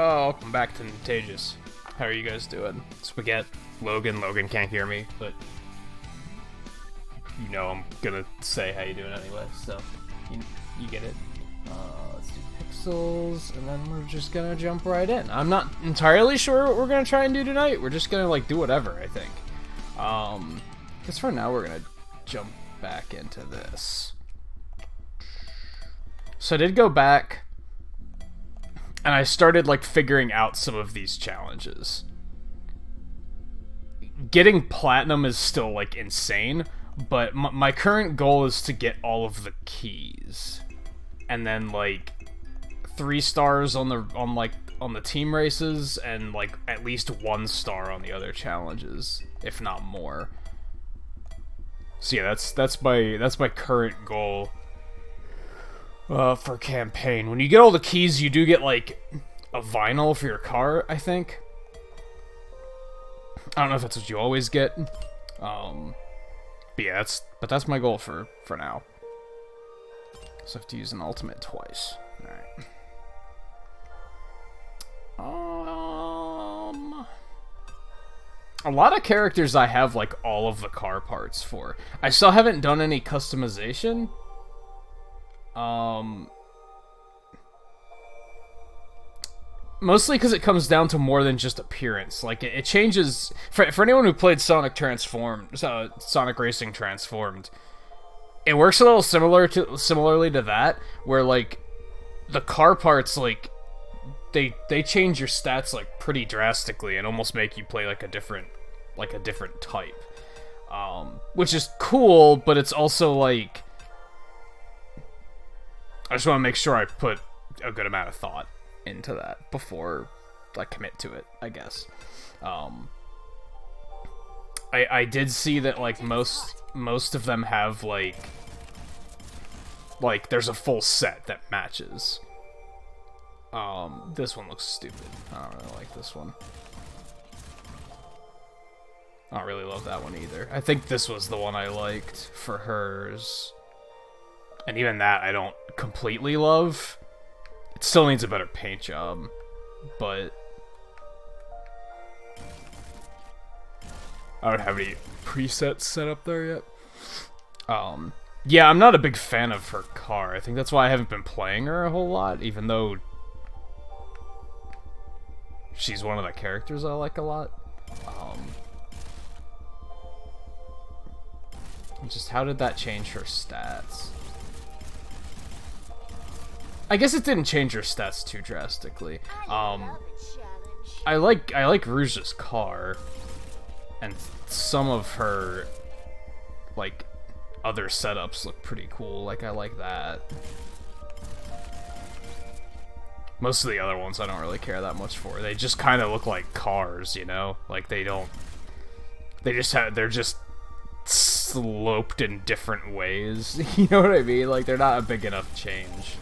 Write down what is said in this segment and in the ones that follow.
Oh, welcome back to Nintagious. How are you guys doing? Spaghetti, Logan can't hear me, but you know I'm gonna say how you doing anyway, so you get it. Let's do pixels, and then we're just gonna jump right in. I'm not entirely sure what we're gonna try and do tonight. We're just gonna like do whatever, I think. Because for now we're gonna jump back into this. So I did go back, and I started like figuring out some of these challenges. Getting platinum is still like insane, but my current goal is to get all of the keys, and then like 3 stars on the team races, and like at least 1 star on the other challenges, if not more. So yeah, that's my current goal for campaign. When you get all the keys, you do get like a vinyl for your car, I think. I don't know if that's what you always get. But yeah, that's my goal for now. So I have to use an ultimate twice. Alright. A lot of characters I have like all of the car parts for. I still haven't done any customization. Mostly because it comes down to more than just appearance. Like, it changes... For anyone who played Sonic Racing Transformed, it works a little similarly to that, where, like, the car parts, like, they change your stats, like, pretty drastically and almost make you play, like, a different type. Which is cool, but it's also, like... I just want to make sure I put a good amount of thought into that before I commit to it, I guess. I did see that like most of them have like there's a full set that matches. This one looks stupid. I don't really like this one. I don't really love that one either. I think this was the one I liked for hers. And even that I don't completely love. It still needs a better paint job, but I don't have any presets set up there yet. Yeah, I'm not a big fan of her car. I think that's why I haven't been playing her a whole lot, even though she's one of the characters I like a lot. Just how did that change her stats? I guess it didn't change her stats too drastically. I like Rouge's car, and some of her like other setups look pretty cool. Like, I like that. Most of the other ones I don't really care that much for. They just kind of look like cars, you know? Like, they're just sloped in different ways. You know what I mean? Like, they're not a big enough change.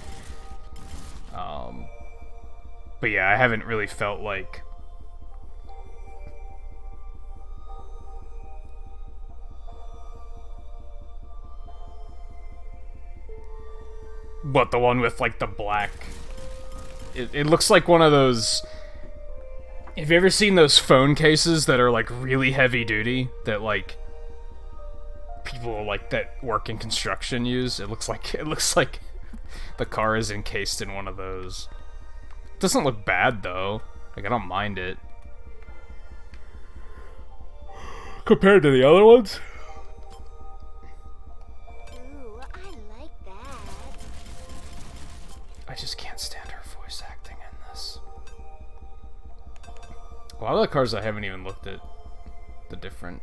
But yeah, I haven't really felt like... What, the one with, like, the black... It looks like one of those... Have you ever seen those phone cases that are, like, really heavy-duty? That, like, people, like, that work in construction use? It looks like the car is encased in one of those. It doesn't look bad, though. Like, I don't mind it. Compared to the other ones? Ooh, I like that. I just can't stand her voice acting in this. A lot of the cars I haven't even looked at the different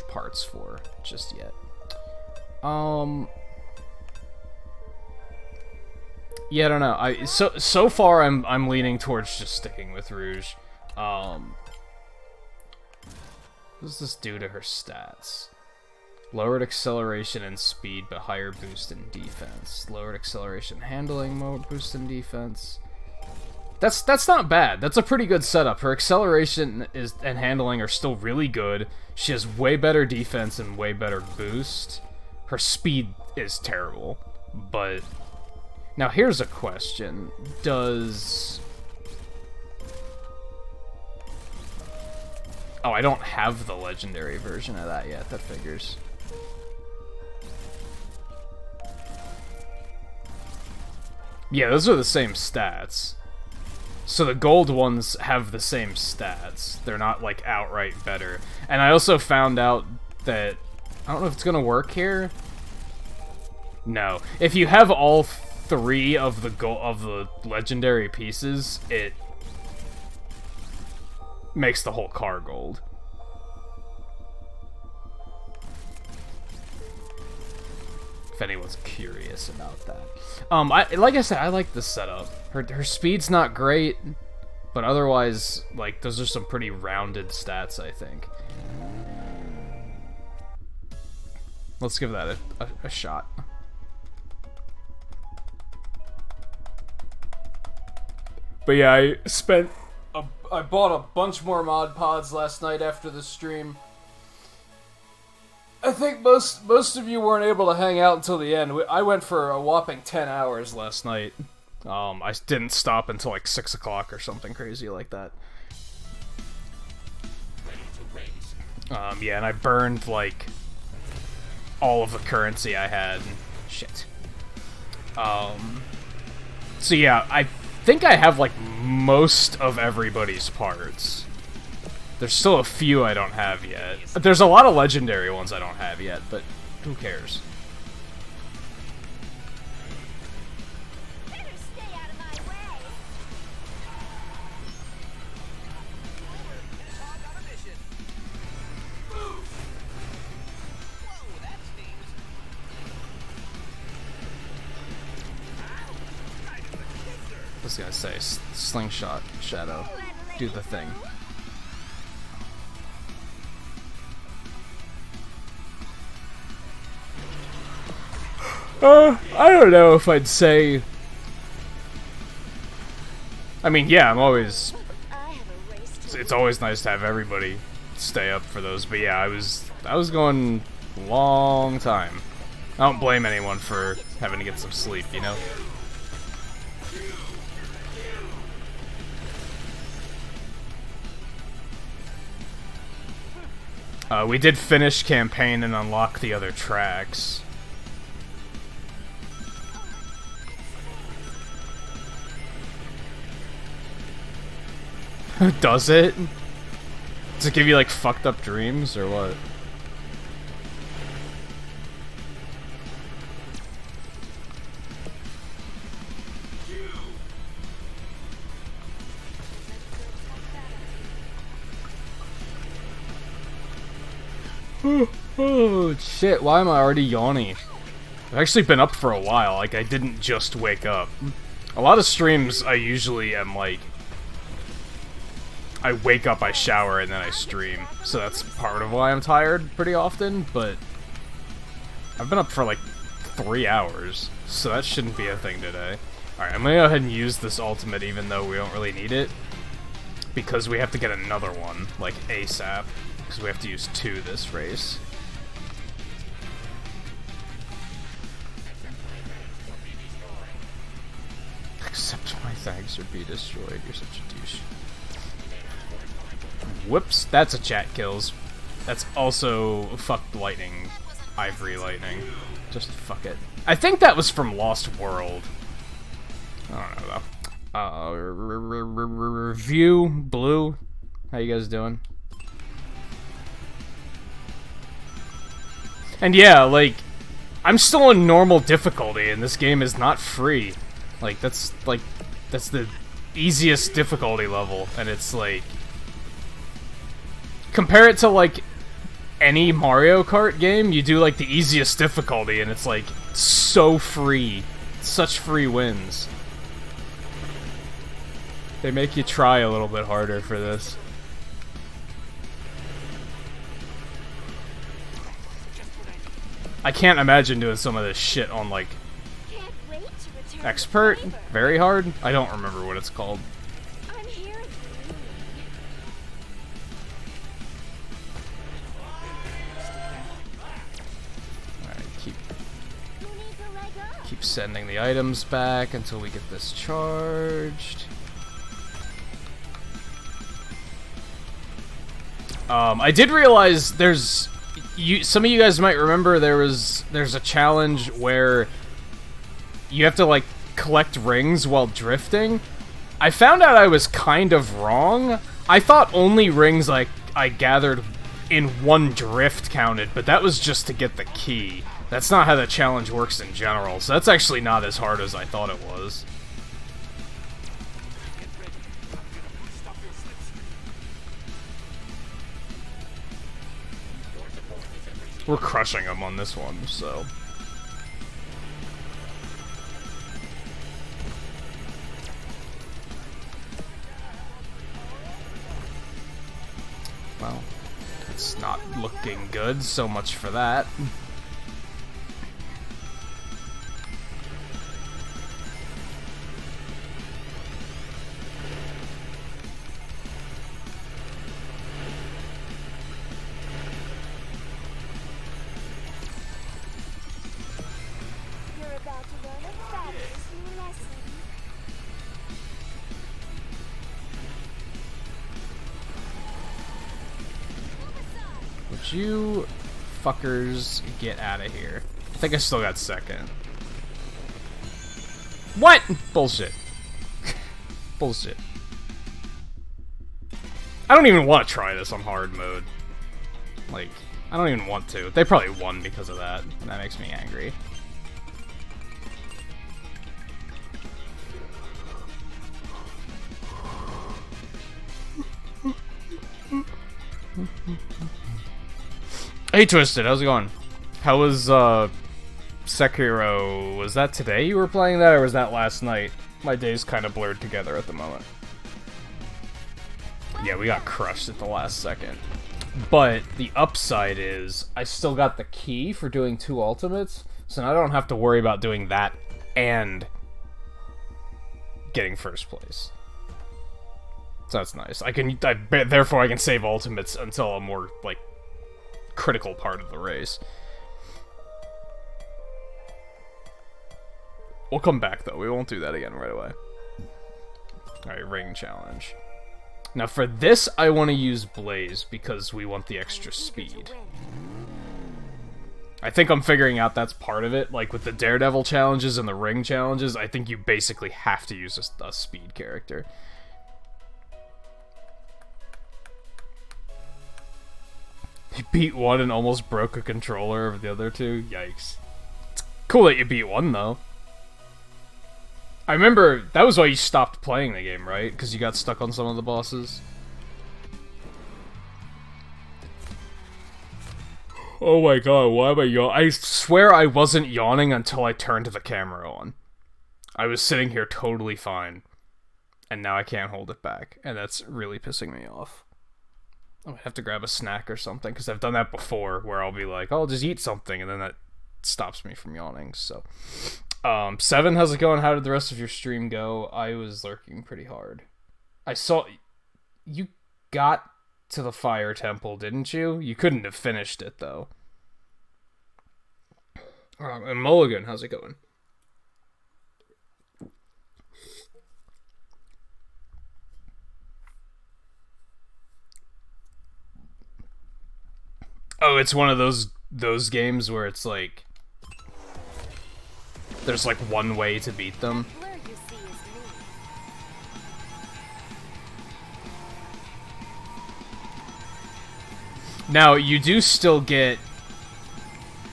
parts for just yet. Yeah, I don't know. So far I'm leaning towards just sticking with Rouge. What does this do to her stats? Lowered acceleration and speed, but higher boost in defense. Lowered acceleration, handling, mode boost in defense. That's not bad. That's a pretty good setup. Her acceleration and handling are still really good. She has way better defense and way better boost. Her speed is terrible, but Now here's a question. Does... Oh, I don't have the legendary version of that yet. That figures. Yeah, those are the same stats. So the gold ones have the same stats. They're not, like, outright better. And I also found out that... I don't know if it's gonna work here. No. If you have all three of the legendary pieces, it makes the whole car gold. If anyone's curious about that. Like I said, I like the setup. Her speed's not great, but otherwise, like, those are some pretty rounded stats, I think. Let's give that a shot. But yeah, I bought a bunch more mod pods last night after the stream. I think most of you weren't able to hang out until the end. I went for a whopping 10 hours last night. I didn't stop until like 6 o'clock or something crazy like that. Yeah, and I burned like all of the currency I had. Shit. So yeah, I think I have like most of everybody's parts. There's still a few I don't have yet. There's a lot of legendary ones I don't have yet, but who cares? Better stay out of my way. I was gonna say, slingshot, shadow, do the thing. I don't know if I'd say... I mean, yeah, I'm always... It's always nice to have everybody stay up for those, but yeah, I was going long time. I don't blame anyone for having to get some sleep, you know? We did finish campaign and unlock the other tracks. Does it? Does it give you, like, fucked up dreams, or what? Oh, shit, why am I already yawning? I've actually been up for a while, like, I didn't just wake up. A lot of streams, I usually am, like... I wake up, I shower, and then I stream. So that's part of why I'm tired pretty often, but... I've been up for, like, 3 hours, so that shouldn't be a thing today. Alright, I'm gonna go ahead and use this ultimate even though we don't really need it. Because we have to get another one, like, ASAP. Because we have to use 2 this race. Accept my thanks or be destroyed, you're such a douche. Whoops, that's a chat kills. That's also fuck lightning, ivory lightning. Just fuck it. I think that was from Lost World. I don't know though. Review, Blue. How you guys doing? And yeah, like, I'm still on normal difficulty and this game is not free. That's the easiest difficulty level, and it's like... Compare it to, like, any Mario Kart game, you do, like, the easiest difficulty, and it's, like, so free. Such free wins. They make you try a little bit harder for this. I can't imagine doing some of this shit on, like, expert? Very hard? I don't remember what it's called. Keep keep sending the items back until we get this charged. I did realize there's... some of you guys might remember there's a challenge where you have to, like, collect rings while drifting. I found out I was kind of wrong. I thought only rings I gathered in one drift counted, but that was just to get the key. That's not how the challenge works in general, so that's actually not as hard as I thought it was. We're crushing them on this one, so... Well, it's not looking good, so much for that. You're about to learn a fabulous new lesson. Would you fuckers get out of here? I think I still got second. What? Bullshit. Bullshit. I don't even want to try this on hard mode. Like, I don't even want to. They probably won because of that, and that makes me angry. Hey Twisted, how's it going? How was Sekiro? Was that today you were playing that, or was that last night? My days kind of blurred together at the moment. Yeah, we got crushed at the last second. But the upside is, I still got the key for doing 2 ultimates, so now I don't have to worry about doing that and getting first place. So that's nice. Therefore I can save ultimates until a more, like, critical part of the race. We'll come back, though. We won't do that again right away. Alright, ring challenge. Now for this, I want to use Blaze because we want the extra speed. I think I'm figuring out that's part of it. Like with the Daredevil challenges and the ring challenges, I think you basically have to use a speed character. He beat one and almost broke a controller of the other two. Yikes. It's cool that you beat one, though. I remember, that was why you stopped playing the game, right? Because you got stuck on some of the bosses. Oh my god, why am I yawning? I swear I wasn't yawning until I turned the camera on. I was sitting here totally fine. And now I can't hold it back. And that's really pissing me off. I might have to grab a snack or something, because I've done that before, where I'll be like, oh, I'll just eat something, and then that stops me from yawning, so... Seven, how's it going? How did the rest of your stream go? I was lurking pretty hard. I saw... You got to the Fire Temple, didn't you? You couldn't have finished it, though. And Mulligan, how's it going? Oh, it's one of those games where it's like there's like one way to beat them. Now, you do still get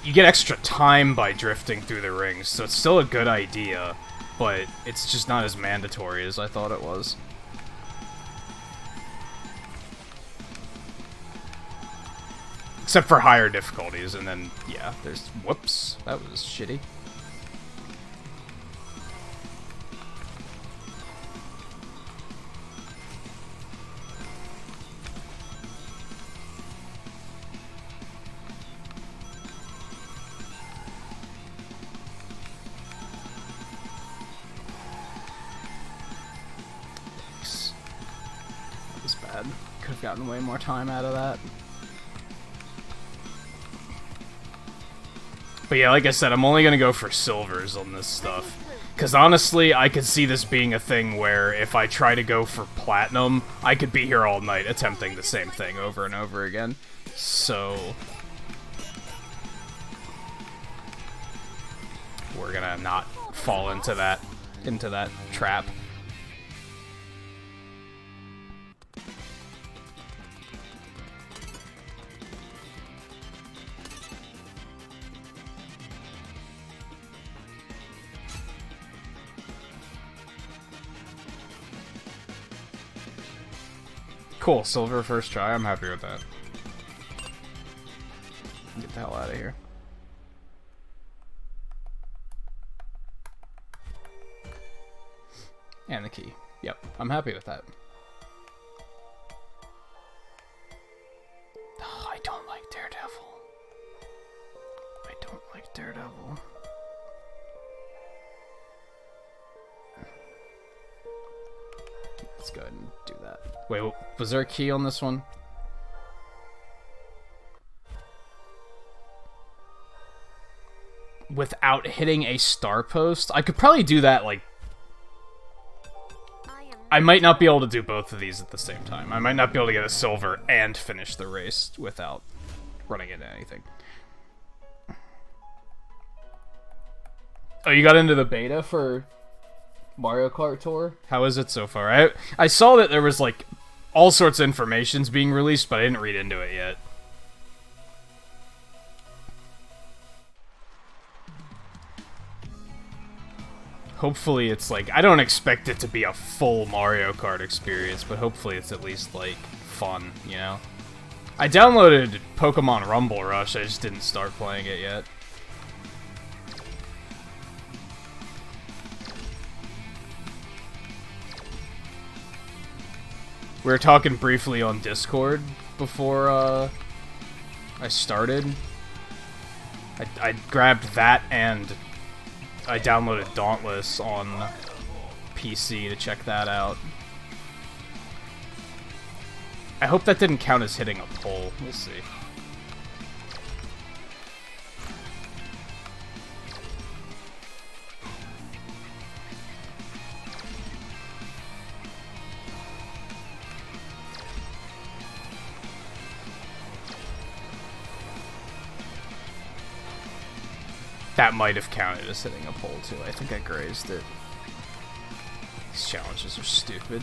extra time by drifting through the rings, so it's still a good idea, but it's just not as mandatory as I thought it was. Except for higher difficulties, and then, yeah, there's... Whoops, that was shitty. Yikes. That was bad. Could have gotten way more time out of that. But yeah, like I said, I'm only gonna go for silvers on this stuff. Because honestly, I could see this being a thing where if I try to go for platinum, I could be here all night attempting the same thing over and over again. So we're gonna not fall into that trap. Cool, silver first try. I'm happy with that. Get the hell out of here. And the key. Yep, I'm happy with that. Oh, I don't like Daredevil. I don't like Daredevil. Let's go ahead and do that. Wait, was there a key on this one? Without hitting a star post? I could probably do that, like... I might not be able to do both of these at the same time. I might not be able to get a silver and finish the race without running into anything. Oh, you got into the beta for Mario Kart Tour? How is it so far? I saw that there was, like, all sorts of information's being released, but I didn't read into it yet. Hopefully it's like, I don't expect it to be a full Mario Kart experience, but hopefully it's at least, like, fun, you know? I downloaded Pokemon Rumble Rush, I just didn't start playing it yet. We were talking briefly on Discord before I started. I grabbed that and I downloaded Dauntless on PC to check that out. I hope that didn't count as hitting a pole. We'll see. That might have counted as hitting a pole, too. I think I grazed it. These challenges are stupid.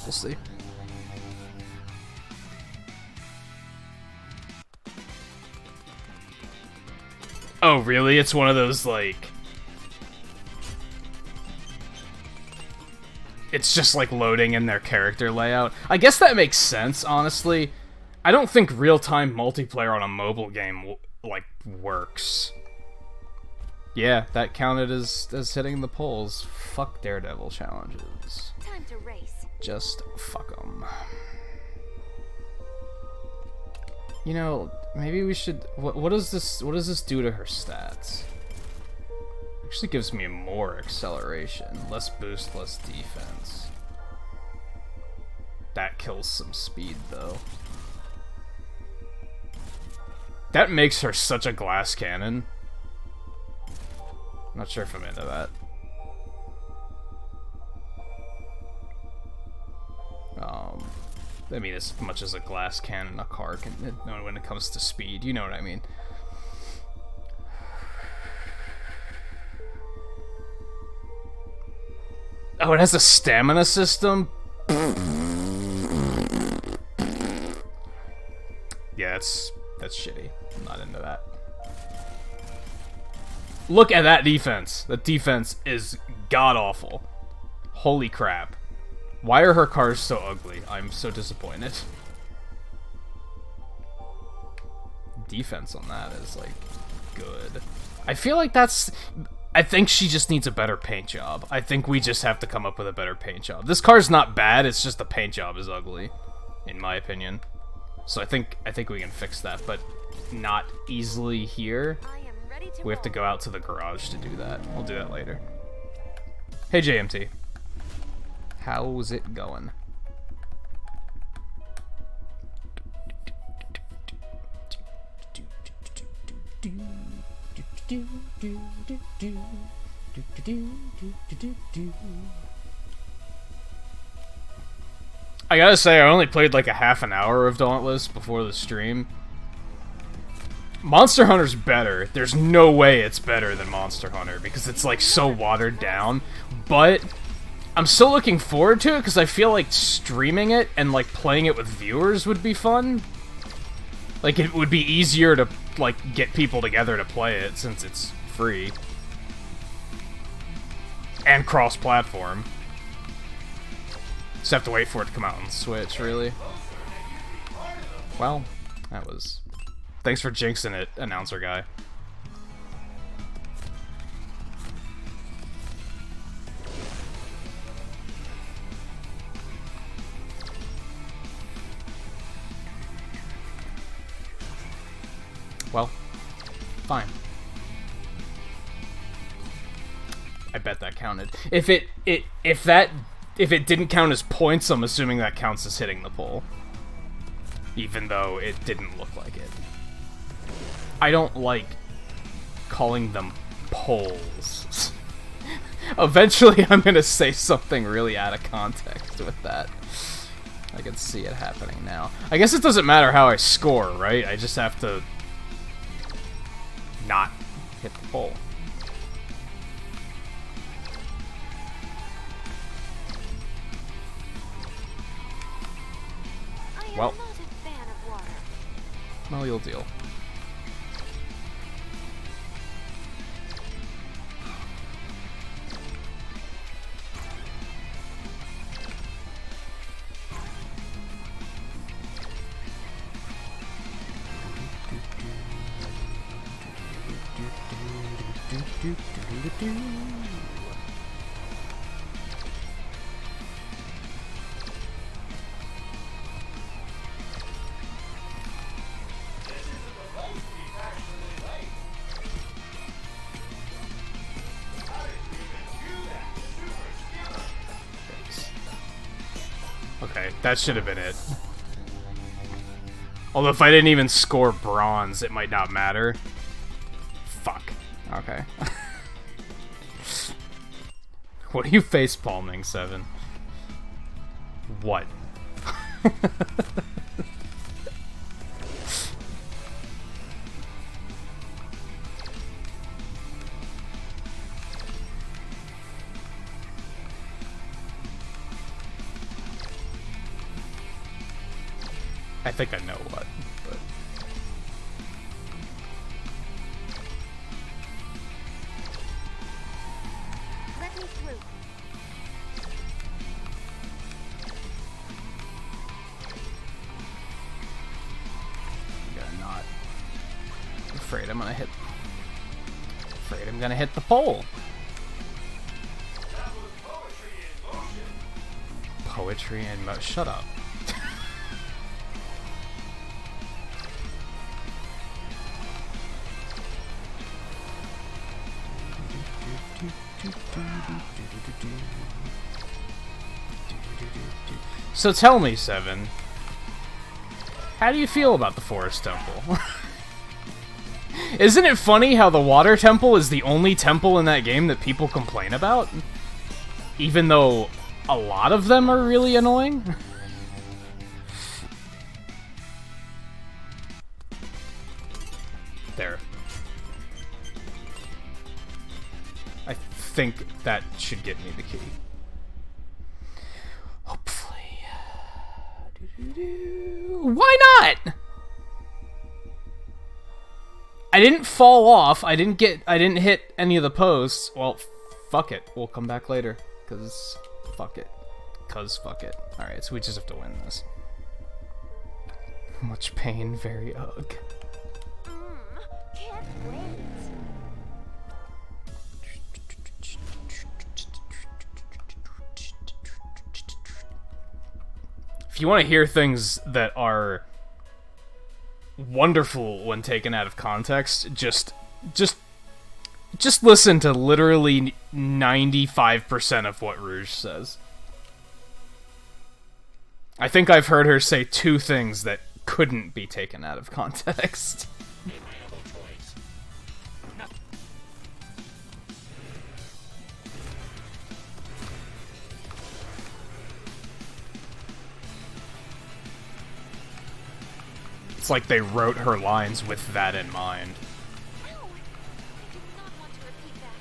We'll see. Oh, really? It's one of those, like... It's just, like, loading in their character layout. I guess that makes sense, honestly. I don't think real-time multiplayer on a mobile game, like, works. Yeah, that counted as hitting the poles. Fuck Daredevil challenges. Time to race. Just fuck them. You know, maybe we should... What does this do to her stats? Actually gives me more acceleration, less boost, less defense. That kills some speed, though. That makes her such a glass cannon. Not sure if I'm into that. I mean, as much as a glass cannon a car can, when it comes to speed, you know what I mean. Oh, it has a stamina system? Yeah, that's shitty. I'm not into that. Look at that defense. The defense is god-awful. Holy crap. Why are her cars so ugly? I'm so disappointed. Defense on that is, like, good. I feel like that's... I think she just needs a better paint job. I think we just have to come up with a better paint job. This car's not bad, it's just the paint job is ugly, in my opinion. So I think we can fix that, but not easily here. I am ready to We have to go out to the garage to do that. We'll do that later. Hey JMT. How's it going? I gotta say, I only played like a half an hour of Dauntless before the stream. Monster Hunter's better. There's no way it's better than Monster Hunter because it's like so watered down. But I'm still looking forward to it because I feel like streaming it and like playing it with viewers would be fun. Like it would be easier to like get people together to play it since it's free. And cross-platform. Just have to wait for it to come out on Switch, really. Well, that was... Thanks for jinxing it, announcer guy. Well, fine. I bet that counted. If it didn't count as points, I'm assuming that counts as hitting the pole. Even though it didn't look like it. I don't like calling them poles. Eventually I'm gonna say something really out of context with that. I can see it happening now. I guess it doesn't matter how I score, right? I just have to not hit the pole. Well, well, you'll deal. Okay, that should have been it. Although if I didn't even score bronze, it might not matter. Fuck. Okay. What are you facepalming, Seven? What? I think I know what, but... Let me through. I'm gonna not. I'm afraid I'm gonna hit... Afraid I'm gonna hit the pole. Poetry in motion. Shut up. So tell me, Seven, how do you feel about the Forest Temple? Isn't it funny how the Water Temple is the only temple in that game that people complain about? Even though a lot of them are really annoying? There. I think that should get me the key. Hopefully. Why not? I didn't fall off. I didn't hit any of the posts. Well, fuck it. We'll come back later. Cause fuck it. Alright, so we just have to win this. Much pain, very ugh. Can't wait. If you want to hear things that are wonderful when taken out of context, just Just listen to literally 95% of what Rouge says. I think I've heard her say 2 things that couldn't be taken out of context. It's like they wrote her lines with that in mind. No, I do not want to repeat that.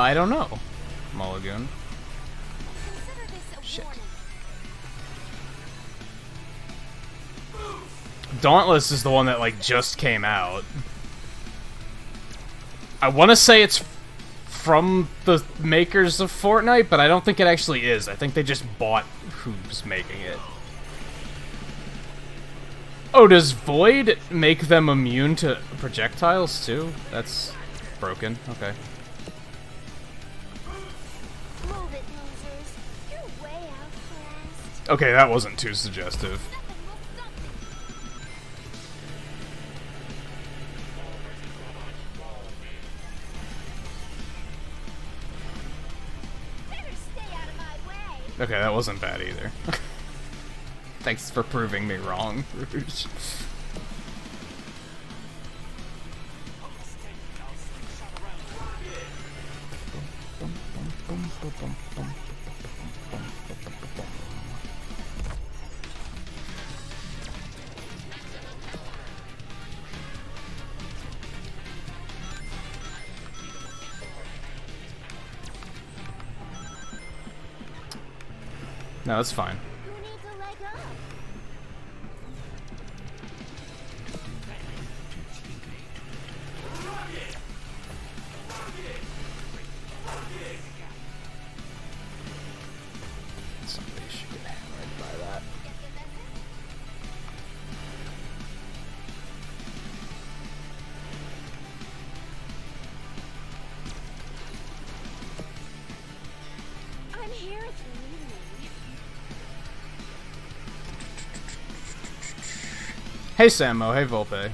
I don't know. Mulligan. Consider this a Shit. warning. Dauntless is the one that, like, just came out. I want to say it's from the makers of Fortnite, but I don't think it actually is. I think they just bought who's making it. Oh, does Void make them immune to projectiles, too? That's broken. Okay. Move it, losers. You're way outclassed. Okay, that wasn't too suggestive. Nothing will stop me. Better stay out of my way. Okay, that wasn't bad either. Thanks for proving me wrong, Rouge. No, that's fine. Who needs a leg up? Somebody should get hammered by that. I'm here if you need me. Hey Sammo, hey Volpe.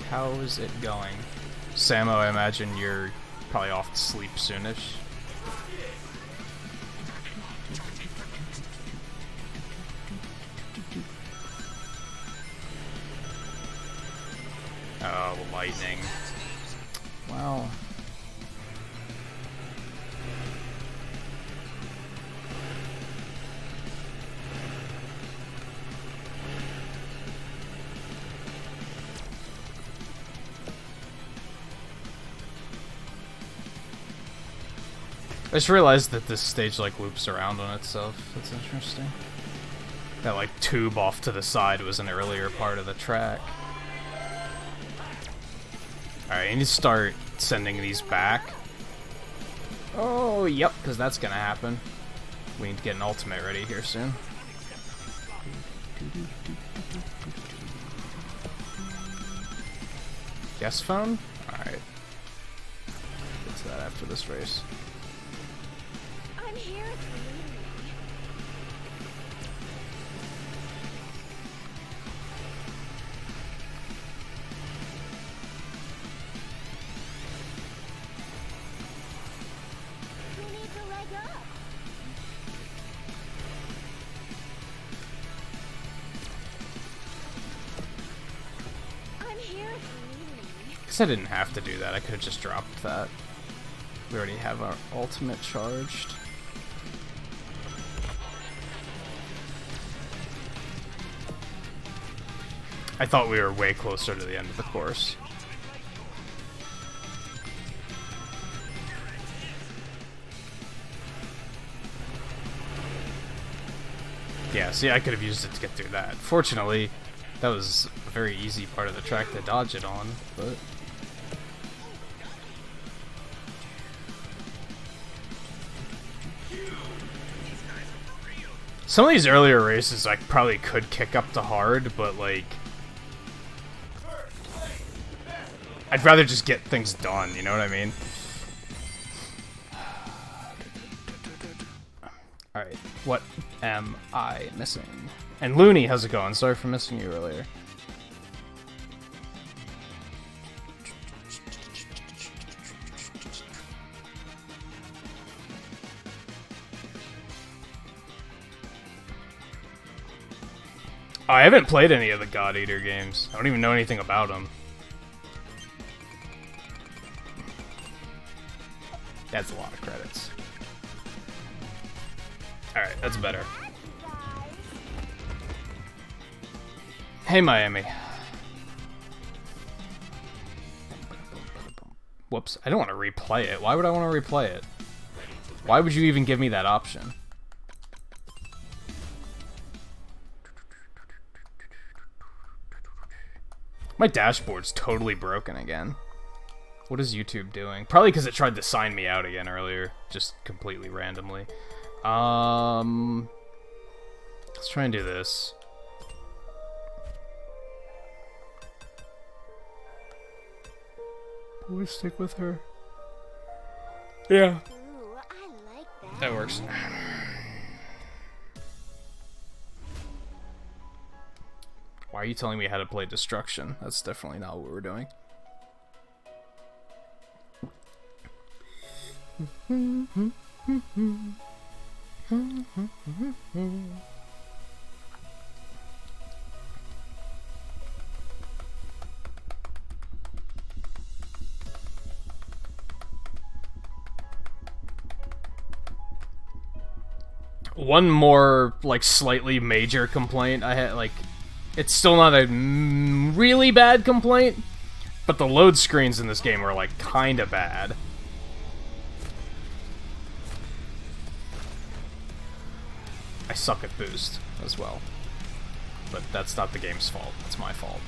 How is it going? Sammo, I imagine you're probably off to sleep soonish. Oh, lightning. Wow. I just realized that this stage like loops around on itself. That's interesting. That like tube off to the side was an earlier part of the track. Alright, I need to start sending these back. Oh, yep, because that's gonna happen. We need to get an ultimate ready here soon. Guest phone? Alright. Get to that after this race. I'm here if you need me. Who needs a leg up? I'm here if you need me. Guess I didn't have to do that. I could have just dropped that. We already have our ultimate charged. I thought we were way closer to the end of the course. Yeah, see, I could have used it to get through that. Fortunately, that was a very easy part of the track to dodge it on, but... Some of these earlier races I probably could kick up to hard, but like I'd rather just get things done, you know what I mean? Alright, what am I missing? And Looney, how's it going? Sorry for missing you earlier. Oh, I haven't played any of the God Eater games. I don't even know anything about them. That's a lot of credits. Alright, that's better. Hey, Miami. Whoops, I don't want to replay it. Why would I want to replay it? Why would you even give me that option? My dashboard's totally broken again. What is YouTube doing? Probably because it tried to sign me out again earlier. Just completely randomly. Let's try and do this. Will we stick with her? Yeah. Ooh, I like that. That works. Why are you telling me how to play Destruction? That's definitely not what we're doing. One more, like, slightly major complaint I had, like, it's still not a really bad complaint, but the load screens in this game are, like, kinda bad. I suck at boost as well. But that's not the game's fault, it's my fault.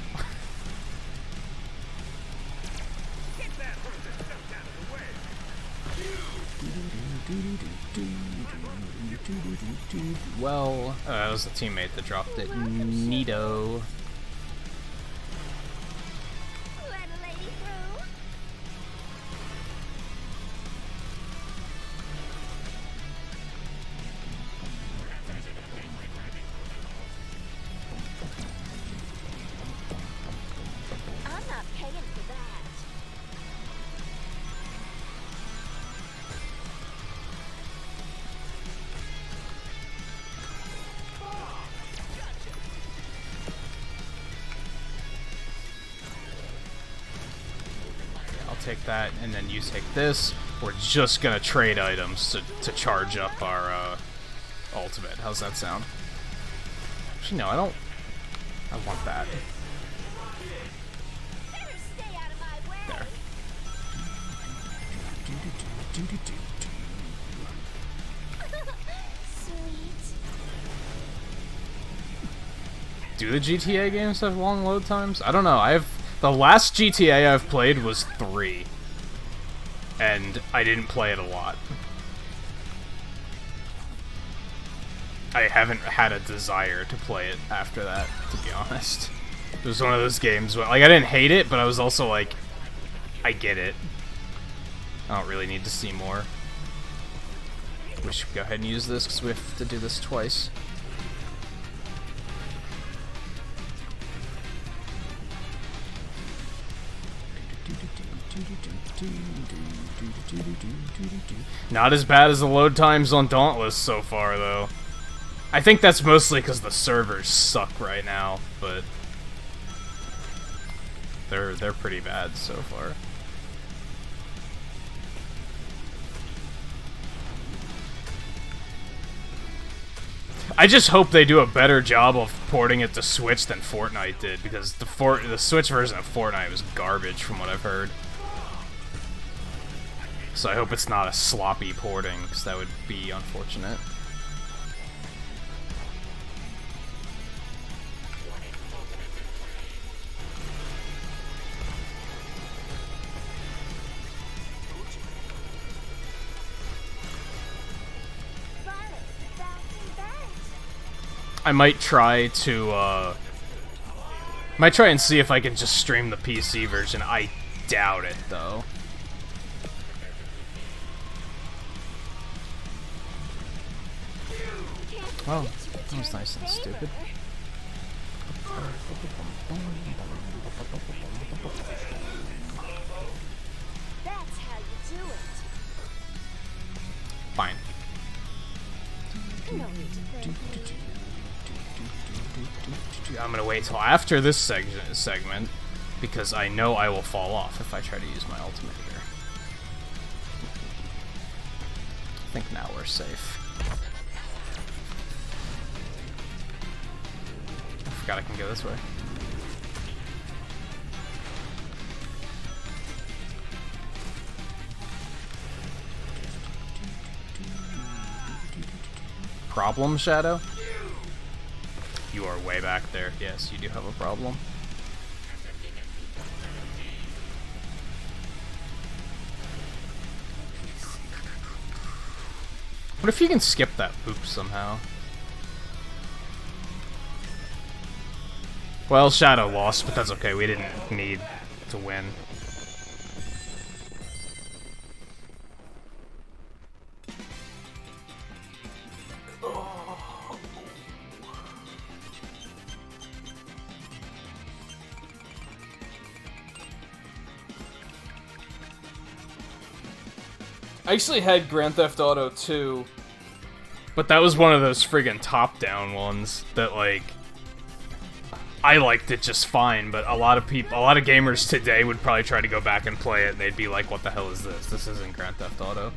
Well, that was the teammate that dropped it. Neato. Let a lady through. I'm not paying for that. Take that, and then you take this. We're just gonna trade items to charge up our ultimate. How's that sound? Actually, no, I don't. I want that. Better stay out of my way. There. Sweet. Do the GTA games have long load times? I don't know. The last GTA I've played was 3. And I didn't play it a lot. I haven't had a desire to play it after that, to be honest. It was one of those games where, like, I didn't hate it, but I was also like, I get it. I don't really need to see more. We should go ahead and use this, because we have to do this twice. Not as bad as the load times on Dauntless so far, though. I think that's mostly because the servers suck right now, but they're pretty bad so far. I just hope they do a better job of porting it to Switch than Fortnite did, because the Switch version of Fortnite was garbage from what I've heard. So I hope it's not a sloppy porting, because that would be unfortunate. I might try to, might try and see if I can just stream the PC version. I doubt it, though. Oh, that was nice and stupid. That's how you do it. Fine. No need to thank me. I'm gonna wait till after this segment, because I know I will fall off if I try to use my ultimate here. I think now we're safe. I forgot I can go this way. Problem, Shadow? You are way back there. Yes, you do have a problem. What if you can skip that poop somehow? Well, Shadow lost, but that's okay. We didn't need to win. I actually had Grand Theft Auto 2. But that was one of those friggin' top-down ones that, like, I liked it just fine, but a lot of gamers today would probably try to go back and play it, and they'd be like, what the hell is this? This isn't Grand Theft Auto.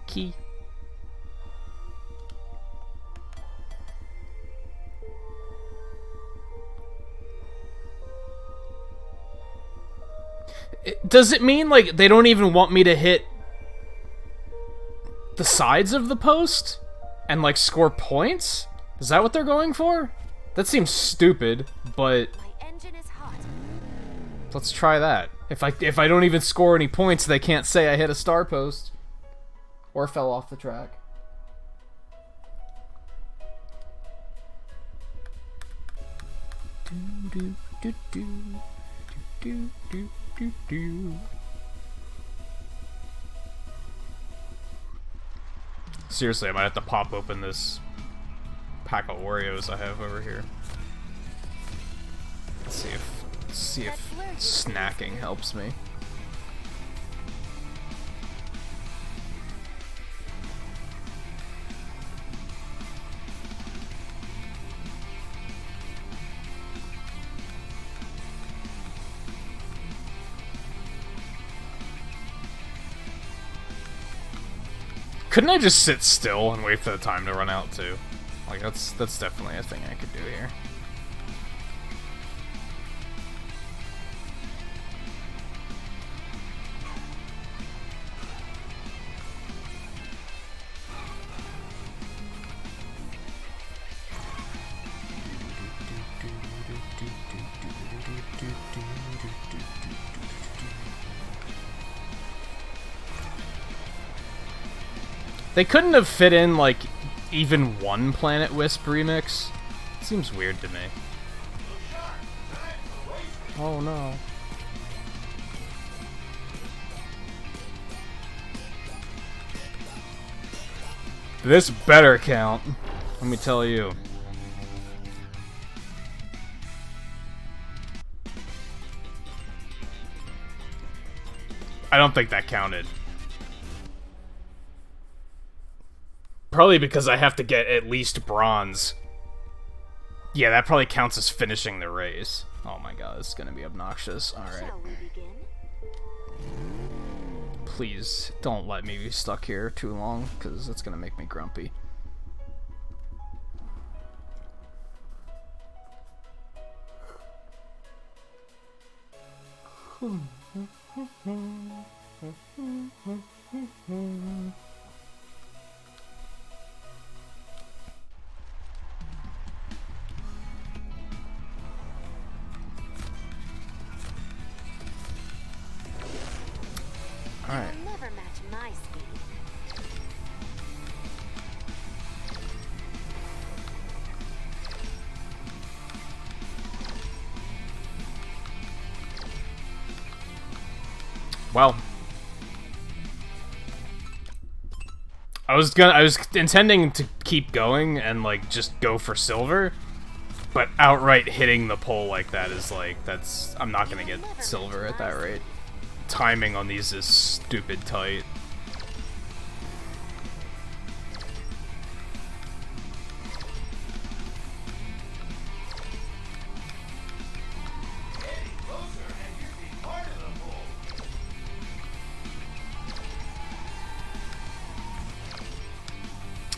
Key. Does it mean, like, they don't even want me to hit the sides of the post and, like, score points? Is that what they're going for? That seems stupid, but My engine is hot. let's try that. If I don't even score any points, they can't say I hit a star post or fell off the track. Do do do do do do do. Seriously, I might have to pop open this pack of Oreos I have over here. Let's see if snacking helps me. Couldn't I just sit still and wait for the time to run out too? Like that's definitely a thing I could do here. They couldn't have fit in, like, even one Planet Wisp remix? Seems weird to me. Oh no. This better count, let me tell you. I don't think that counted. Probably because I have to get at least bronze. Yeah, that probably counts as finishing the race. Oh my god, this is gonna be obnoxious. Alright. Shall we begin? Please, don't let me be stuck here too long, because it's gonna make me grumpy. Alright. Never match my speed. Well, I was intending to keep going and like just go for silver, but outright hitting the pole like that is like I'm not gonna get silver at that rate. Timing on these is stupid tight.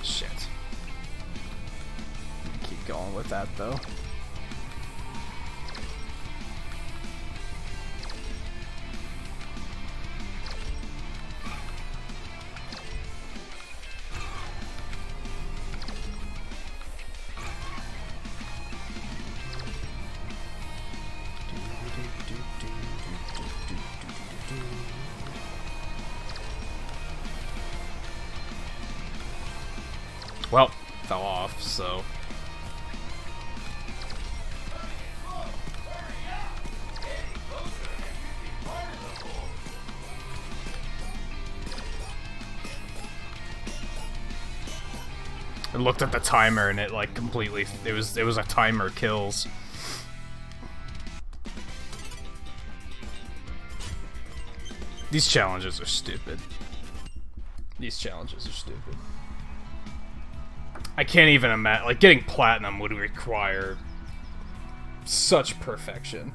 Shit. Keep going with that though. Well, fell off, so... I looked at the timer and it like completely... It was a timer kills. These challenges are stupid. These challenges are stupid. I can't even imagine, like, getting platinum would require such perfection.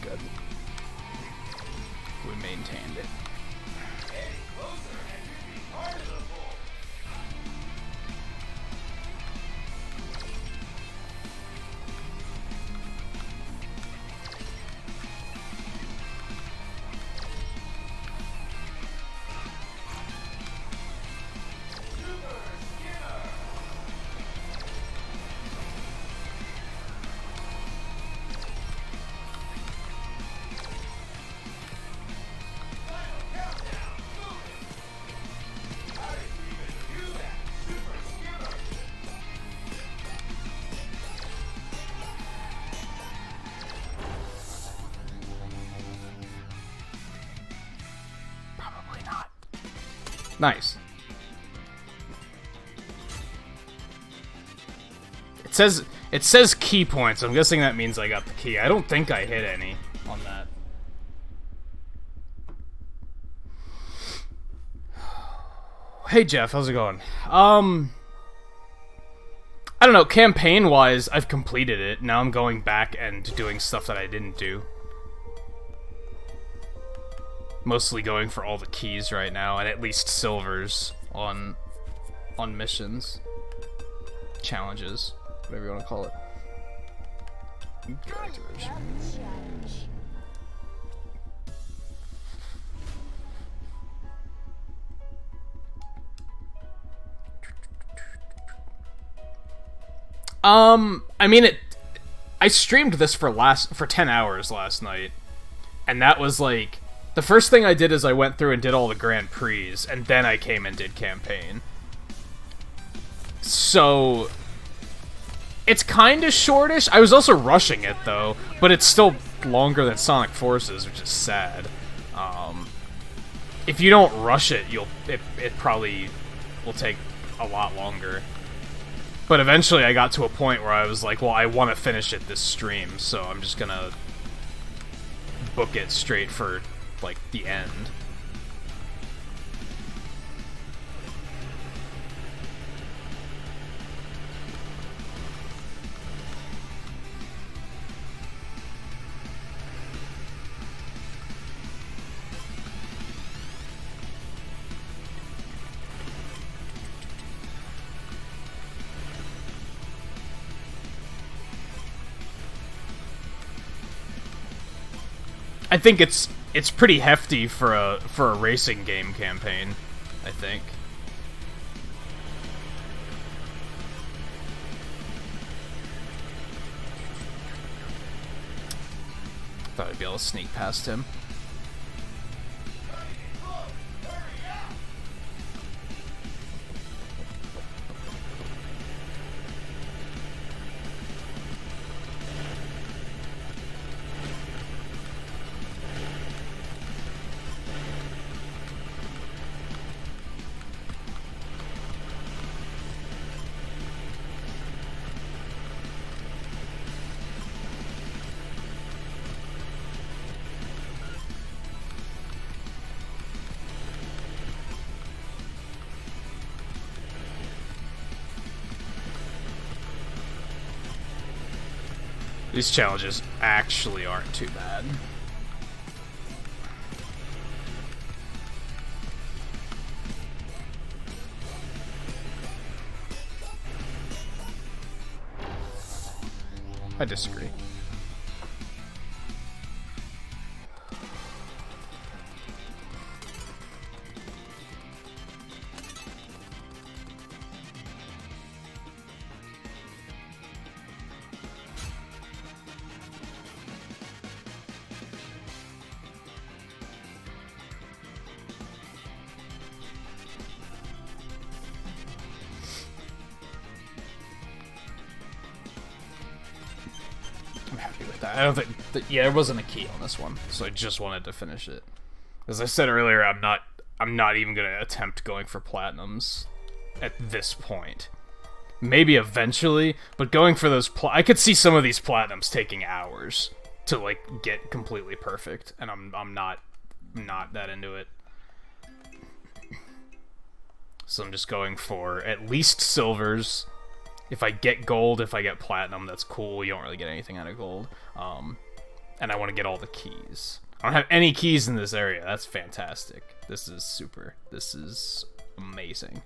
Good. We maintained it. Nice. It says key points. I'm guessing that means I got the key. I don't think I hit any on that. Hey Jeff, how's it going? I don't know, campaign-wise, I've completed it. Now I'm going back and doing stuff that I didn't do. Mostly going for all the keys right now, and at least silvers on missions. Challenges. Whatever you want to call it. Characters. I mean I streamed this for 10 hours last night, and that was like the first thing I did is I went through and did all the Grand Prix, and then I came and did campaign. So it's kind of shortish. I was also rushing it though, but it's still longer than Sonic Forces, which is sad. If you don't rush it, it probably will take a lot longer. But eventually I got to a point where I was like, well, I want to finish it this stream, so I'm just gonna book it straight for, like, the end. I think it's pretty hefty for a racing game campaign, I think. Thought I'd be able to sneak past him. These challenges actually aren't too bad. I disagree. I don't think yeah, there wasn't a key on this one, so I just wanted to finish it. As I said earlier, I'm not even gonna attempt going for platinums at this point. Maybe eventually, but going for those I could see some of these platinums taking hours to like get completely perfect, and I'm not that into it. So I'm just going for at least silvers. If I get gold, if I get platinum, that's cool. You don't really get anything out of gold. And I want to get all the keys. I don't have any keys in this area. That's fantastic. This is super. This is amazing.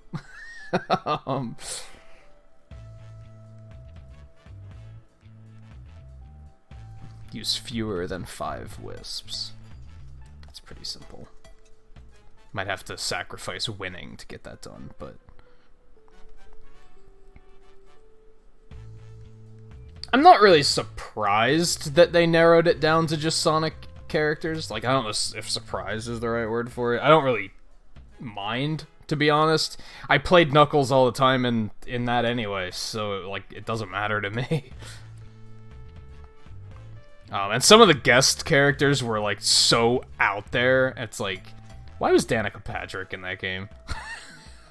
Use fewer than 5 wisps. That's pretty simple. Might have to sacrifice winning to get that done, but... I'm not really surprised that they narrowed it down to just Sonic characters. Like, I don't know if surprise is the right word for it. I don't really mind, to be honest. I played Knuckles all the time in that anyway, so, like, it doesn't matter to me. And some of the guest characters were, like, so out there. It's like, why was Danica Patrick in that game?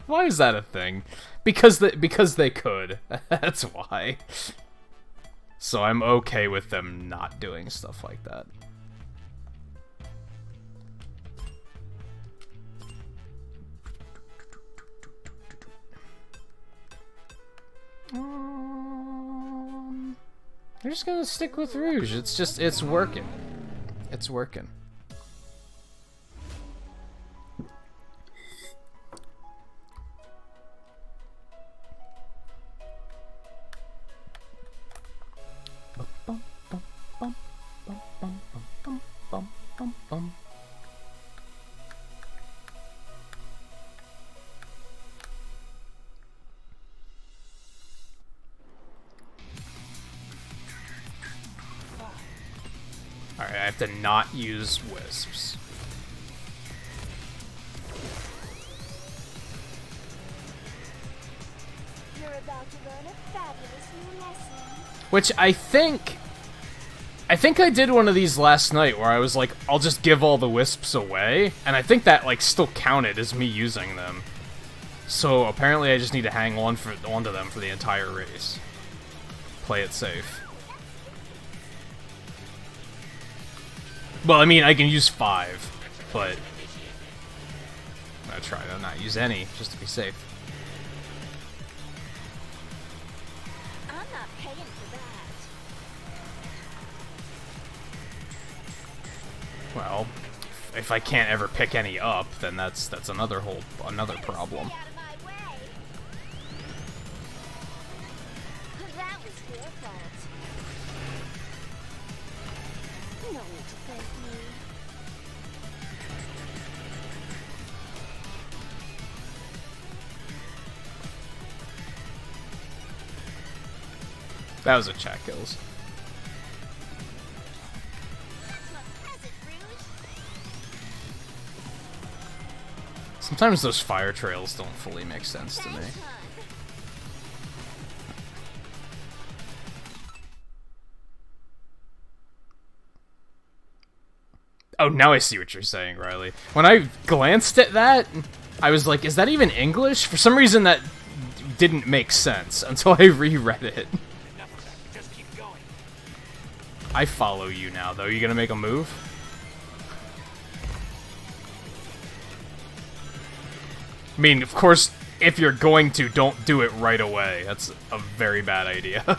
Why is that a thing? Because they could. That's why. So I'm okay with them not doing stuff like that. They're just gonna stick with Rouge. It's working. It's working. Alright, I have to not use wisps. You're about to learn a fabulous new lesson. Which I think I did one of these last night where I was like, I'll just give all the wisps away, and I think that like still counted as me using them. So apparently I just need to hang onto them for the entire race. Play it safe. Well, I mean, I can use 5, but I'm gonna try to not use any, just to be safe. I'm not paying for that. Well, if I can't ever pick any up, then that's another problem. Stay out of my way. That was your fault. No need to thank me. That was a chat kills. That's my present, Rouge. Sometimes those fire trails don't fully make sense to me. Thanks, hon. Oh, now I see what you're saying, Riley. When I glanced at that, I was like, is that even English? For some reason that didn't make sense until I reread it. I follow you now, though. You gonna make a move? I mean, of course, if you're going to, don't do it right away. That's a very bad idea.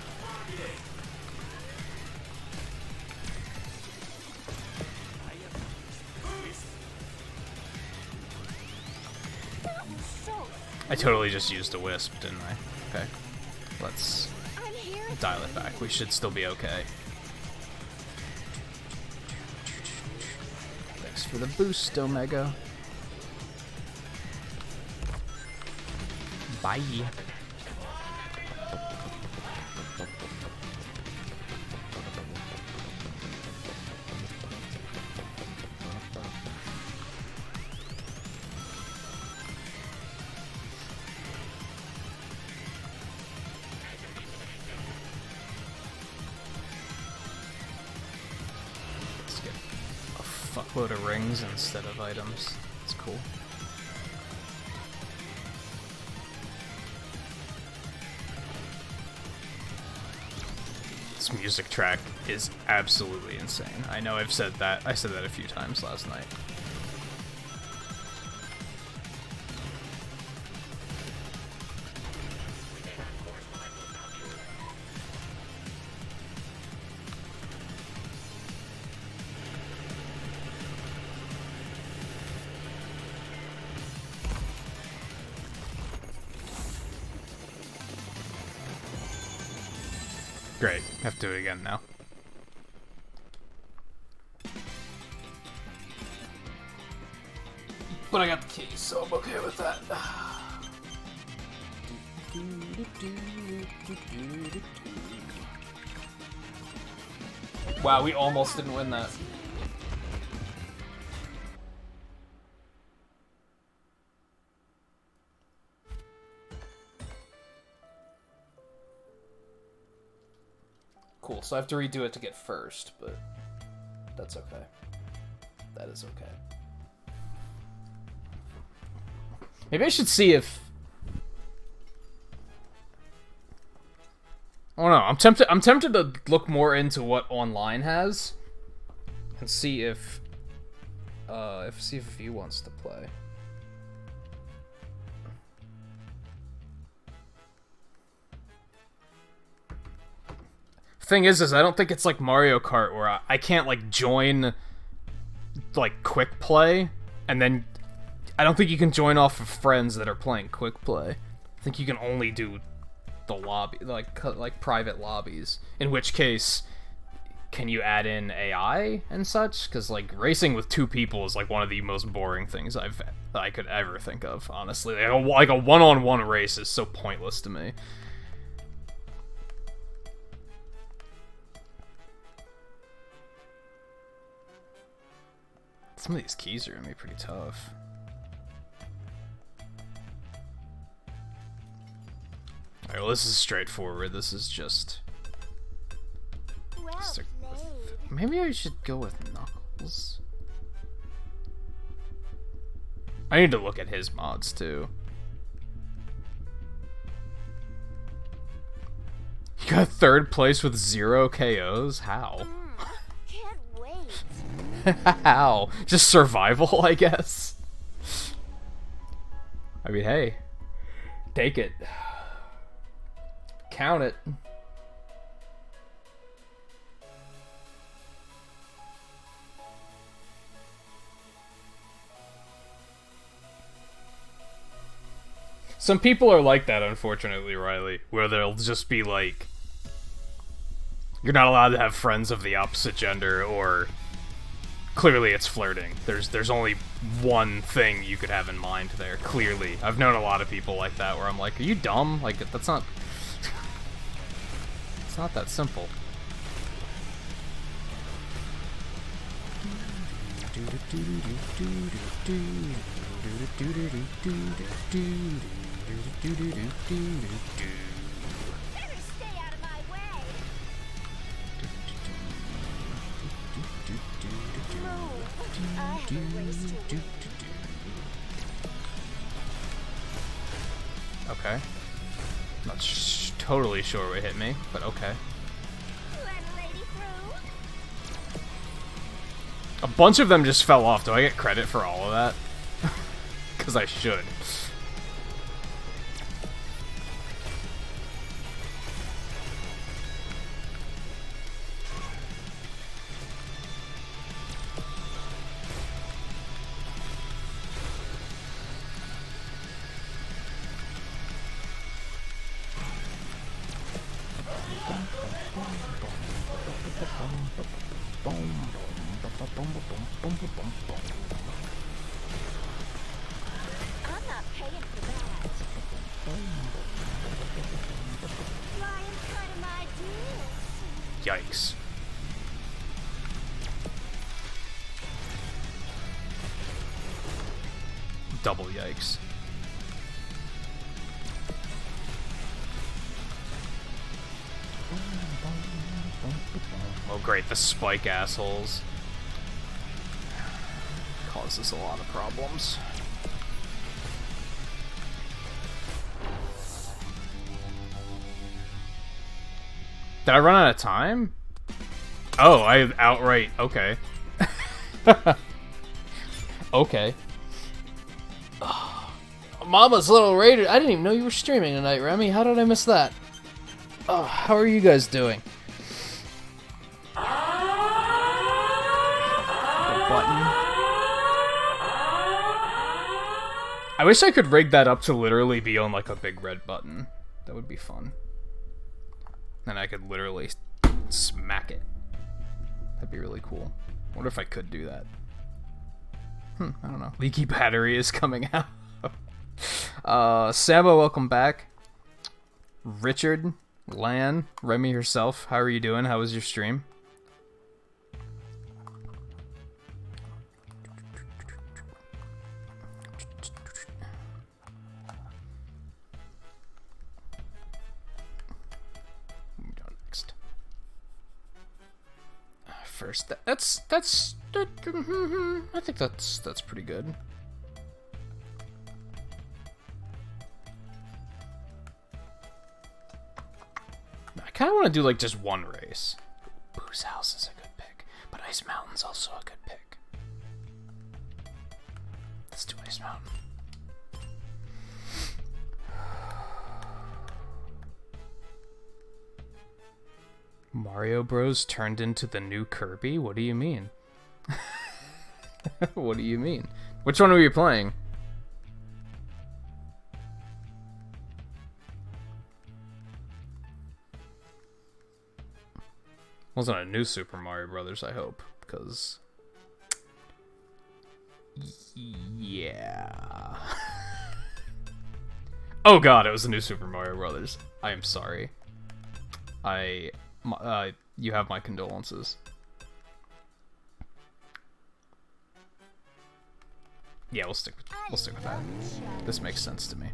I totally just used a wisp, didn't I? Okay. Let's I'm here. dial it back. We should still be okay. Thanks for the boost, Omega. Bye. Let's get a fuckload of rings instead of items. That's cool. This music track is absolutely insane. I know I've said that. I said that a few times last night. Great. Have to do it again now. But I got the keys, so I'm okay with that. Wow, we almost didn't win that. Cool, so I have to redo it to get first, but that's okay. That is okay. Maybe I should see if... I don't know. I'm tempted to look more into what online has and see if V wants to play. Thing is I don't think it's like Mario Kart where I can't like join like quick play and then I don't think you can join off of friends that are playing quick play. I think you can only do the lobby, like private lobbies. In which case, can you add in AI and such? Because like racing with 2 people is like one of the most boring things I could ever think of. Honestly, like a one-on-one race is so pointless to me. Some of these keys are gonna be pretty tough. Alright, well this is straightforward. This is just... Well stick with... played. Maybe I should go with Knuckles. I need to look at his mods too. got third place with 0 KOs? How? Can't wait. How? Just survival, I guess? I mean, hey. Take it. Count it. Some people are like that, unfortunately, Riley, where they'll just be like, you're not allowed to have friends of the opposite gender, or clearly it's flirting. There's only one thing you could have in mind there, clearly. I've known a lot of people like that, where I'm like, are you dumb? Like, that's not... It's not that simple. Better stay out of my way. Move. I have a ways to go. Okay. Not totally sure what hit me, but okay. Let a lady through. A bunch of them just fell off. Do I get credit for all of that? Because I should. I'm not paying for that. Flying's kind of my deal. Yikes. Double yikes. Oh great, the spike assholes. Causes a lot of problems. Did I run out of time? Oh, I outright... Okay. Okay. Mama's Little Raider. I didn't even know you were streaming tonight, Remy. How did I miss that? Oh, how are you guys doing? The button. I wish I could rig that up to literally be on like a big red button. That would be fun. Then I could literally smack it. That'd be really cool. Wonder if I could do that. I don't know. Leaky battery is coming out. Sambo, welcome back. Richard, Lan, Remy herself, how are you doing? How was your stream? Moving on next. First, I think that's pretty good. I kind of want to do like just one race. Boo's House is a good pick, but Ice Mountain's also a good pick. Let's do Ice Mountain. Mario Bros turned into the new Kirby? What do you mean? What do you mean? Which one were you playing? Wasn't a new Super Mario Brothers, I hope, because... Yeah... Oh god, it was the new Super Mario Brothers. I am sorry. You have my condolences. Yeah, we'll stick with that. This makes sense to me.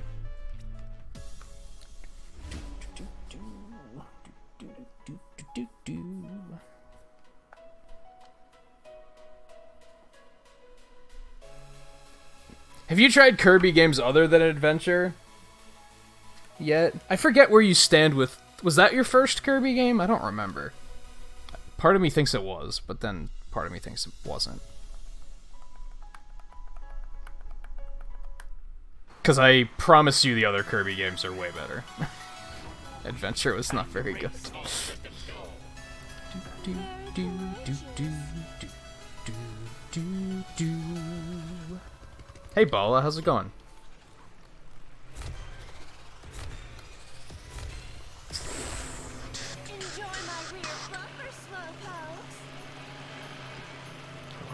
Have you tried Kirby games other than Adventure yet? I forget where you stand with Was that your first Kirby game? I don't remember. Part of me thinks it was, but then part of me thinks it wasn't. Because I promise you the other Kirby games are way better. Adventure was not very good. Hey Bala, how's it going? Enjoy my rear bumper, slowpokes.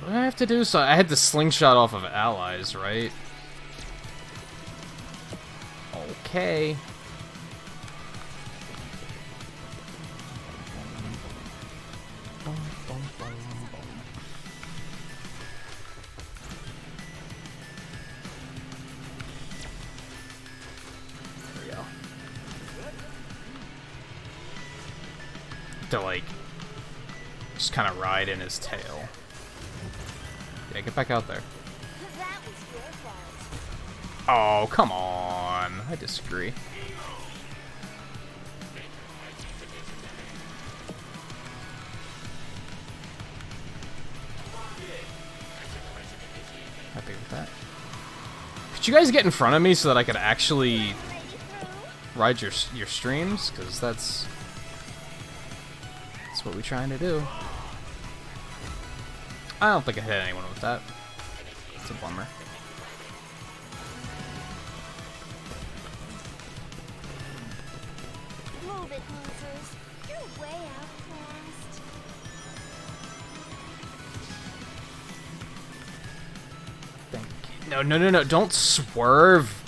What do I have to do? So I had to slingshot off of allies, right? Okay. There we go. To like just kind of ride in his tail. Yeah, get back out there. That was your fault. Oh, come on. I disagree. Happy with that. Could you guys get in front of me so that I could actually Lady through. ride your streams? Because that's what we're trying to do. I don't think I hit anyone with that. It's a bummer. Move it, losers. You're way outclassed. Thank you. No, no, no, no. Don't swerve.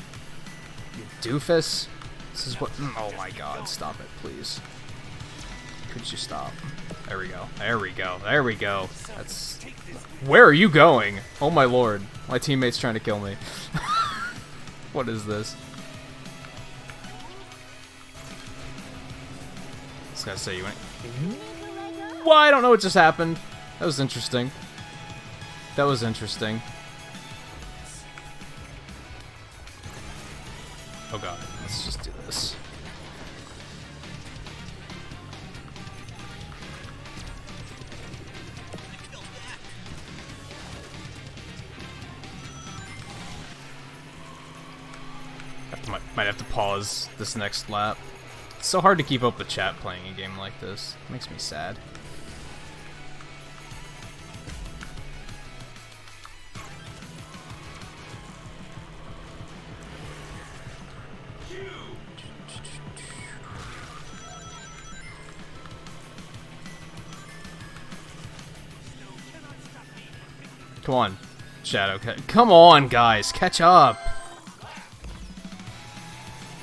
You doofus. This is what... Oh my god. Stop it, please. Could you stop? There we go. There we go. There we go. That's... Where are you going? Oh my lord. My teammate's trying to kill me. What is this? I was gonna say you went... Well, I don't know what just happened. That was interesting. That was interesting. Oh god. Let's just do this. Might have to pause this next lap. It's so hard to keep up with chat playing a game like this. It makes me sad. Come on, Shadow. Come on, guys. Catch up.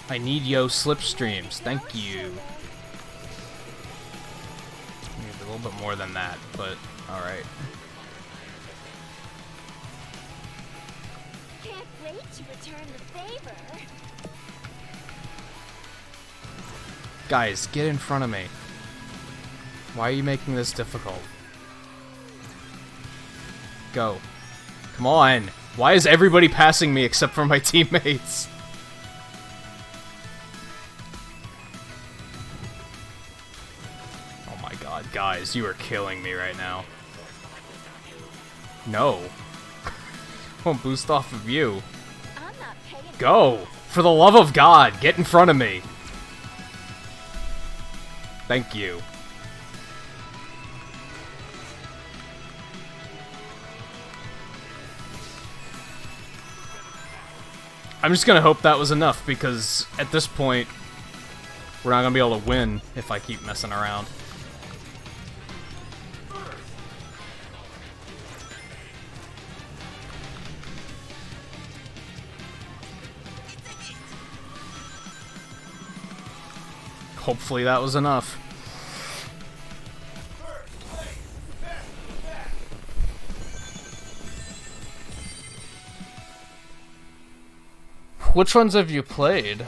I need yo slipstreams. Thank you. Need a little bit more than that, but alright. Can't wait to return the favor. Guys, get in front of me. Why are you making this difficult? Go. Come on. Why is everybody passing me except for my teammates? Oh my god, guys, you are killing me right now. No. Won't boost off of you. I'm not paying. Go! For the love of God, get in front of me. Thank you. I'm just gonna hope that was enough, because at this point, we're not gonna be able to win if I keep messing around. Hopefully that was enough. Which ones have you played?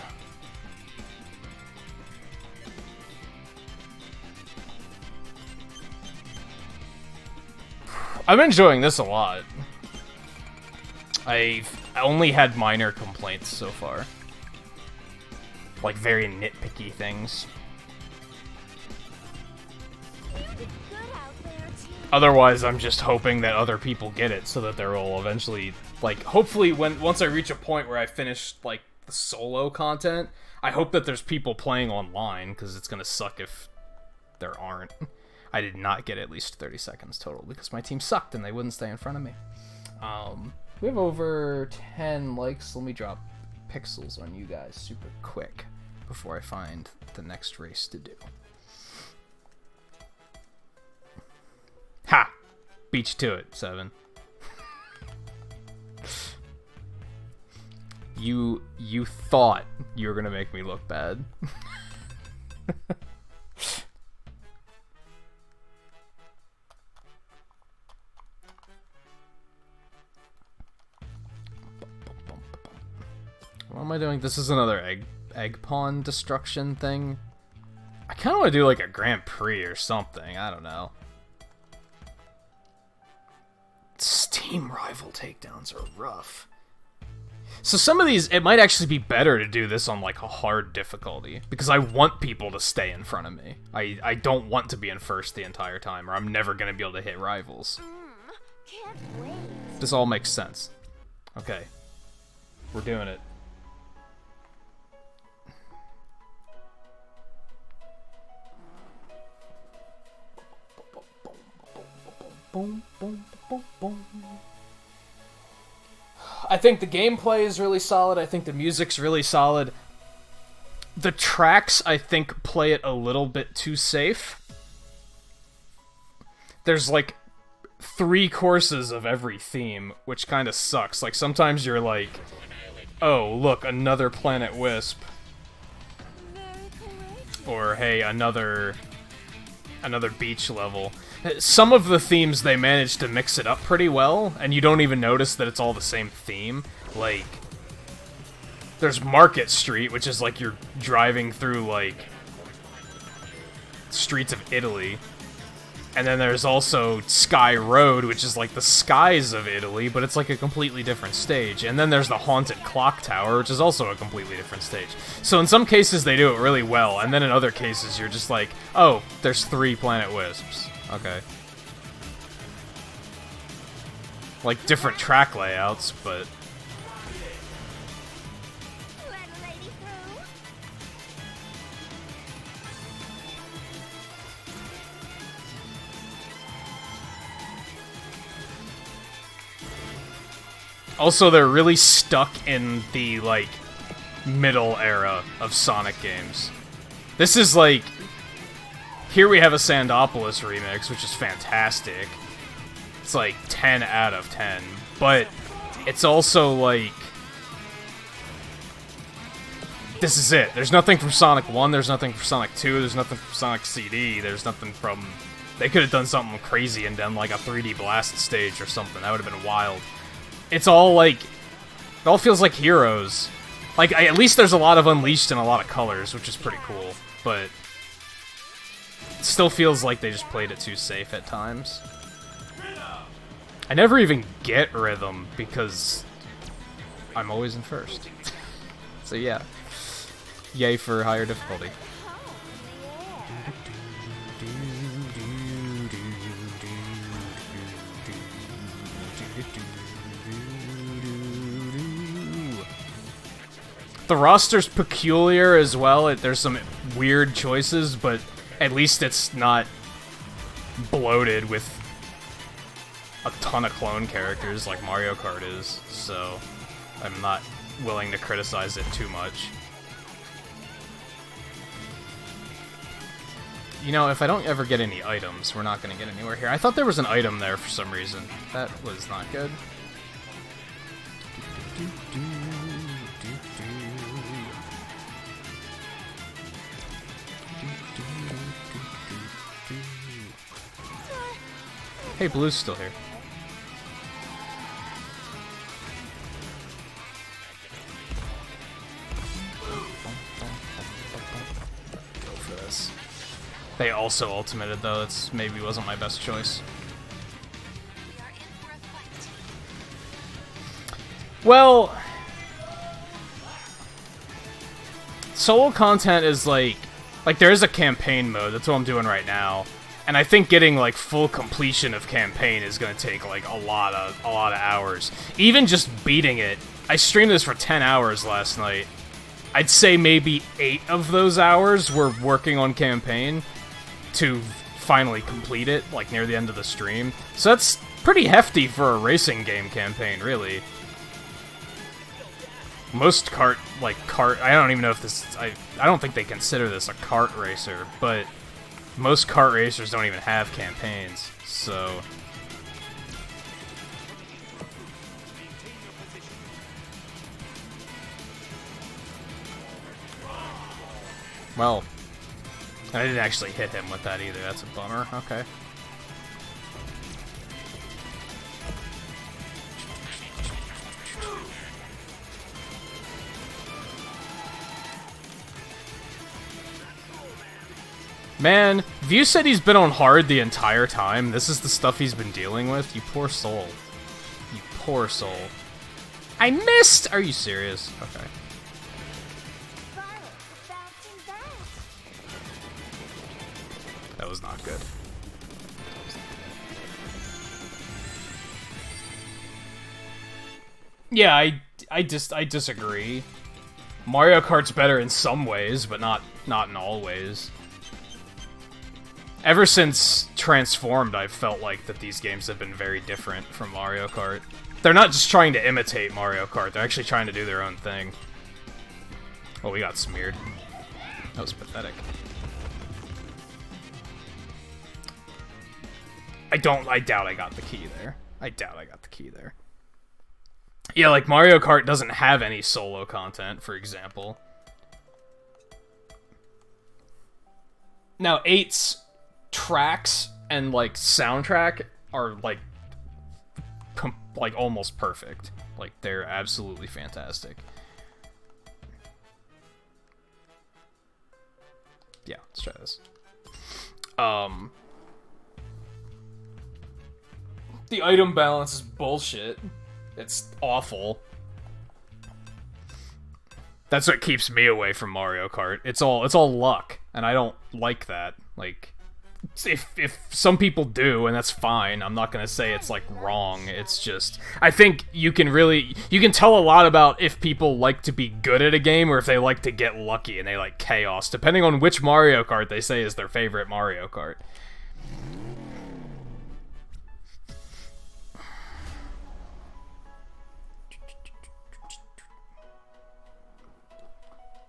I'm enjoying this a lot. I've only had minor complaints so far. Like, very nitpicky things. Otherwise, I'm just hoping that other people get it so that there will eventually, like, hopefully once I reach a point where I finish, like, the solo content, I hope that there's people playing online, because it's gonna suck if there aren't. I did not get at least 30 seconds total, because my team sucked and they wouldn't stay in front of me. We have over 10 likes. Let me drop pixels on you guys super quick before I find the next race to do. Ha! Beat you to it, 7. You thought you were gonna make me look bad. What am I doing? This is another egg pawn destruction thing. I kind of want to do like a Grand Prix or something. I don't know. Steam rival takedowns are rough. So some of these, it might actually be better to do this on like a hard difficulty, because I want people to stay in front of me. I don't want to be in first the entire time, or I'm never going to be able to hit rivals. Can't wait. This all makes sense. Okay. We're doing it. Boom, boom, boom, boom. I think the gameplay is really solid. I think the music's really solid. The tracks, I think, play it a little bit too safe. There's like 3 courses of every theme, which kind of sucks. Like, sometimes you're like, oh, look, another Planet Wisp. Or, hey, another beach level. Some of the themes, they managed to mix it up pretty well, and you don't even notice that it's all the same theme. Like, there's Market Street, which is like you're driving through, like, streets of Italy. And then there's also Sky Road, which is like the skies of Italy, but it's like a completely different stage. And then there's the Haunted Clock Tower, which is also a completely different stage. So in some cases they do it really well, and then in other cases you're just like, oh, there's 3 Planet Wisps. Okay. Like different track layouts, but... Let a lady through. Also, they're really stuck in the, like, middle era of Sonic games. This is, like... Here we have a Sandopolis remix, which is fantastic. It's, like, 10 out of 10. But it's also, like... This is it. There's nothing from Sonic 1, there's nothing from Sonic 2, there's nothing from Sonic CD, there's nothing from... They could have done something crazy and done, like, a 3D Blast stage or something. That would have been wild. It's all, like... It all feels like Heroes. Like, at least there's a lot of Unleashed and a lot of colors, which is pretty cool. But... It still feels like they just played it too safe at times. I never even get rhythm, because... I'm always in first. So yeah. Yay for higher difficulty. The roster's peculiar as well. There's some weird choices, but at least it's not bloated with a ton of clone characters like Mario Kart is, so I'm not willing to criticize it too much. You know, if I don't ever get any items, we're not going to get anywhere here. I thought there was an item there for some reason. That was not good. Hey, Blue's still here. Go for this. They also ultimated, though. It's maybe wasn't my best choice. Well, solo content is like there is a campaign mode. That's what I'm doing right now. And I think getting like full completion of campaign is gonna take like a lot of hours. Even just beating it. I streamed this for 10 hours last night. I'd say maybe 8 of those hours were working on campaign to finally complete it, like near the end of the stream. So that's pretty hefty for a racing game campaign, really. Most kart, I don't even know if this, I don't think they consider this a kart racer, but most kart racers don't even have campaigns, so... Well, I didn't actually hit him with that either, that's a bummer, okay. Man, View said he's been on hard the entire time. This is the stuff he's been dealing with. You poor soul. You poor soul. I missed! Are you serious? Okay. That was not good. Yeah, I disagree. Mario Kart's better in some ways, but not in all ways. Ever since Transformed, I've felt like that these games have been very different from Mario Kart. They're not just trying to imitate Mario Kart, they're actually trying to do their own thing. Oh, we got smeared. That was pathetic. I doubt I got the key there. I doubt I got the key there. Yeah, like Mario Kart doesn't have any solo content, for example. Now, 8's tracks and like soundtrack are like almost perfect. Like they're absolutely fantastic. Yeah, let's try this. The item balance is bullshit. It's awful. That's what keeps me away from Mario Kart. It's all luck, and I don't like that. Like, if some people do, and that's fine, I'm not gonna say it's like wrong. It's just, I think you can tell a lot about if people like to be good at a game or if they like to get lucky and they like chaos, depending on which Mario Kart they say is their favorite Mario Kart.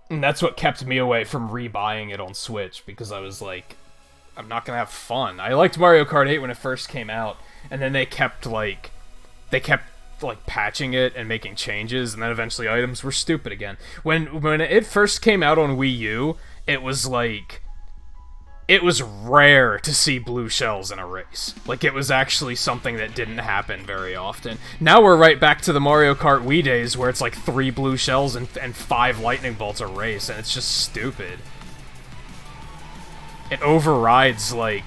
And that's what kept me away from rebuying it on Switch, because I was like, I'm not gonna have fun. I liked Mario Kart 8 when it first came out, and then they kept patching it and making changes, and then eventually items were stupid again. When it first came out on Wii U, it was rare to see blue shells in a race. Like, it was actually something that didn't happen very often. Now we're right back to the Mario Kart Wii days where it's like 3 blue shells and 5 lightning bolts a race, and it's just stupid. It overrides, like,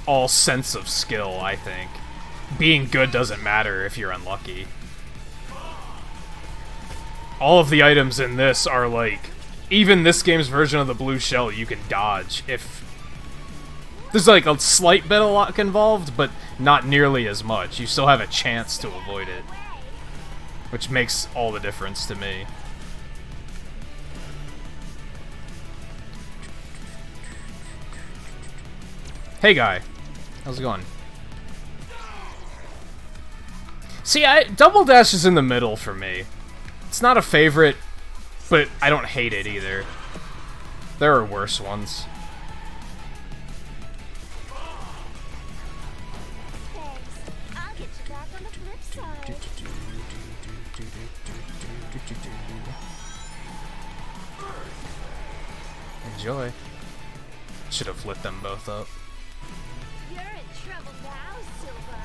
all sense of skill, I think. Being good doesn't matter if you're unlucky. All of the items in this are like, even this game's version of the blue shell you can dodge if... There's like a slight bit of luck involved, but not nearly as much. You still have a chance to avoid it. Which makes all the difference to me. Hey guy, how's it going? See, Double Dash is in the middle for me. It's not a favorite, but I don't hate it either. There are worse ones. I'll get you back on the flip side. Enjoy. Should have lit them both up. You're in trouble now, Silver.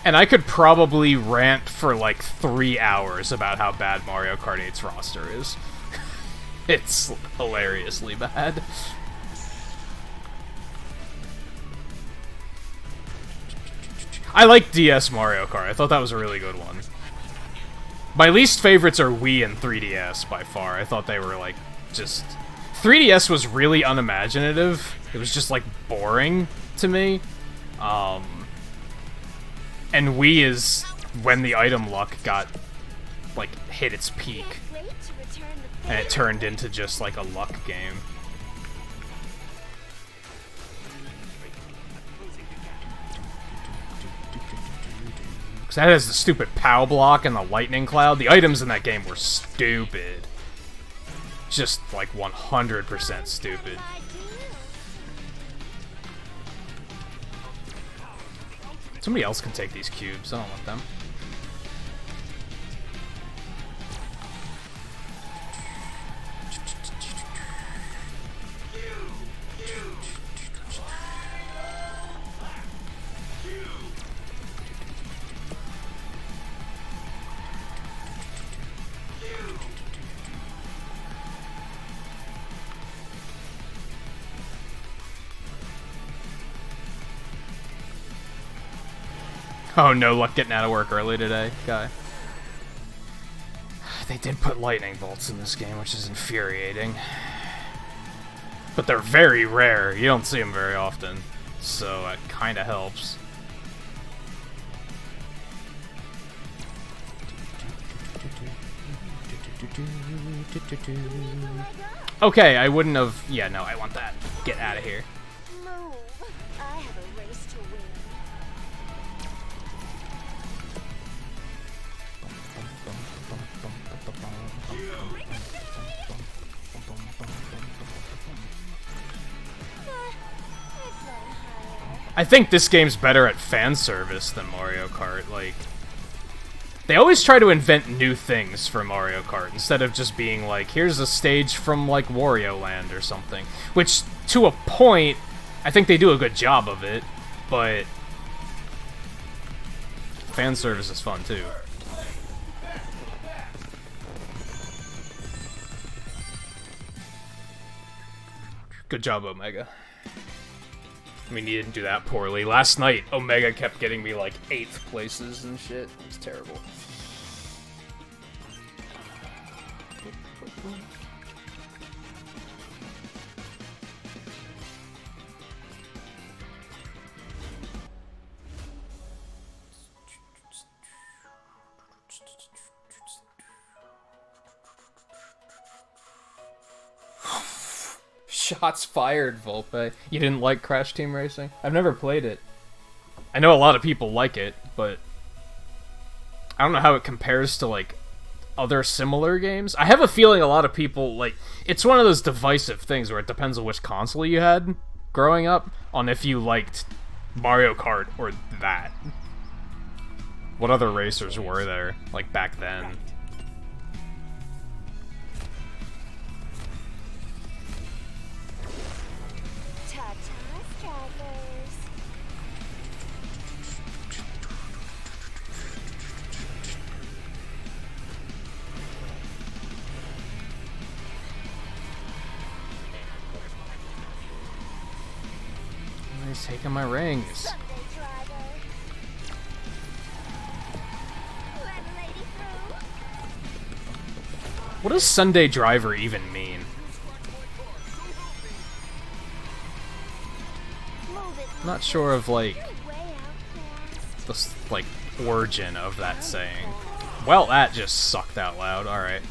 And I could probably rant for like 3 hours about how bad Mario Kart 8's roster is. It's hilariously bad. I like DS Mario Kart. I thought that was a really good one. My least favorites are Wii and 3DS by far. I thought they were like just 3DS was really unimaginative. It was just like boring to me. And Wii is when the item luck got like hit its peak, Wait to return the and it turned into just like a luck game. Because that has the stupid POW block and the lightning cloud. The items in that game were stupid. Just like 100% stupid. Somebody else can take these cubes. I don't want them. Oh, no luck getting out of work early today, guy. They did put lightning bolts in this game, which is infuriating. But they're very rare. You don't see them very often. So it kind of helps. Okay, I wouldn't have... Yeah, no, I want that. Get out of here. move. I have a race to win. I think this game's better at fan service than Mario Kart. Like, they always try to invent new things for Mario Kart instead of just being like, here's a stage from like Wario Land or something. Which, to a point, I think they do a good job of it, but fan service is fun too. Good job, Omega. I mean, you didn't do that poorly. Last night, Omega kept getting me, like, 8th places and shit. It was terrible. Shots fired, Volpe. You didn't like Crash Team Racing? I've never played it. I know a lot of people like it, but I don't know how it compares to, like, other similar games. I have a feeling a lot of people, like, it's one of those divisive things where it depends on which console you had growing up, on if you liked Mario Kart or that. What other racers were there, like, back then? He's taking my rings. What does Sunday Driver even mean? I'm not sure of, like, the, like, origin of that saying. Well, that just sucked out loud. Alright.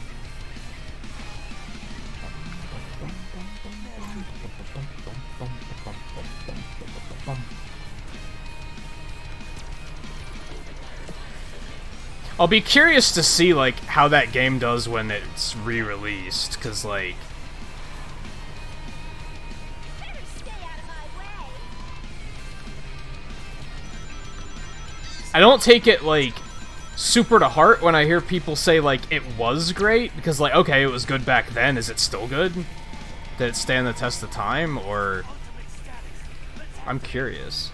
I'll be curious to see, like, how that game does when it's re-released, because, like... I don't take it, like, super to heart when I hear people say, like, it was great, because, like, okay, it was good back then, is it still good? Did it stand the test of time, or... I'm curious.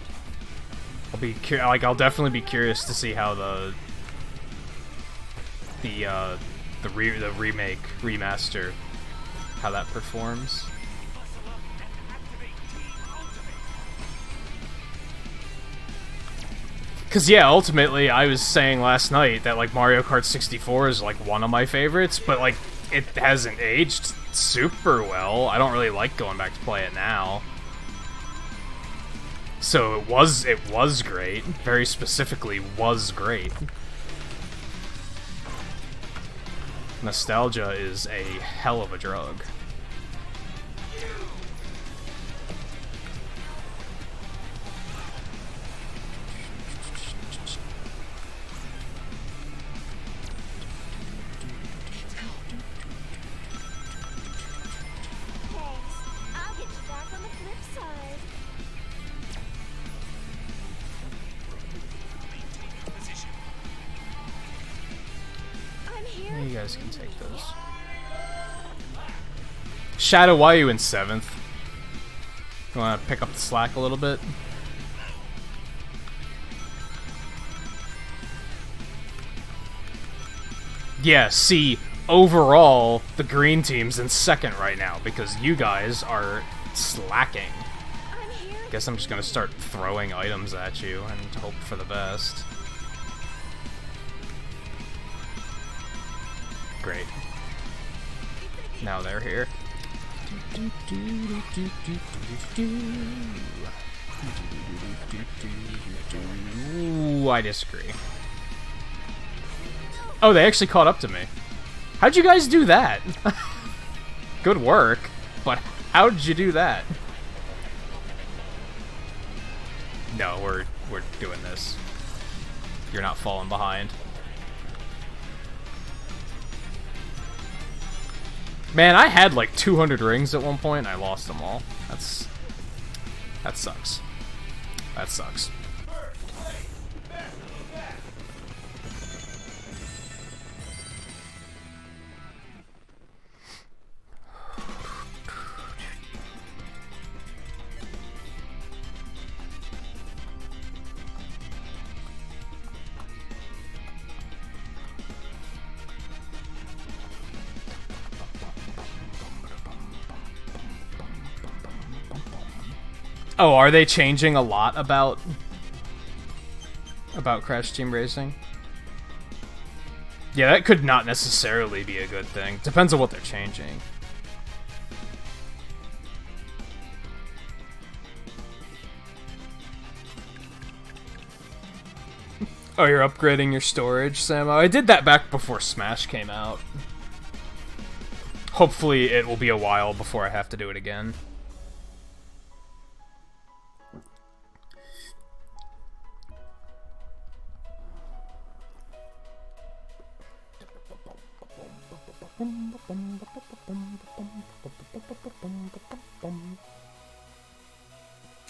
I'll definitely be curious to see how the remake, remaster, how that performs. Cause yeah, ultimately, I was saying last night that like Mario Kart 64 is like one of my favorites, but like it hasn't aged super well. I don't really like going back to play it now. So it was great. Very specifically, was great. Nostalgia is a hell of a drug. I'll get you back on the flip side. I'm here. You guys can take those. Shadow, why are you in 7th? You wanna pick up the slack a little bit? Yeah, see, overall, the green team's in 2nd right now because you guys are slacking. I'm here. Guess I'm just gonna start throwing items at you and hope for the best. Great. Now they're here. Ooh, I disagree. Oh, they actually caught up to me. How'd you guys do that? Good work, but how'd you do that? No, we're doing this. You're not falling behind. Man, I had like 200 rings at one point, and I lost them all. That sucks. That sucks. Oh, are they changing a lot about Crash Team Racing? Yeah, that could not necessarily be a good thing. Depends on what they're changing. Oh, you're upgrading your storage, Samo? I did that back before Smash came out. Hopefully it will be a while before I have to do it again.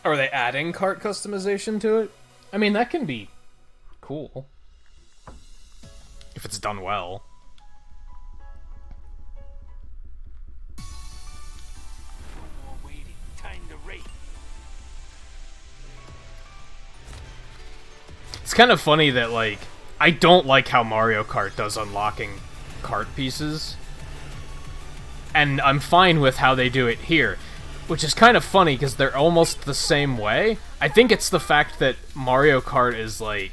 Are they adding cart customization to it? I mean, that can be cool. If it's done well. It's kind of funny that, like, I don't like how Mario Kart does unlocking cart pieces. And I'm fine with how they do it here. Which is kind of funny, because they're almost the same way. I think it's the fact that Mario Kart is, like...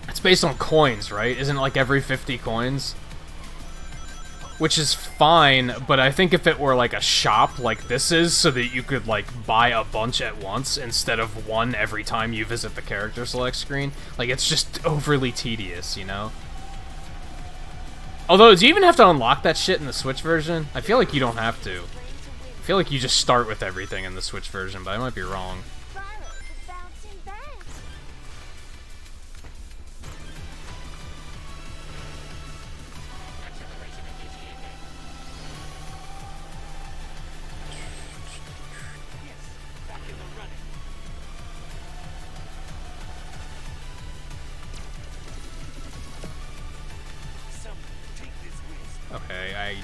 It's based on coins, right? Isn't it, like, every 50 coins? Which is fine, but I think if it were, like, a shop like this is, so that you could, like, buy a bunch at once, instead of one every time you visit the character select screen, like, it's just overly tedious, you know? Although, do you even have to unlock that shit in the Switch version? I feel like you don't have to. I feel like you just start with everything in the Switch version, but I might be wrong. Borrow the bouncing bags. Okay, I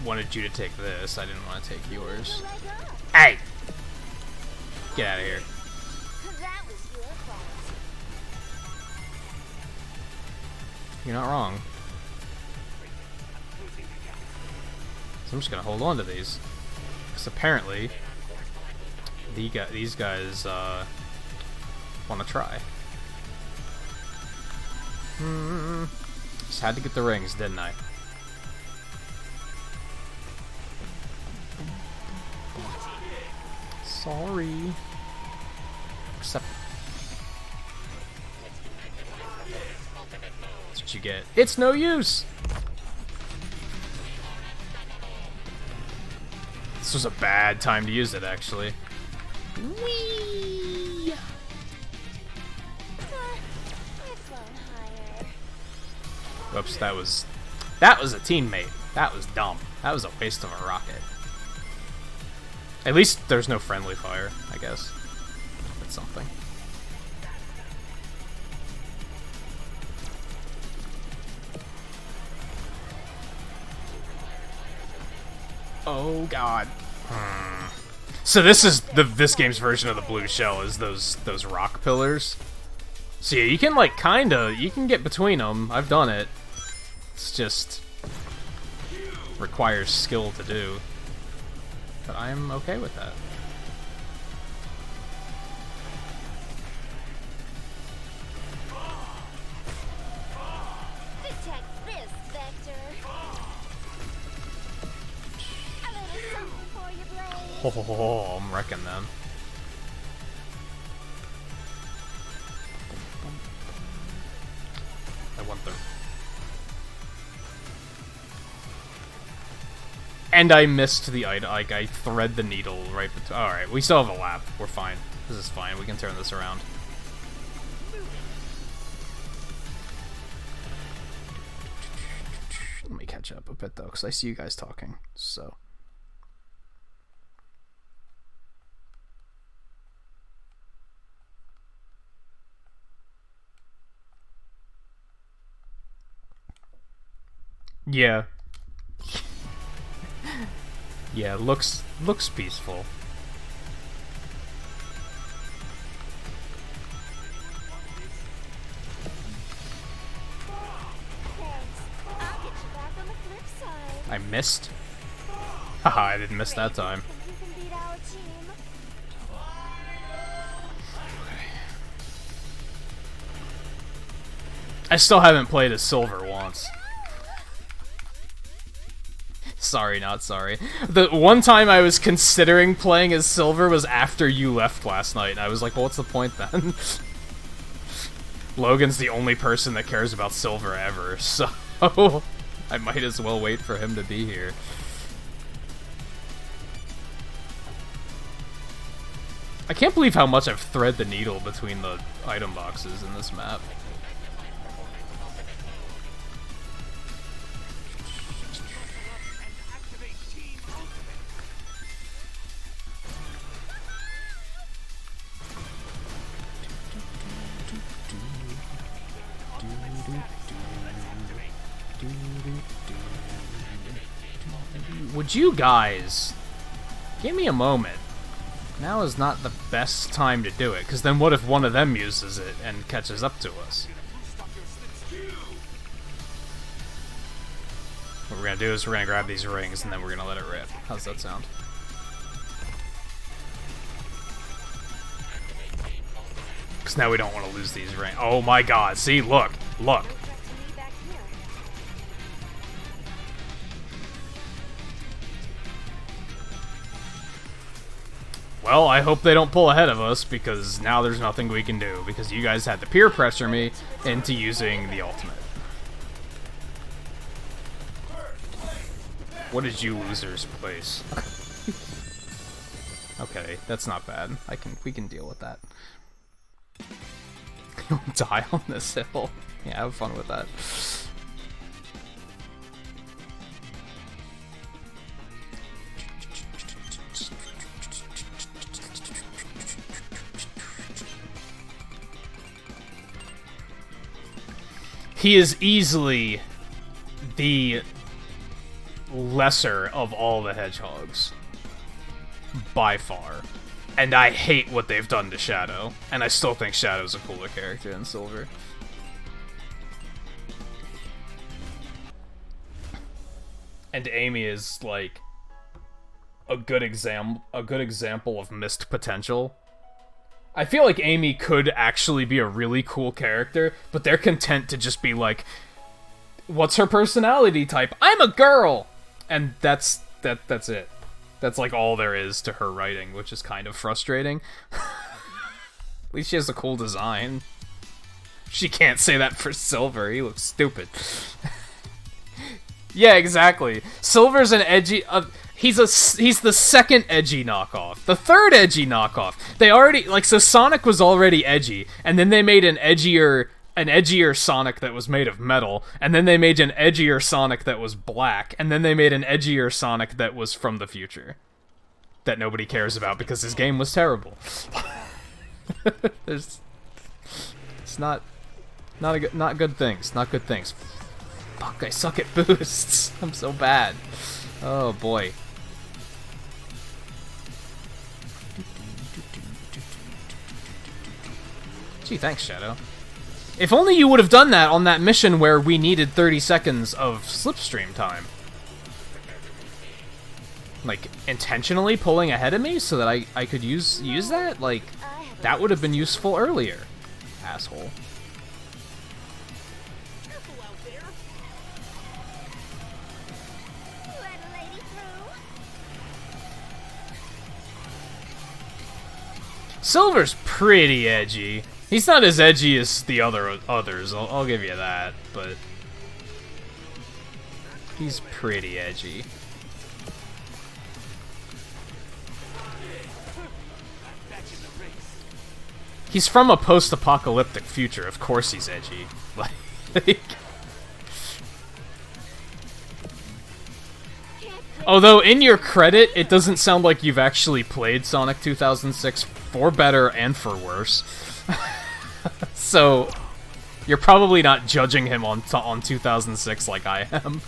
wanted you to take this. I didn't want to take yours. Leg up. Hey! Get out of here. That was your fault. You're not wrong. So I'm just gonna hold on to these. Because apparently, these guys want to try. Just had to get the rings, didn't I? Sorry. Except that's what you get. It's no use. This was a bad time to use it, actually. Whee! I've flown higher. Whoops, that was a teammate. That was dumb. That was a waste of a rocket. At least there's no friendly fire, I guess. That's something. Oh god. So this is this game's version of the blue shell, is those rock pillars. So yeah, you can like you can get between them. I've done it. It's just requires skill to do. But I'm okay with that. Detect this, Vector. A little something for your blade. Oh, I'm wrecking them. I want the... And I missed the item. Like, I thread the needle right between... Alright, we still have a lap. We're fine. This is fine. We can turn this around. Let me catch up a bit, though, because I see you guys talking, so... Yeah. Yeah, looks peaceful. Thanks. I'll get you back on the flip side. I missed? Haha, I didn't miss that time. You can beat our team. I still haven't played as Silver once. Sorry, not sorry. The one time I was considering playing as Silver was after you left last night, and I was like, well, what's the point then? Logan's the only person that cares about Silver ever, so I might as well wait for him to be here. I can't believe how much I've thread the needle between the item boxes in this map. Would you guys give me a moment? Now is not the best time to do it, because then what if one of them uses it and catches up to us? What we're gonna do is we're gonna grab these rings and then we're gonna let it rip. How's that sound? Because now we don't want to lose these rings. Oh my god, see, look, look. Well, I hope they don't pull ahead of us, because now there's nothing we can do, because you guys had to peer pressure me into using the ultimate. What did you losers place? Okay, that's not bad. We can deal with that. You'll die on this hill. Yeah, have fun with that. He is easily the lesser of all the hedgehogs. By far. And I hate what they've done to Shadow. And I still think Shadow's a cooler character than Silver. And Amy is, like, a good example of missed potential. I feel like Amy could actually be a really cool character, but they're content to just be like, what's her personality type? I'm a girl! And that's it. That's like all there is to her writing, which is kind of frustrating. At least she has a cool design. She can't say that for Silver, he looks stupid. Yeah, exactly. Silver's an edgy... he's the second edgy knockoff. The third edgy knockoff. They already... Like, so Sonic was already edgy, and then they made an edgier Sonic that was made of metal, and then they made an edgier Sonic that was black, and then they made an edgier Sonic that was from the future. That nobody cares about because his game was terrible. It's not good things. Not good things. Fuck, I suck at boosts. I'm so bad. Oh boy. Gee, thanks, Shadow. If only you would have done that on that mission where we needed 30 seconds of slipstream time. Like, intentionally pulling ahead of me so that I could use that? Like, that would have been useful earlier. Asshole. Careful out there. Let a lady through. Silver's pretty edgy. He's not as edgy as the others, I'll give you that, but he's pretty edgy. He's from a post-apocalyptic future, of course he's edgy. Like, although, in your credit, it doesn't sound like you've actually played Sonic 2006 for better and for worse. So, you're probably not judging him on 2006 like I am.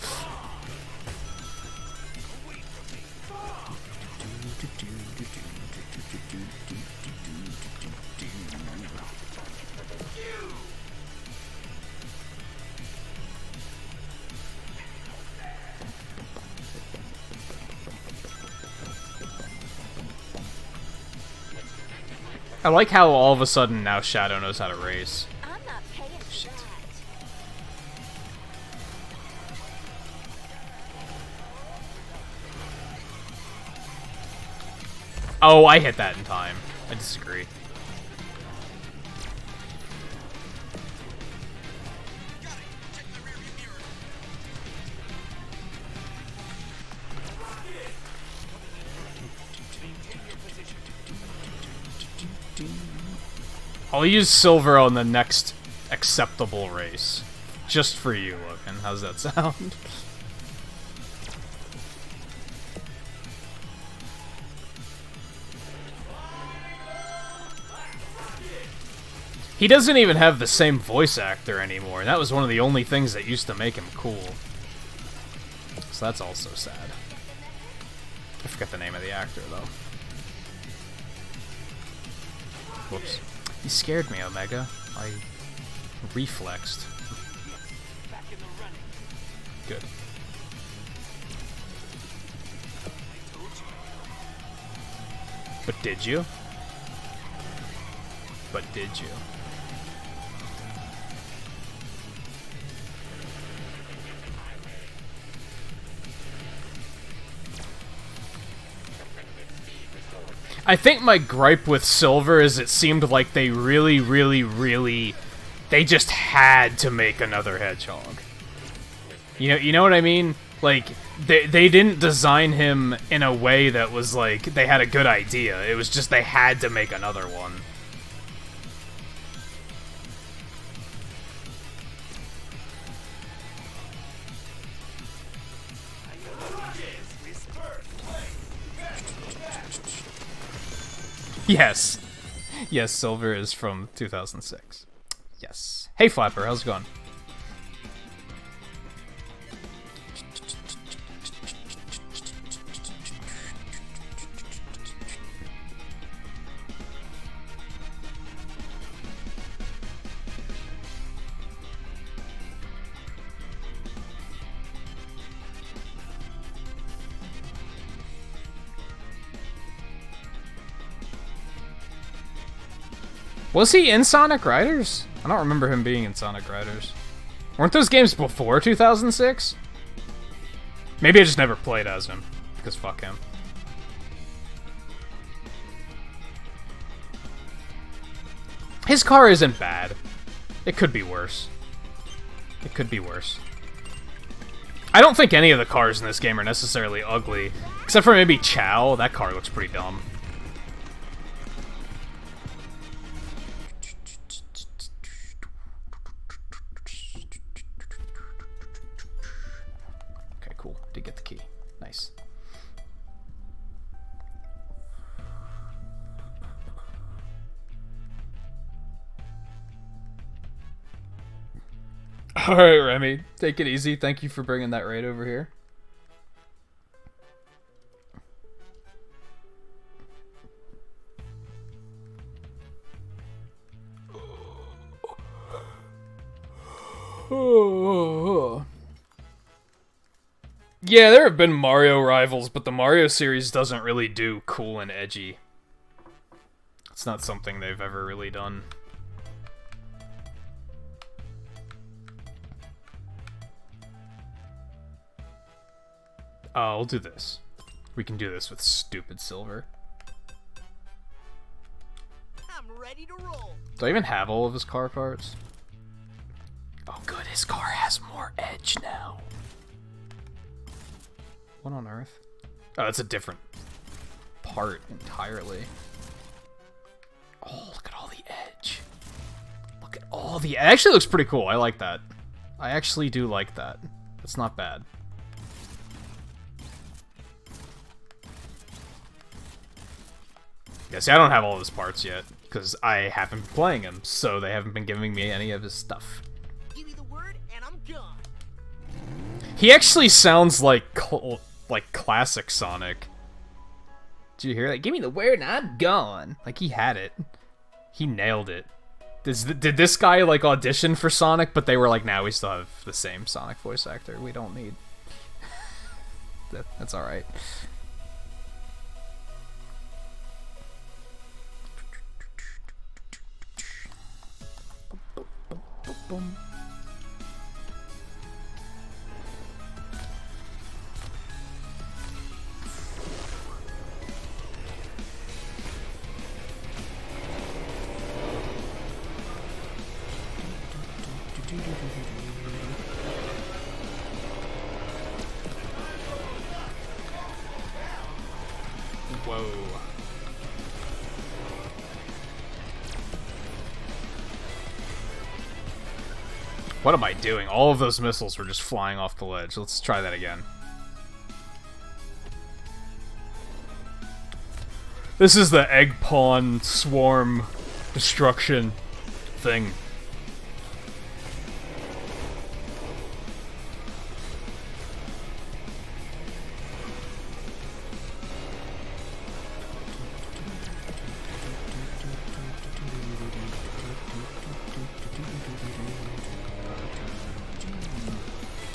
I like how all of a sudden now Shadow knows how to race. I'm not paying for that. Oh, I hit that in time. I disagree. I'll use Silver on the next acceptable race. Just for you, Logan. How's that sound? He doesn't even have the same voice actor anymore, and that was one of the only things that used to make him cool. So that's also sad. I forget the name of the actor, though. Whoops. You scared me, Omega. I reflexed. Good. But did you? But did you? I think my gripe with Silver is it seemed like they really, they just had to make another Hedgehog. You know what I mean? Like, they didn't design him in a way that was like, they had a good idea. It was just they had to make another one. Yes. Yes, Silver is from 2006. Yes. Hey, Flapper, how's it going? Was he in Sonic Riders? I don't remember him being in Sonic Riders. Weren't those games before 2006? Maybe I just never played as him, because fuck him. His car isn't bad. It could be worse. It could be worse. I don't think any of the cars in this game are necessarily ugly, except for maybe Chow. That car looks pretty dumb. Okay, cool. Did get the key. Nice. Alright, Remy. Take it easy. Thank you for bringing that raid over here. Yeah, there have been Mario rivals, but the Mario series doesn't really do cool and edgy. It's not something they've ever really done. We'll do this. We can do this with stupid silver. I'm ready to roll. Do I even have all of his car parts? Oh good, his car has more edge now. What on earth? Oh, that's a different part entirely. Oh, look at all the edge. Look at all the... It actually looks pretty cool. I like that. I actually do like that. It's not bad. Yeah, see, I don't have all of his parts yet, because I haven't been playing him, so they haven't been giving me any of his stuff. Give me the word and I'm gone. He actually sounds like classic Sonic. Did you hear that? Give me the word and I'm gone. Like, he had it. He nailed it. Did this guy, like, audition for Sonic, but they were like, nah, we still have the same Sonic voice actor. We don't need... That's alright. Boom. Whoa. What am I doing? All of those missiles were just flying off the ledge. Let's try that again. This is the egg pawn swarm destruction thing.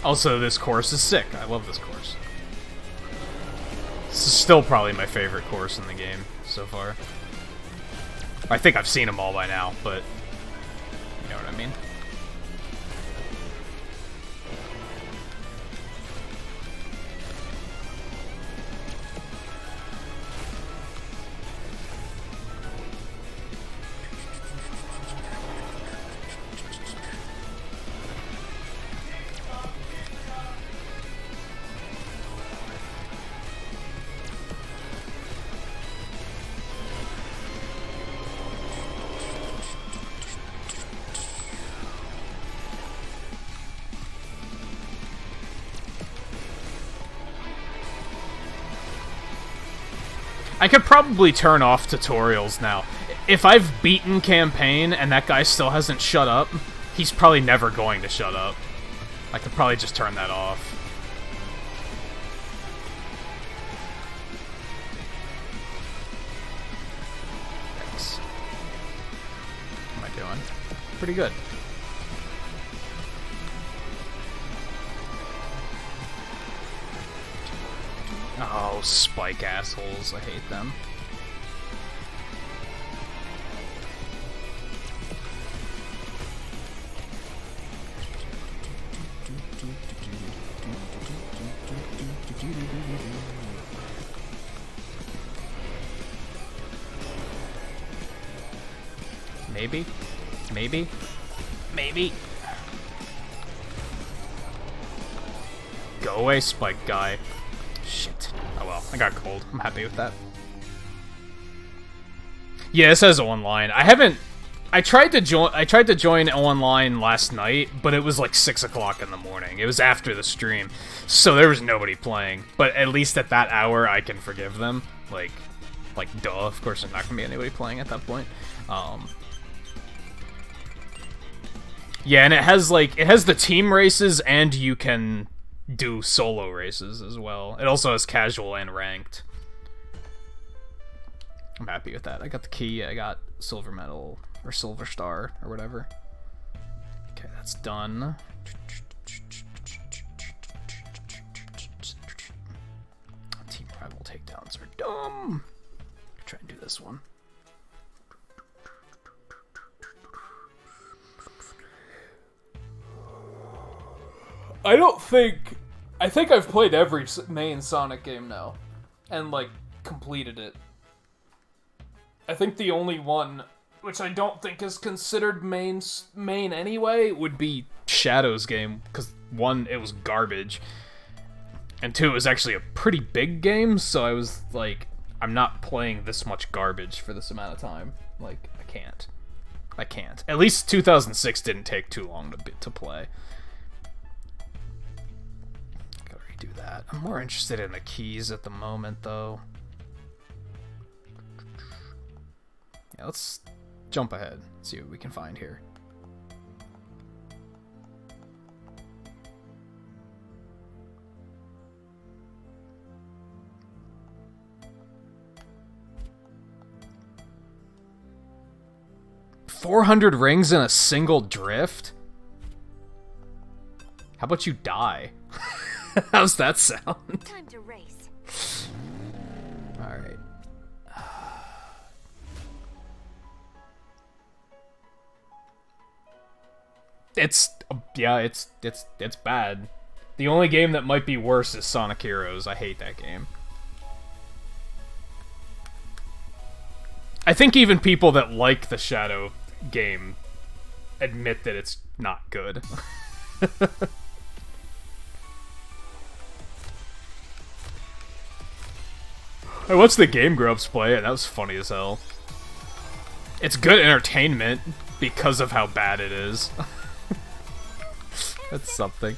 Also, this course is sick. I love this course. This is still probably my favorite course in the game so far. I think I've seen them all by now, but you know what I mean. I could probably turn off tutorials now. If I've beaten campaign and that guy still hasn't shut up, he's probably never going to shut up. I could probably just turn that off. Thanks. What am I doing? Pretty good. Oh, spike assholes. I hate them. Maybe? Maybe? Maybe? Go away, spike guy. Shit. Oh well, I got cold. I'm happy with that. Yeah, it says online. I tried to join online last night, but it was like 6 o'clock in the morning. It was after the stream, so there was nobody playing. But at least at that hour, I can forgive them. Like, duh. Of course, there's not gonna be anybody playing at that point. Yeah, and it has the team races, and you can do solo races as well. It also has casual and ranked. I'm happy with that. I got the key. I got silver medal or silver star or whatever. Okay, that's done. Team rival takedowns are dumb. Try and do this one. I think I've played every main Sonic game now, and like completed it. I think the only one, which I don't think is considered main anyway, would be Shadow's game, because one, it was garbage, and two, it was actually a pretty big game, so I was like, I'm not playing this much garbage for this amount of time. Like, I can't. At least 2006 didn't take too long to play. Gotta redo that. I'm more interested in the keys at the moment, though. Yeah, let's jump ahead, see what we can find here. $400 rings in a single drift? How about you die? How's that sound? Time to race. Alright. It's bad. The only game that might be worse is Sonic Heroes. I hate that game. I think even people that like the Shadow game admit that it's not good. I watched the Game Grumps play it. That was funny as hell. It's good entertainment because of how bad it is. That's something.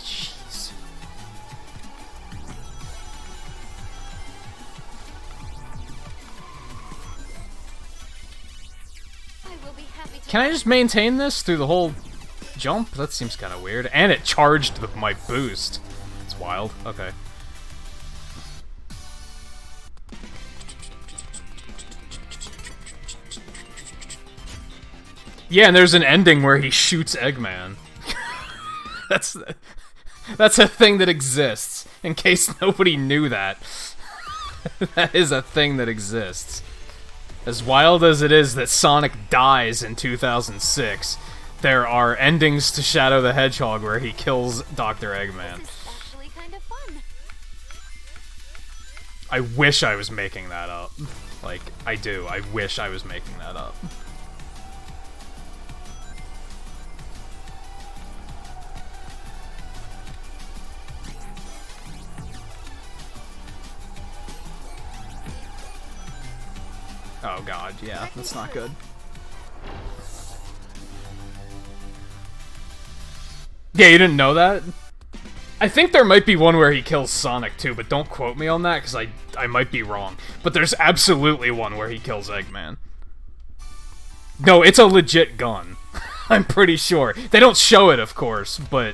Jeez. Can I just maintain this through the whole jump? That seems kind of weird. And it charged my boost. It's wild. Okay. Yeah, and there's an ending where he shoots Eggman. That's a thing that exists. In case nobody knew that. That is a thing that exists. As wild as it is that Sonic dies in 2006, there are endings to Shadow the Hedgehog where he kills Dr. Eggman. This is actually kind of fun. I wish I was making that up. Like, I do. I wish I was making that up. Oh god, yeah, that's not good. Yeah, you didn't know that? I think there might be one where he kills Sonic too, but don't quote me on that, because I might be wrong. But there's absolutely one where he kills Eggman. No, it's a legit gun. I'm pretty sure. They don't show it, of course, but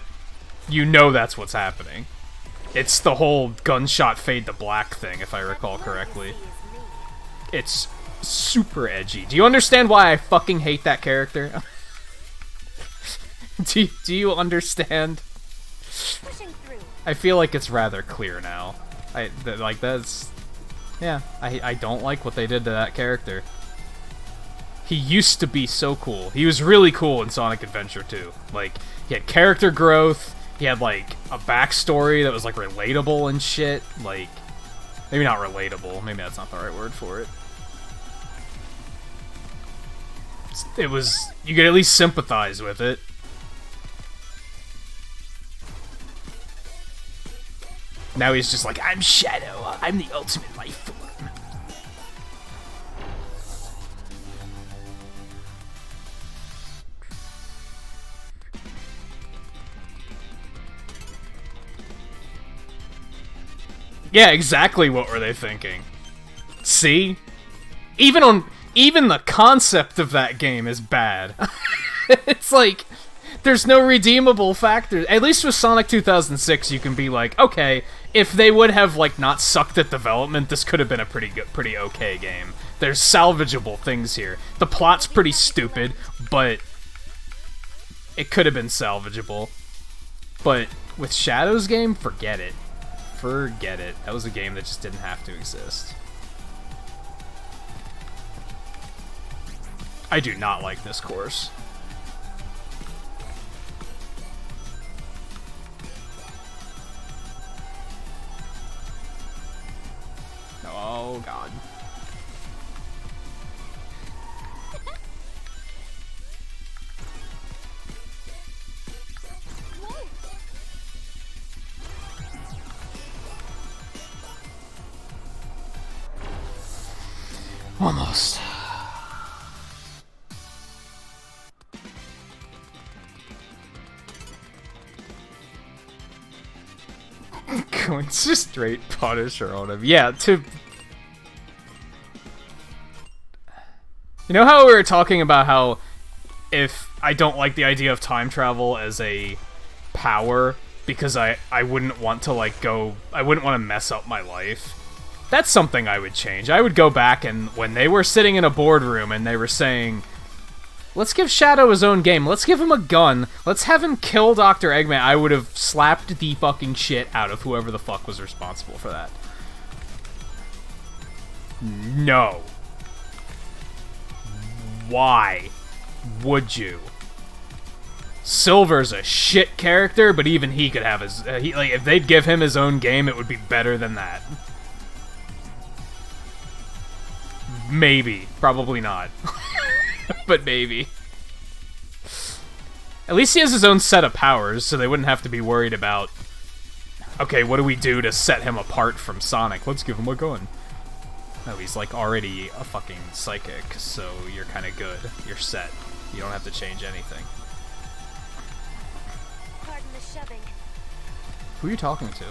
you know that's what's happening. It's the whole gunshot fade to black thing, if I recall correctly. It's super edgy. Do you understand why I fucking hate that character? do you understand? Pushing through. I feel like it's rather clear now. That's... Yeah, I don't like what they did to that character. He used to be so cool. He was really cool in Sonic Adventure 2. Like, he had character growth, he had, like, a backstory that was, like, relatable and shit. Like, maybe not relatable, maybe that's not the right word for it. It was... You could at least sympathize with it. Now he's just like, I'm Shadow, I'm the ultimate life form. Yeah, exactly what were they thinking? See? Even the concept of that game is bad. It's like, there's no redeemable factors. At least with Sonic 2006, you can be like, okay, if they would have, like, not sucked at development, this could have been a pretty okay game. There's salvageable things here. The plot's pretty stupid, but it could have been salvageable. But with Shadow's game, forget it. Forget it. That was a game that just didn't have to exist. I do not like this course. Oh, God. Almost. Going straight Punisher on him. Yeah, to... You know how we were talking about how if I don't like the idea of time travel as a power because I wouldn't want to, like, I wouldn't want to mess up my life? That's something I would change. I would go back and when they were sitting in a boardroom and they were saying, let's give Shadow his own game, let's give him a gun, let's have him kill Dr. Eggman, I would have slapped the fucking shit out of whoever the fuck was responsible for that. No. Why would you? Silver's a shit character, but even he could have his... like, if they'd give him his own game, it would be better than that. Maybe. Probably not. But maybe. At least he has his own set of powers, so they wouldn't have to be worried about... Okay, what do we do to set him apart from Sonic? Let's give him a gun. No, he's, like, already a fucking psychic, so you're kind of good. You're set. You don't have to change anything. Pardon the shoving. Who are you talking to?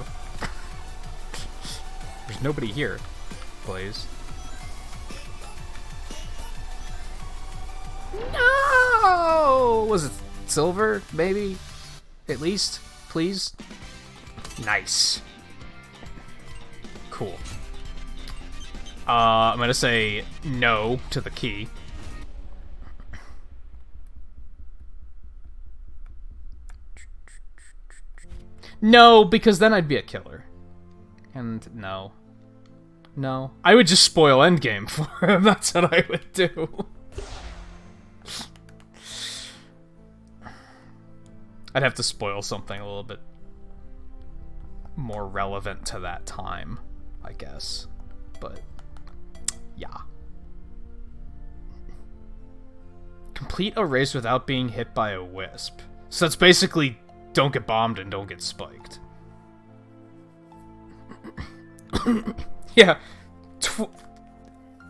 There's nobody here, Blaze. No! Was it Silver, maybe? At least? Please? Nice. Cool. I'm gonna say no to the key. No, because then I'd be a killer. And no. No. I would just spoil Endgame for him, that's what I would do. I'd have to spoil something a little bit more relevant to that time, I guess. But, yeah. Complete a race without being hit by a wisp. So that's basically don't get bombed and don't get spiked. Yeah.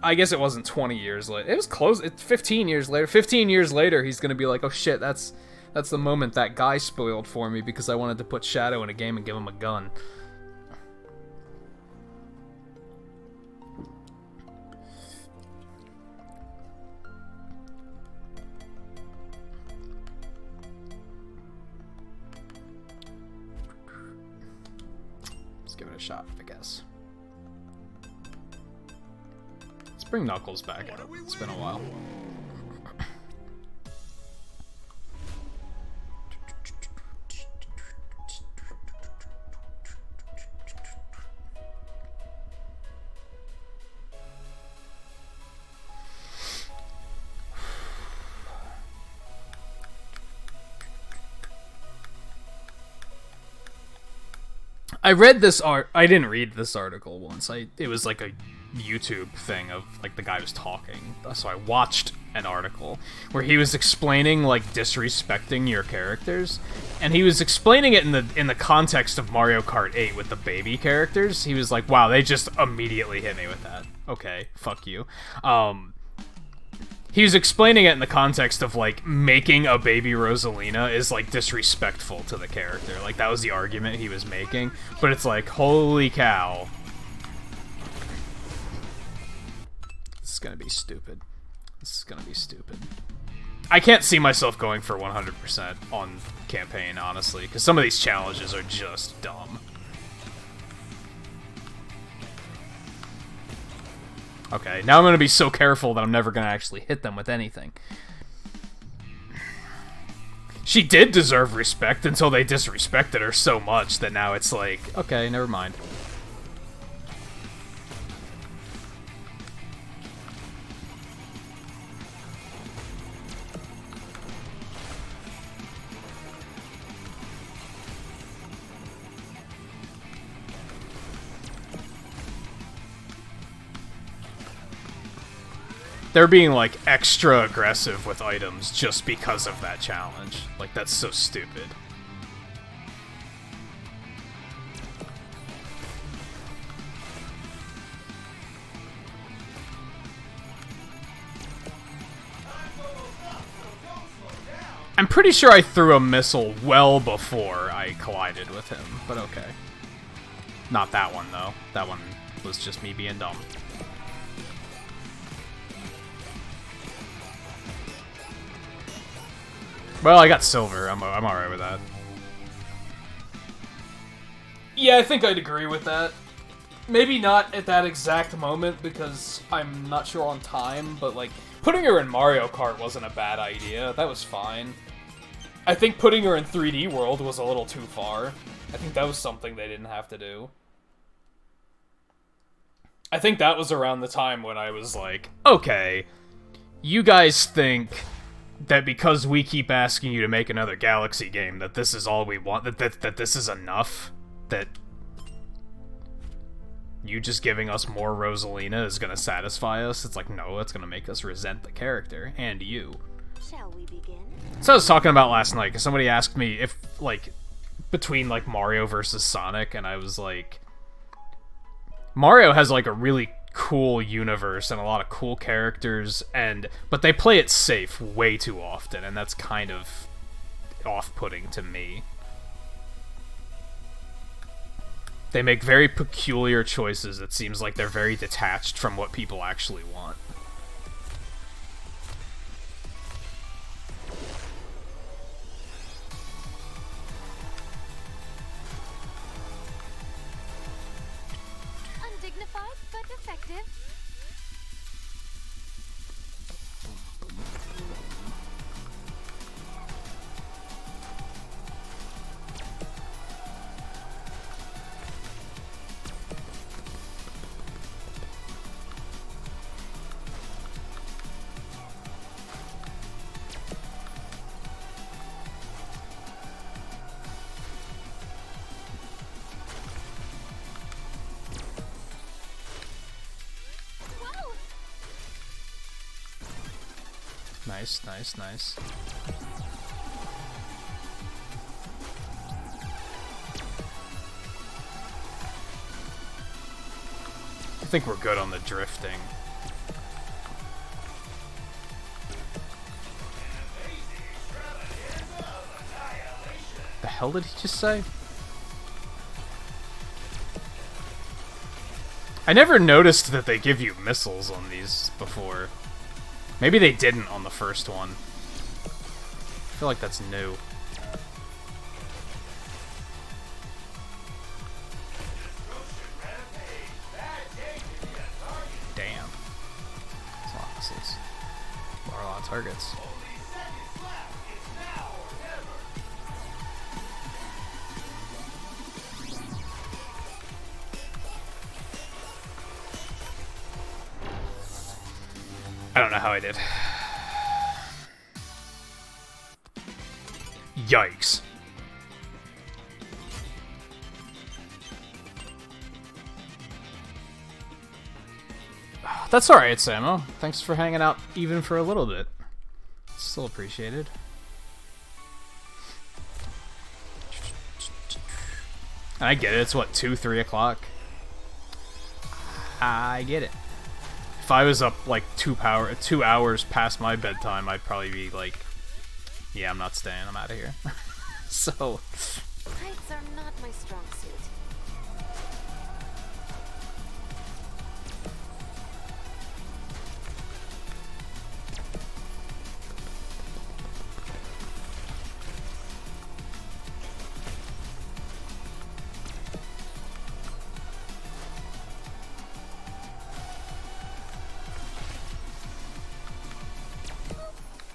I guess it wasn't 20 years later. It was close. It's 15 years later. 15 years later, he's gonna be like, oh shit, that's the moment that guy spoiled for me because I wanted to put Shadow in a game and give him a gun. Let's give it a shot, I guess. Let's bring Knuckles back out. It's been a while. I read this I didn't read this article once. It was like a YouTube thing of like the guy was talking. So I watched an article where he was explaining like disrespecting your characters, and he was explaining it in the context of Mario Kart 8 with the baby characters. He was like, "Wow, they just immediately hit me with that." Okay, fuck you. He was explaining it in the context of, like, making a baby Rosalina is, like, disrespectful to the character. Like, that was the argument he was making. But it's like, holy cow. This is gonna be stupid. This is gonna be stupid. I can't see myself going for 100% on campaign, honestly, because some of these challenges are just dumb. Okay, now I'm going to be so careful that I'm never going to actually hit them with anything. She did deserve respect until they disrespected her so much that now it's like, okay, never mind. They're being, like, extra aggressive with items just because of that challenge. Like, that's so stupid. I'm pretty sure I threw a missile well before I collided with him, but okay. Not that one, though. That one was just me being dumb. Well, I got silver. I'm alright with that. Yeah, I think I'd agree with that. Maybe not at that exact moment, because I'm not sure on time, but, like, putting her in Mario Kart wasn't a bad idea. That was fine. I think putting her in 3D World was a little too far. I think that was something they didn't have to do. I think that was around the time when I was like, okay, you guys think that because we keep asking you to make another Galaxy game, that this is all we want, that this is enough, that you just giving us more Rosalina is gonna satisfy us? It's like, no, it's gonna make us resent the character, and you. Shall we begin? So I was talking about last night, because somebody asked me if, like, between, like, Mario versus Sonic, and I was like, Mario has, like, a really cool universe and a lot of cool characters, but they play it safe way too often, and that's kind of off-putting to me. They make very peculiar choices. It seems like they're very detached from what people actually want. Undignified, but effective. Whoa! Nice, nice, nice. I think we're good on the drifting. The hell did he just say? I never noticed that they give you missiles on these before. Maybe they didn't on the first one. I feel like that's new. Damn. That's a lot of missiles. A lot of targets. I don't know how I did. Yikes. That's alright, Samo. Thanks for hanging out even for a little bit. Still appreciated. And I get it, it's what, 2, 3 o'clock? I get it. If I was up like 2 hours past my bedtime, I'd probably be like, yeah, I'm not staying, I'm out of here. So... Heights are not my strong suit.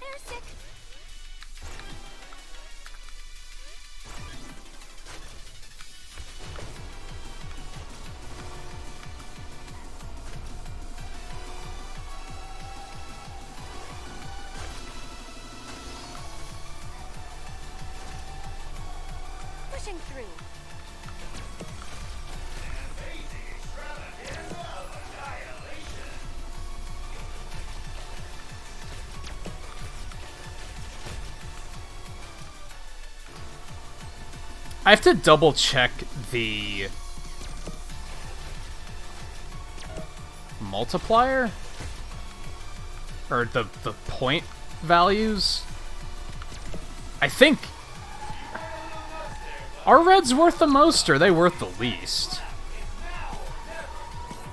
Airsick. Pushing through. I have to double check the multiplier or the point values. I think, are reds worth the most or are they worth the least?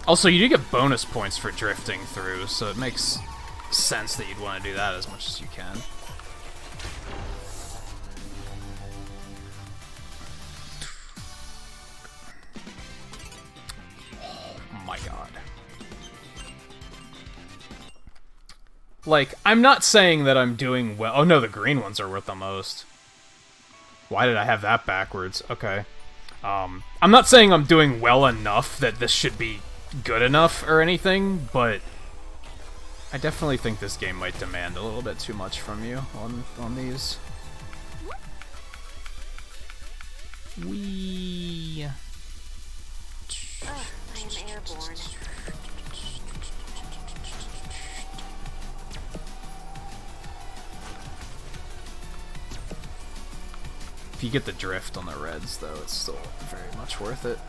Also, you do get bonus points for drifting through, so it makes sense that you'd want to do that as much as you can. My god. Like, I'm not saying that I'm doing well. Oh no, the green ones are worth the most. Why did I have that backwards? Okay. I'm not saying I'm doing well enough that this should be good enough or anything, but I definitely think this game might demand a little bit too much from you on these. Wee. I am airborne. If you get the drift on the reds, though, it's still very much worth it.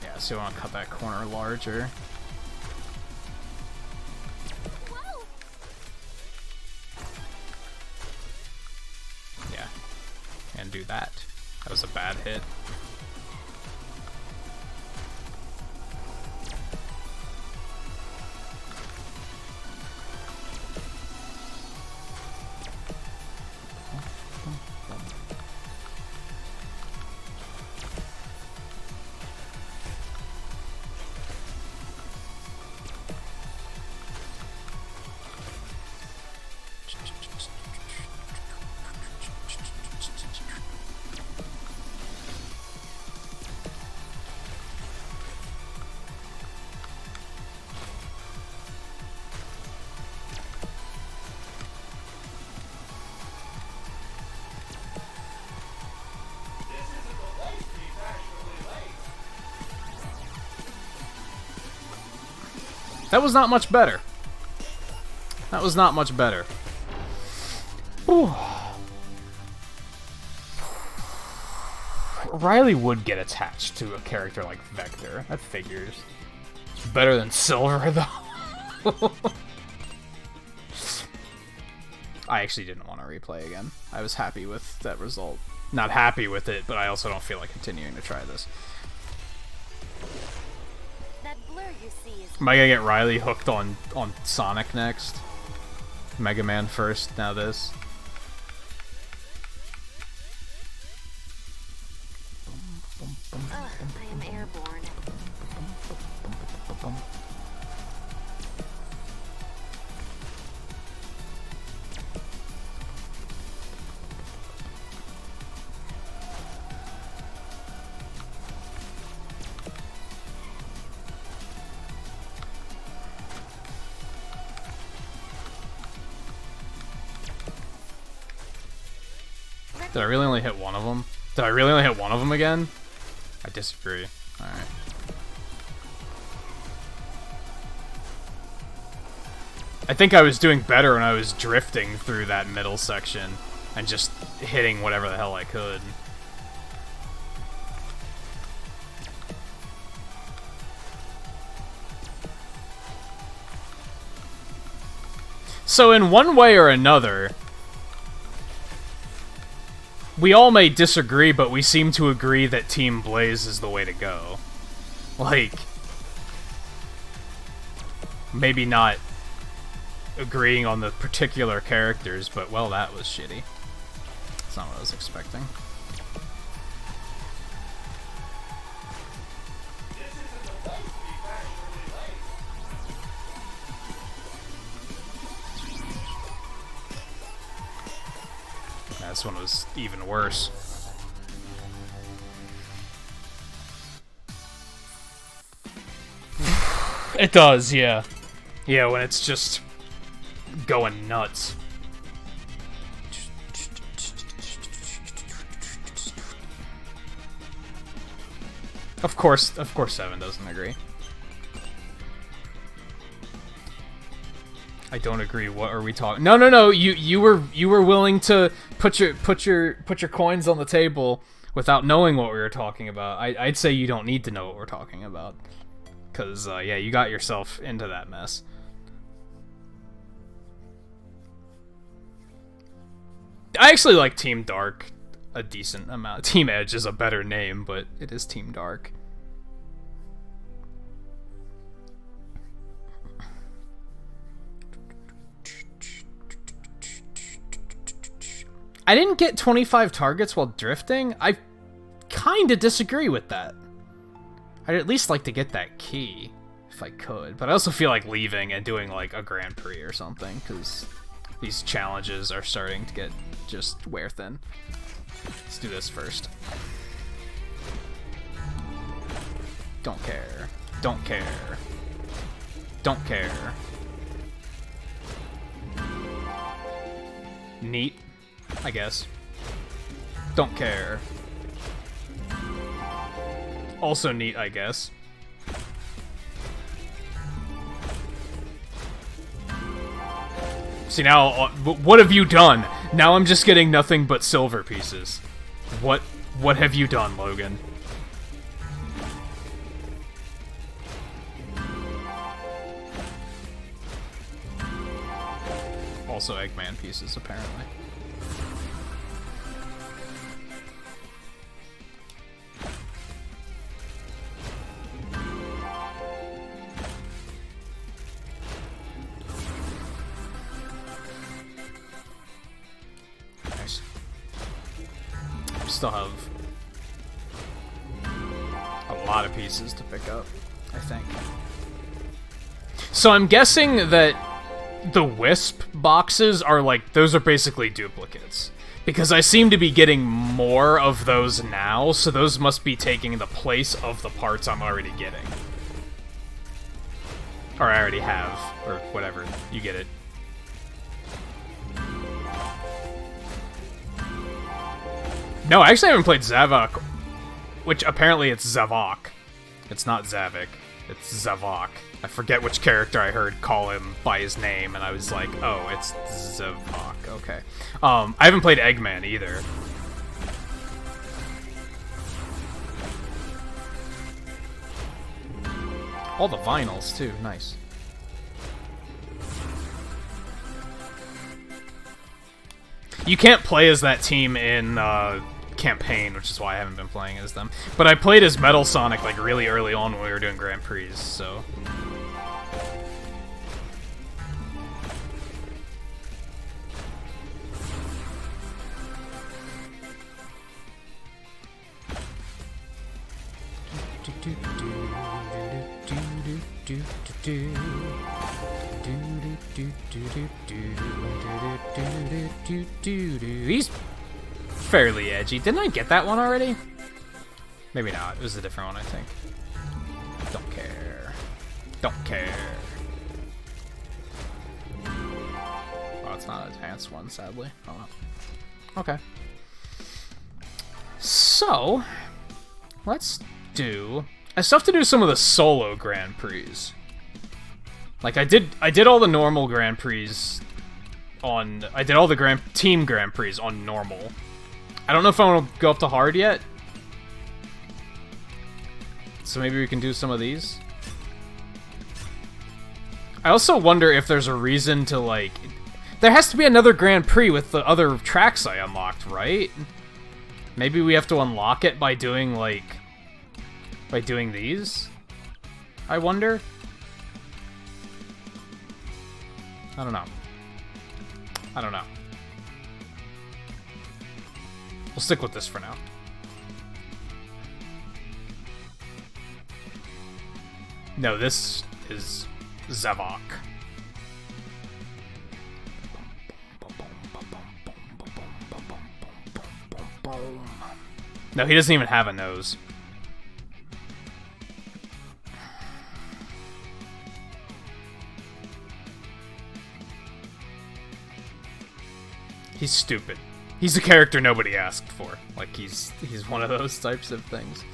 Yeah, so you want to cut that corner larger. Whoa! Yeah, and do that. That was a bad hit. That was not much better. That was not much better. Whew. Riley would get attached to a character like Vector. That figures. It's better than Silver, though. I actually didn't want to replay again. I was happy with that result. Not happy with it, but I also don't feel like continuing to try this. That blur you see is Am I gonna get Riley hooked on Sonic next? Mega Man first, now this. I am airborne. Did I really only hit one of them? Did I really only hit one of them again? I disagree. Alright. I think I was doing better when I was drifting through that middle section and just hitting whatever the hell I could. So in one way or another, we all may disagree, but we seem to agree that Team Blaze is the way to go. Like, maybe not agreeing on the particular characters, but, well, that was shitty. That's not what I was expecting. This one was even worse. It does, yeah. Yeah, when it's just going nuts. Of course 7 doesn't agree. I don't agree. What are we talking? No. You were willing to put your coins on the table without knowing what we were talking about. I'd say you don't need to know what we're talking about, cause yeah, you got yourself into that mess. I actually like Team Dark a decent amount. Team Edge is a better name, but it is Team Dark. I didn't get 25 targets while drifting. I kinda disagree with that. I'd at least like to get that key, if I could. But I also feel like leaving and doing like a Grand Prix or something, because these challenges are starting to get just wear thin. Let's do this first. Don't care. Don't care. Don't care. Neat, I guess. Don't care. Also neat, I guess. See, now, what have you done? Now I'm just getting nothing but silver pieces. What have you done, Logan? Also Eggman pieces, apparently. Nice. Still have a lot of pieces to pick up, I think. So I'm guessing that the Wisp boxes are like, those are basically duplicates. Because I seem to be getting more of those now, so those must be taking the place of the parts I'm already getting. Or I already have, or whatever, you get it. No, I actually haven't played Zavok, which apparently it's Zavok. It's not Zavik, it's Zavok. I forget which character I heard call him by his name, and I was like, oh, it's Zavok, okay. I haven't played Eggman either. All the vinyls, too, nice. You can't play as that team in, campaign, which is why I haven't been playing as them. But I played as Metal Sonic, like, really early on when we were doing Grand Prix, so... He's fairly edgy. Didn't I get that one already? Maybe not. It was a different one, I think. Don't care. Don't care. Oh, it's not an advanced one, sadly. Oh well. Okay. So, let's do... I still have to do some of the solo Grand Prix. Like, I did all the normal Grand Prix on... I did all the Team Grand Prix on normal. I don't know if I want to go up to hard yet. So maybe we can do some of these. I also wonder if there's a reason to, like... There has to be another Grand Prix with the other tracks I unlocked, right? Maybe we have to unlock it by doing, like... By doing these? I wonder? I don't know. I don't know. We'll stick with this for now. No, this is Zavok. No, he doesn't even have a nose. He's stupid. He's a character nobody asked for. Like, he's one of those types of things.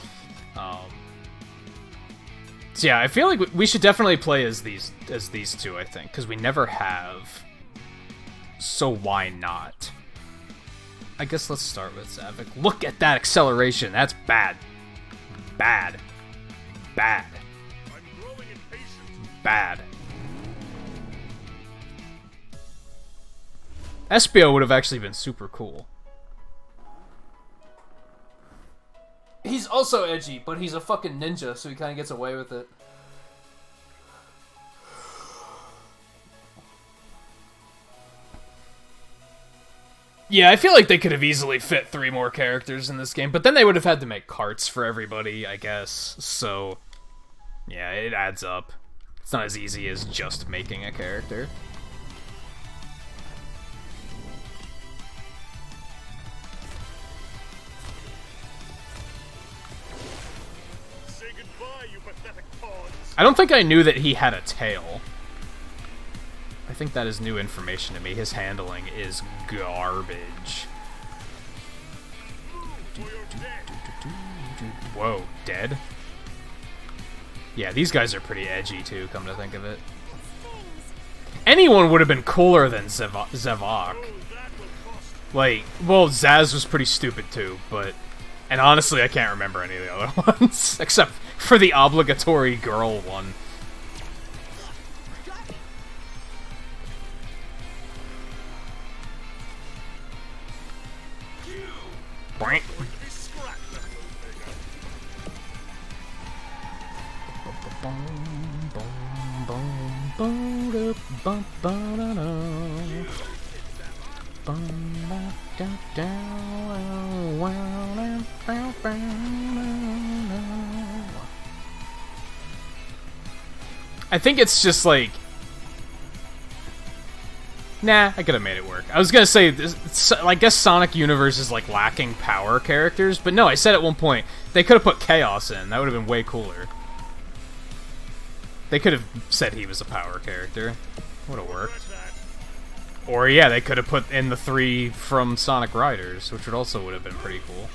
So yeah, I feel like we should definitely play as these two, I think, because we never have. So why not? I guess let's start with Zavok. Look at that acceleration. That's bad. Bad. Bad. Bad. Espio would have actually been super cool. He's also edgy, but he's a fucking ninja, so he kind of gets away with it. Yeah, I feel like they could have easily fit 3 more characters in this game, but then they would have had to make carts for everybody, I guess. So, yeah, it adds up. It's not as easy as just making a character. Say goodbye, you pathetic pawns. I don't think I knew that he had a tail. I think that is new information to me. His handling is garbage. Whoa, dead? Yeah, these guys are pretty edgy too, come to think of it. Anyone would have been cooler than Zavok. Like, well, Zaz was pretty stupid too, but... And honestly, I can't remember any of the other ones, except for the obligatory girl one. Boink. I think it's just like... Nah, I could have made it work. I was gonna say, I guess Sonic Universe is like lacking power characters, but no, I said at one point, they could have put Chaos in. That would have been way cooler. They could have said he was a power character. Would have worked. Or yeah, they could have put in the 3 from Sonic Riders, which would have been pretty cool.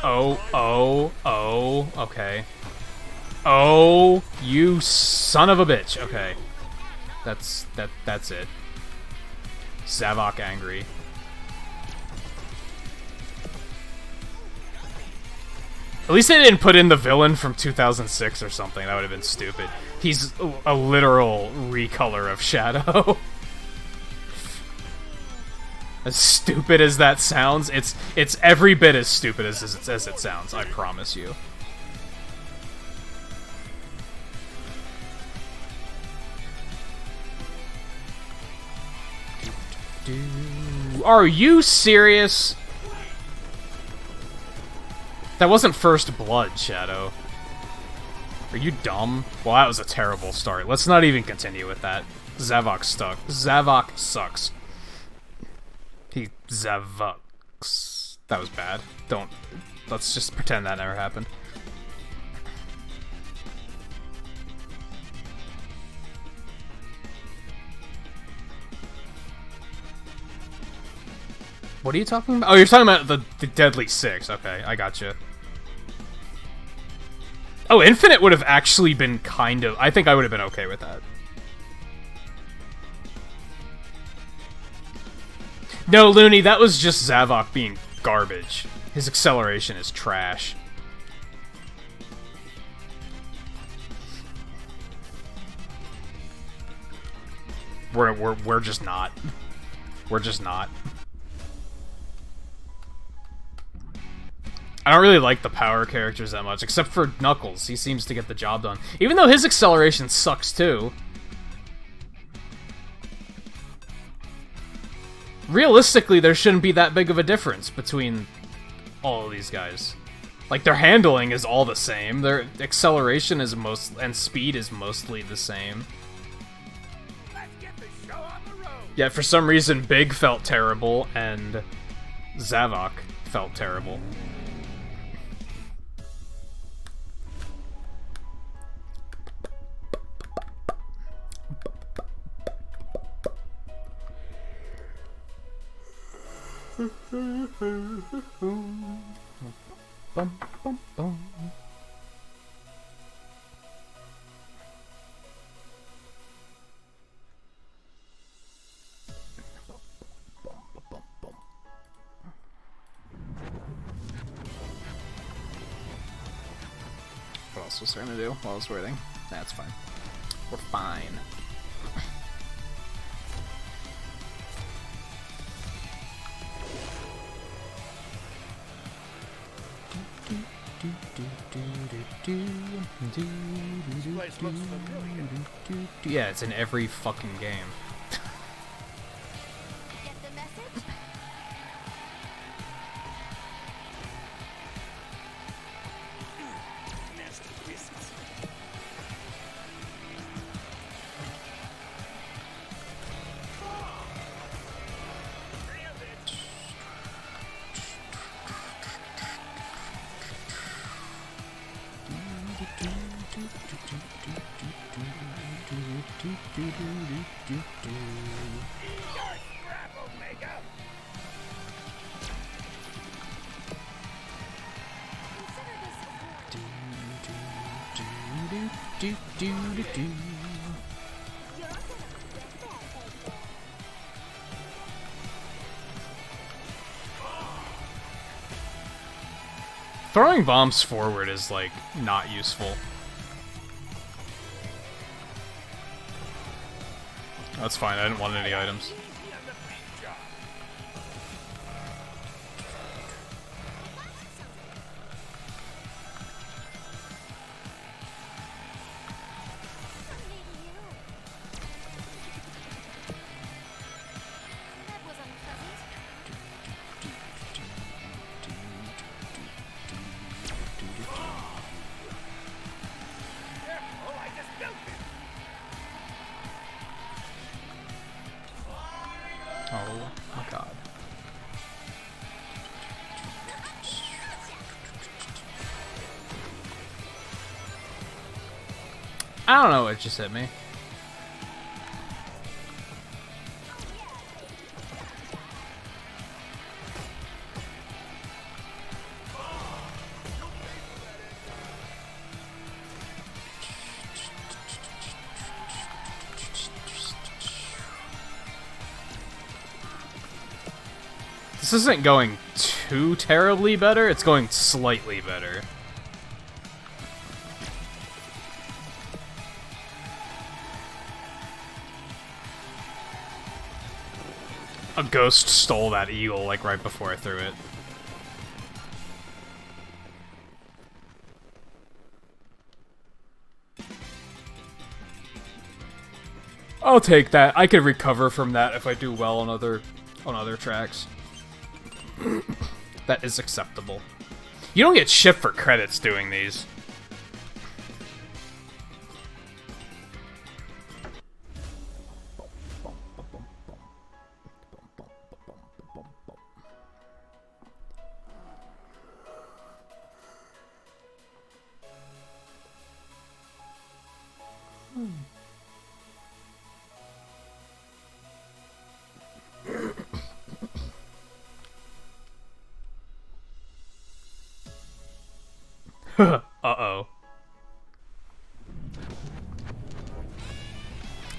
Oh, okay. Oh, you son of a bitch. Okay. That's it. Zavok angry. At least they didn't put in the villain from 2006 or something. That would have been stupid. He's a literal recolor of Shadow. As stupid as that sounds, it's every bit as stupid as it sounds, I promise you. Are you serious? That wasn't first blood, Shadow. Are you dumb? Well, that was a terrible start. Let's not even continue with that. Zavok stuck. Zavok sucks. He Zavoks. That was bad. let's just pretend that never happened. What are you talking about? Oh, you're talking about the Deadly Six. Okay, I gotcha. Oh, Infinite would have actually been kind of... I think I would have been okay with that. No, Looney, that was just Zavok being garbage. His acceleration is trash. We're just not. We're just not. I don't really like the power characters that much, except for Knuckles. He seems to get the job done. Even though his acceleration sucks too. Realistically, there shouldn't be that big of a difference between all of these guys. Like, their handling is all the same. Their acceleration is and speed is mostly the same. Yet for some reason, Big felt terrible, and Zavok felt terrible. Bum, bum, bum. What else was I gonna do while I was waiting? That's fine. We're fine. Yeah, it's in every fucking game. Get the message? Throwing bombs forward is, like, not useful. That's fine, I didn't want any items. That was unpleasant. Oh my god. I don't know what just hit me. This isn't going too terribly better, it's going slightly better. A ghost stole that eagle, like, right before I threw it. I'll take that. I could recover from that if I do well on other tracks. That is acceptable. You don't get shit for credits doing these. Uh-oh.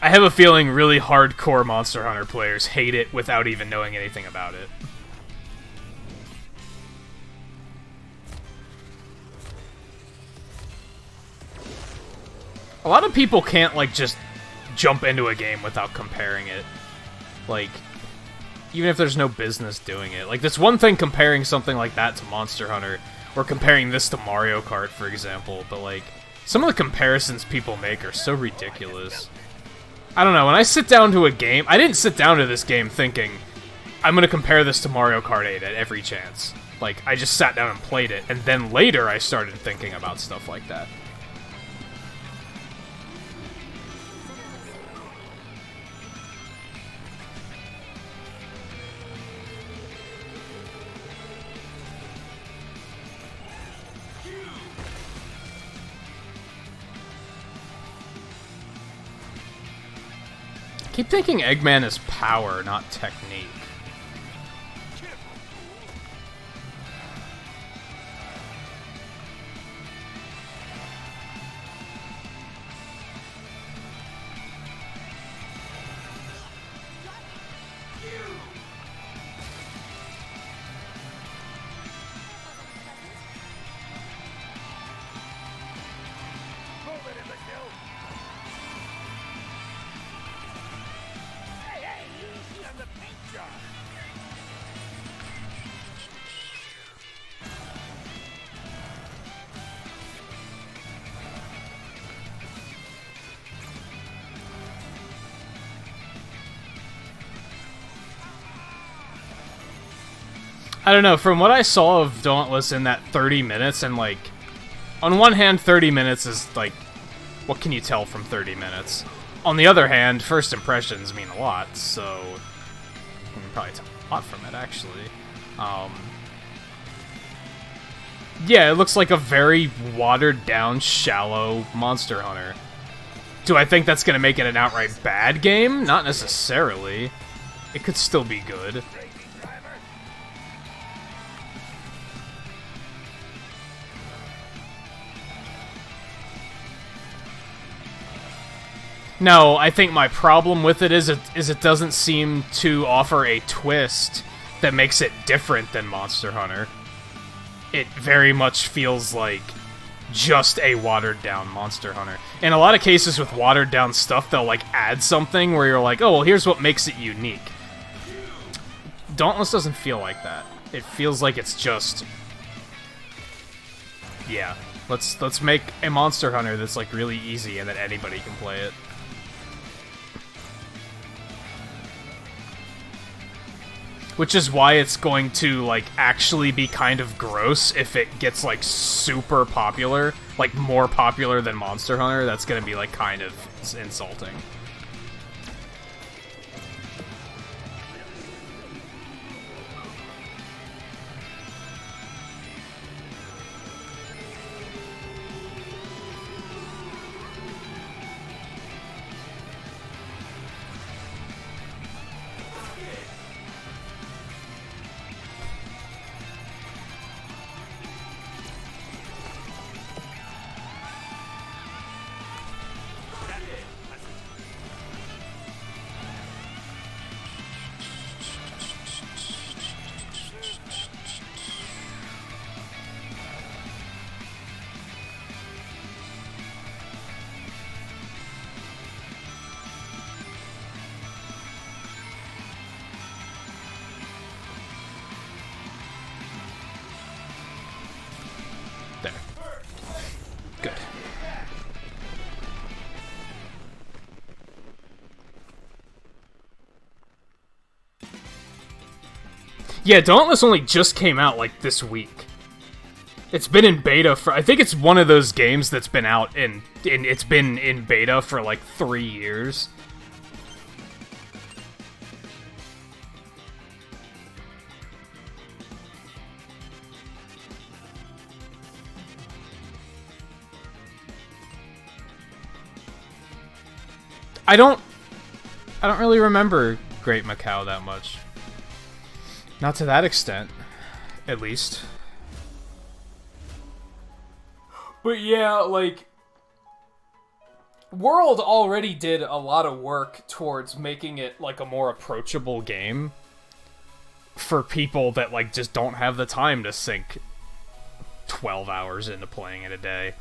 I have a feeling really hardcore Monster Hunter players hate it without even knowing anything about it. A lot of people can't, like, just jump into a game without comparing it. Like, even if there's no business doing it. Like, this one thing comparing something like that to Monster Hunter, or comparing this to Mario Kart, for example, but, like, some of the comparisons people make are so ridiculous. I don't know, when I sit down to a game, I didn't sit down to this game thinking, I'm gonna compare this to Mario Kart 8 at every chance. Like, I just sat down and played it, and then later I started thinking about stuff like that. Keep thinking Eggman is power, not technique. I don't know, from what I saw of Dauntless in that 30 minutes, and, like, on one hand, 30 minutes is, like, what can you tell from 30 minutes? On the other hand, first impressions mean a lot, so you can probably tell a lot from it, actually. Yeah, it looks like a very watered-down, shallow Monster Hunter. Do I think that's gonna make it an outright bad game? Not necessarily. It could still be good. No, I think my problem with it is it doesn't seem to offer a twist that makes it different than Monster Hunter. It very much feels like just a watered-down Monster Hunter. In a lot of cases with watered-down stuff, they'll, like, add something where you're like, oh, well, here's what makes it unique. Dauntless doesn't feel like that. It feels like it's just... yeah, let's make a Monster Hunter that's, like, really easy and that anybody can play it. Which is why it's going to, like, actually be kind of gross if it gets, like, super popular. Like, more popular than Monster Hunter. That's gonna be, like, kind of insulting. There. Good. Yeah, Dauntless only just came out, like, this week. It's been in beta for... I think it's one of those games that's been out in it's been in beta for, like, 3 years. I don't really remember Great Macau that much. Not to that extent, at least. But yeah, like, World already did a lot of work towards making it like a more approachable game for people that like just don't have the time to sink 12 hours into playing it a day.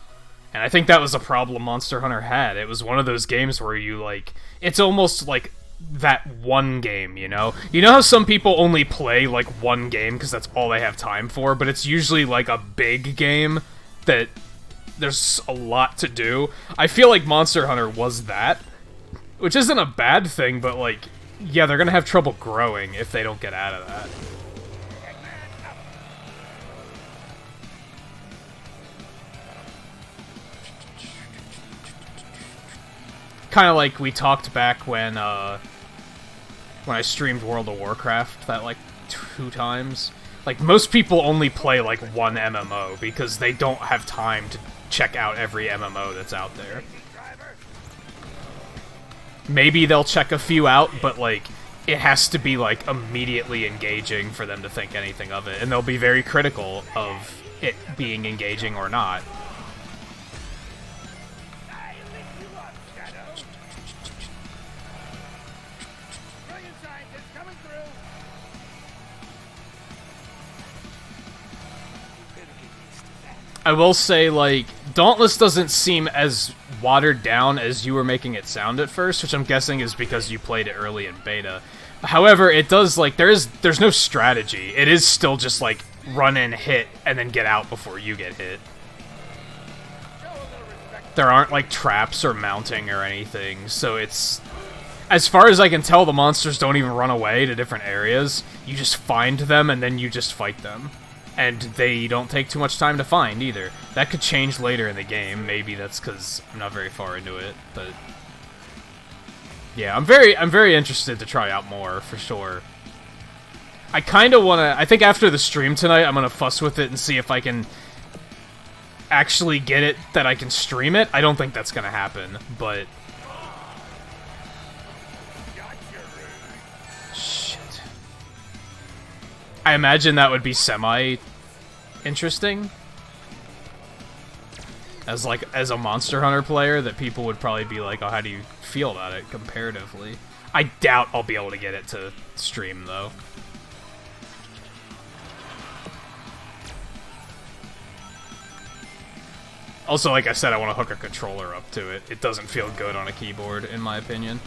And I think that was a problem Monster Hunter had. It was one of those games where you like, it's almost like that one game, you know? You know how some people only play like one game because that's all they have time for, but it's usually like a big game that there's a lot to do. I feel like Monster Hunter was that, which isn't a bad thing, but like, yeah, they're gonna have trouble growing if they don't get out of that. Kind of like we talked back when I streamed World of Warcraft that like 2 times. Like, most people only play like one MMO because they don't have time to check out every MMO that's out there. Maybe they'll check a few out, but like, it has to be like immediately engaging for them to think anything of it, and they'll be very critical of it being engaging or not. I will say, like, Dauntless doesn't seem as watered down as you were making it sound at first, which I'm guessing is because you played it early in beta. However, it does, like, there's no strategy. It is still just, like, run in, hit, and then get out before you get hit. There aren't, like, traps or mounting or anything, so it's... As far as I can tell, the monsters don't even run away to different areas. You just find them, and then you just fight them. And they don't take too much time to find, either. That could change later in the game. Maybe that's because I'm not very far into it, but... Yeah, I'm very interested to try out more, for sure. I kind of want to... I think after the stream tonight, I'm going to fuss with it and see if I can actually get it that I can stream it. I don't think that's going to happen, but... I imagine that would be semi-interesting. As a Monster Hunter player, that people would probably be like, oh, how do you feel about it comparatively? I doubt I'll be able to get it to stream, though. Also, like I said, I want to hook a controller up to it. It doesn't feel good on a keyboard, in my opinion.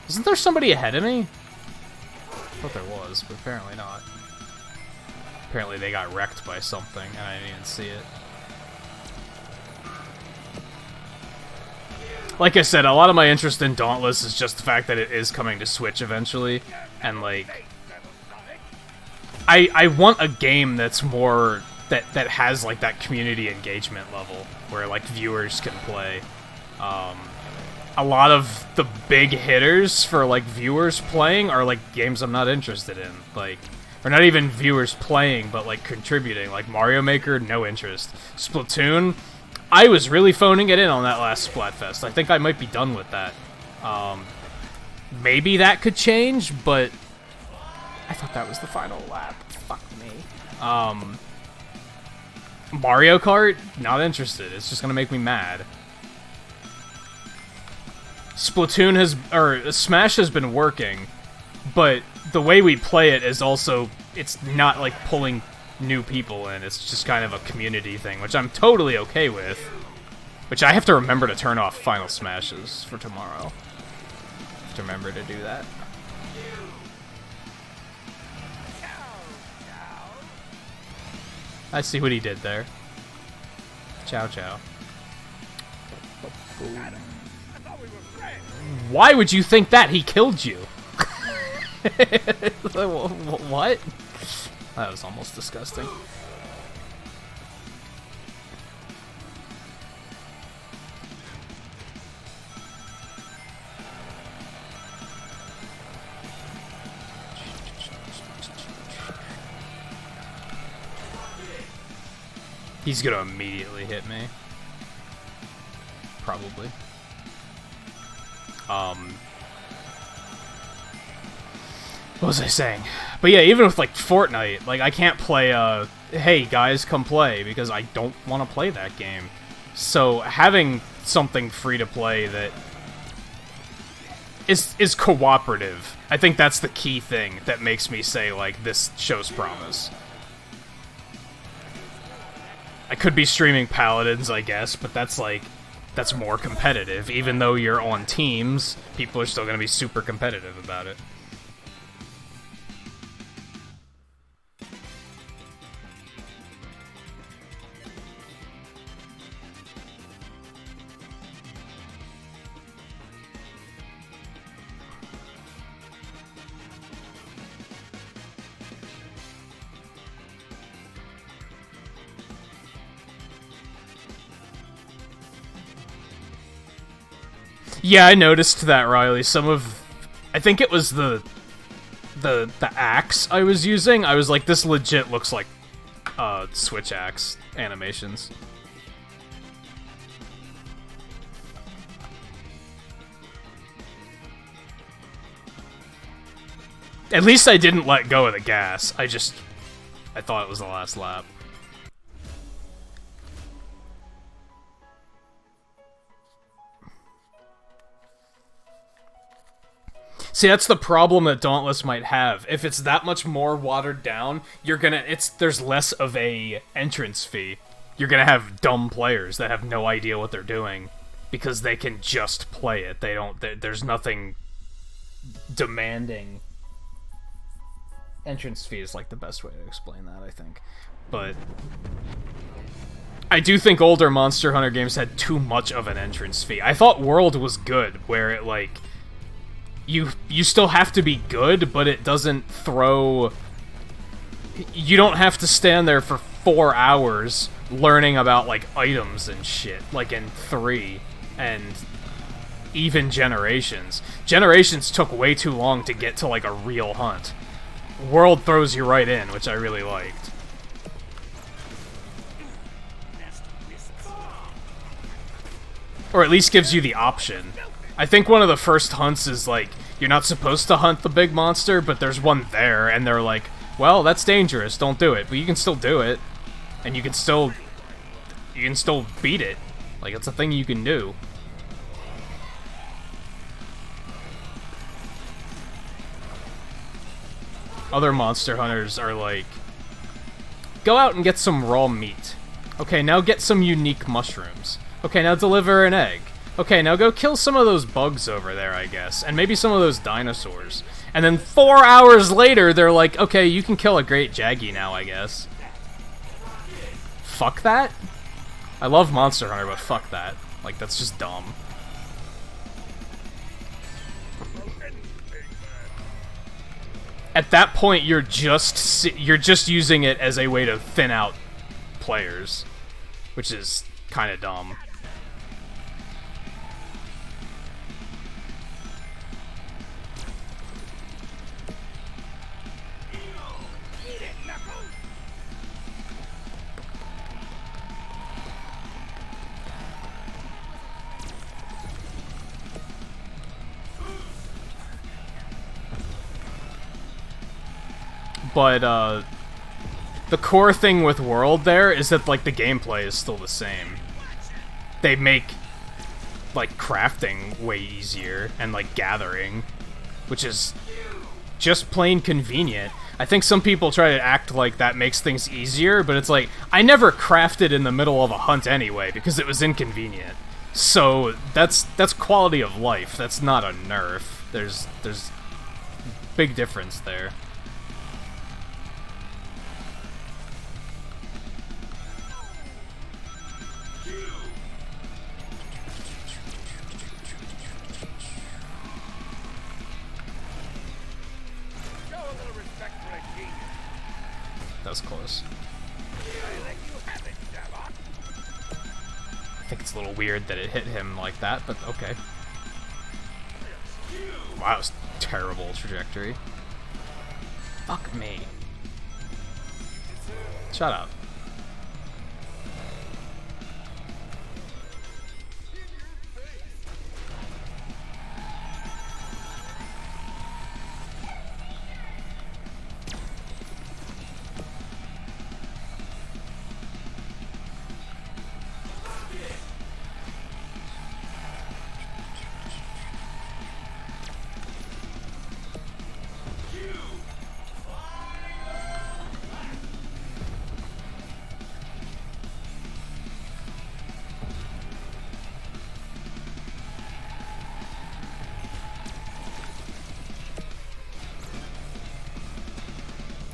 Isn't there somebody ahead of me? I thought there was, but apparently not. Apparently they got wrecked by something, and I didn't even see it. Like I said, a lot of my interest in Dauntless is just the fact that it is coming to Switch eventually, and like... I want a game that's more... that has like that community engagement level, where like viewers can play. A lot of the big hitters for, like, viewers playing are, like, games I'm not interested in. Like, or not even viewers playing, but, like, contributing. Like, Mario Maker, no interest. Splatoon, I was really phoning it in on that last Splatfest. I think I might be done with that. Maybe that could change, but I thought that was the final lap. Fuck me. Mario Kart, not interested. It's just gonna make me mad. Splatoon Smash has been working, but the way we play it is also, it's not like pulling new people in, it's just kind of a community thing, which I'm totally okay with. Which I have to remember to turn off Final Smashes for tomorrow. I have to remember to do that. I see what he did there. Chow chow. Why would you think that? He killed you. What? That was almost disgusting. He's gonna immediately hit me. Probably. What was I saying? But yeah, even with, like, Fortnite, like, I can't play, hey, guys, come play, because I don't want to play that game. So, having something free to play that is cooperative, I think that's the key thing that makes me say, like, this shows promise. I could be streaming Paladins, I guess, but that's, like, that's more competitive. Even though you're on teams, people are still going to be super competitive about it. Yeah, I noticed that, Riley. Some of... I think it was the axe I was using. I was like, this legit looks like Switch axe animations. At least I didn't let go of the gas. I thought it was the last lap. See, that's the problem that Dauntless might have. If it's that much more watered down, there's less of a entrance fee. You're gonna have dumb players that have no idea what they're doing because they can just play it. There's nothing demanding. Entrance fee is like the best way to explain that, I think. But I do think older Monster Hunter games had too much of an entrance fee. I thought World was good, where it, like, you still have to be good, but it doesn't throw... You don't have to stand there for 4 hours learning about, like, items and shit, like in 3, and even Generations. Generations took way too long to get to, like, a real hunt. World throws you right in, which I really liked. Or at least gives you the option. I think one of the first hunts is, like, you're not supposed to hunt the big monster, but there's one there, and they're like, well, that's dangerous, don't do it. But you can still do it, and you can still beat it. Like, it's a thing you can do. Other Monster Hunters are like, go out and get some raw meat. Okay, now get some unique mushrooms. Okay, now deliver an egg. Okay, now go kill some of those bugs over there, I guess. And maybe some of those dinosaurs. And then 4 hours later, they're like, okay, you can kill a great Jaggy now, I guess. Fuck that? I love Monster Hunter, but fuck that. Like, that's just dumb. At that point, you're just using it as a way to thin out players. Which is kind of dumb. But, the core thing with World there is that, like, the gameplay is still the same. They make, like, crafting way easier, and, like, gathering, which is just plain convenient. I think some people try to act like that makes things easier, but it's like, I never crafted in the middle of a hunt anyway, because it was inconvenient. So, that's quality of life, that's not a nerf. There's big difference there. That was close. I think it's a little weird that it hit him like that, but okay. Wow, that was terrible trajectory. Fuck me. Shut up.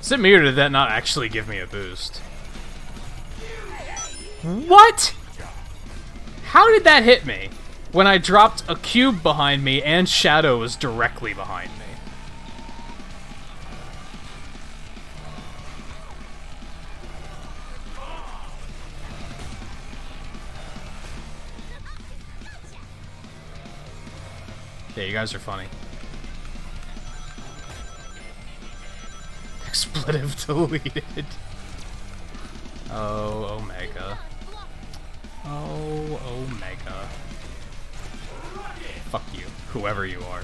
Is it me or did that not actually give me a boost? What? How did that hit me? When I dropped a cube behind me and Shadow was directly behind me. Yeah, you guys are funny. Expletive deleted. Oh, Omega. Oh, Omega. Fuck you, whoever you are.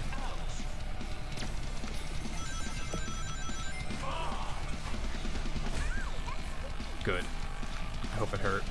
Good. I hope it hurt.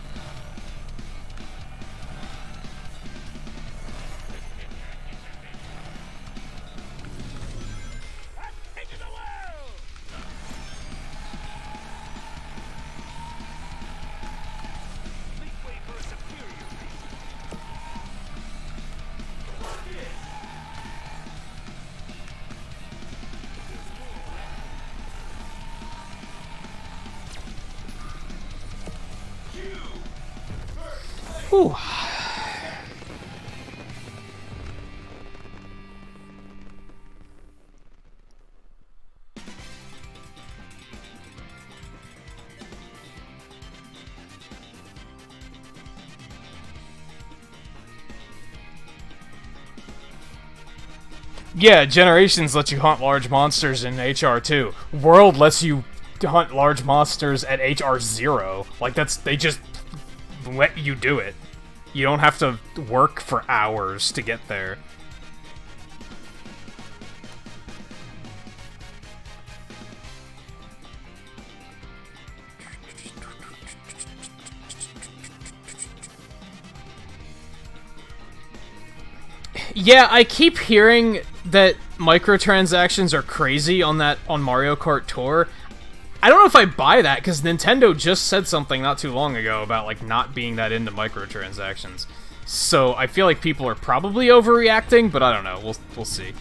Whew. Yeah, Generations lets you hunt large monsters in HR2. World lets you hunt large monsters at HR0. Like, they just let you do it. You don't have to work for hours to get there. Yeah, I keep hearing that microtransactions are crazy on Mario Kart Tour. I don't know if I buy that, because Nintendo just said something not too long ago about, like, not being that into microtransactions. So I feel like people are probably overreacting, but I don't know. We'll see.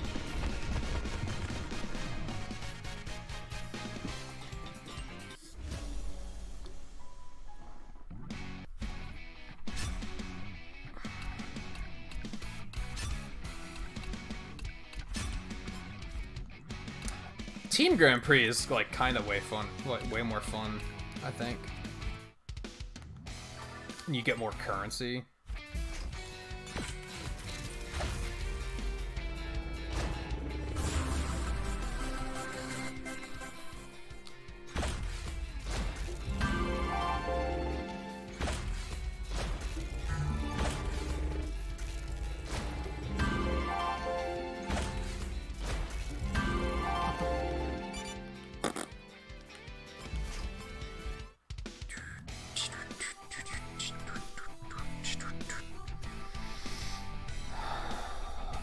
Team Grand Prix is, like, kind of way more fun, I think. You get more currency.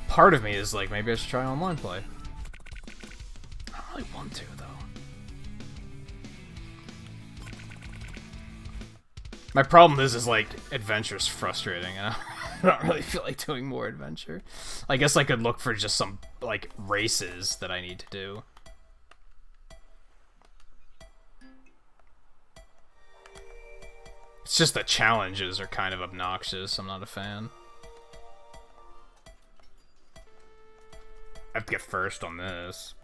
Part of me is like, maybe I should try online play. I don't really want to, though. My problem is like, adventure's frustrating, and I don't really feel like doing more adventure. I guess I could look for just some, like, races that I need to do. It's just the challenges are kind of obnoxious. I'm not a fan. I have to get first on this.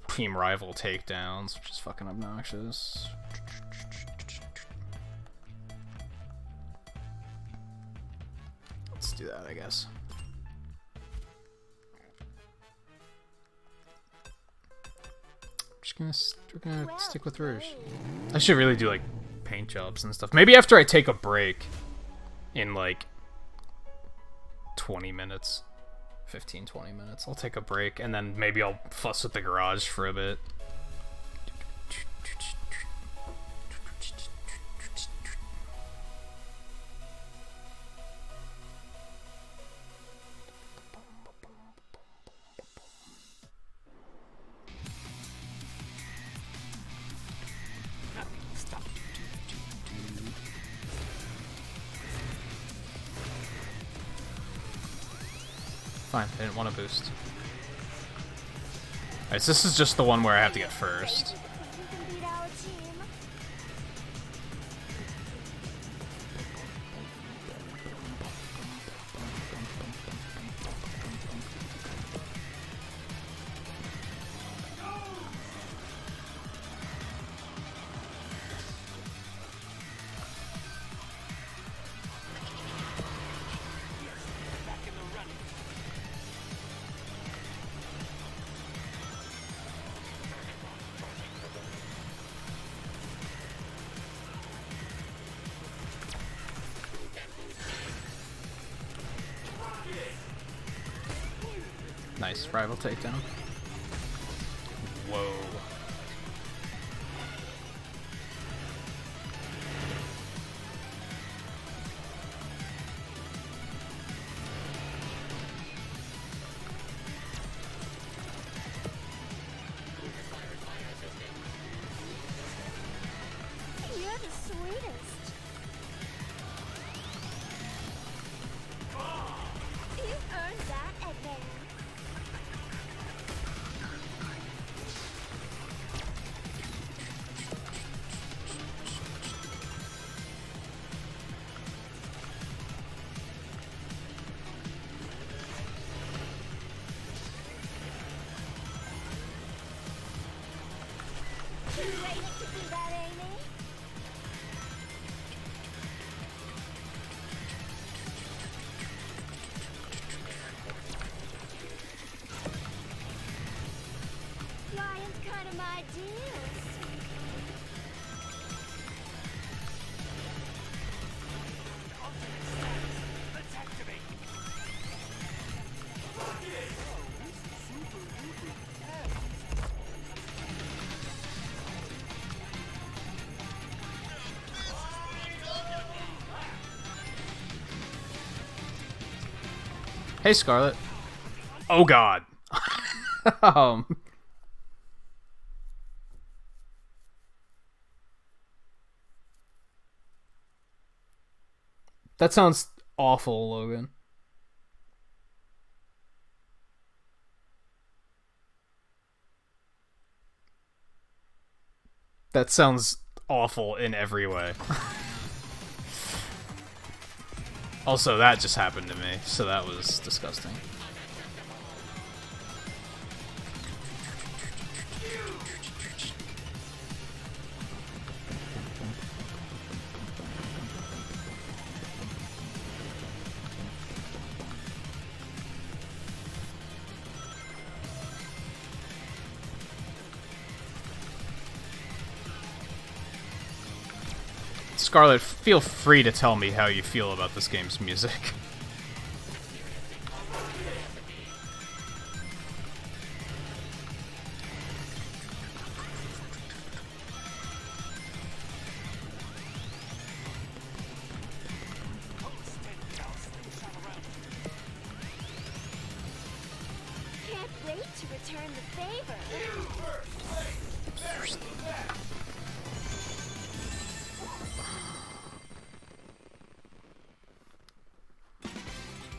Team rival takedowns, which is fucking obnoxious. Let's do that, I guess. We're gonna stick with Rouge. I should really do, like, paint jobs and stuff. Maybe after I take a break in, like, 20 minutes. 15-20 minutes. I'll take a break, and then maybe I'll fuss with the garage for a bit. Fine, I didn't want to boost. Alright, so this is just the one where I have to get first. You can beat our team. Nice rival takedown. Whoa. You're the sweetest. You earned that advance. You ready to do that, Amy? Lion's kind of my deals. Hey, Scarlet. Oh god. um, that sounds awful, Logan. That sounds awful in every way. Also, that just happened to me, so that was disgusting. Scarlet, feel free to tell me how you feel about this game's music. Can't wait to return the favor.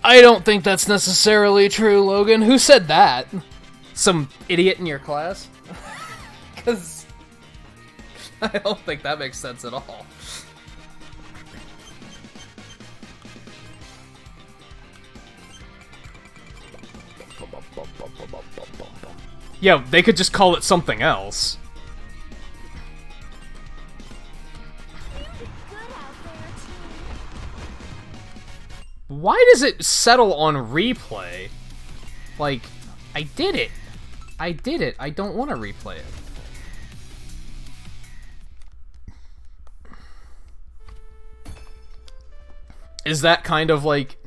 I don't think that's necessarily true, Logan. Who said that? Some idiot in your class? Because I don't think that makes sense at all. Yeah, they could just call it something else. Good out there, team. Why does it settle on replay? Like, I did it. I did it. I don't want to replay it. Is that kind of like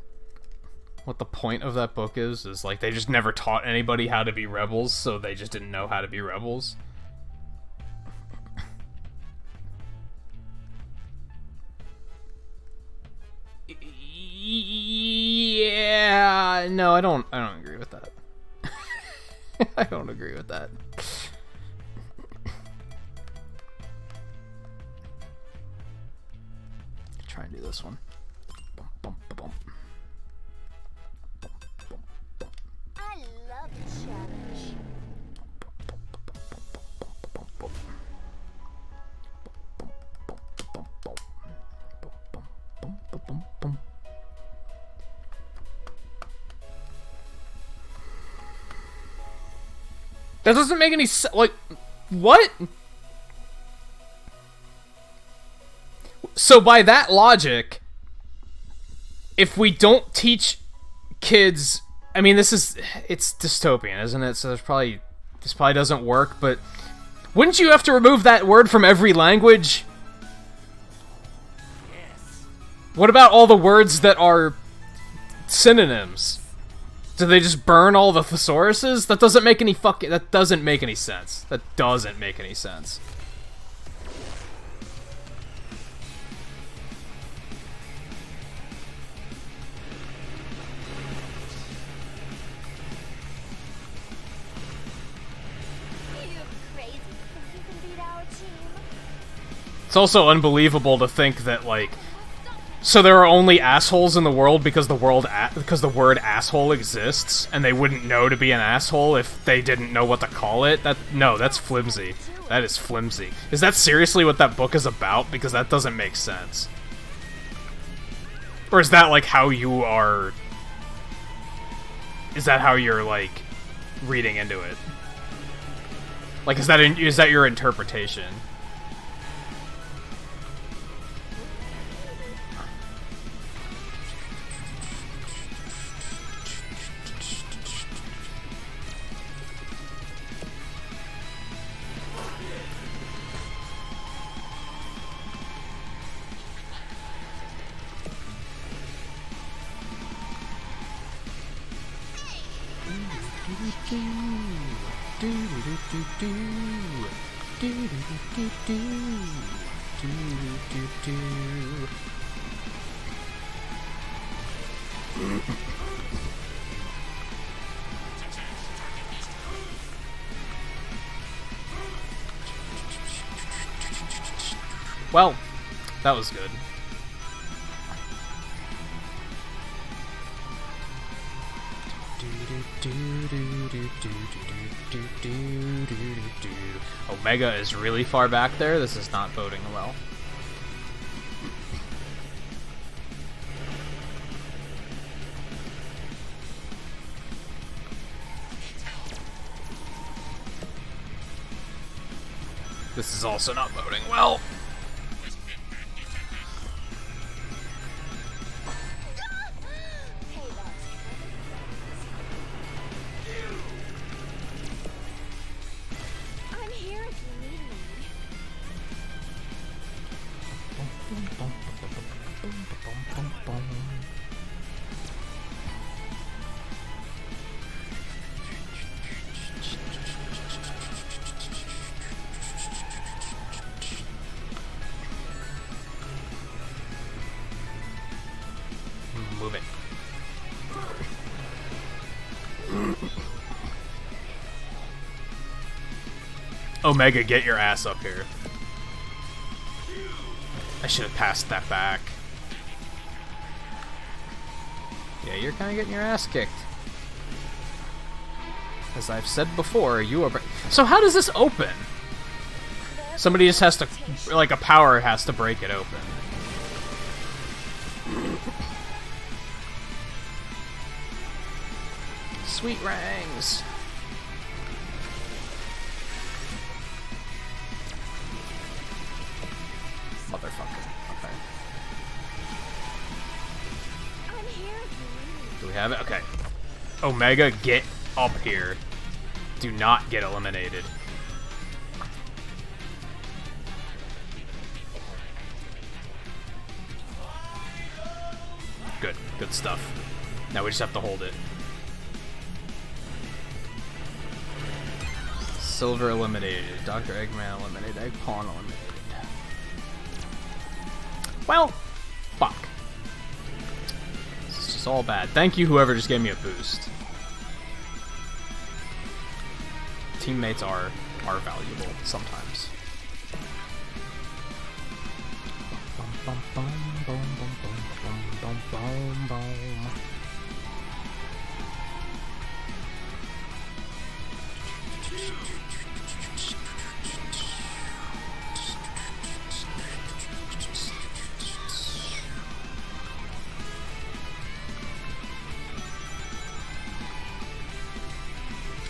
what the point of that book is? Is like they just never taught anybody how to be rebels, so they just didn't know how to be rebels? Yeah, no, I don't agree with that. I don't agree with that. Try and do this one. Bum, bum, bum. I love the challenge. That doesn't make any sense. Like, what? So by that logic, if we don't teach kids, I mean, it's dystopian, isn't it? So this probably doesn't work, but wouldn't you have to remove that word from every language? Yes. What about all the words that are synonyms? Do they just burn all the thesauruses? That doesn't make any that doesn't make any sense. That doesn't make any sense. You crazy think you can beat our team? It's also unbelievable to think that, like, so there are only assholes in the world because the word asshole exists, and they wouldn't know to be an asshole if they didn't know what to call it? No, that's flimsy. That is flimsy. Is that seriously what that book is about? Because that doesn't make sense. Or is that, like, how you are... Is that how you're, like, reading into it? Like, is that your interpretation? Well, that was good. Omega is really far back there. This is not boding well. This is also not boding well. Hey, that's I'm here if you need me. Move it. Omega, get your ass up here. I should have passed that back. Yeah, you're kind of getting your ass kicked. As I've said before, you are... So how does this open? Somebody just has to... Like, a power has to break it open. Sweet rings. Motherfucker. Okay. I'm here if you need me. Do we have it? Okay. Omega, get up here. Do not get eliminated. Good. Good stuff. Now we just have to hold it. Silver eliminated. Dr. Eggman eliminated. Egg Pawn eliminated. Well, fuck. This is just all bad. Thank you, whoever just gave me a boost. Teammates are valuable sometimes. Bum, bum, bum, bum, bum, bum, bum, bum, bum.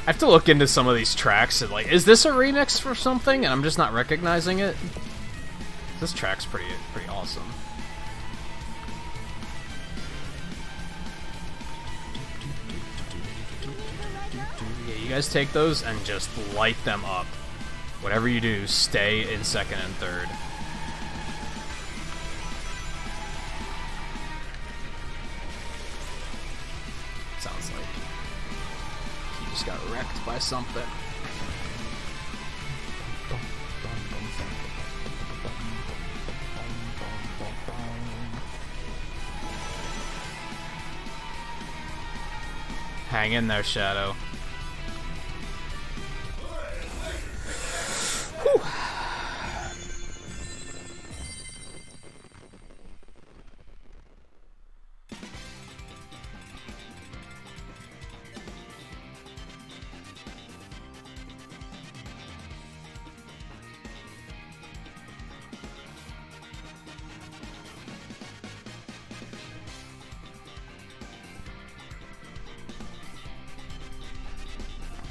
I have to look into some of these tracks and like, is this a remix for something and I'm just not recognizing it? This track's pretty awesome. Yeah, you guys take those and just light them up. Whatever you do, stay in second and third. Sounds like he just got wrecked by something. Hang in there, Shadow. Whew.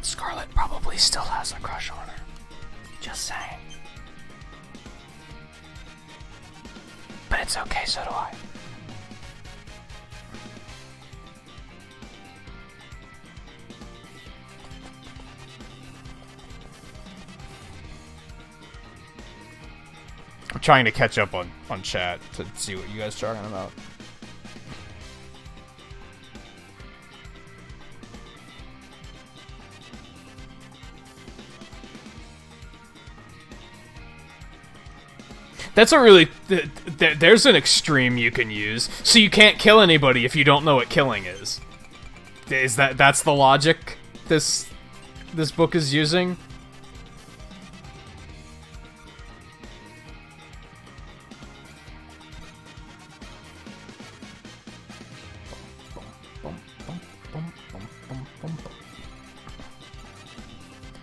Scarlet probably still has a crush on her. Just saying. But it's okay, so do I. I'm trying to catch up on chat to see what you guys are talking about. That's a really... there's an extreme you can use. So you can't kill anybody if you don't know what killing is. That's the logic this book is using?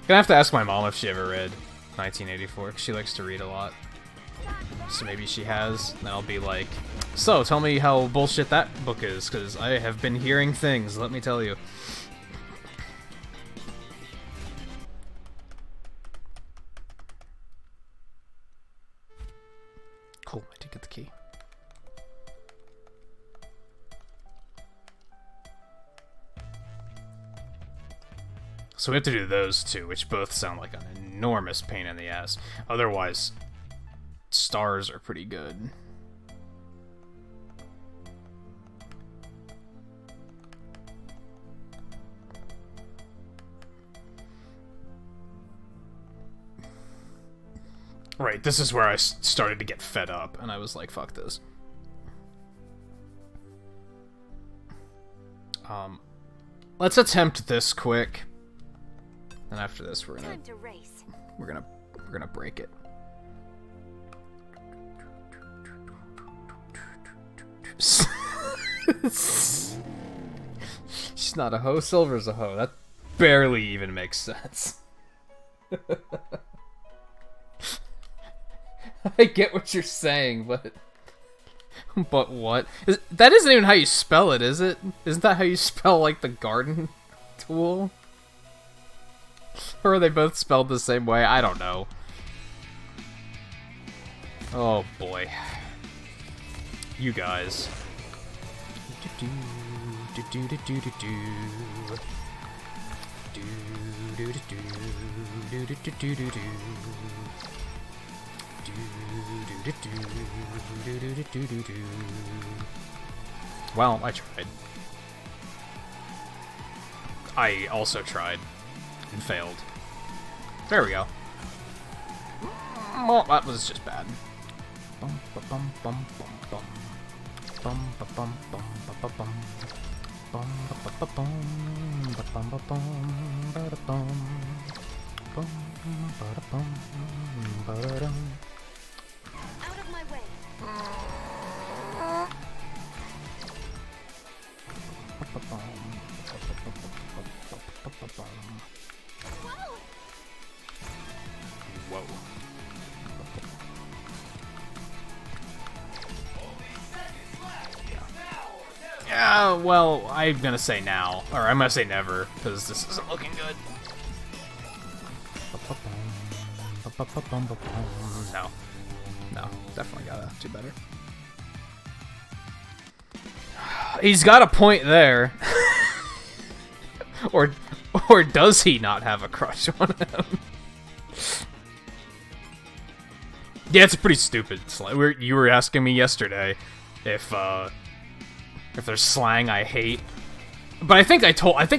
Gonna have to ask my mom if she ever read 1984, because she likes to read a lot. So maybe she has, and I'll be like, so, tell me how bullshit that book is, because I have been hearing things, let me tell you. Cool, I did get the key. So we have to do those two, which both sound like an enormous pain in the ass. Otherwise... stars are pretty good. Right, this is where I started to get fed up, and I was like, fuck this. Let's attempt this quick. And after this, we're gonna break it. She's not a hoe, Silver's a hoe. That barely even makes sense. I get what you're saying, but what? That isn't even how you spell it, is it? Isn't that how you spell, like, the garden tool? Or are they both spelled the same way? I don't know. Oh boy. You guys. Well, I tried. I also tried and failed. There we go. Well, that was just bad. Bum ba bum bum bum bum. Bum ba bum bum ba ba bum. Bum ba ba ba bum ba bum ba bum ba da bum. Bum ba da bum ba da dum. Out of my way. Whoa. Yeah, well, I'm gonna say now. Or I'm gonna say never, because this isn't looking good. No. No, definitely gotta do better. He's got a point there. or does he not have a crush on him? Yeah, it's a pretty stupid slang. You were asking me yesterday if there's slang I hate. But I think I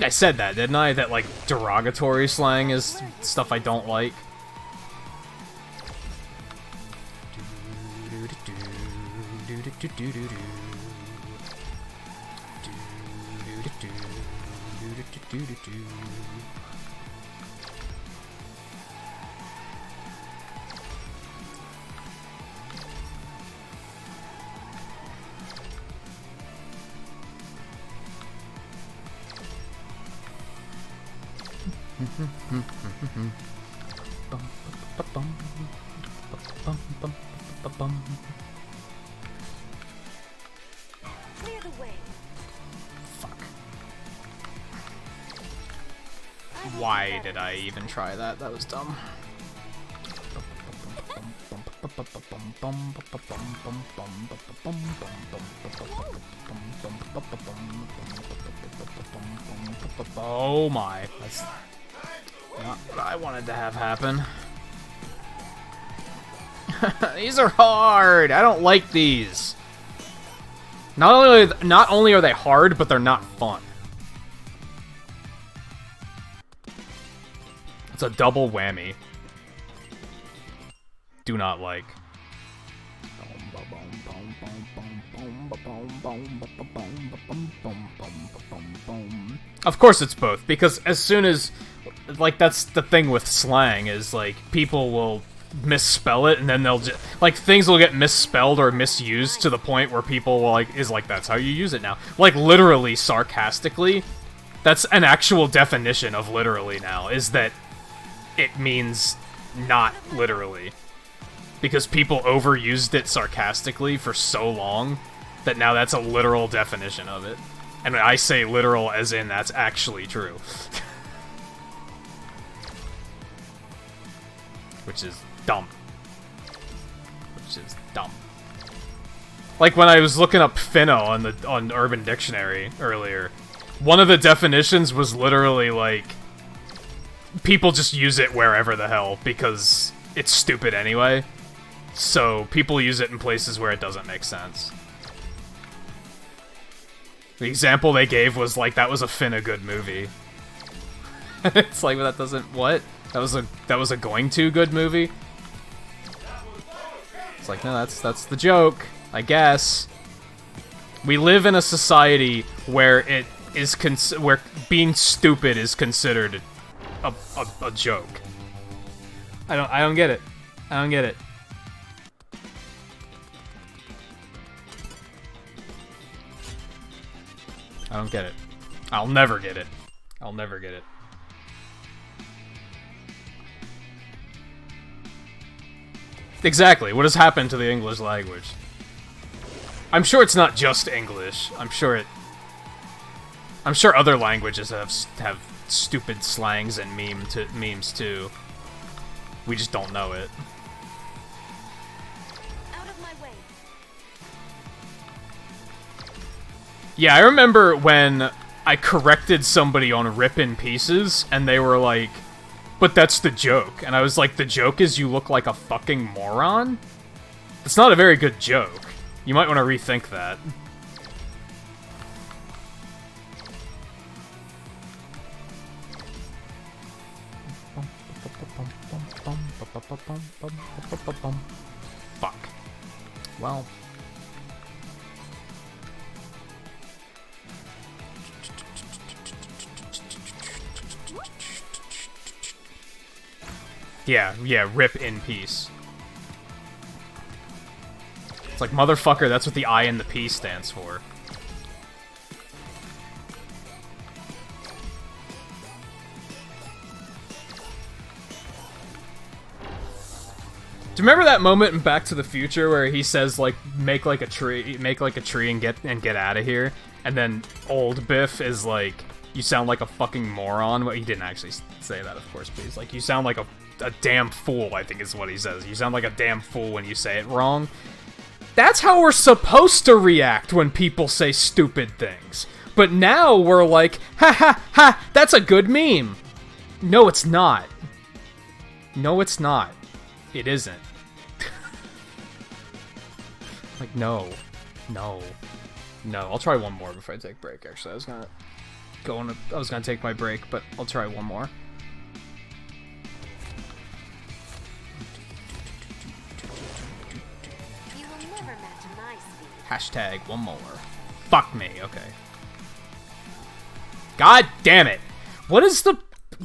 said that, didn't I? That like derogatory slang is stuff I don't like. Clear the way. Fuck. Why did I even try that? That was dumb. Oh my. That's not what I wanted to have happen. These are hard! I don't like these. Not only are they hard, but they're not fun. It's a double whammy. Do not like. Of course it's both, because as soon as, like, that's the thing with slang, is, like, people will misspell it, and then they'll just, like, things will get misspelled or misused to the point where people will, like, that's how you use it now. Like, literally, sarcastically, that's an actual definition of literally now, is that it means not literally. Because people overused it sarcastically for so long that now that's a literal definition of it. And I say literal as in that's actually true. Which is dumb. Which is dumb. Like when I was looking up Finno on Urban Dictionary earlier, one of the definitions was literally like, people just use it wherever the hell because it's stupid anyway. So people use it in places where it doesn't make sense. The example they gave was like, that was a finna good movie. It's like, that doesn't, what? That was a going to good movie? It's like, no, that's the joke, I guess. We live in a society where it is where being stupid is considered a joke. I don't get it. I don't get it. I don't get it. I'll never get it. I'll never get it. Exactly. What has happened to the English language? I'm sure it's not just English. I'm sure other languages have stupid slangs and memes too. We just don't know it. Out of my way. Yeah, I remember when I corrected somebody on Rip in Pieces, and they were like, but that's the joke. And I was like, the joke is you look like a fucking moron? It's not a very good joke. You might want to rethink that. Fuck. Well... Yeah, rip in peace. It's like, motherfucker, that's what the I and the P stands for. Do you remember that moment in Back to the Future where he says, like, make like a tree and get out of here? And then old Biff is like, you sound like a fucking moron. Well, he didn't actually say that, of course, but he's like, you sound like a a damn fool, I think is what he says. You sound like a damn fool when you say it wrong. That's how we're supposed to react when people say stupid things. But now we're like, ha ha ha, that's a good meme. No, it's not. No, it's not. It isn't. Like, no. No. No, I'll try one more before I take a break, actually. I was gonna take my break, but I'll try one more. You will never match my speed. Hashtag one more. Fuck me, okay. God damn it! What is the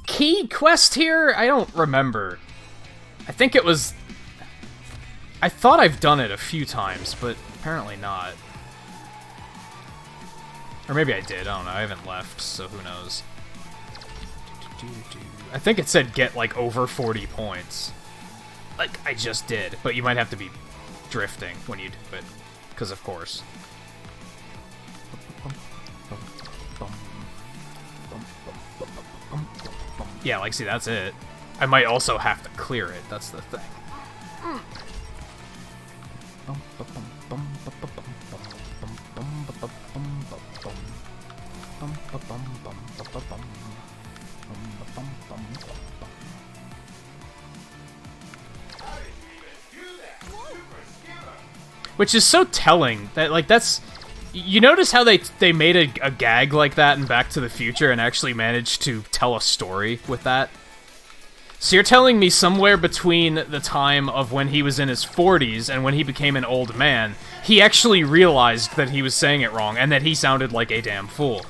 key quest here? I don't remember. I think it was... I thought I've done it a few times, but apparently not. Or maybe I did, I don't know, I haven't left, so who knows. I think it said get, like, over 40 points. Like, I just did, but you might have to be drifting when you do it, because of course. Yeah, like, see, that's it. I might also have to clear it, that's the thing. Which is so telling that, like, that's... You notice how they made a gag like that in Back to the Future and actually managed to tell a story with that? So you're telling me somewhere between the time of when he was in his 40s and when he became an old man, he actually realized that he was saying it wrong and that he sounded like a damn fool.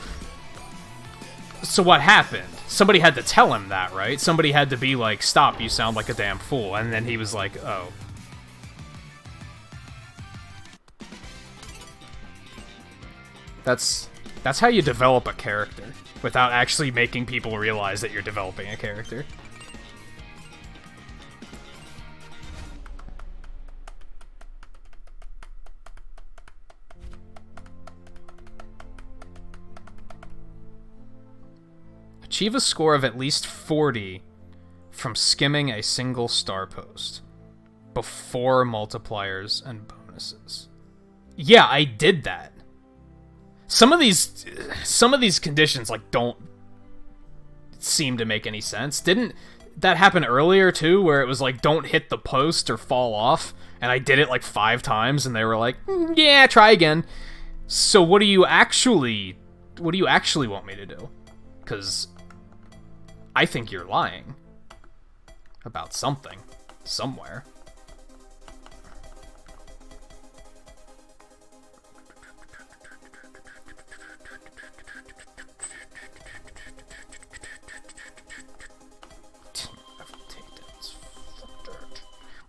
So what happened? Somebody had to tell him that, right? Somebody had to be like, stop, you sound like a damn fool. And then he was like, oh. That's how you develop a character, without actually making people realize that you're developing a character. Achieve a score of at least 40 from skimming a single star post before multipliers and bonuses. Yeah, I did that. Some of these conditions, like, don't seem to make any sense. Didn't that happen earlier too, where it was like, don't hit the post or fall off, and I did it like 5 times and they were like, yeah, try again. So what do you actually want me to do? Because I think you're lying about something somewhere.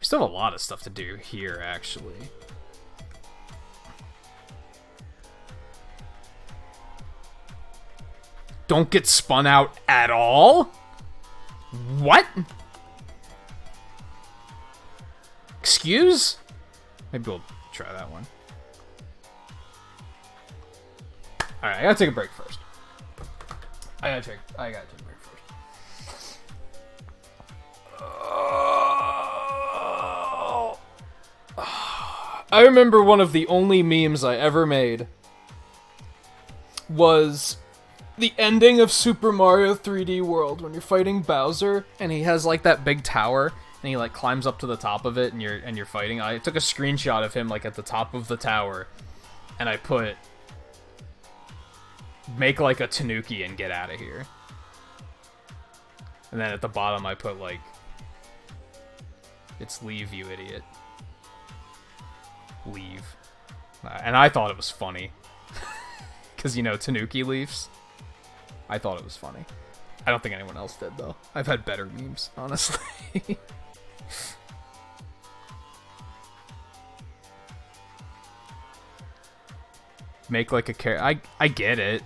We still have a lot of stuff to do here, actually. Don't get spun out at all? What? Excuse? Maybe we'll try that one. Alright, I gotta take a break first. I gotta take a break first. I remember one of the only memes I ever made was the ending of Super Mario 3D World when you're fighting Bowser and he has like that big tower and he like climbs up to the top of it and you're fighting. I took a screenshot of him like at the top of the tower and I put make like a tanuki and get out of here. And then at the bottom I put like it's leave, you idiot. Leave. And I thought it was funny. Because, you know, Tanuki leaves. I thought it was funny. I don't think anyone else did, though. I've had better memes, honestly. Make like a character. I get it.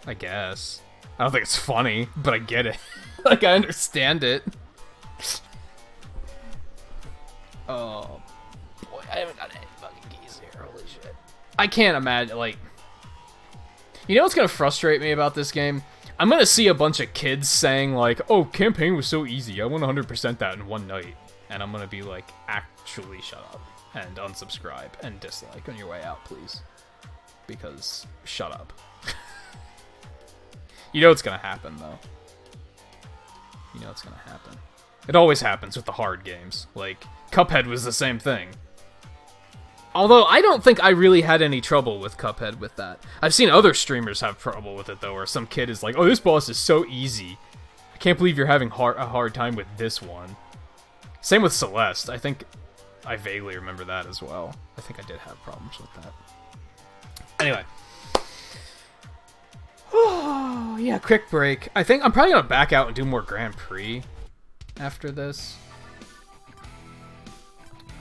I guess. I don't think it's funny, but I get it. Like, I understand it. Oh, boy, I haven't got any fucking keys here, holy shit. I can't imagine, like... You know what's gonna frustrate me about this game? I'm gonna see a bunch of kids saying like, "Oh, campaign was so easy. I won 100% that in one night," and I'm gonna be like, "Actually, shut up and unsubscribe and dislike on your way out, please, because shut up." You know what's gonna happen though. You know what's gonna happen. It always happens with the hard games. Like Cuphead was the same thing. Although, I don't think I really had any trouble with Cuphead with that. I've seen other streamers have trouble with it, though, where some kid is like, "Oh, this boss is so easy. I can't believe you're having a hard time with this one." Same with Celeste. I think I vaguely remember that as well. I think I did have problems with that. Anyway. Oh, yeah, quick break. I think I'm probably going to back out and do more Grand Prix after this.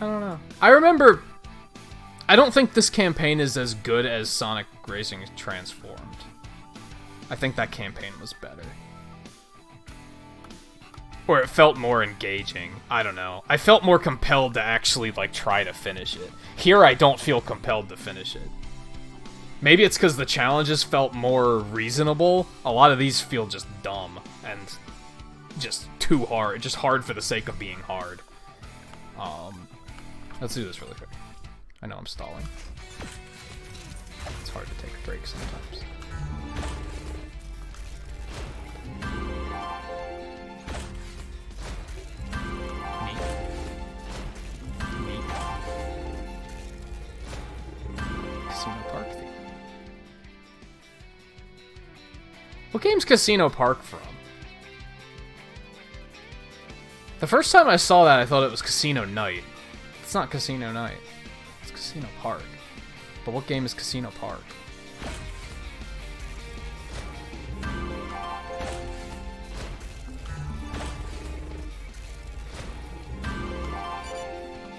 I don't know. I remember... I don't think this campaign is as good as Sonic Racing Transformed. I think that campaign was better. Or it felt more engaging. I don't know. I felt more compelled to actually, like, try to finish it. Here, I don't feel compelled to finish it. Maybe it's because the challenges felt more reasonable. A lot of these feel just dumb and just too hard. Just hard for the sake of being hard. Let's do this really quick. I know I'm stalling. It's hard to take a break sometimes. Neat. Casino Park theme. What game's Casino Park from? The first time I saw that, I thought it was Casino Night. It's not Casino Night. Casino Park. But what game is Casino Park?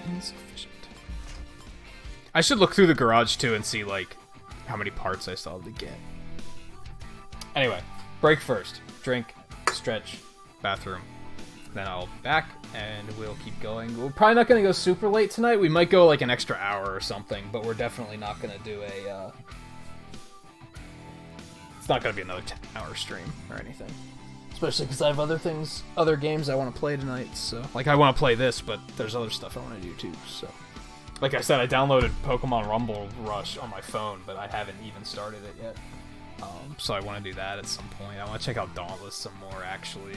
Insufficient. I should look through the garage too and see like how many parts I still have to get. Anyway, break first. Drink, stretch, bathroom. Then I'll be back, and we'll keep going. We're probably not going to go super late tonight. We might go like an extra hour or something, but we're definitely not going to do a... It's not going to be another 10-hour stream or anything. Especially because I have other games I want to play tonight, so... Like, I want to play this, but there's other stuff I want to do too, so... Like I said, I downloaded Pokemon Rumble Rush on my phone, but I haven't even started it yet. So I want to do that at some point. I want to check out Dauntless some more, actually.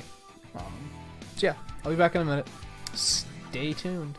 So yeah, I'll be back in a minute. Stay tuned.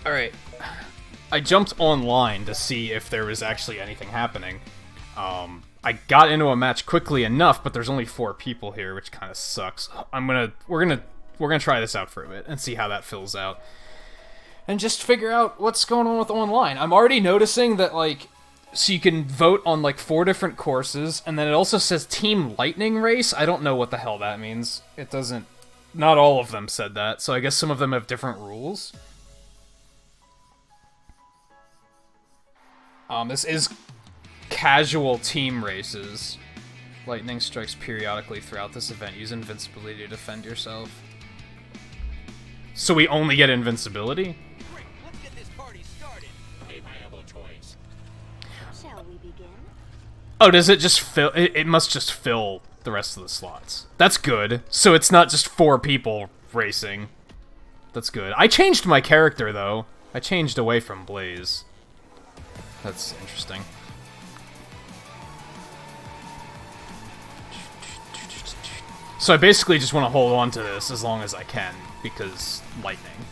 Alright. I jumped online to see if there was actually anything happening. I got into a match quickly enough, but there's only 4 people here, which kind of sucks. We're gonna try this out for a bit and see how that fills out. And just figure out what's going on with online. I'm already noticing that, like, so you can vote on, like, 4 different courses, and then it also says Team Lightning Race. I don't know what the hell that means. It doesn't... Not all of them said that, so I guess some of them have different rules. This is casual team races. Lightning strikes periodically throughout this event. Use invincibility to defend yourself. So we only get invincibility? Great, let's get this party started. A viable choice. Shall we begin? Oh, does it just fill? It must just fill the rest of the slots. That's good. So it's not just 4 people racing. That's good. I changed my character, though. I changed away from Blaze. That's interesting. So I basically just want to hold on to this as long as I can, because lightning.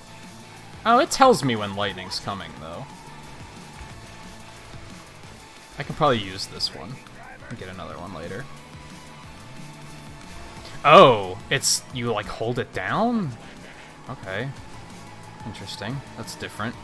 Oh, it tells me when lightning's coming, though. I can probably use this one and get another one later. Oh, it's... you, like, hold it down? Okay. Interesting. That's different.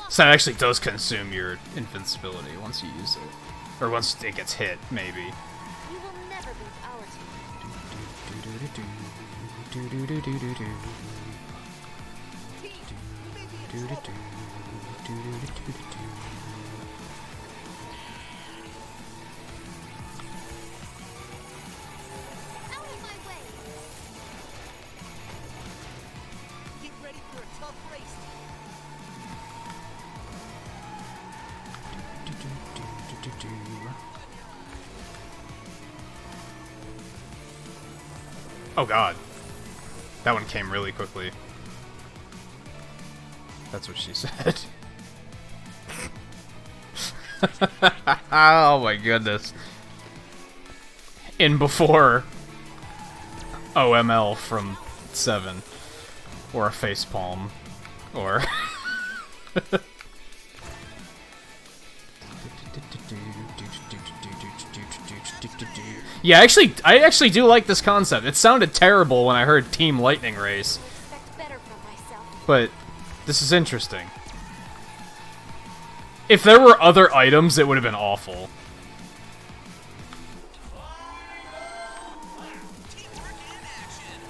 So that actually does consume your invincibility once you use it. Or once it gets hit, maybe. You will never beat our Out of my way! Get ready for a tough race. Oh god. That one came really quickly. That's what she said. Oh my goodness. In before OML from 7. Or a facepalm. Or... Yeah, I actually do like this concept. It sounded terrible when I heard Team Lightning Race, Expect better from myself. but this is interesting. If there were other items, it would have been awful. Teamwork in action.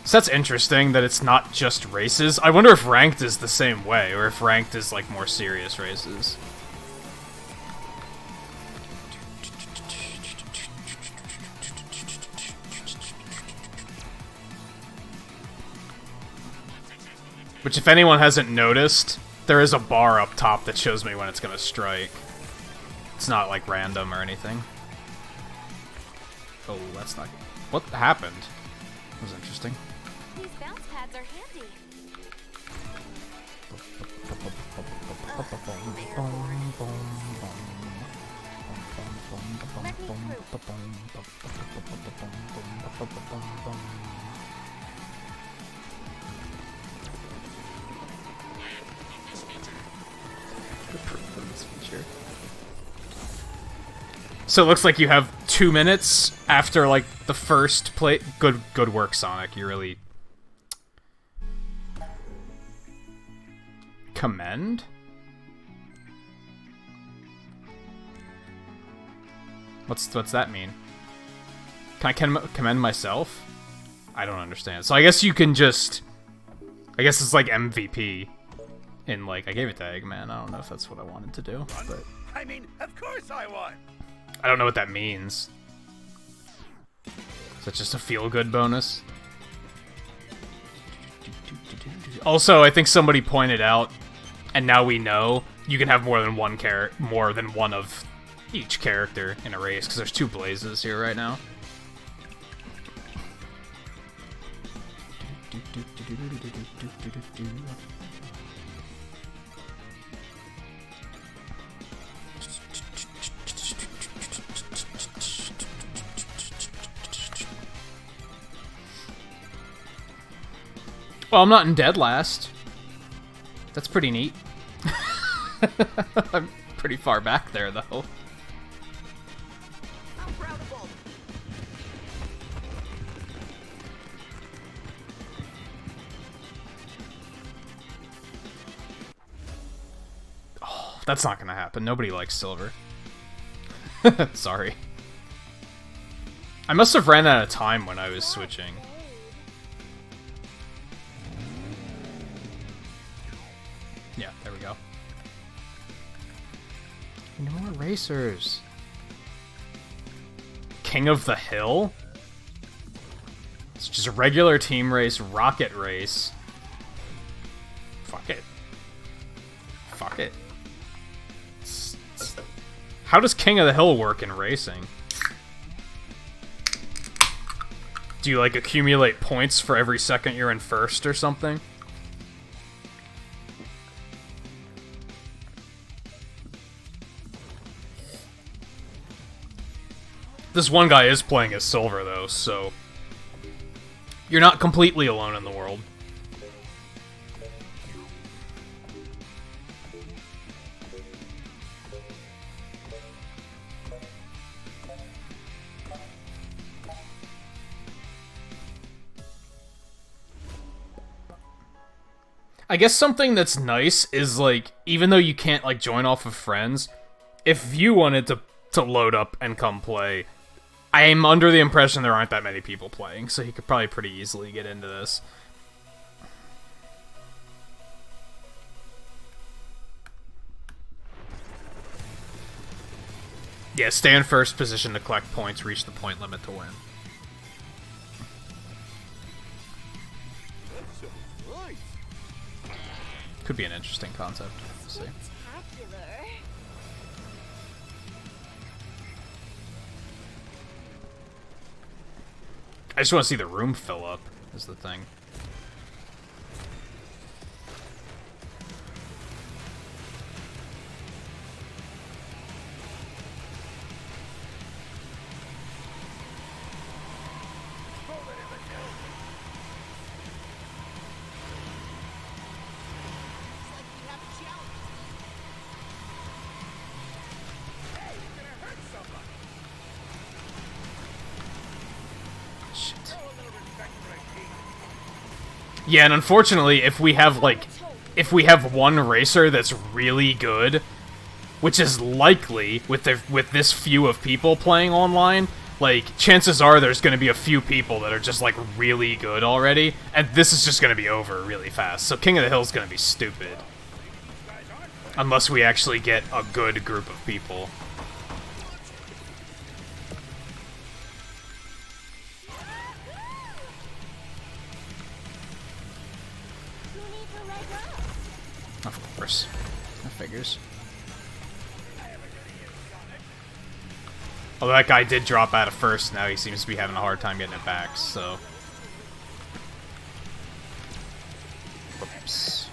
So that's interesting that it's not just races. I wonder if ranked is the same way, or if ranked is like more serious races. Which, if anyone hasn't noticed, there is a bar up top that shows me when it's gonna strike. It's not like random or anything. Oh, that's not... What happened? That was interesting. These bounce pads are handy. So it looks like you have 2 minutes after, like, the first play. Good work, Sonic. You really... Commend? What's that mean? Can I commend myself? I don't understand. So I guess you can just... I guess it's like MVP. In, like, I gave it to Eggman. I don't know if that's what I wanted to do, but... I mean, of course I won. I don't know what that means. Is that just a feel-good bonus? Also, I think somebody pointed out, and now we know, you can have more than one of each character in a race, because there's 2 Blazes here right now. Well, I'm not in dead last. That's pretty neat. I'm pretty far back there, though. I'm proud of all. Oh, that's not gonna happen. Nobody likes silver. Sorry. I must have ran out of time when I was switching. Yeah, there we go. No more racers. King of the Hill? It's just a regular team race, rocket race. Fuck it. Fuck it. How does King of the Hill work in racing? Do you, like, accumulate points for every second you're in first or something? This one guy is playing as silver, though, so... You're not completely alone in the world. I guess something that's nice is, like, even though you can't, like, join off of friends, if you wanted to load up and come play, I'm under the impression there aren't that many people playing, so you could probably pretty easily get into this. Yeah, stay in first position to collect points, reach the point limit to win. Could be an interesting concept. We'll see. Spectacular. I just want to see the room fill up, is the thing. Yeah, and unfortunately, if we have one racer that's really good, which is likely with this few of people playing online, like, chances are there's going to be a few people that are just, like, really good already, and this is just going to be over really fast. So King of the Hill is going to be stupid. Unless we actually get a good group of people. Of course. That figures. Although that guy did drop out of first, now he seems to be having a hard time getting it back, so... Oops.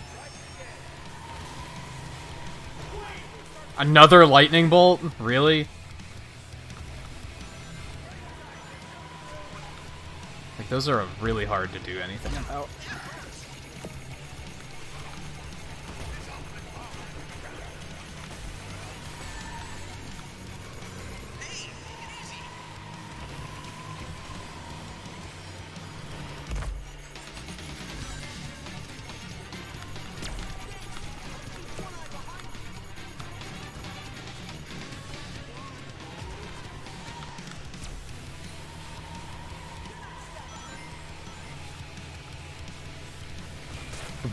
Another lightning bolt? Really? Like, those are really hard to do anything about.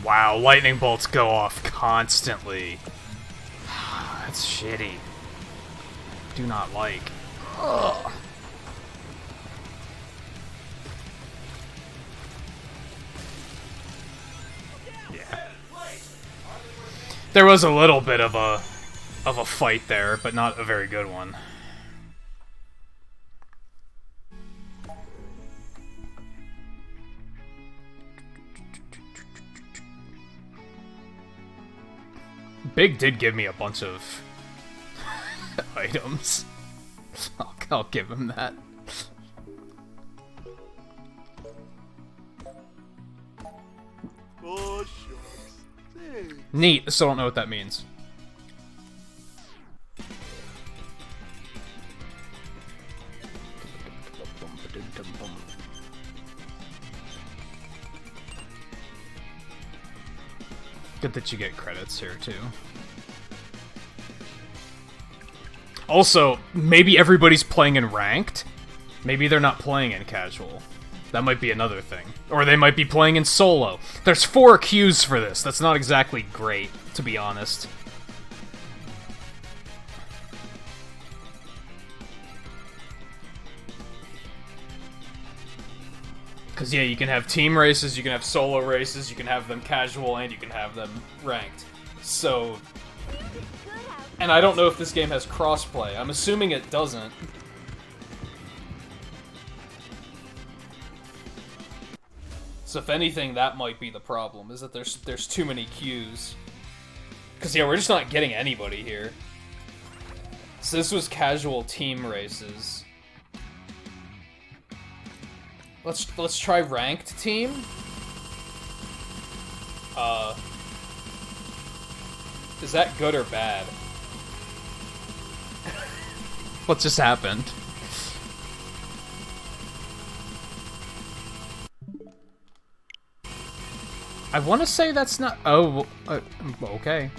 Wow, lightning bolts go off constantly. That's shitty. Do not like. There was a little bit of a fight there, but not a very good one. Big did give me a bunch of items. I'll give him that. Oh, shucks. Thanks. Neat, still don't know what that means. Good that you get credits here, too. Also, maybe everybody's playing in ranked. Maybe they're not playing in casual. That might be another thing. Or they might be playing in solo. There's 4 queues for this. That's not exactly great, to be honest. Because, yeah, you can have team races, you can have solo races, you can have them casual, and you can have them ranked. So... And I don't know if this game has crossplay. I'm assuming it doesn't. So if anything, that might be the problem, is that there's too many queues. Because, yeah, we're just not getting anybody here. So this was casual team races. Let's try ranked team. Is that good or bad? What just happened? I want to say that's not... Oh, okay.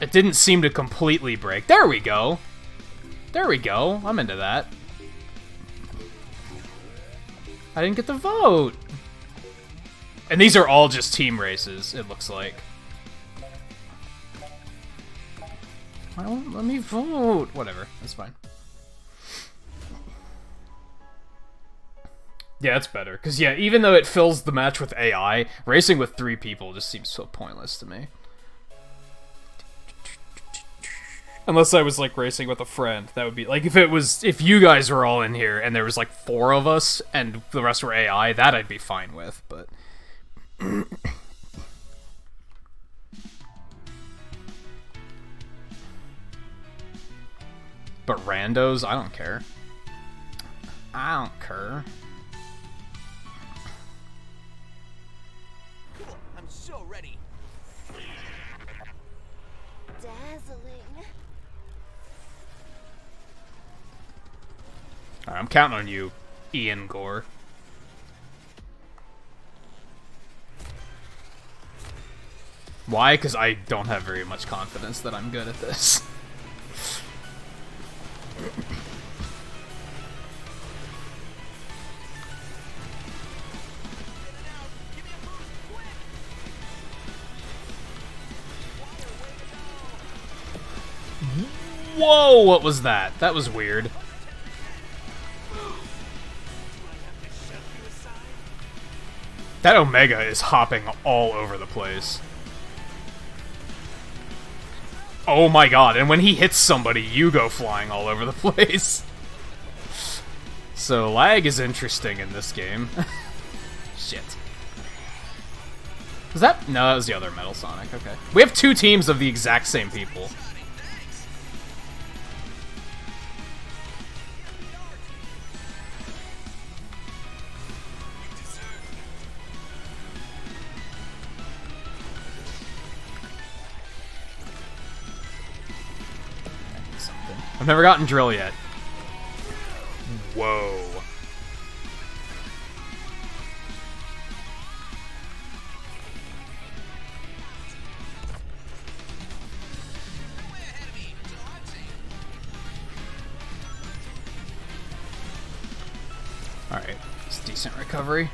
It didn't seem to completely break. There we go. There we go. I'm into that. I didn't get the vote. And these are all just team races, it looks like. Why don't let me vote? Whatever, that's fine. Yeah, it's better. Because, yeah, even though it fills the match with AI, racing with 3 people just seems so pointless to me. Unless I was, like, racing with a friend. That would be... Like, if you guys were all in here and there was, like, 4 of us and the rest were AI, that I'd be fine with, but... But randos, I don't care. I don't care. Cool, I'm so ready. Dazzling. Alright, I'm counting on you, Ian Gore. Why? Because I don't have very much confidence that I'm good at this. Whoa, what was that? That was weird. That Omega is hopping all over the place. Oh my god, and when he hits somebody, you go flying all over the place. So, lag is interesting in this game. Shit. Was that? No, that was the other Metal Sonic, okay. We have 2 teams of the exact same people. I've never gotten drill yet. Whoa. Alright, it's decent recovery.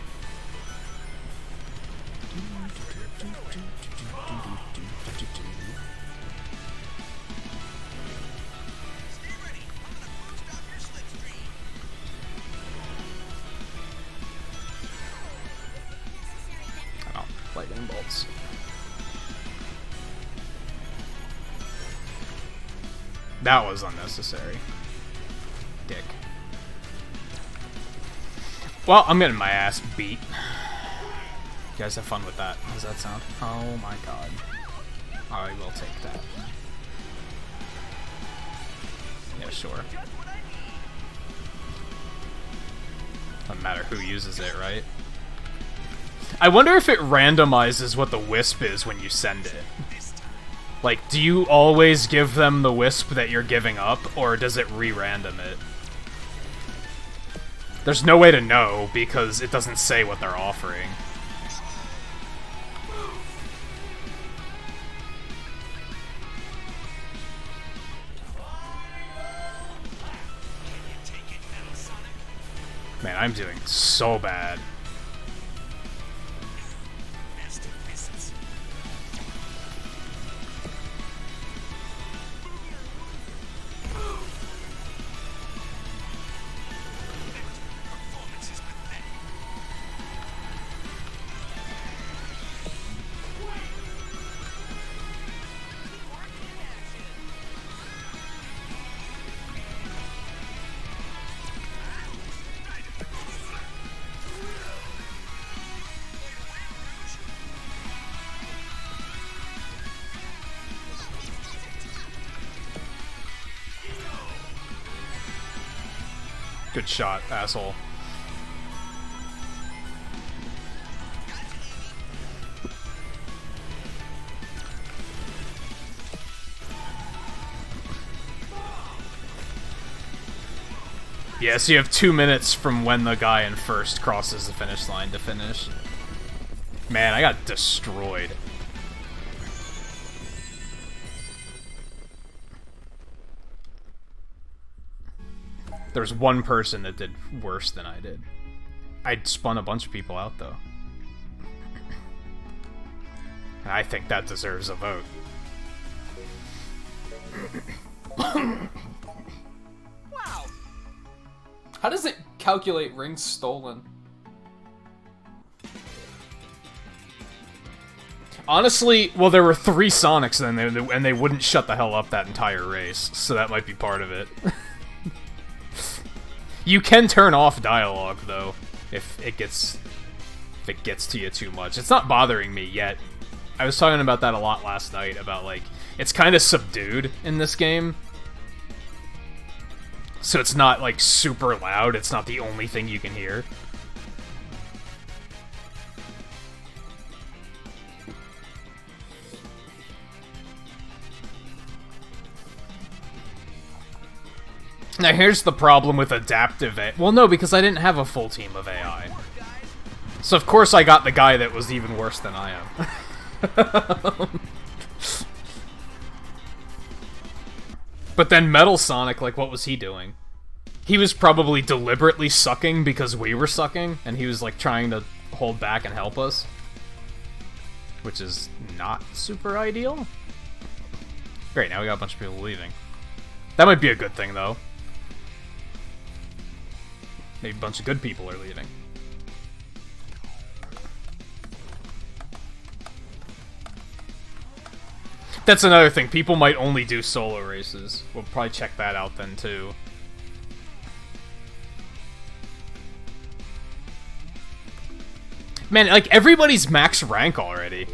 Lightning bolts. That was unnecessary. Dick. Well, I'm getting my ass beat. You guys have fun with that. How does that sound? Oh my god. I will take that. Yeah, sure. Doesn't matter who uses it, right? I wonder if it randomizes what the wisp is when you send it. Like, do you always give them the wisp that you're giving up, or does it re-random it? There's no way to know, because it doesn't say what they're offering. Man, I'm doing so bad. Good shot, asshole. Yeah, so you have 2 minutes from when the guy in first crosses the finish line to finish. Man, I got destroyed. There's one person that did worse than I did. I spun a bunch of people out, though. And I think that deserves a vote. Wow. How does it calculate rings stolen? Honestly, well, there were 3 Sonics then, and they wouldn't shut the hell up that entire race, so that might be part of it. You can turn off dialogue, though, if it gets to you too much. It's not bothering me yet. I was talking about that a lot last night, about, like, it's kind of subdued in this game. So it's not, like, super loud. It's not the only thing you can hear. Now here's the problem with adaptive AI. Well, no, because I didn't have a full team of AI. So of course I got the guy that was even worse than I am. But then Metal Sonic, like, what was he doing? He was probably deliberately sucking because we were sucking, and he was, like, trying to hold back and help us. Which is not super ideal. Great, now we got a bunch of people leaving. That might be a good thing, though. Maybe a bunch of good people are leaving. That's another thing. People might only do solo races. We'll probably check that out then, too. Man, like, everybody's max rank already.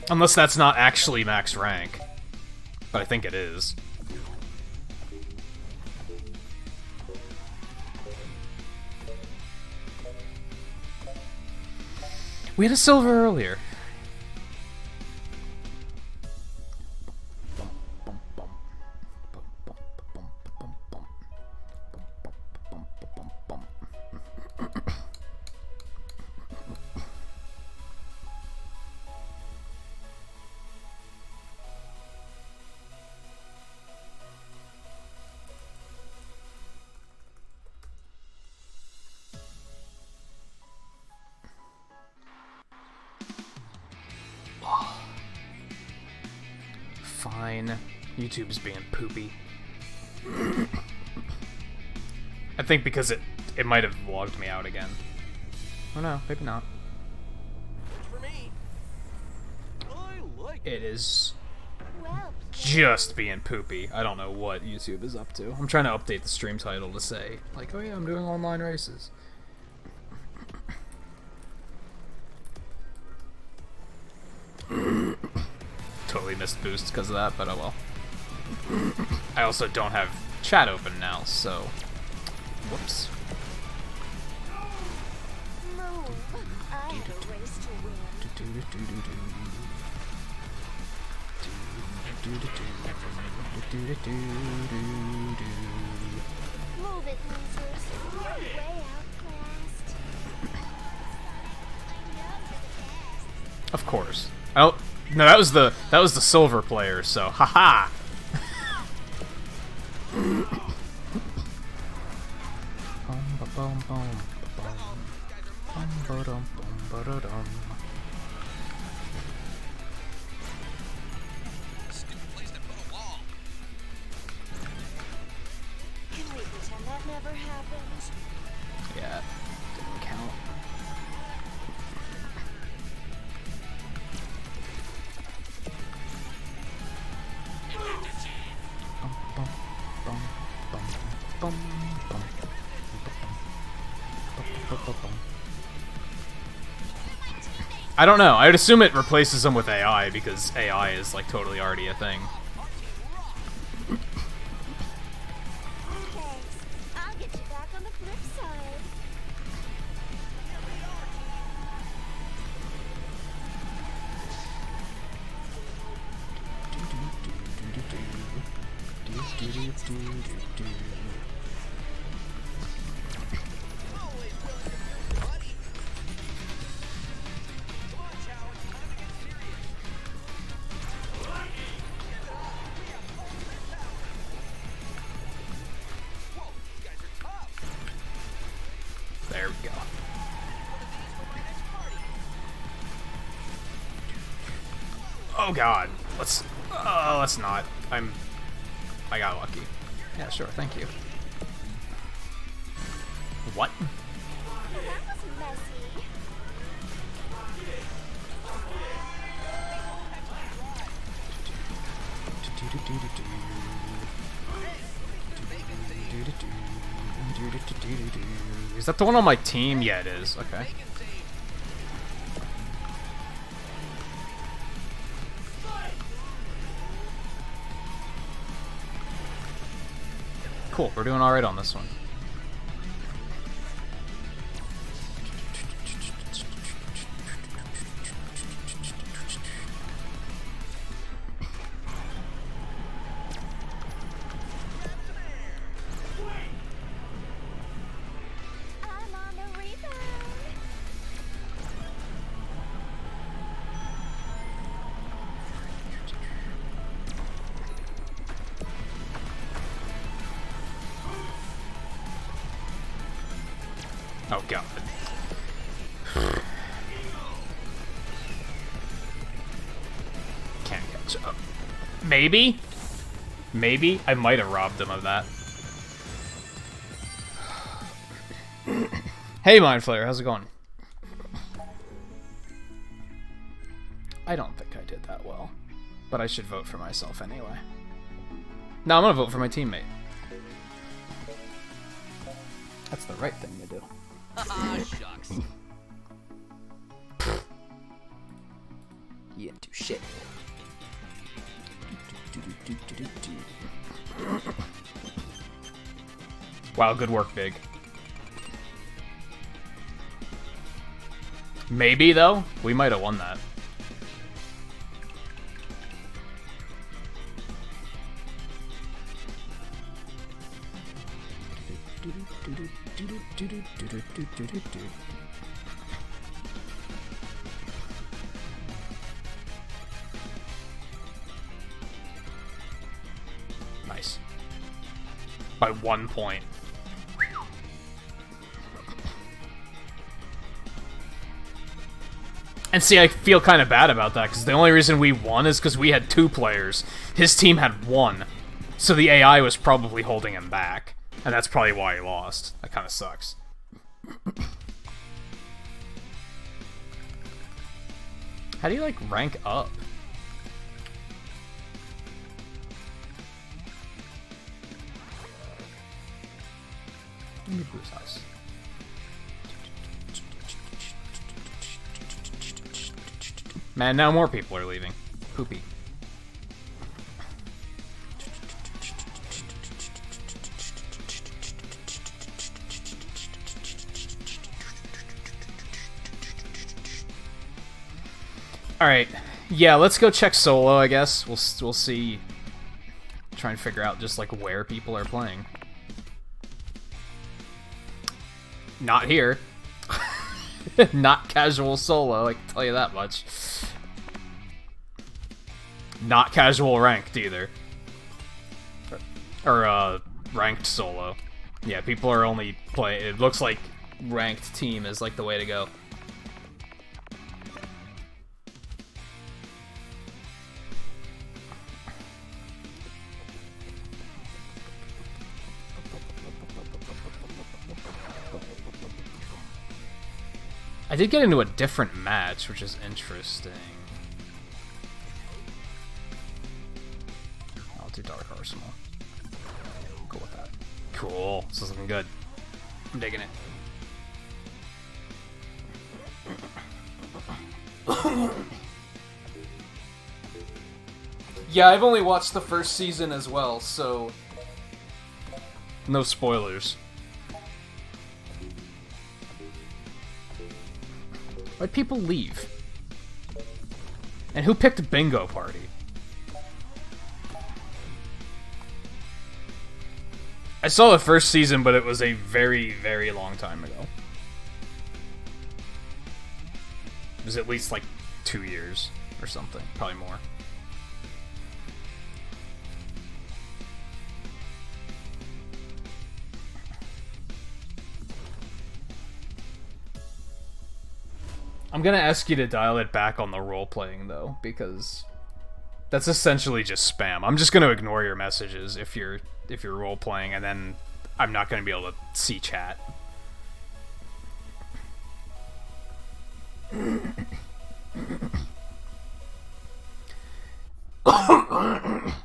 Unless that's not actually max rank. But I think it is. We had a silver earlier. Fine. YouTube's being poopy. I think because it might have logged me out again. Oh no, maybe not. For me. I like It is just being poopy. I don't know what YouTube is up to. I'm trying to update the stream title to say, like, oh yeah, I'm doing online races. Totally missed boosts because of that, but oh well. I also don't have chat open now, so... Whoops. Move. I have a race to win. Move it, losers. You're way outclassed. Of course. Oh no, that was the silver player. So, haha. Can we pretend that never happened? Yeah, didn't count. I don't know. I would assume it replaces them with AI because AI is like totally already a thing. Thanks. I'll get you back on the flip side. There we go. Oh god. Let's not. I got lucky. Yeah, sure, thank you. What? That was messy. Is that the one on my team? Yeah, it is. Okay. Cool, we're doing alright on this one. I'm on the rebound. Oh god. Can't catch up. Maybe? Maybe? I might have robbed him of that. Hey, Mind Flayer, how's it going? I don't think I did that well. But I should vote for myself anyway. No, I'm gonna vote for my teammate. That's the right thing to do. Ah, shucks. You didn't do shit. Wow, good work, Big. Maybe, though? We might have won that. Nice. By 1 point. And see, I feel kind of bad about that, because the only reason we won is because we had 2 players. His team had 1. So the AI was probably holding him back. And that's probably why he lost. That kind of sucks. How do you, like, rank up? Boo's house. Man, now more people are leaving. Poopy. Alright. Yeah, let's go check solo, I guess. We'll see. Try and figure out just, like, where people are playing. Not here. Not casual solo, I can tell you that much. Not casual ranked, either. Or, ranked solo. Yeah, people are only playing... It looks like ranked team is, like, the way to go. I did get into a different match, which is interesting. I'll do Dark Arsenal. Cool with that. Cool. This is looking good. I'm digging it. Yeah, I've only watched the first season as well, so... No spoilers. Why'd people leave? And who picked Bingo Party? I saw the first season, but it was a very, very long time ago. It was at least like 2 years or something, probably more. I'm gonna ask you to dial it back on the role-playing, though, because that's essentially just spam. I'm just gonna ignore your messages if you're role-playing, and then I'm not gonna be able to see chat.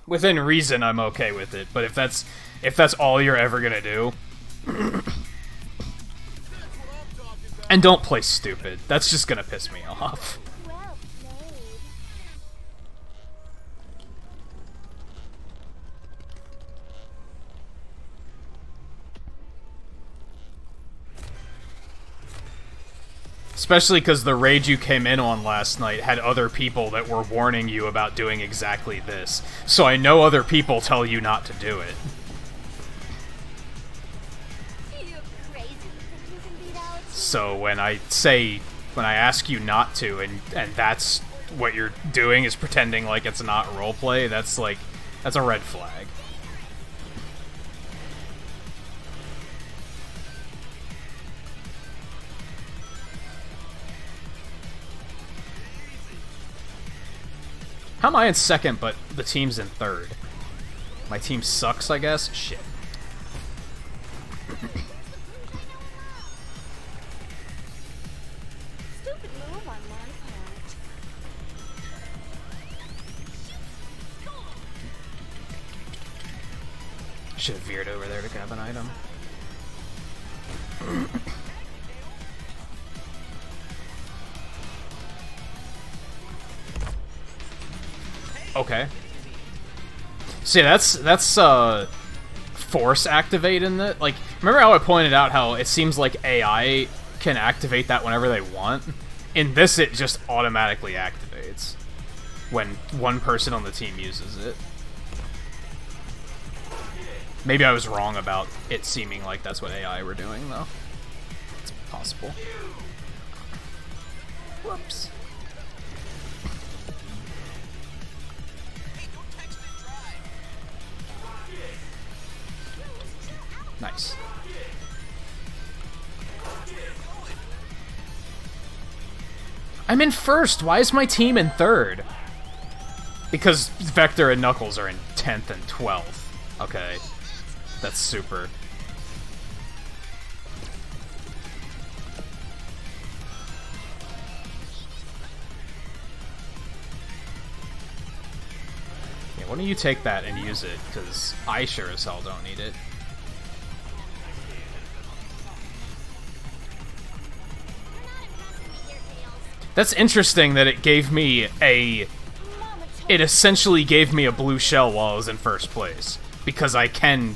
Within reason, I'm okay with it, but if that's all you're ever gonna do... And don't play stupid. That's just gonna piss me off. Well played. Especially because the raid you came in on last night had other people that were warning you about doing exactly this. So I know other people tell you not to do it. You crazy. Think you can beat Alex? So when I ask you not to, and that's what you're doing is pretending like it's not roleplay, that's a red flag. How am I in second, but the team's in third? My team sucks, I guess? Shit. Stupid move on my part. Should have veered over there to grab an item. Okay. See, that's force activate in the like. Remember how I pointed out how it seems like AI can activate that whenever they want? In this, it just automatically activates when one person on the team uses it. Maybe I was wrong about it seeming like that's what AI were doing, though. It's possible. Whoops. Nice. I'm in first! Why is my team in third? Because Vector and Knuckles are in 10th and 12th. Okay. That's super. Yeah, why don't you take that and use it? Because I sure as hell don't need it. That's interesting that it gave me a... It essentially gave me a blue shell while I was in first place. Because I can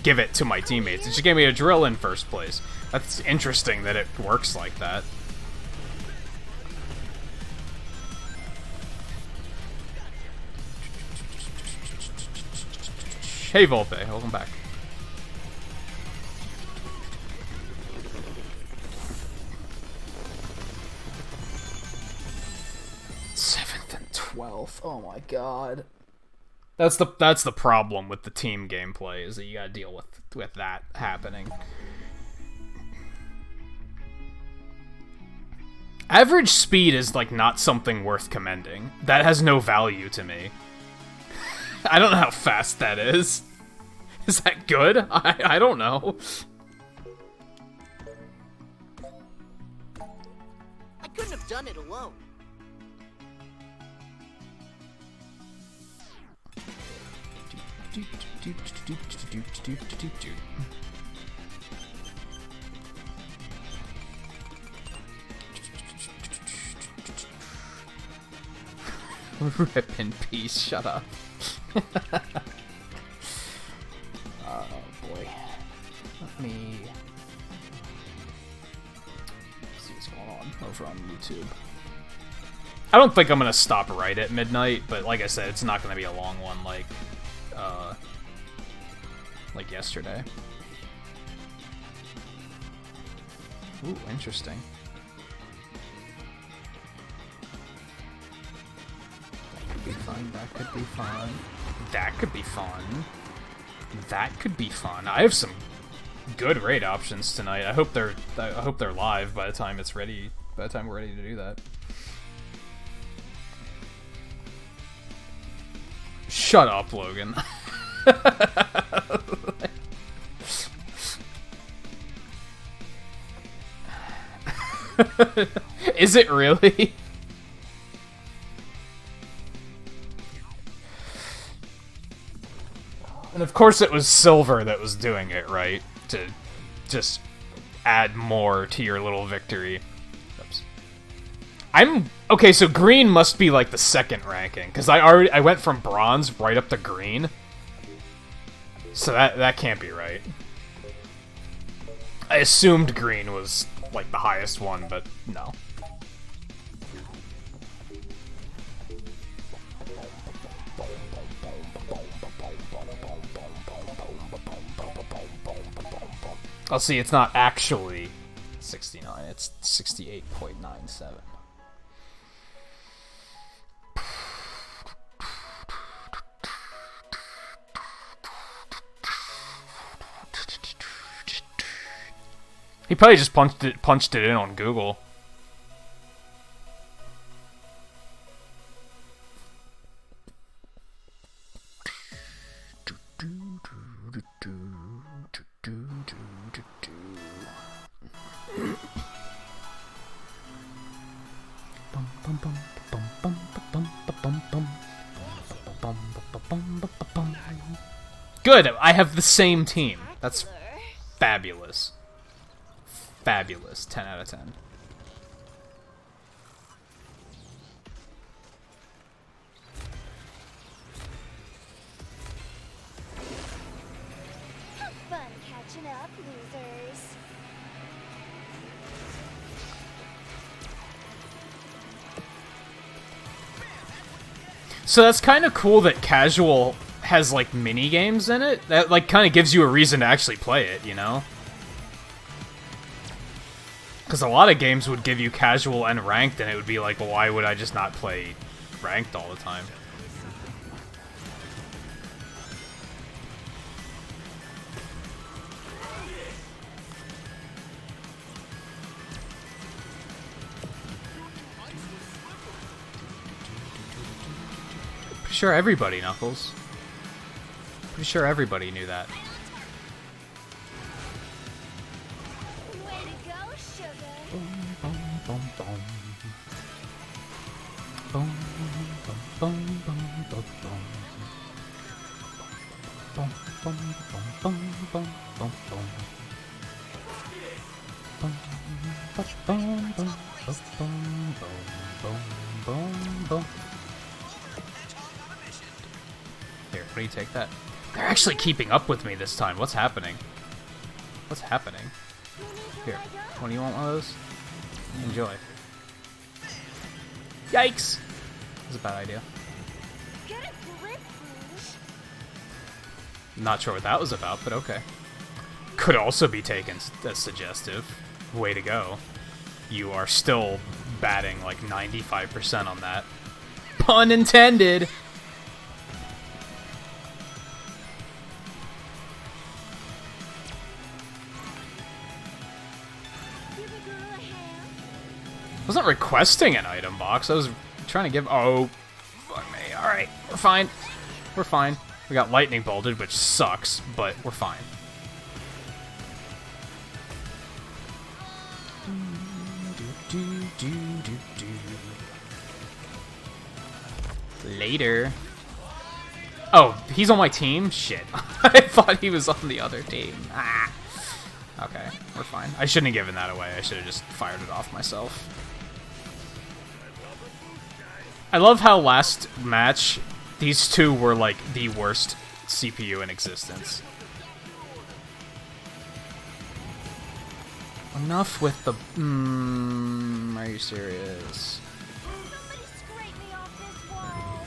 give it to my teammates. It just gave me a drill in first place. That's interesting that it works like that. Hey Volpe, welcome back. Seventh and 12th. Oh my god. That's the problem with the team gameplay, is that you gotta deal with that happening. Average speed is like not something worth commending. That has no value to me. I don't know how fast that is. Is that good? I don't know. I couldn't have done it alone. Rip in peace, shut up. Oh boy. Let me see what's going on over on YouTube. I don't think I'm gonna stop right at midnight, but like I said, it's not gonna be a long one like yesterday. Ooh, interesting. That could be fun, that could be fun. That could be fun. That could be fun. I have some good raid options tonight. I hope they're live by the time it's ready. By the time we're ready to do that. Shut up, Logan. Is it really? And of course it was Silver that was doing it, right? To just add more to your little victory. Oops. Okay, so green must be like the second ranking, because I went from bronze right up to green. So that can't be right. I assumed green was like the highest one, but no. I'll see, it's not actually 69, it's 68.97. He probably just punched it in on Google. Good, I have the same team. That's fabulous. Fabulous. 10 out of 10. Have fun catching up, losers. So that's kind of cool that casual has like mini games in it. That like kind of gives you a reason to actually play it, you know? Because a lot of games would give you casual and ranked, and it would be like, well, why would I just not play ranked all the time? Pretty sure everybody, Knuckles. Pretty sure everybody knew that. Way to go, sugar. Boom, boom, boom. Boom, boom, boom, boom, boom, boom. Boom, boom, boom, boom, boom, boom, boom. Boom. Here, what do you take that? They're actually keeping up with me this time. What's happening? What's happening? Here, what do you want one of those? Enjoy. Yikes! That's a bad idea. Get a grip, Rouge. Not sure what that was about, but okay. Could also be taken as suggestive. Way to go. You are still batting like 95% on that. Pun intended! Give a girl a hand. I wasn't requesting an item box. I was trying to give... Oh, fuck me. Alright, we're fine. We're fine. We got lightning bolted, which sucks, but we're fine. Later. Oh, he's on my team? Shit. I thought he was on the other team. Ah. Okay, we're fine. I shouldn't have given that away. I should have just fired it off myself. I love how last match, these two were like the worst CPU in existence. Enough with the... are you serious? Somebody scrape me off this wall.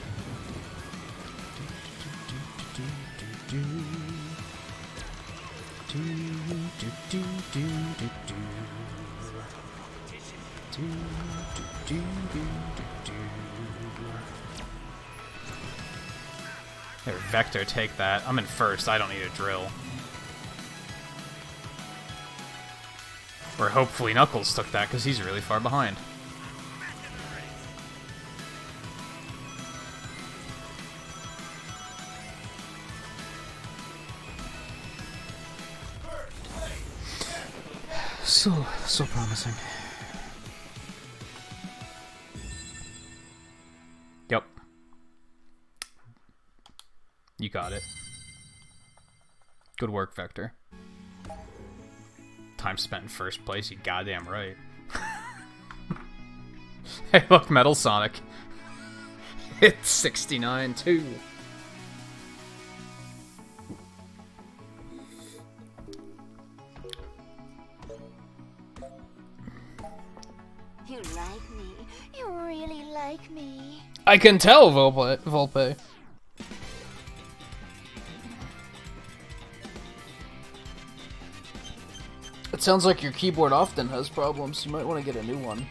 Here, Vector, take that. I'm in first. I don't need a drill. Or hopefully Knuckles took that, because he's really far behind. So promising. Yep. You got it. Good work, Vector. Time spent in first place, you goddamn right. Hey, look, Metal Sonic. It's 69 too. You like me. You really like me. I can tell, Volpe. It sounds like your keyboard often has problems. You might want to get a new one.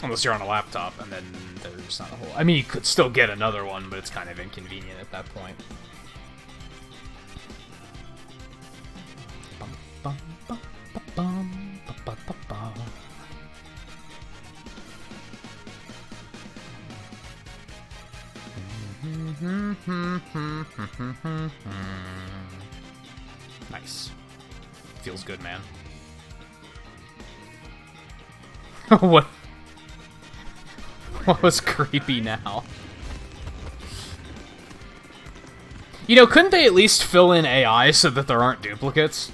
Unless you're on a laptop, and then there's not a whole... I mean, you could still get another one, but it's kind of inconvenient at that point. Nice. Feels good, man. What? What was creepy now? You know, couldn't they at least fill in AI so that there aren't duplicates?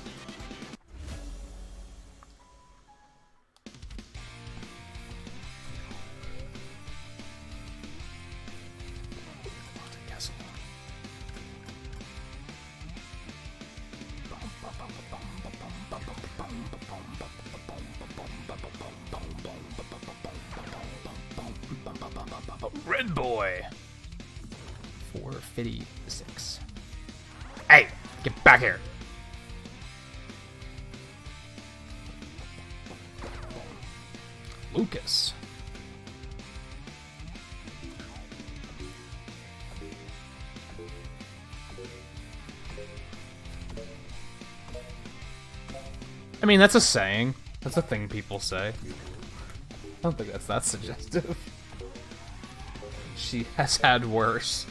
Red boy. 456. Hey, get back here. Lucas. I mean, that's a saying. That's a thing people say. I don't think that's that suggestive. She has had worse.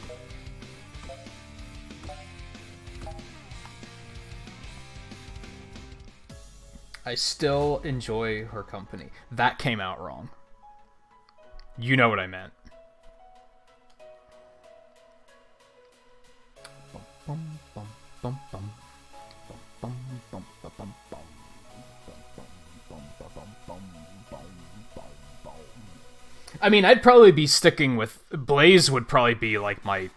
I still enjoy her company. That came out wrong. You know what I meant. Bum, bum, bum, bum, bum, bum, bum, bum, bum, bum. I mean, I'd probably be sticking with Blaze. Would probably be like my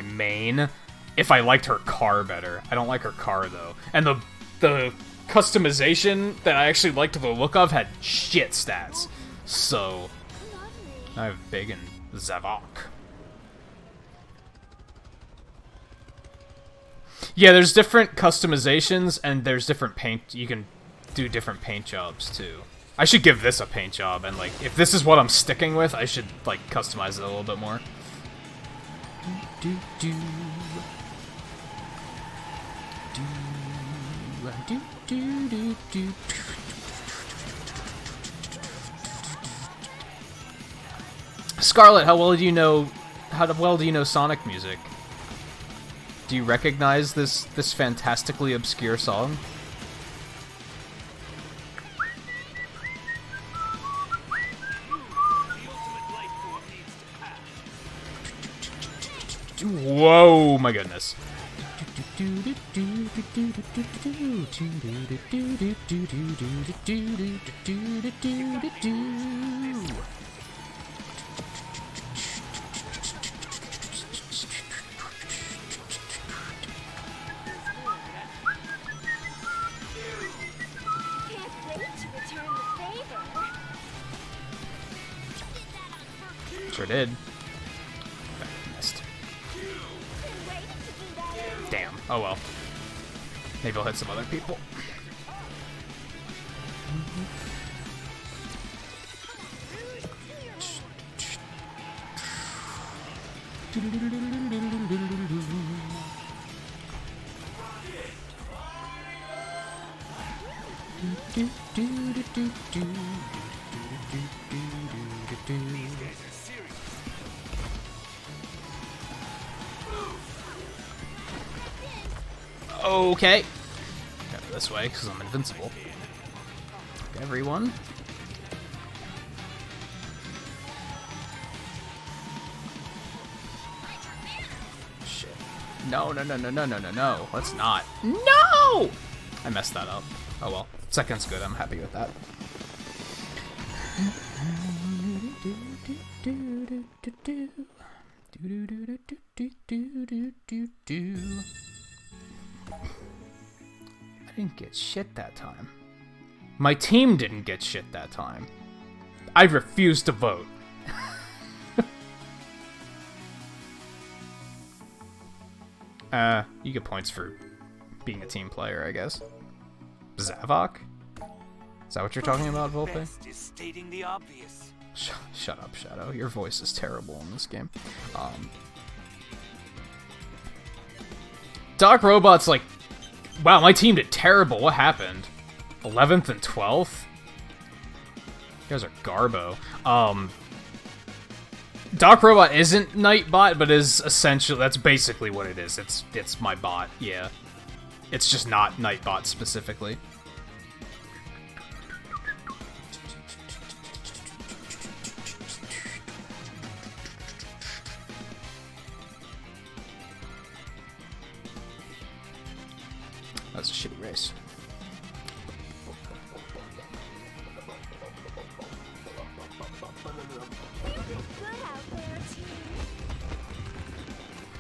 main if I liked her car better. I don't like her car though, and the customization that I actually liked the look of had shit stats. So I have Big and Zavok. Yeah, there's different customizations and there's different paint. You can do different paint jobs too. I should give this a paint job, and like, if this is what I'm sticking with, I should like customize it a little bit more. Scarlet, how well do you know Sonic music? Do you recognize this fantastically obscure song? Whoa, my goodness. Sure did. Missed. Damn. Oh well. Maybe I'll hit some other people. Okay. Go this way, because I'm invincible. Everyone. Shit. No. Let's not. No! I messed that up. Oh well. Second's good. I'm happy with that. I didn't get shit that time. My team didn't get shit that time. I refuse to vote. You get points for being a team player, I guess. Zavok? Is that what you're talking about, Volpe? Best is stating the obvious. Shut up, Shadow. Your voice is terrible in this game. Doc Robot's like, wow, my team did terrible. What happened? 11th and 12th? You guys are garbo. Doc Robot isn't Nightbot, but is essentially, that's basically what it is. It's my bot, yeah. It's just not Nightbot specifically. That's a shitty race.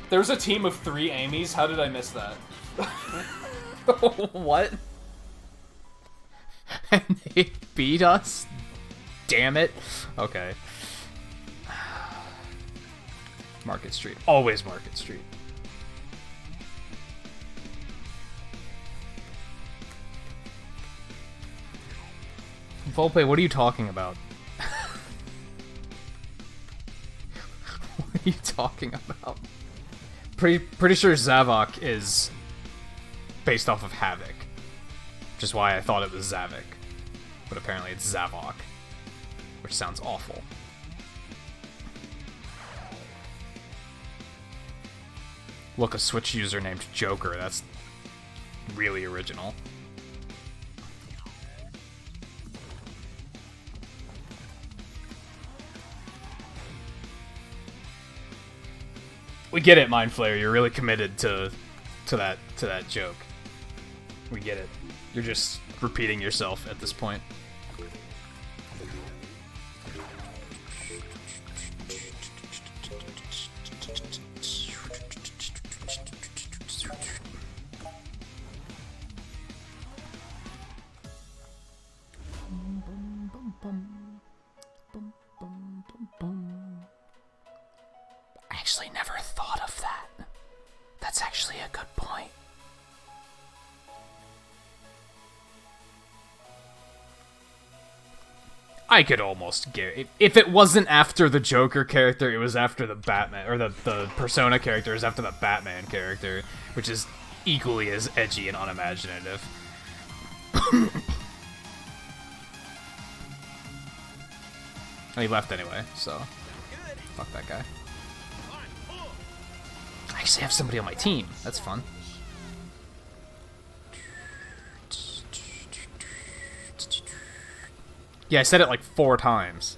There was a team of 3 Amy's. How did I miss that? What? And they beat us? Damn it. Okay. Market Street. Always Market Street. Volpe, what are you talking about? What are you talking about? Pretty sure Zavok is based off of Havoc, which is why I thought it was Zavik, but apparently it's Zavok, which sounds awful. Look, a Switch user named Joker. That's really original. We get it, Mind Flayer. You're really committed to that joke. We get it. You're just repeating yourself at this point. I actually never thought of that. That's actually a good point. I could almost get if it wasn't after the Joker character, it was after the Batman, or the Persona character is after the Batman character, which is equally as edgy and unimaginative. And he left anyway, so fuck that guy. I actually have somebody on my team. That's fun. Yeah, I said it like 4 times.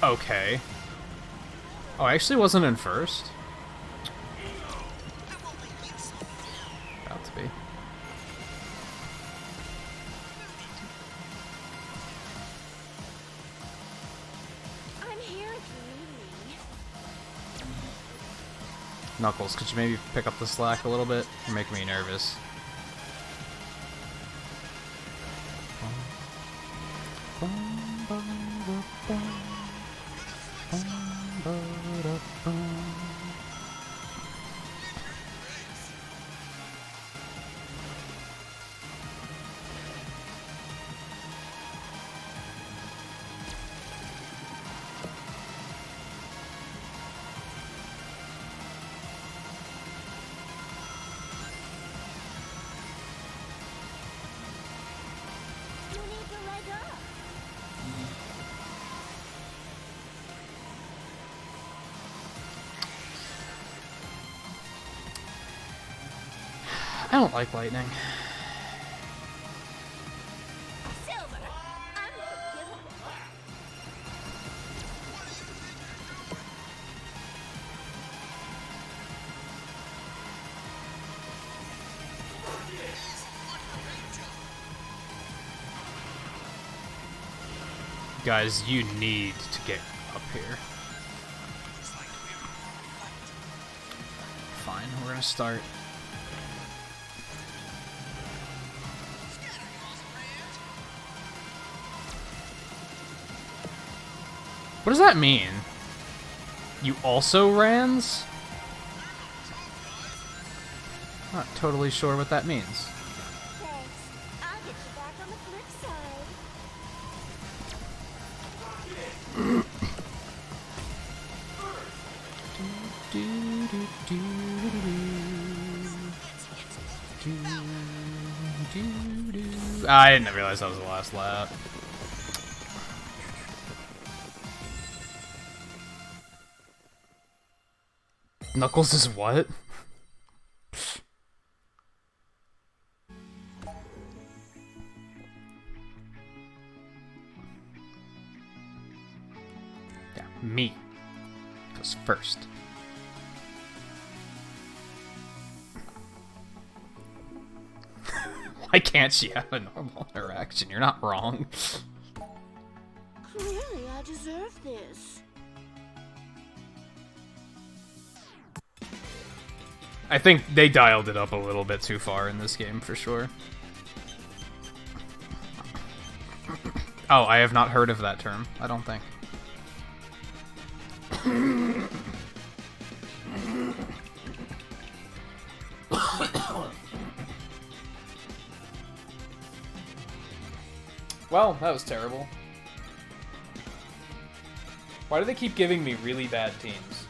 Okay. Oh, I actually wasn't in first. About to be. I'm here if you need me. Knuckles, could you maybe pick up the slack a little bit? You're making me nervous. You need to leg up. I don't like lightning. Silver, unforgivable. Guys, you need to get up here. Fine, we're gonna start. What does that mean? You also rans? Not totally sure what that means. Thanks. I'll get you back on the flip side. I didn't realize that was the last lap. Knuckles is what? Yeah, me goes first. Why can't she have a normal interaction? You're not wrong. Clearly, I deserve this. I think they dialed it up a little bit too far in this game, for sure. Oh, I have not heard of that term, I don't think. Well, that was terrible. Why do they keep giving me really bad teams?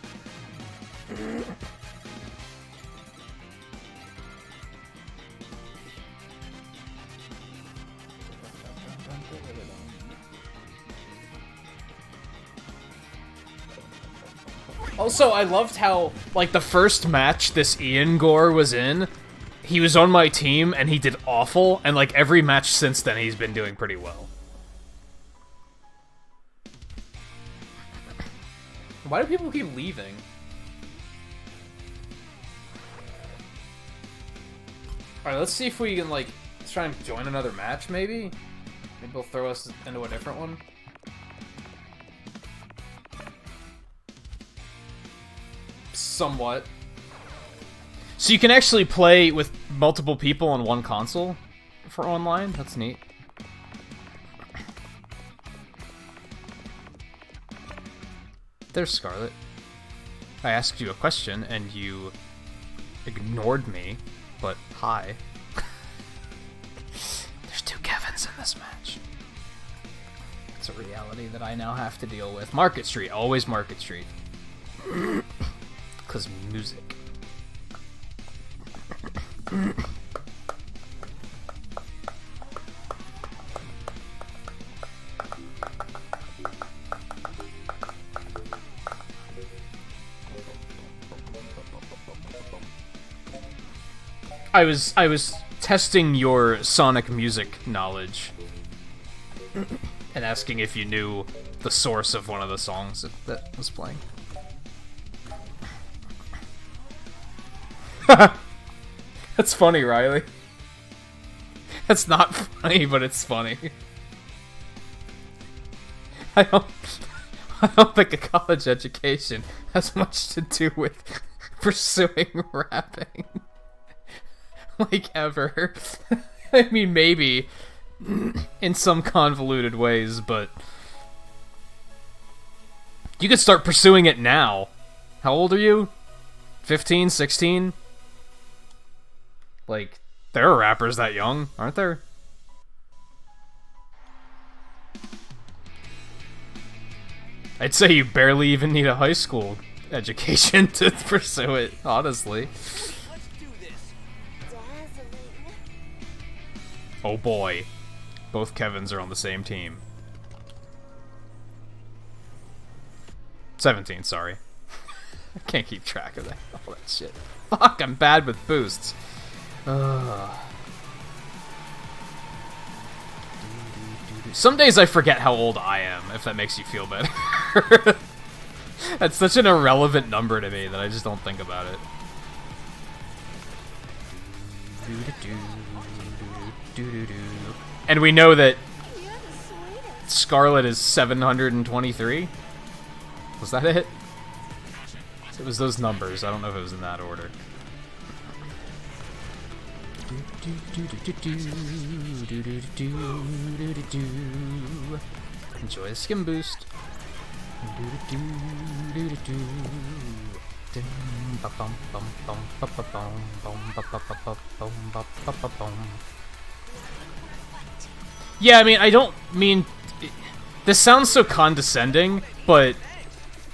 Also, I loved how, like, the first match this Ian Gore was in, he was on my team and he did awful, and, like, every match since then he's been doing pretty well. Why do people keep leaving? Alright, let's see if we can, like, let's try and join another match, maybe? Maybe they'll throw us into a different one. Somewhat. So you can actually play with multiple people on one console for online? That's neat. There's Scarlet. I asked you a question and you ignored me, but hi. There's two Kevins in this match. It's a reality that I now have to deal with. Market Street, always Market Street. Because music. I was testing your Sonic music knowledge and asking if you knew the source of one of the songs that was playing. That's funny, Riley. That's not funny, but it's funny. I don't think a college education has much to do with pursuing rapping. Like, ever. I mean, maybe in some convoluted ways, but you could start pursuing it now. How old are you? 15, 16? Like, there are rappers that young, aren't there? I'd say you barely even need a high school education to pursue it, honestly. Let's do this. Dazzling. Oh boy. Both Kevins are on the same team. 17, sorry. I can't keep track of all that shit. Fuck, I'm bad with boosts. Some days I forget how old I am, if that makes you feel better. That's such an irrelevant number to me that I just don't think about it. And we know that You're the sweetest. Scarlet is 723? Was that it? It was those numbers. I don't know if it was in that order. Enjoy the skim boost. Yeah, I mean, I don't mean... This sounds so condescending, but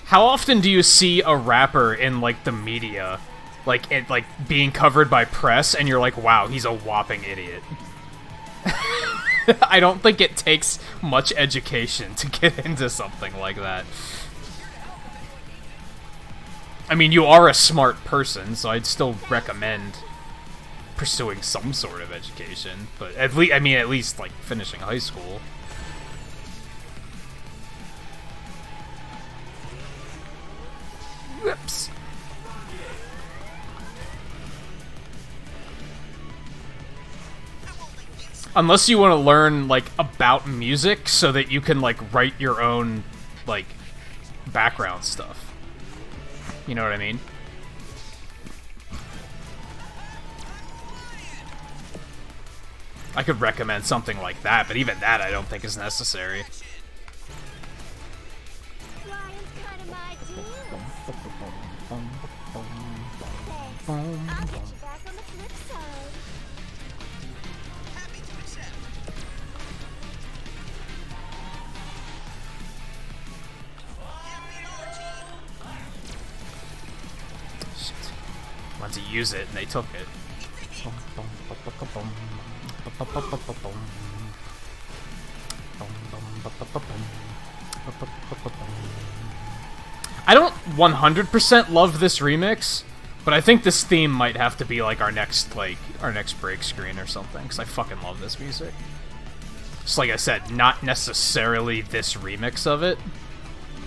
how often do you see a rapper in, like, the media, like, being covered by press, and you're like, wow, he's a whopping idiot? I don't think it takes much education to get into something like that. I mean, you are a smart person, so I'd still recommend pursuing some sort of education, but at least, like, finishing high school. Whoops. Unless you want to learn, like, about music so that you can, like, write your own, like, background stuff. You know what I mean? I could recommend something like that, but even that I don't think is necessary. Flying's kind of my deal. Thanks. I'll get you back on the flip side. wanted to use it, and they took it. I don't 100% love this remix, but I think this theme might have to be like our next break screen or something, because I fucking love this music. Just like I said, not necessarily this remix of it.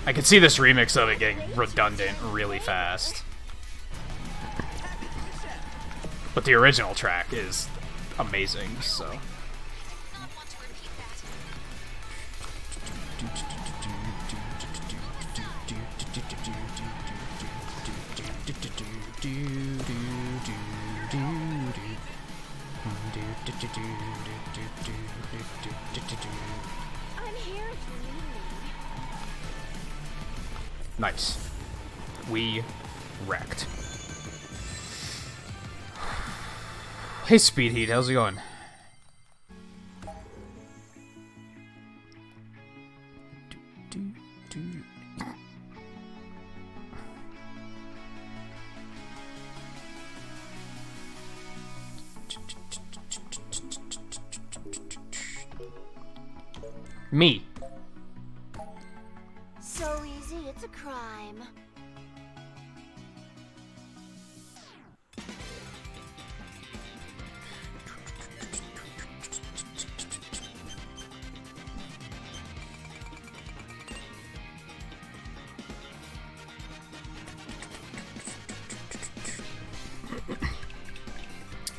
I could see this remix of it getting redundant really fast. But the original track is amazing, so... I'm here if you need me. Nice. We wrecked. Hey, Speed Heat, how's it going? Me. So easy, it's a crime.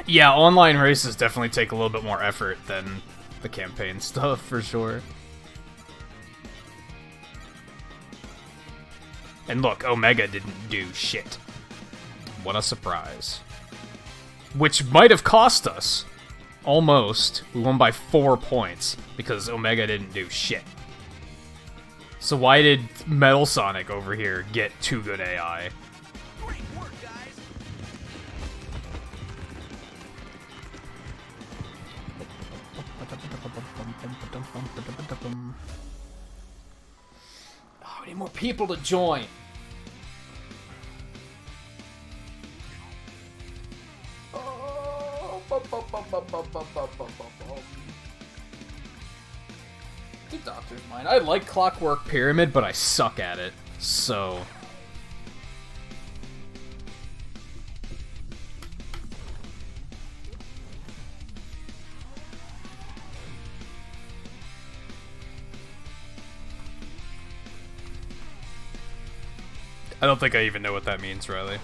Yeah, online races definitely take a little bit more effort than the campaign stuff, for sure. And look, Omega didn't do shit. What a surprise. Which might have cost us. Almost. We won by 4 points, because Omega didn't do shit. So why did Metal Sonic over here get 2 good AI? Great work, guys. Oh, we need more people to join. Good Doctor's Mind. I like Clockwork Pyramid, but I suck at it, so... I don't think I even know what that means, Riley.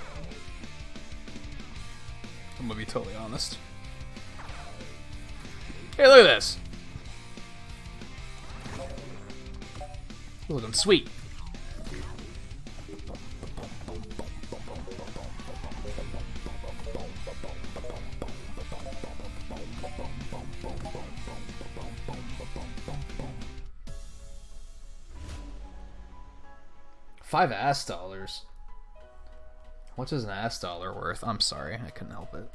I'm gonna be totally honest. Hey, look at this! You're looking sweet. $5 What is an ass dollar worth? I'm sorry, I couldn't help it.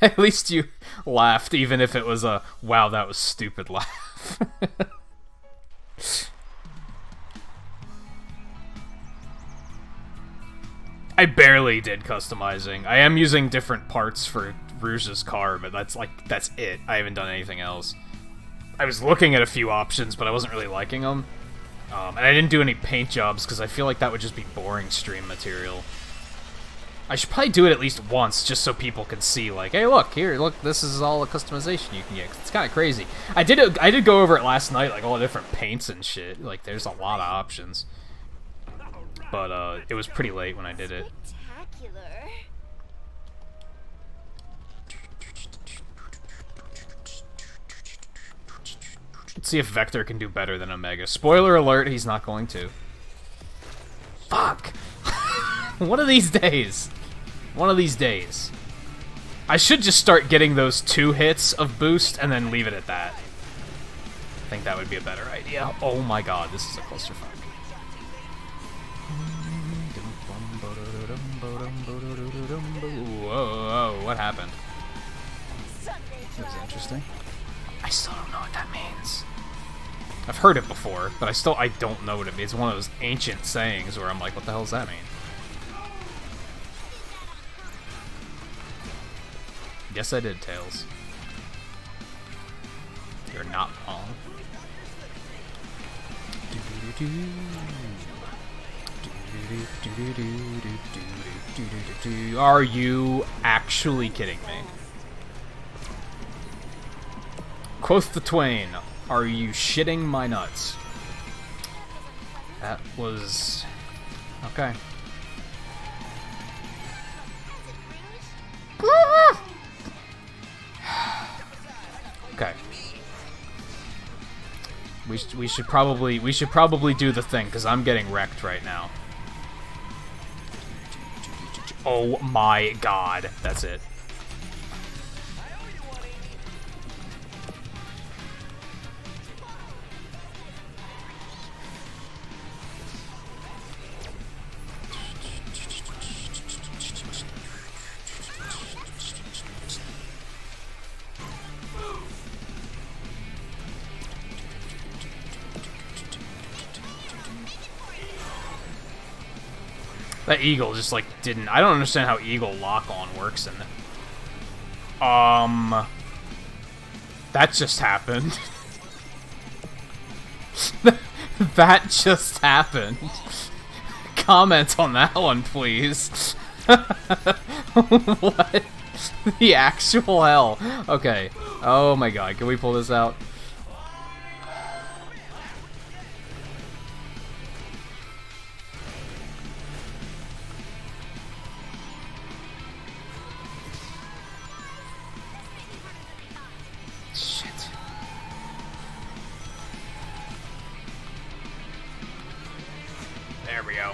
At least you laughed, even if it was a wow, that was stupid laugh. I barely did customizing. I am using different parts for Rouge's car, but that's it. I haven't done anything else. I was looking at a few options, but I wasn't really liking them. And I didn't do any paint jobs, because I feel like that would just be boring stream material. I should probably do it at least once, just so people can see, like, hey, look, here, look, this is all the customization you can get. It's kind of crazy. I did go over it last night, like, all the different paints and shit. Like, there's a lot of options. But, it was pretty late when I did it. Spectacular. Let's see if Vector can do better than Omega. Spoiler alert, he's not going to. Fuck! One of these days. One of these days. I should just start getting those 2 hits of boost and then leave it at that. I think that would be a better idea. Oh my god, this is a clusterfuck. Whoa, what happened? Sunday That's interesting. I still don't know what that means. I've heard it before, but I don't know what it means. It's one of those ancient sayings where I'm like, what the hell does that mean? Yes, I did, Tails. You're not wrong. Are you actually kidding me? Quoth the twain, are you shitting my nuts? That was... okay. Okay. We should probably do the thing, because I'm getting wrecked right now. Oh my god. That's it. That eagle just, like, didn't... I don't understand how eagle lock-on works in it. That just happened. That just happened. Comment on that one, please. What the actual hell? Okay. Oh my god, can we pull this out? There we go.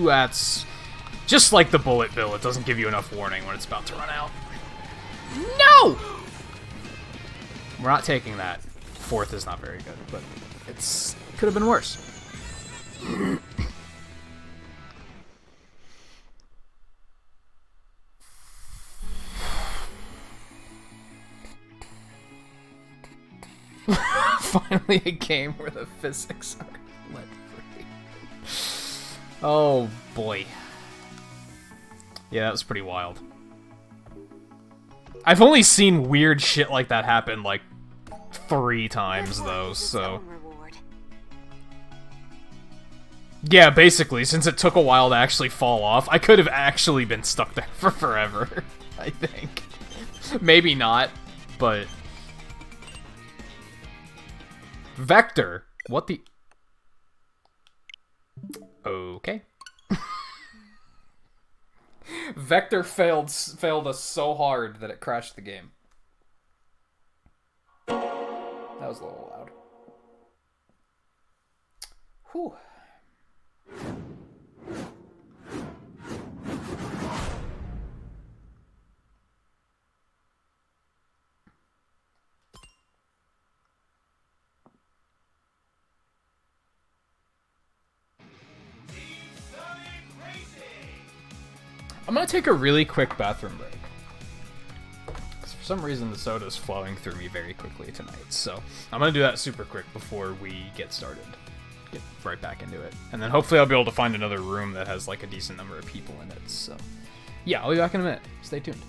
That's just like the bullet bill. It doesn't give you enough warning when it's about to run out. No! We're not taking that. Fourth is not very good, but it's could have been worse. Finally a game where the physics are let free. Oh boy. Yeah, that was pretty wild. I've only seen weird shit like that happen, like, 3 times, though, so... Yeah, basically, since it took a while to actually fall off, I could have actually been stuck there for forever, I think. Maybe not, but... Vector! What the... Okay. Vector failed us so hard that it crashed the game. That was a little loud. Whew. I'm gonna take a really quick bathroom break. Because for some reason the soda is flowing through me very quickly tonight, so I'm gonna do that super quick before we get started. Get right back into it. And then hopefully I'll be able to find another room that has like a decent number of people in it, so... Yeah, I'll be back in a minute. Stay tuned.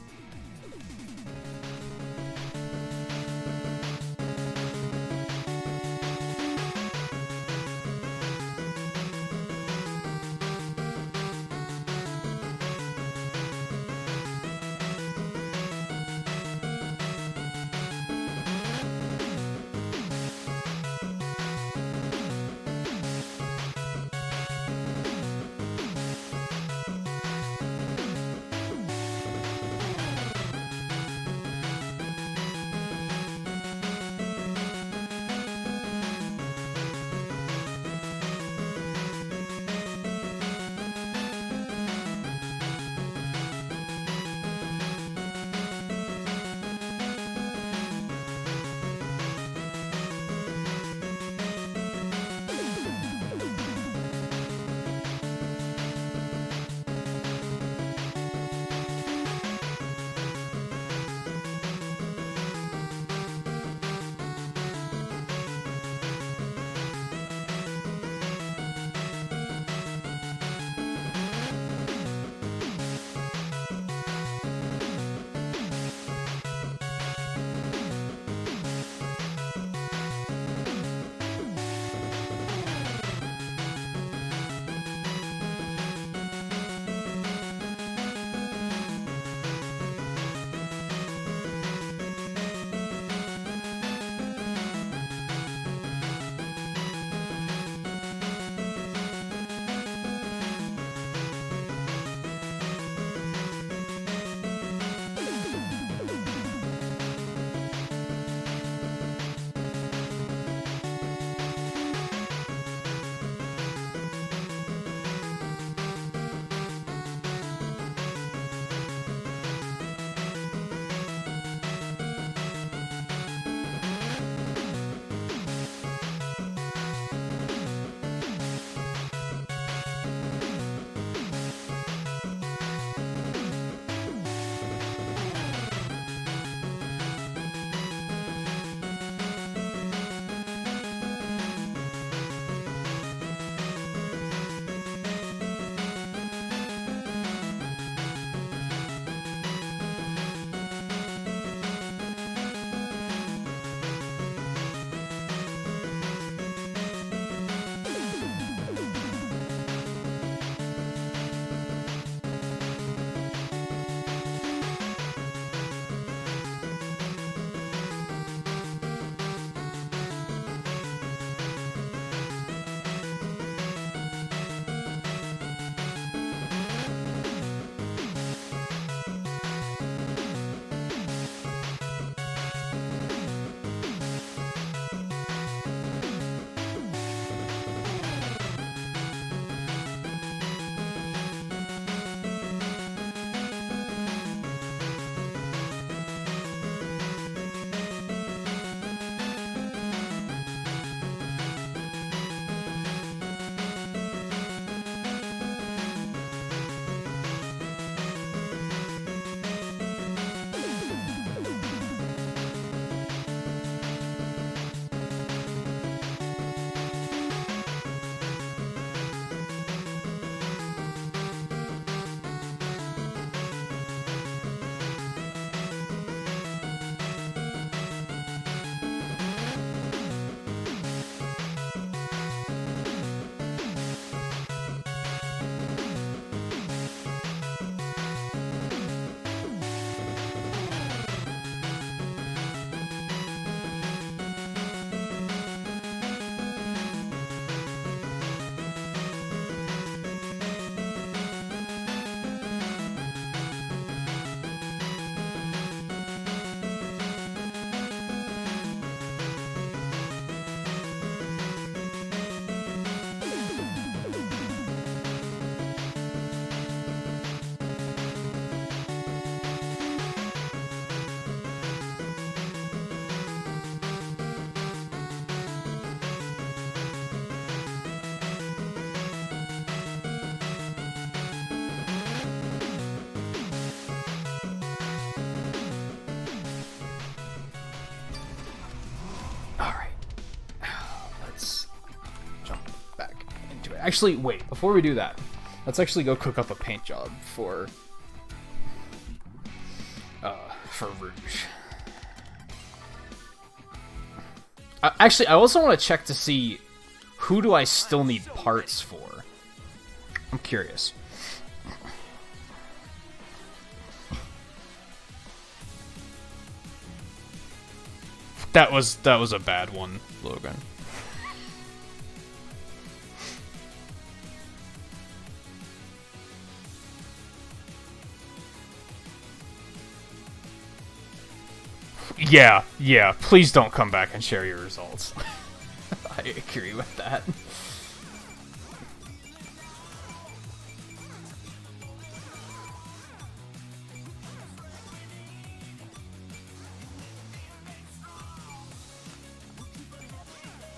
Actually, wait. Before we do that, let's actually go cook up a paint job for Rouge. Actually, I also want to check to see who do I still need parts for. I'm curious. That was a bad one, Logan. Yeah, please don't come back and share your results. I agree with that.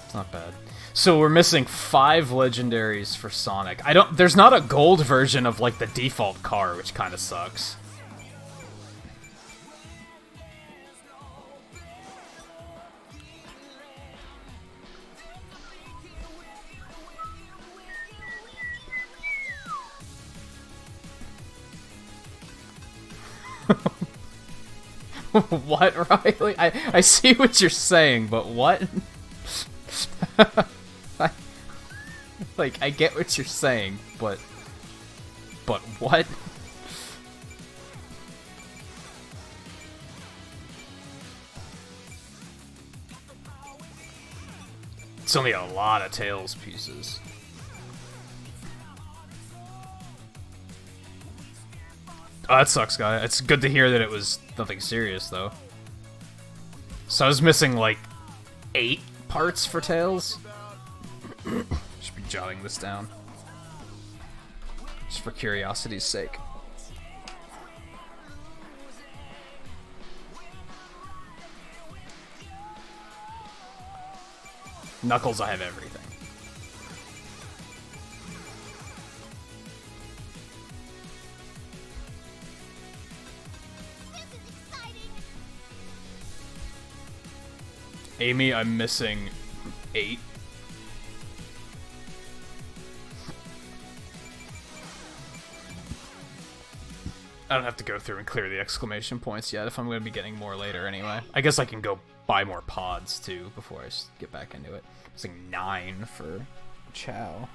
It's not bad. So we're missing 5 legendaries for Sonic. There's not a gold version of like the default car, which kind of sucks. What, Riley? I see what you're saying, but what? I get what you're saying, but what? It's only a lot of Tails pieces. Oh, that sucks, guy. It's good to hear that it was nothing serious, though. So I was missing, like, 8 parts for Tails. Should be jotting this down. Just for curiosity's sake. Knuckles, I have everything. Amy, I'm missing 8. I don't have to go through and clear the exclamation points yet if I'm going to be getting more later anyway. I guess I can go buy more pods too before I get back into it. Missing 9 for Chow.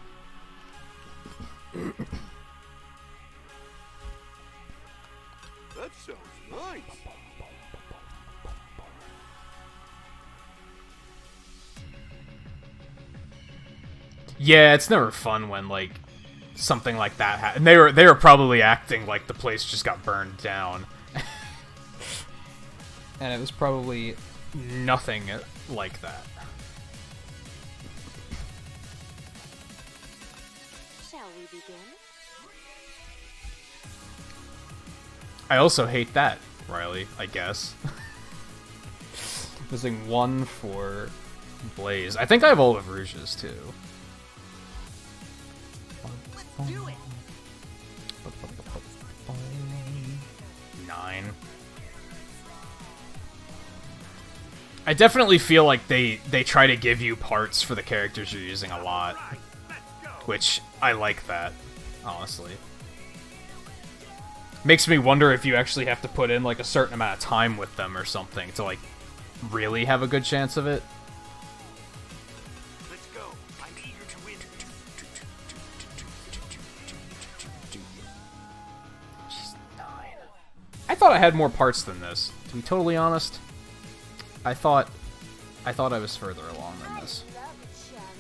That sounds nice. Yeah, it's never fun when like something like that happened. They were probably acting like the place just got burned down. And it was probably nothing like that. Shall we begin? I also hate that, Riley, I guess. Missing 1 for Blaze. I think I have all of Rouge's too. Let's do it. 9. I definitely feel like they try to give you parts for the characters you're using a lot. Which, I like that, honestly. Makes me wonder if you actually have to put in like a certain amount of time with them or something to like really have a good chance of it. Let's go. I'm eager to win. She's 9. I thought I had more parts than this, to be totally honest. I thought I was further along than this.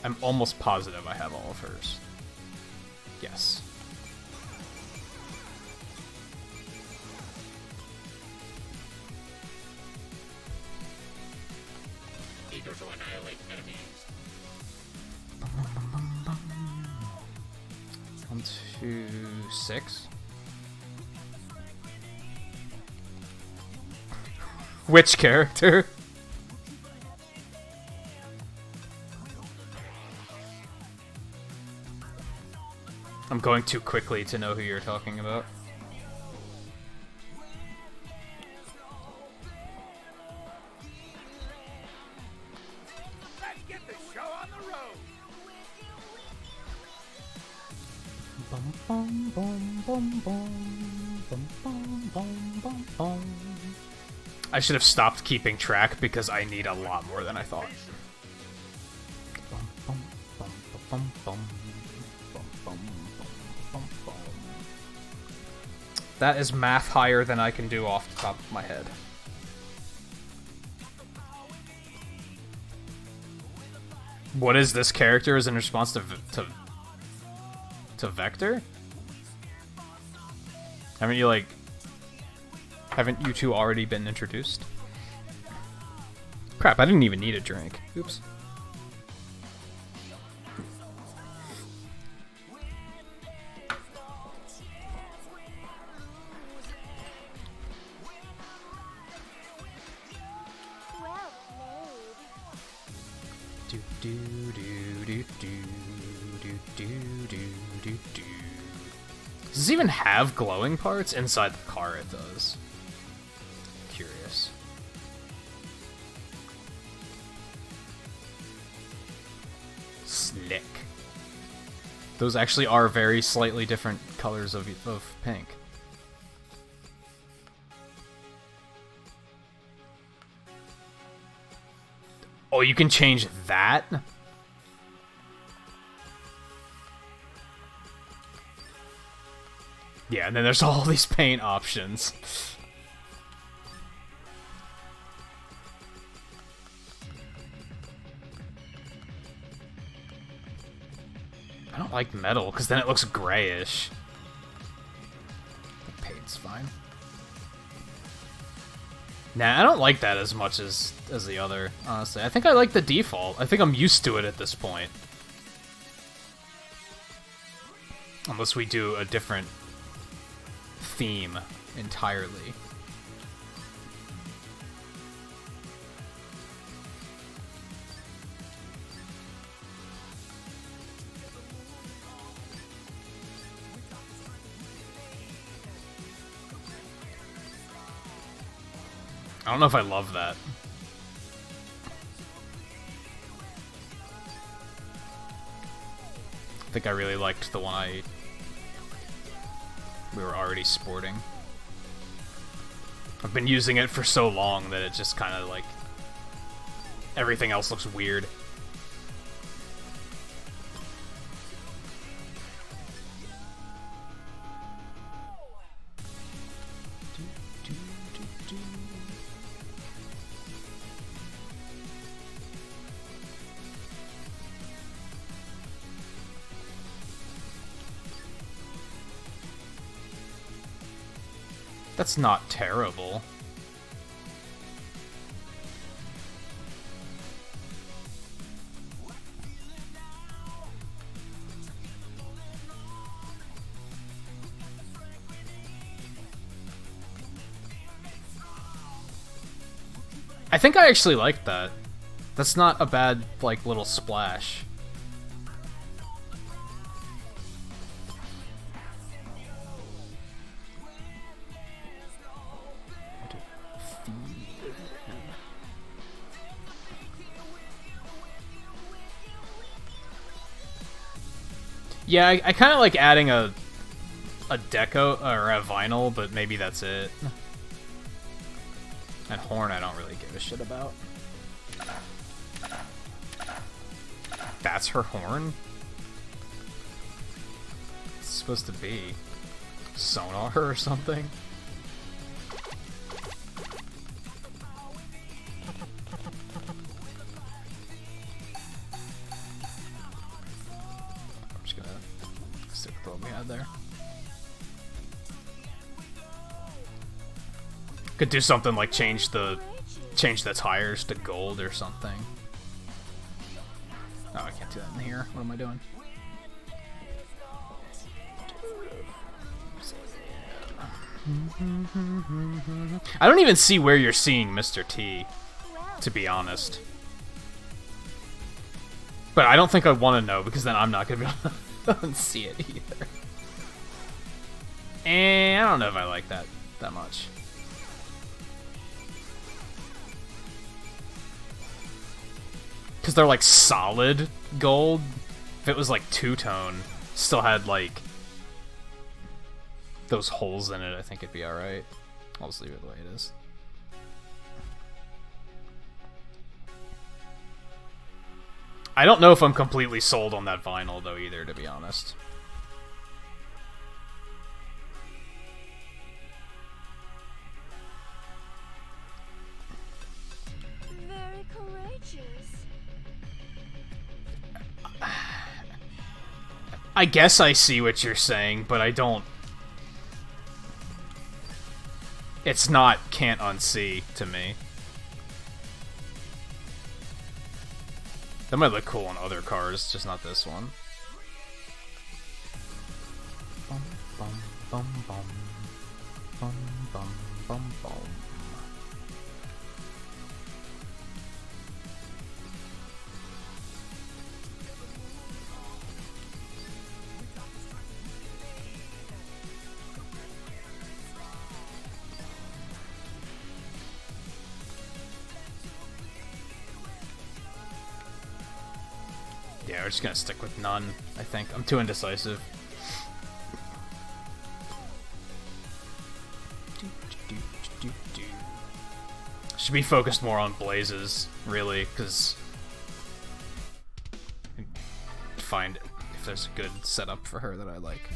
I'm almost positive I have all of hers. Yes. Eager to annihilate enemies. 1, 2, 6. Which character? I'm going too quickly to know who you're talking about. Let's get the show on the road. I should have stopped keeping track because I need a lot more than I thought. That is math higher than I can do off the top of my head. What is this character is in response to Vector? Haven't you two already been introduced? Crap, I didn't even need a drink. Oops. Well played. Does this even have glowing parts? Inside the car it does. Curious. Slick. Those actually are very slightly different colors of pink. Oh, you can change that? Yeah, and then there's all these paint options. I don't like metal, because then it looks grayish. The paint's fine. Nah, I don't like that as much as the other, honestly. I think I like the default. I think I'm used to it at this point. Unless we do a different theme entirely. I don't know if I love that. I think I really liked the one we were already sporting. I've been using it for so long that it just kind of like everything else looks weird. That's not terrible. I think I actually like that. That's not a bad, like, little splash. Yeah, I kind of like adding a deco or a vinyl, but maybe that's it. And horn I don't really give a shit about. That's her horn? It's supposed to be sonar or something. I'm just gonna stick with what we had there. Could do something like change the tires to gold or something. Oh, I can't do that in here. What am I doing? I don't even see where you're seeing Mr. T, to be honest. But I don't think I want to know, because then I'm not going to be able to see it either. And I don't know if I like that much. Because they're like solid gold. If it was like two-tone, still had like those holes in it, I think it'd be alright. I'll just leave it the way it is. I don't know if I'm completely sold on that vinyl, though, either, to be honest. Very courageous. I guess I see what you're saying, but I don't... It's not can't unsee to me. That might look cool on other cars, just not this one. Bum, bum, bum, bum. Bum, bum, bum, bum. Yeah, we're just gonna stick with none, I think. I'm too indecisive. Should be focused more on blazes, really, because find if there's a good setup for her that I like.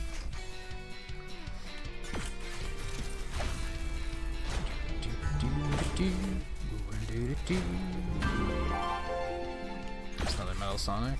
There's another Metal Sonic.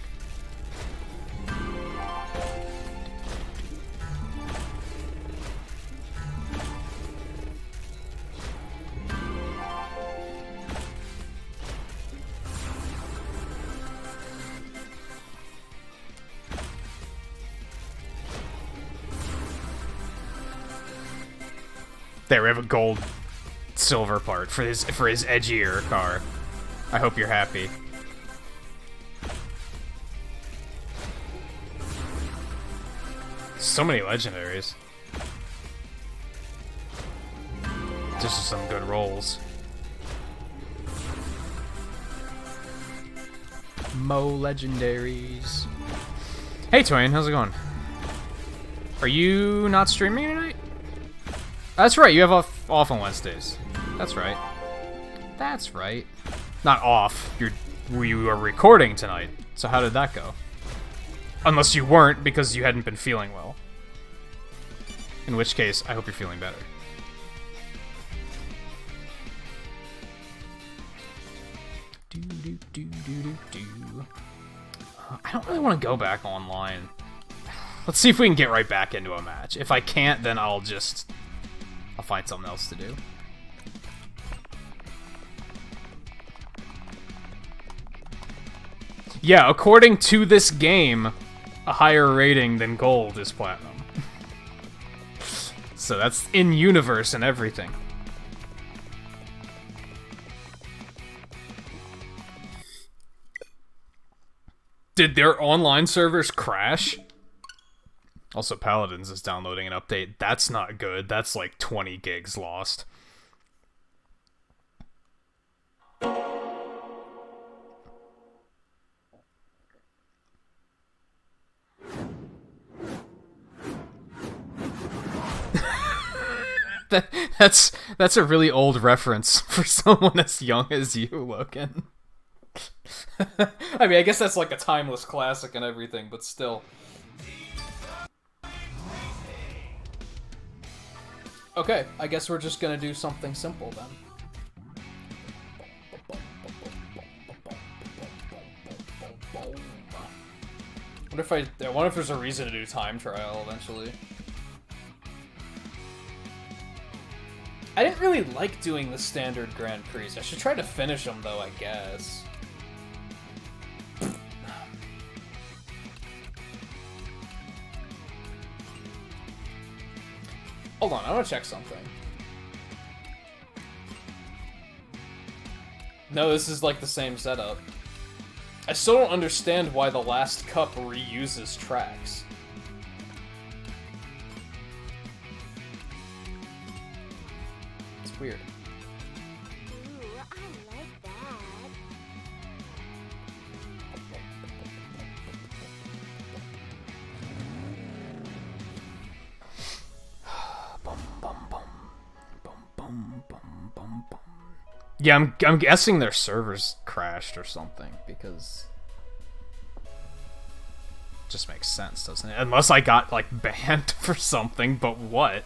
There, we have a gold silver part for his edgier car. I hope you're happy. So many legendaries. Just some good rolls. Mo legendaries. Hey Twain, how's it going? Are you not streaming tonight? That's right, you have off on Wednesdays. That's right. That's right. Not off. You are recording tonight. So how did that go? Unless you weren't because you hadn't been feeling well. In which case, I hope you're feeling better. I don't really want to go back online. Let's see if we can get right back into a match. If I can't, then I'll find something else to do. Yeah, according to this game, a higher rating than gold is platinum. So that's in universe and everything. Did their online servers crash? Also, Paladins is downloading an update. That's not good. That's like 20 gigs lost. That's a really old reference for someone as young as you, Logan. I mean, I guess that's like a timeless classic and everything, but still. Okay, I guess we're just gonna do something simple then. I wonder if there's a reason to do time trial eventually. I didn't really like doing the standard Grand Prix. I should try to finish them though, I guess. Hold on, I want to check something. No, this is like the same setup. I still don't understand why the last cup reuses tracks. It's weird. Ooh, I like that. Yeah, I'm guessing their servers crashed or something, because it just makes sense, doesn't it? Unless I got, like, banned for something, but what?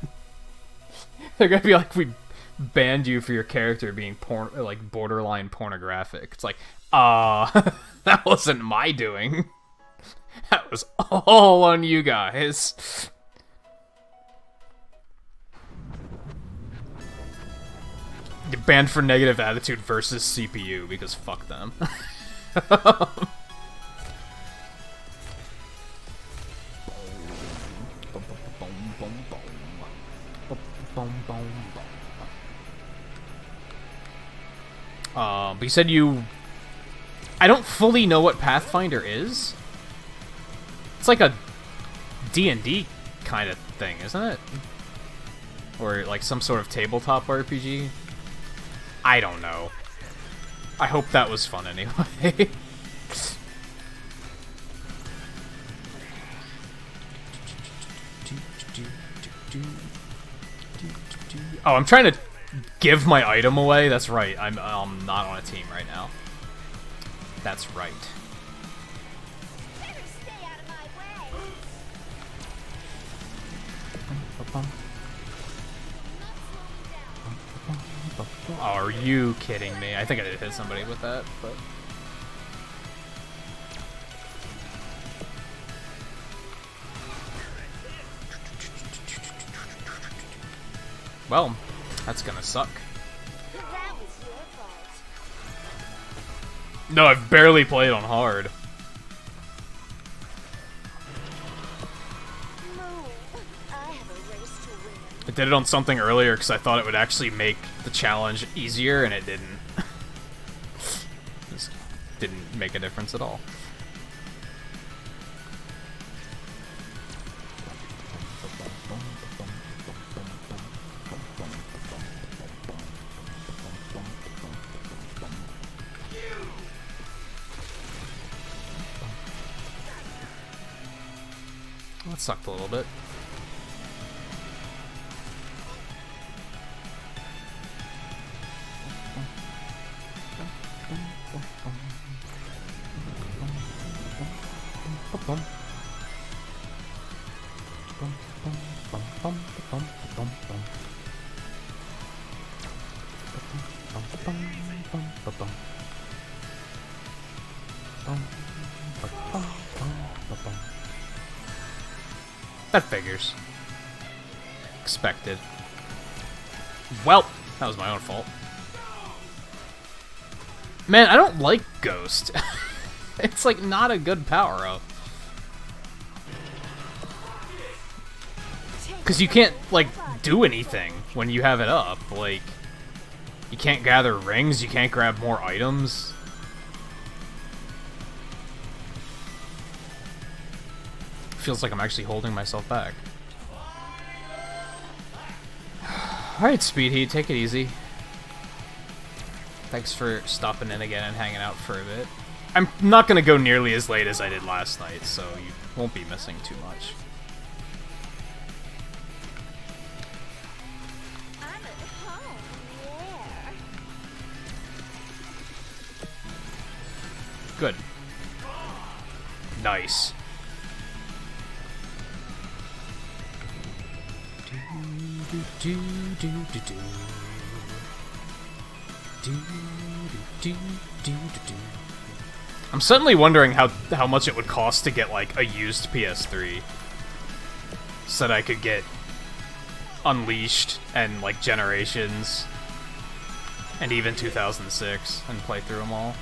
They're gonna be like, we banned you for your character being like borderline pornographic. It's like, that wasn't my doing. That was all on you guys. You're banned for negative attitude versus CPU, because fuck them. But you said you... I don't fully know what Pathfinder is. It's like a D&D kind of thing, isn't it? Or like some sort of tabletop RPG? I don't know. I hope that was fun anyway. Oh, I'm trying to give my item away? That's right. I'm not on a team right now. That's right. Better stay out of my way. Oh, are you kidding me? I think I did hit somebody with that, but... Well, that's gonna suck. That was your fault. No, I've barely played on hard. Move. I have a race to win. I did it on something earlier because I thought it would actually make the challenge easier, and it didn't. Just didn't make a difference at all. That sucked a little bit. That figures. Expected. Well, that was my own fault. Man, I don't like Ghost. It's like not a good power-up. Because you can't, like, do anything when you have it up. Like, you can't gather rings, you can't grab more items. Feels like I'm actually holding myself back. Alright, Speed Heat, take it easy. Thanks for stopping in again and hanging out for a bit. I'm not gonna go nearly as late as I did last night, so you won't be missing too much. I'm at home. Yeah. Good. Nice. I'm suddenly wondering how much it would cost to get like a used PS3, so that I could get Unleashed and like Generations and even 2006 and play through them all.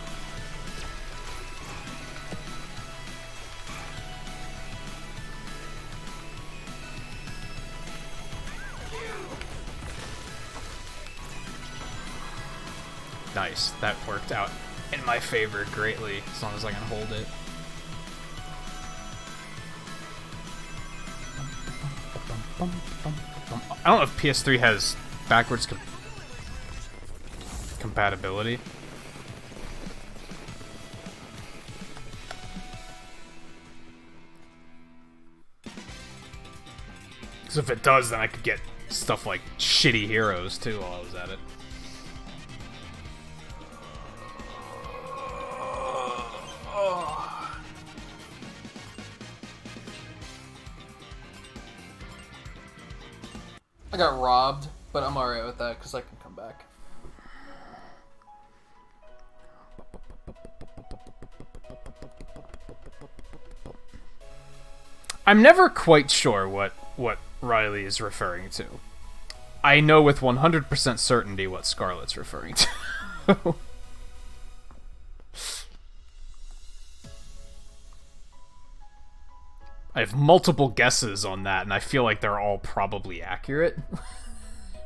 Nice, that worked out in my favor greatly, as long as I can hold it. I don't know if PS3 has backwards compatibility. Because if it does, then I could get stuff like shitty heroes too while I was at it. I got robbed, but I'm alright with that because I can come back. I'm never quite sure what Riley is referring to. I know with 100% certainty what Scarlet's referring to. I have multiple guesses on that, and I feel like they're all probably accurate.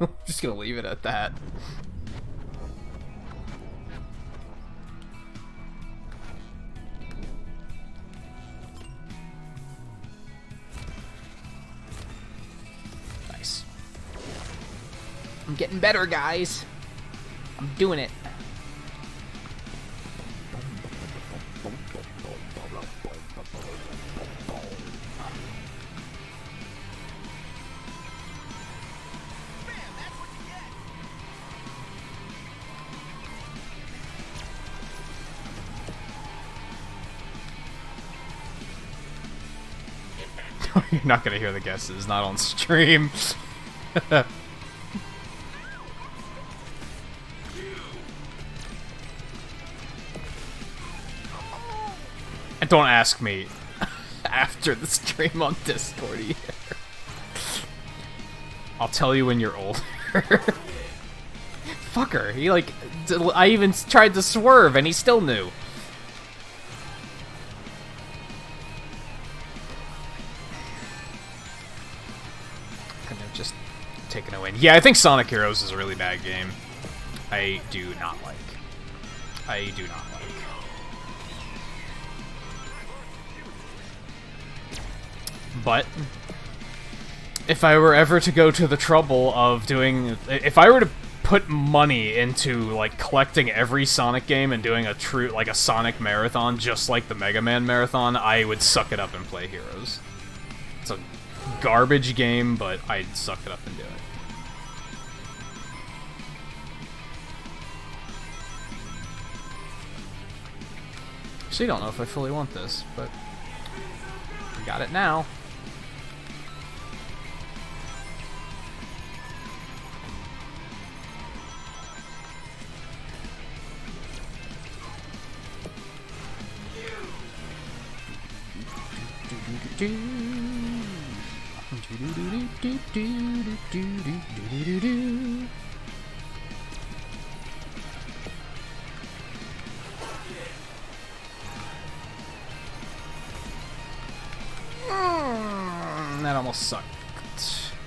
I'm just gonna leave it at that. Nice. I'm getting better, guys. I'm doing it. You're not gonna hear the guesses, not on stream. And don't ask me after the stream on Discord either. I'll tell you when you're older. Fucker, he like, I even tried to swerve and he still knew. Just taking a win. Yeah, I think Sonic Heroes is a really bad game. I do not like. But if I were ever to go to the trouble of doing, if I were to put money into like collecting every Sonic game and doing a true like a Sonic marathon just like the Mega Man marathon, I would suck it up and play Heroes. It's a garbage game, but I'd suck it up and do it. Actually, I don't know if I fully want this, but we got it now. That almost sucked.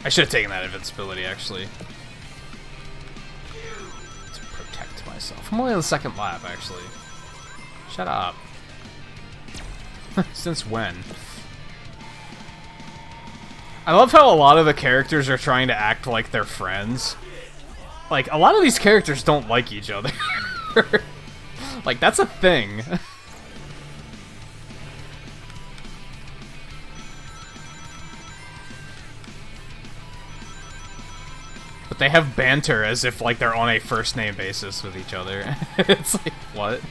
I should have taken that invincibility, actually. To protect myself. I'm only on the second lap, actually. Shut up. Since when? I love how a lot of the characters are trying to act like they're friends. Like, a lot of these characters don't like each other. Like, that's a thing. But they have banter as if, like, they're on a first-name basis with each other. It's like, what?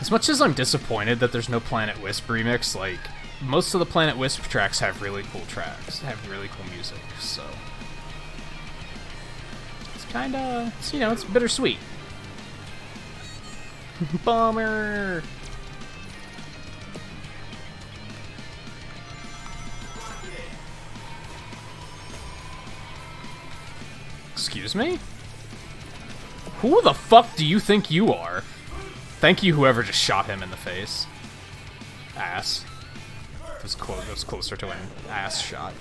As much as I'm disappointed that there's no Planet Wisp remix, like, most of the Planet Wisp tracks have really cool tracks, have really cool music, so... It's kinda, you know, it's bittersweet. Bummer! Excuse me? Who the fuck do you think you are? Thank you, whoever just shot him in the face. Ass. It was closer to an ass shot.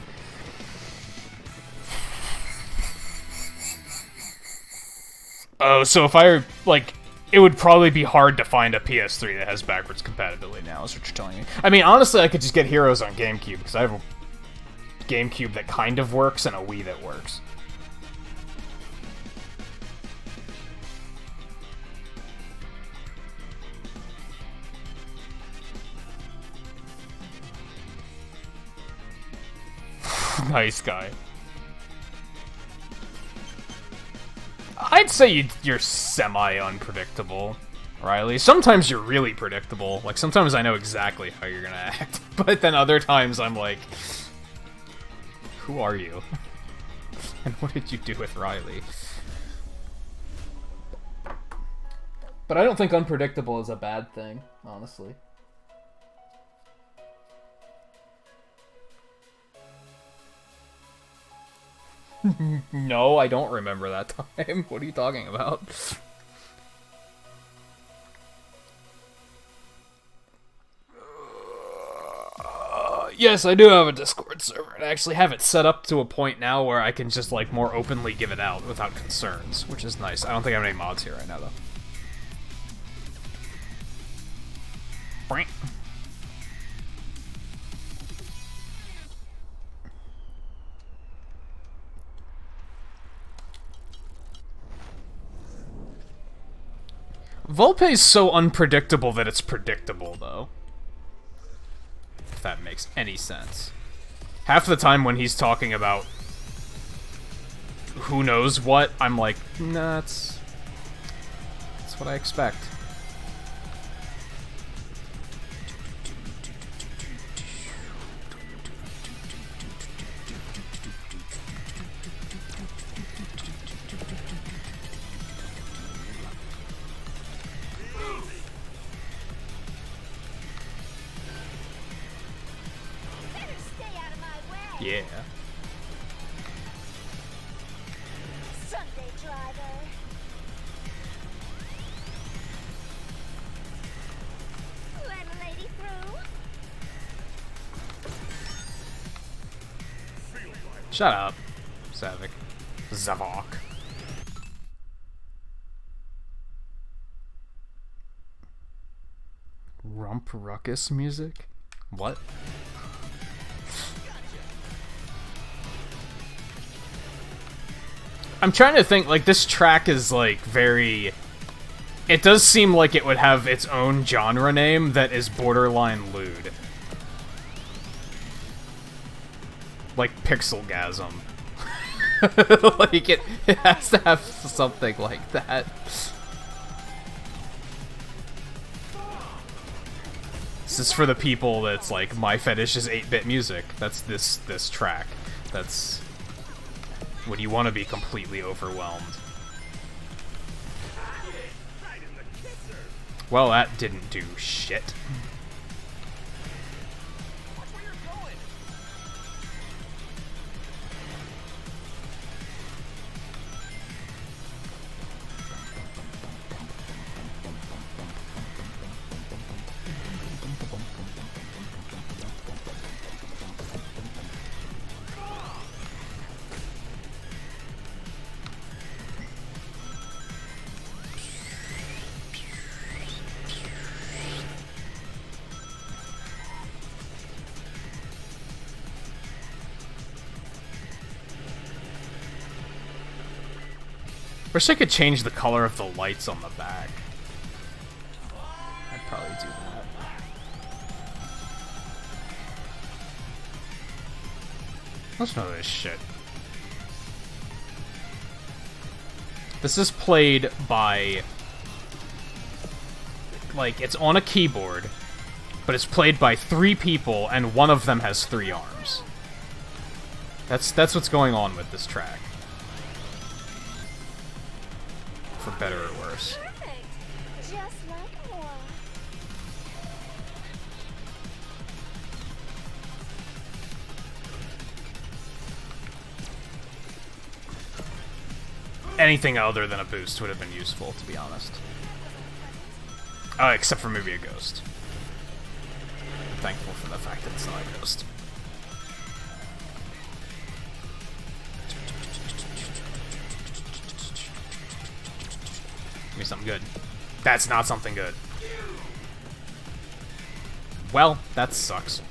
Oh, so if I, like, it would probably be hard to find a PS3 that has backwards compatibility now, is what you're telling me. I mean, honestly, I could just get Heroes on GameCube, because I have a GameCube that kind of works and a Wii that works. Nice guy. I'd say you're semi-unpredictable, Riley. Sometimes you're really predictable. Like, sometimes I know exactly how you're gonna act. But then other times I'm like... Who are you? And what did you do with Riley? But I don't think unpredictable is a bad thing, honestly. No, I don't remember that time. What are you talking about? Yes, I do have a Discord server. I actually have it set up to a point now where I can just, like, more openly give it out without concerns, which is nice. I don't think I have any mods here right now, though. Boink. Volpe's so unpredictable that it's predictable, though. If that makes any sense. Half the time when he's talking about who knows what, I'm like, nah, that's what I expect. Yeah. Sunday driver. Let a lady through. Shut up, Zavik. Zavok. Rump ruckus music? What? I'm trying to think, like, this track is, like, very... It does seem like it would have its own genre name that is borderline lewd. Like, Pixelgasm. Like, it has to have something like that. This is for the people that's like, my fetish is 8-bit music. That's this track. That's... when you want to be completely overwhelmed. Well, that didn't do shit. Wish I could change the color of the lights on the back. I'd probably do that. What's none of this shit? This is played by... like, it's on a keyboard, but it's played by 3 people, and one of them has 3 arms. That's what's going on with this track. For better or worse. Perfect. Just like more. Anything other than a boost would have been useful, to be honest. Except for maybe a ghost. I'm thankful for the fact that it's not a ghost. Give me something good. That's not something good. Well, that sucks.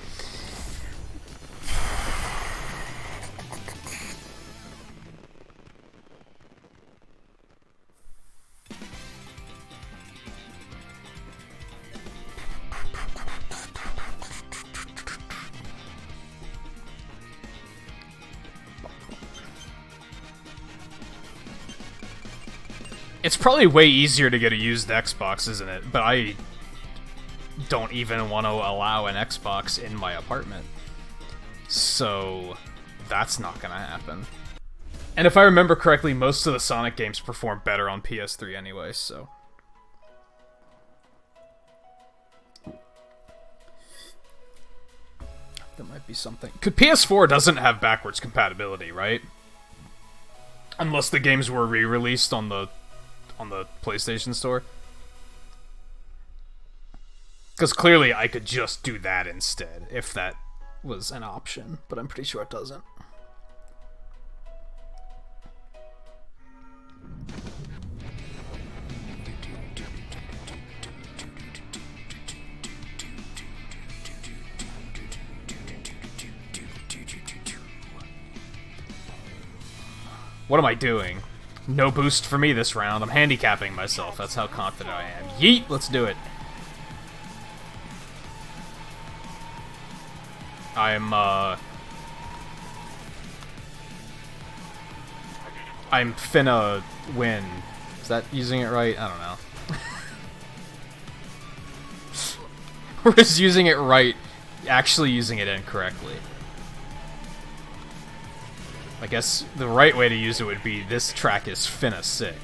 It's probably way easier to get a used Xbox, isn't it? But I don't even want to allow an Xbox in my apartment. So that's not gonna happen. And if I remember correctly, most of the Sonic games perform better on PS3 anyway, so... That might be something. PS4 doesn't have backwards compatibility, right? Unless the games were re-released on the PlayStation Store. Because clearly I could just do that instead, if that was an option, but I'm pretty sure it doesn't. What am I doing? No boost for me this round. I'm handicapping myself. That's how confident I am. Yeet! Let's do it. I'm finna win. Is that using it right? I don't know. Or is using it right actually using it incorrectly? I guess the right way to use it would be this track is finna sick.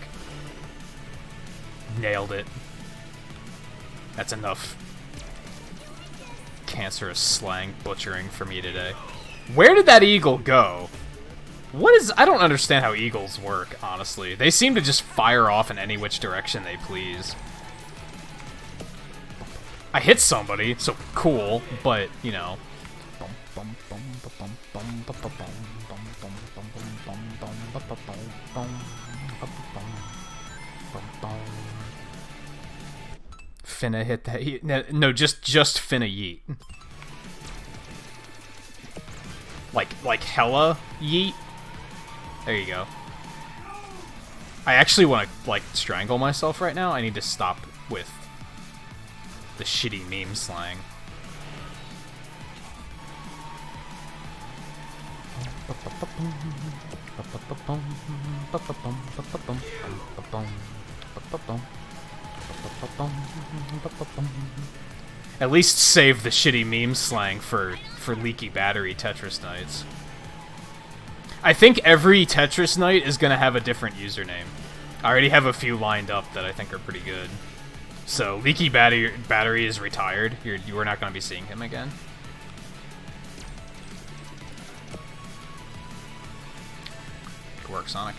Nailed it. That's enough cancerous slang butchering for me today. Where did that eagle go? What is... I don't understand how eagles work, honestly. They seem to just fire off in any which direction they please. I hit somebody, so cool, but, you know... Finna hit that. No, just finna yeet. Like hella yeet. There you go. I actually want to like strangle myself right now. I need to stop with the shitty meme slang. At least save the shitty meme slang for leaky battery Tetris nights. I think every Tetris night is gonna have a different username. I already have a few lined up that I think are pretty good. So leaky battery is retired. You are not gonna be seeing him again. Good work, Sonic.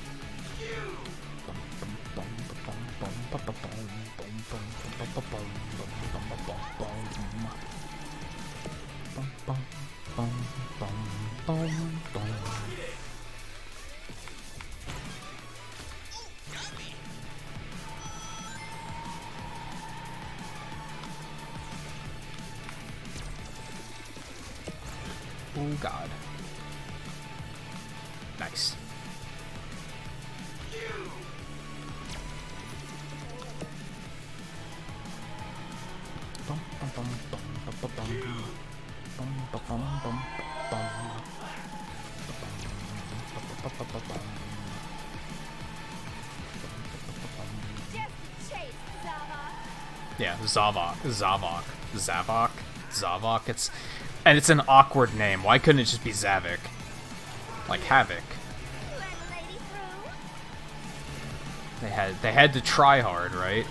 Oh god. Nice. Yeah, Zavok. It's an awkward name. Why couldn't it just be Zavik? Like Havoc. They had to try hard, right?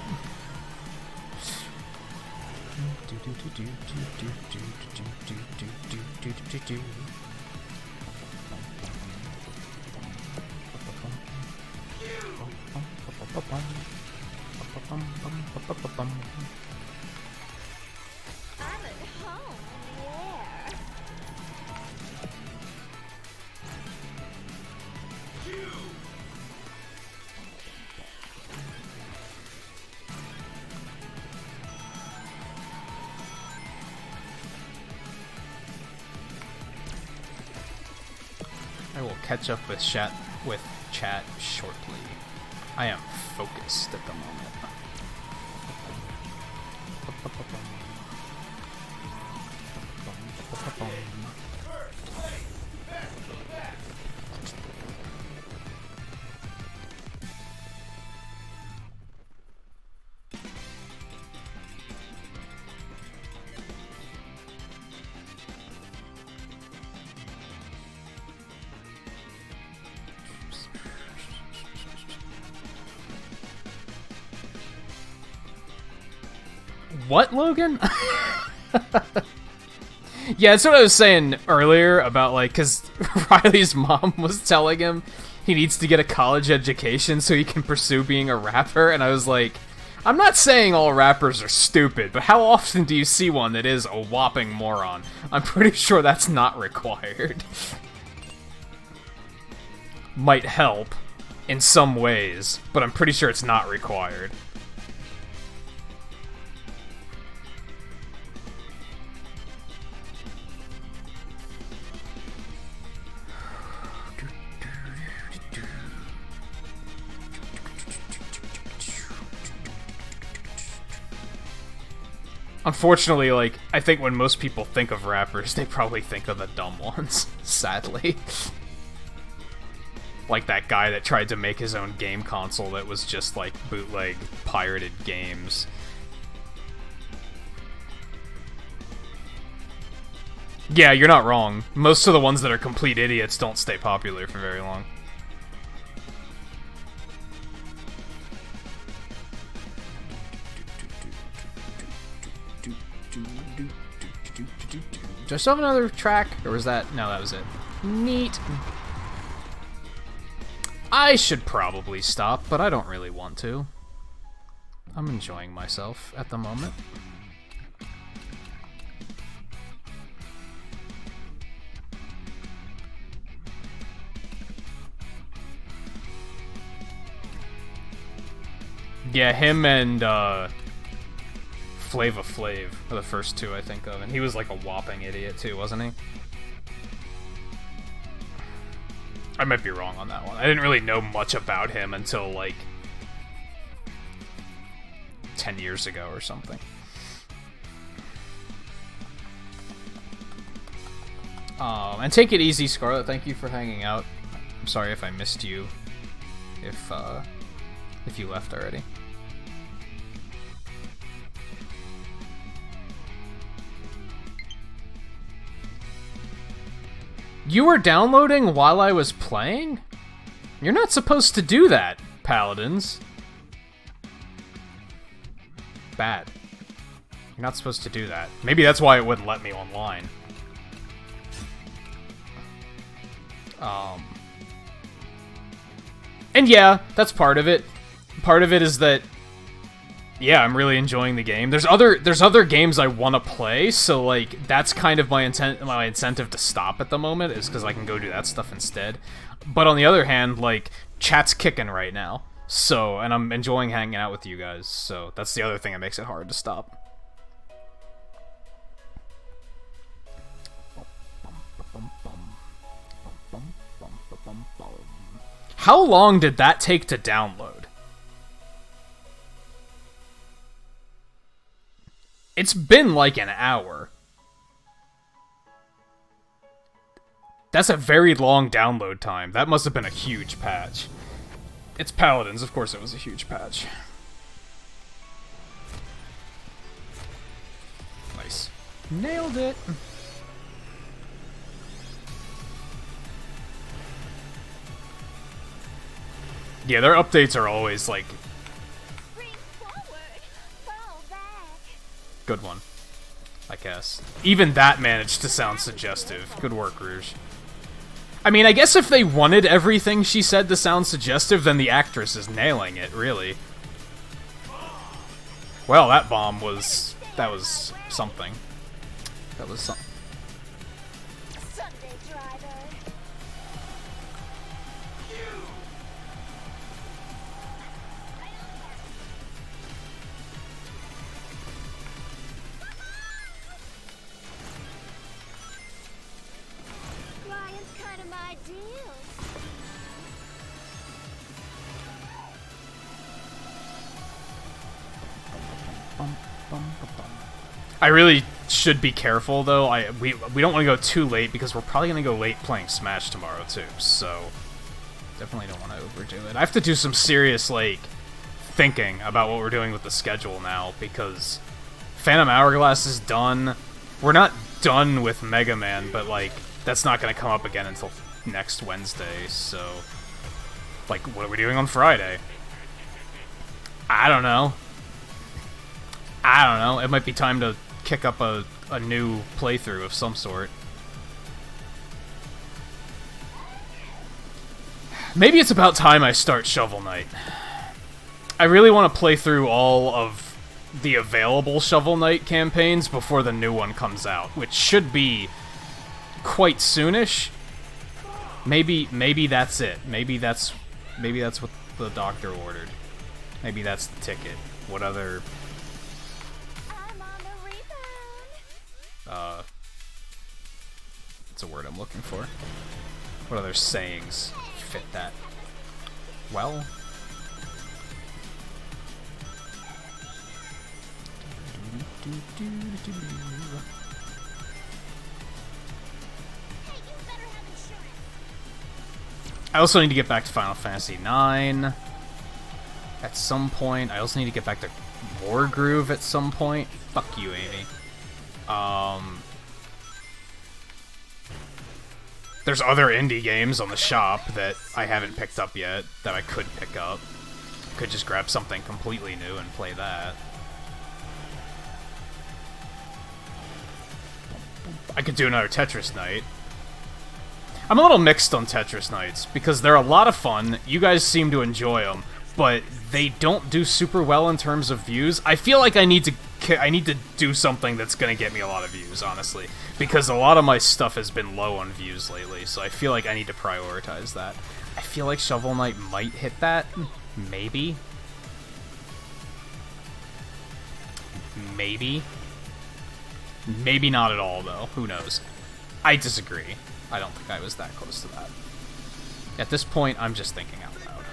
I'm at home, yeah. I will catch up with chat shortly. I am focused at the moment. What, Logan? Yeah, that's what I was saying earlier about, like, because Riley's mom was telling him he needs to get a college education so he can pursue being a rapper, and I was like, I'm not saying all rappers are stupid, but how often do you see one that is a whopping moron? I'm pretty sure that's not required. Might help in some ways, but I'm pretty sure it's not required. Unfortunately, like, I think when most people think of rappers, they probably think of the dumb ones, sadly. Like that guy that tried to make his own game console that was just, like, bootleg, pirated games. Yeah, you're not wrong. Most of the ones that are complete idiots don't stay popular for very long. Do I still have another track? Or was that... No, that was it. Neat. I should probably stop, but I don't really want to. I'm enjoying myself at the moment. Yeah, him and, Flava Flav are the first two I think of, and he was like a whopping idiot too, wasn't he? I might be wrong on that one. I didn't really know much about him until like 10 years ago or something. And take it easy, Scarlet. Thank you for hanging out. I'm sorry if I missed you, if you left already. You were downloading while I was playing? You're not supposed to do that, Paladins. Bad. You're not supposed to do that. Maybe that's why it wouldn't let me online. And yeah, that's part of it. Part of it is that, yeah, I'm really enjoying the game. There's other games I want to play, so like that's kind of my incentive to stop at the moment, is because I can go do that stuff instead. But on the other hand, like, chat's kicking right now, so, and I'm enjoying hanging out with you guys, so that's the other thing that makes it hard to stop. How long did that take to download? It's been like an hour. That's a very long download time. That must have been a huge patch. It's Paladins, of course it was a huge patch. Nice. Nailed it. Yeah, their updates are always like... Spring forward, fall back. Good one, I guess. Even that managed to sound suggestive. Good work, Rouge. I mean, I guess if they wanted everything she said to sound suggestive, then the actress is nailing it, really. Well, that bomb was... that was something. That was something. Sunday driver. Ryan's kind of my deal. I really should be careful though. We don't want to go too late because we're probably gonna go late playing Smash tomorrow too. So definitely don't want to overdo it. I have to do some serious like thinking about what we're doing with the schedule now because Phantom Hourglass is done. We're not done with Mega Man, but like that's not gonna come up again until next Wednesday. So like, what are we doing on Friday? I don't know. It might be time to kick up a new playthrough of some sort. Maybe it's about time I start Shovel Knight. I really want to play through all of the available Shovel Knight campaigns before the new one comes out, which should be quite soonish. Maybe that's it. Maybe that's what the doctor ordered. Maybe that's the ticket. What other... I'm on the rebound. What's a word I'm looking for? What other sayings fit that? Well... I also need to get back to Final Fantasy IX at some point. I also need to get back to War Groove at some point. Fuck you, Amy. There's other indie games on the shop that I haven't picked up yet that I could pick up. Could just grab something completely new and play that. I could do another Tetris night. I'm a little mixed on Tetris nights because they're a lot of fun. You guys seem to enjoy them, but they don't do super well in terms of views. I feel like I need to do something that's gonna get me a lot of views, honestly, because a lot of my stuff has been low on views lately. So I feel like I need to prioritize that. I feel like Shovel Knight might hit that, maybe. Maybe not at all, though. Who knows? I disagree. I don't think I was that close to that. At this point, I'm just thinking out loud.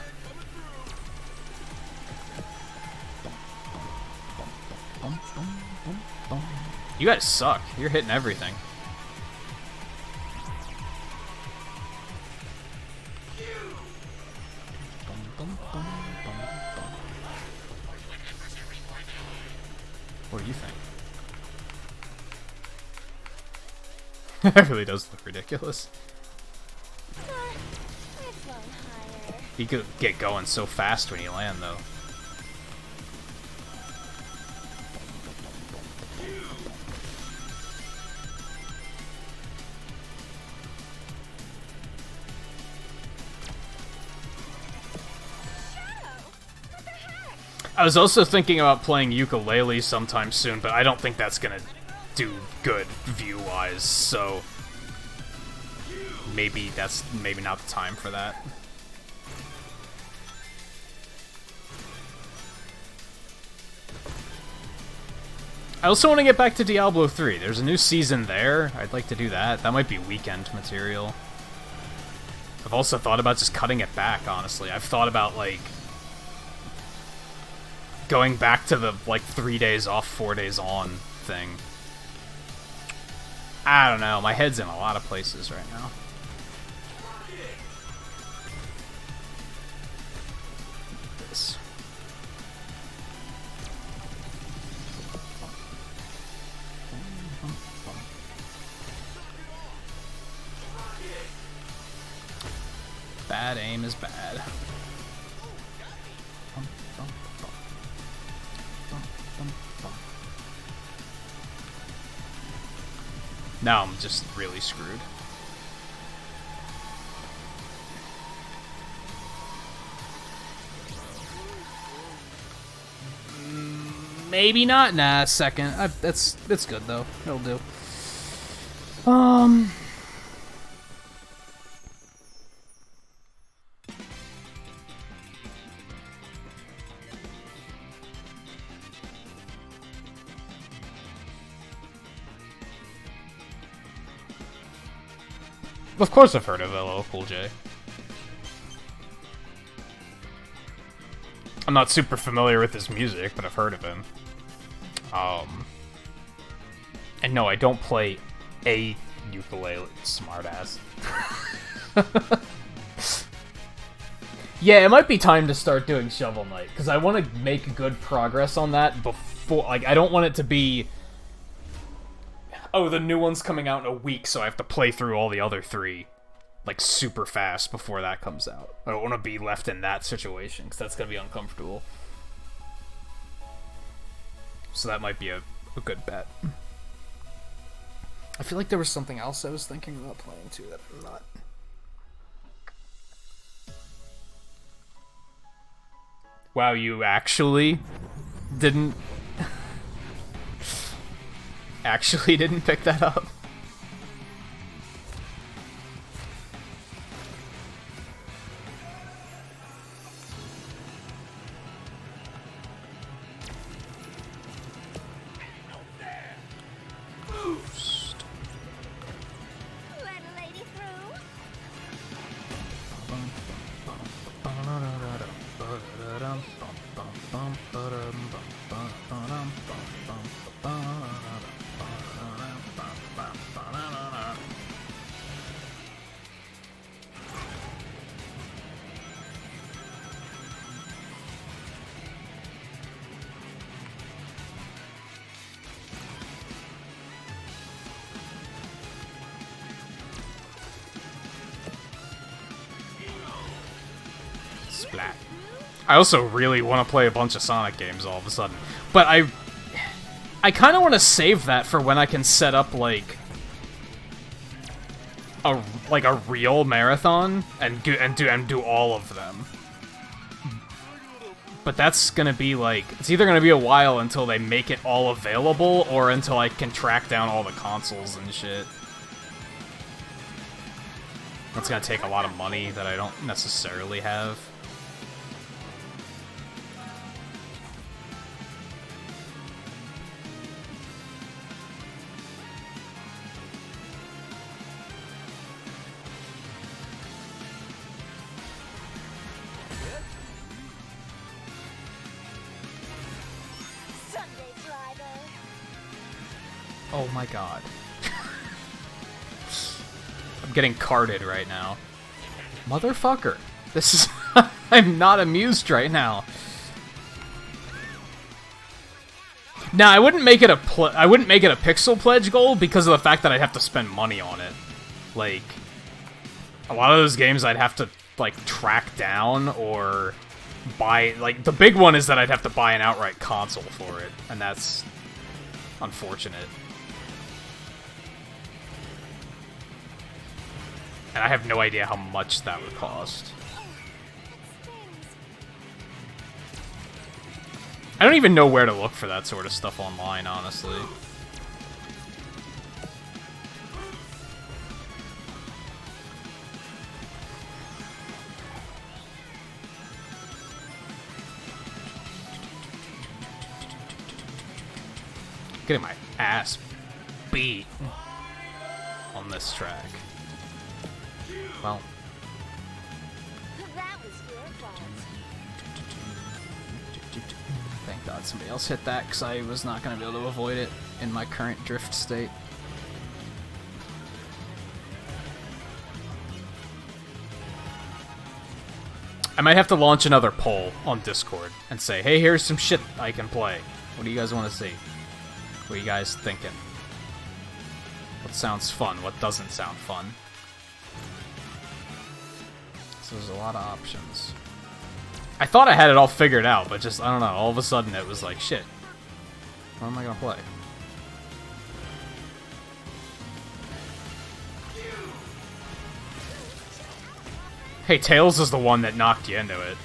You guys suck. You're hitting everything. What do you think? That really does look ridiculous. I've flown higher. You could get going so fast when you land, though. I was also thinking about playing ukulele sometime soon, but I don't think that's gonna do good view-wise, so maybe not the time for that. I also want to get back to Diablo 3. There's a new season there. I'd like to do that. That might be weekend material. I've also thought about just cutting it back, honestly. I've thought about, like, going back to the, like, 3 days off, 4 days on thing. I don't know. My head's in a lot of places right now. This. Bad aim is bad. Now I'm just really screwed. Maybe not. Nah, second. That's good though. It'll do. Of course I've heard of LL Cool J. I'm not super familiar with his music, but I've heard of him. And no, I don't play a ukulele, smartass. Yeah, it might be time to start doing Shovel Knight, because I want to make good progress on that before, like, I don't want it to be, oh, the new one's coming out in a week, so I have to play through all the other 3, like, super fast before that comes out. I don't want to be left in that situation, because that's going to be uncomfortable. So that might be a good bet. I feel like there was something else I was thinking about playing, too, that I'm not. Wow, you actually didn't pick that up? Let a lady through. Splat. I also really want to play a bunch of Sonic games all of a sudden, but I kind of want to save that for when I can set up like a real marathon and do all of them. But that's gonna be like, it's either gonna be a while until they make it all available or until I can track down all the consoles and shit. That's gonna take a lot of money that I don't necessarily have. Sunday driver. Oh my god. I'm getting carded right now. Motherfucker. This is... I'm not amused right now. Now, I wouldn't make it a pixel pledge goal because of the fact that I'd have to spend money on it. Like, a lot of those games I'd have to, like, track down or buy... Like, the big one is that I'd have to buy an outright console for it, and that's unfortunate. And I have no idea how much that would cost. I don't even know where to look for that sort of stuff online, honestly. Getting my ass beat on this track. Well. That was your fault. Thank God somebody else hit that, because I was not going to be able to avoid it in my current drift state. I might have to launch another poll on Discord and say, hey, here's some shit I can play. What do you guys want to see? What are you guys thinking? What sounds fun? What doesn't sound fun? So there's a lot of options. I thought I had it all figured out, but just, I don't know, all of a sudden it was like, shit. What am I gonna play? Hey, Tails is the one that knocked you into it.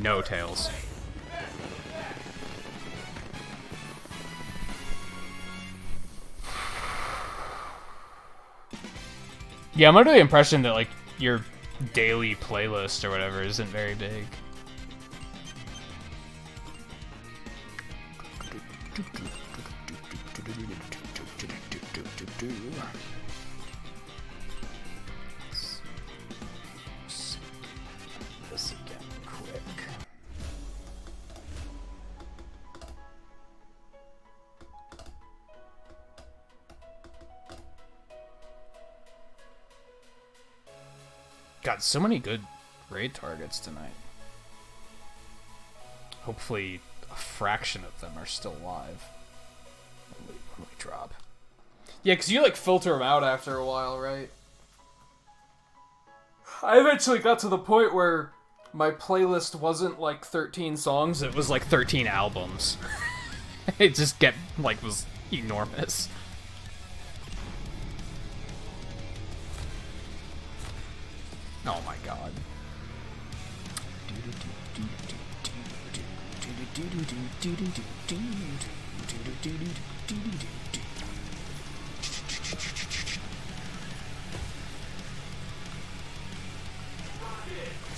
No, Tails. Yeah, I'm under the impression that, like, your daily playlist or whatever isn't very big. This again quick. Got so many good raid targets tonight. Hopefully a fraction of them are still alive when we drop. Yeah, because you, like, filter them out after a while, right? I eventually got to the point where my playlist wasn't, like, 13 songs. It was like 13 albums. It just was enormous. Oh my god.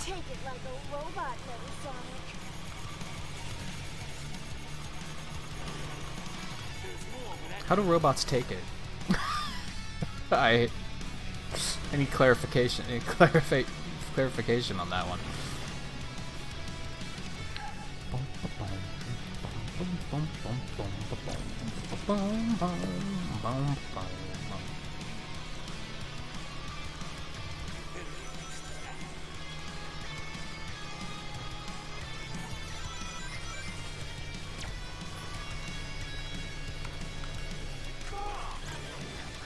Take it like a robot, little Sonic. How do robots take it? I need clarification. Clarification on that one.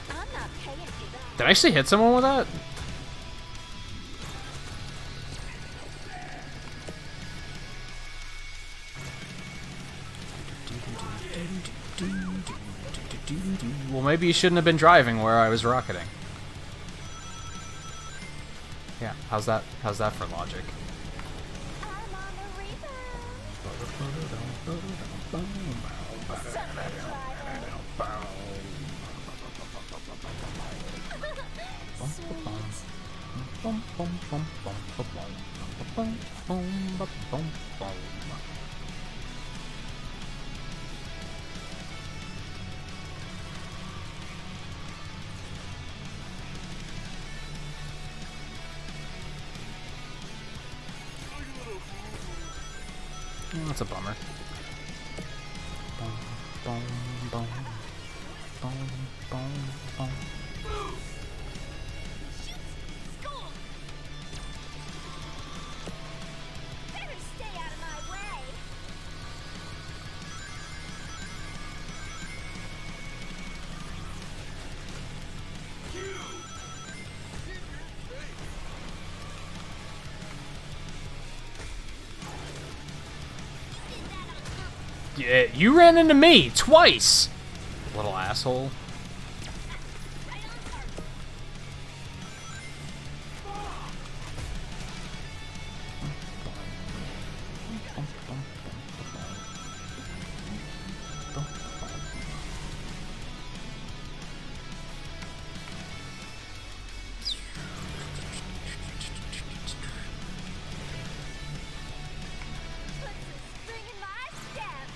I'm not paying for that. Did I actually hit someone with that? Well, maybe you shouldn't have been driving where I was rocketing. Yeah, how's that for logic? I'm on the rebound. Sucker That's a bummer. Better stay out of my way. Yeah, you ran into me twice, little asshole. Put some spring in my step.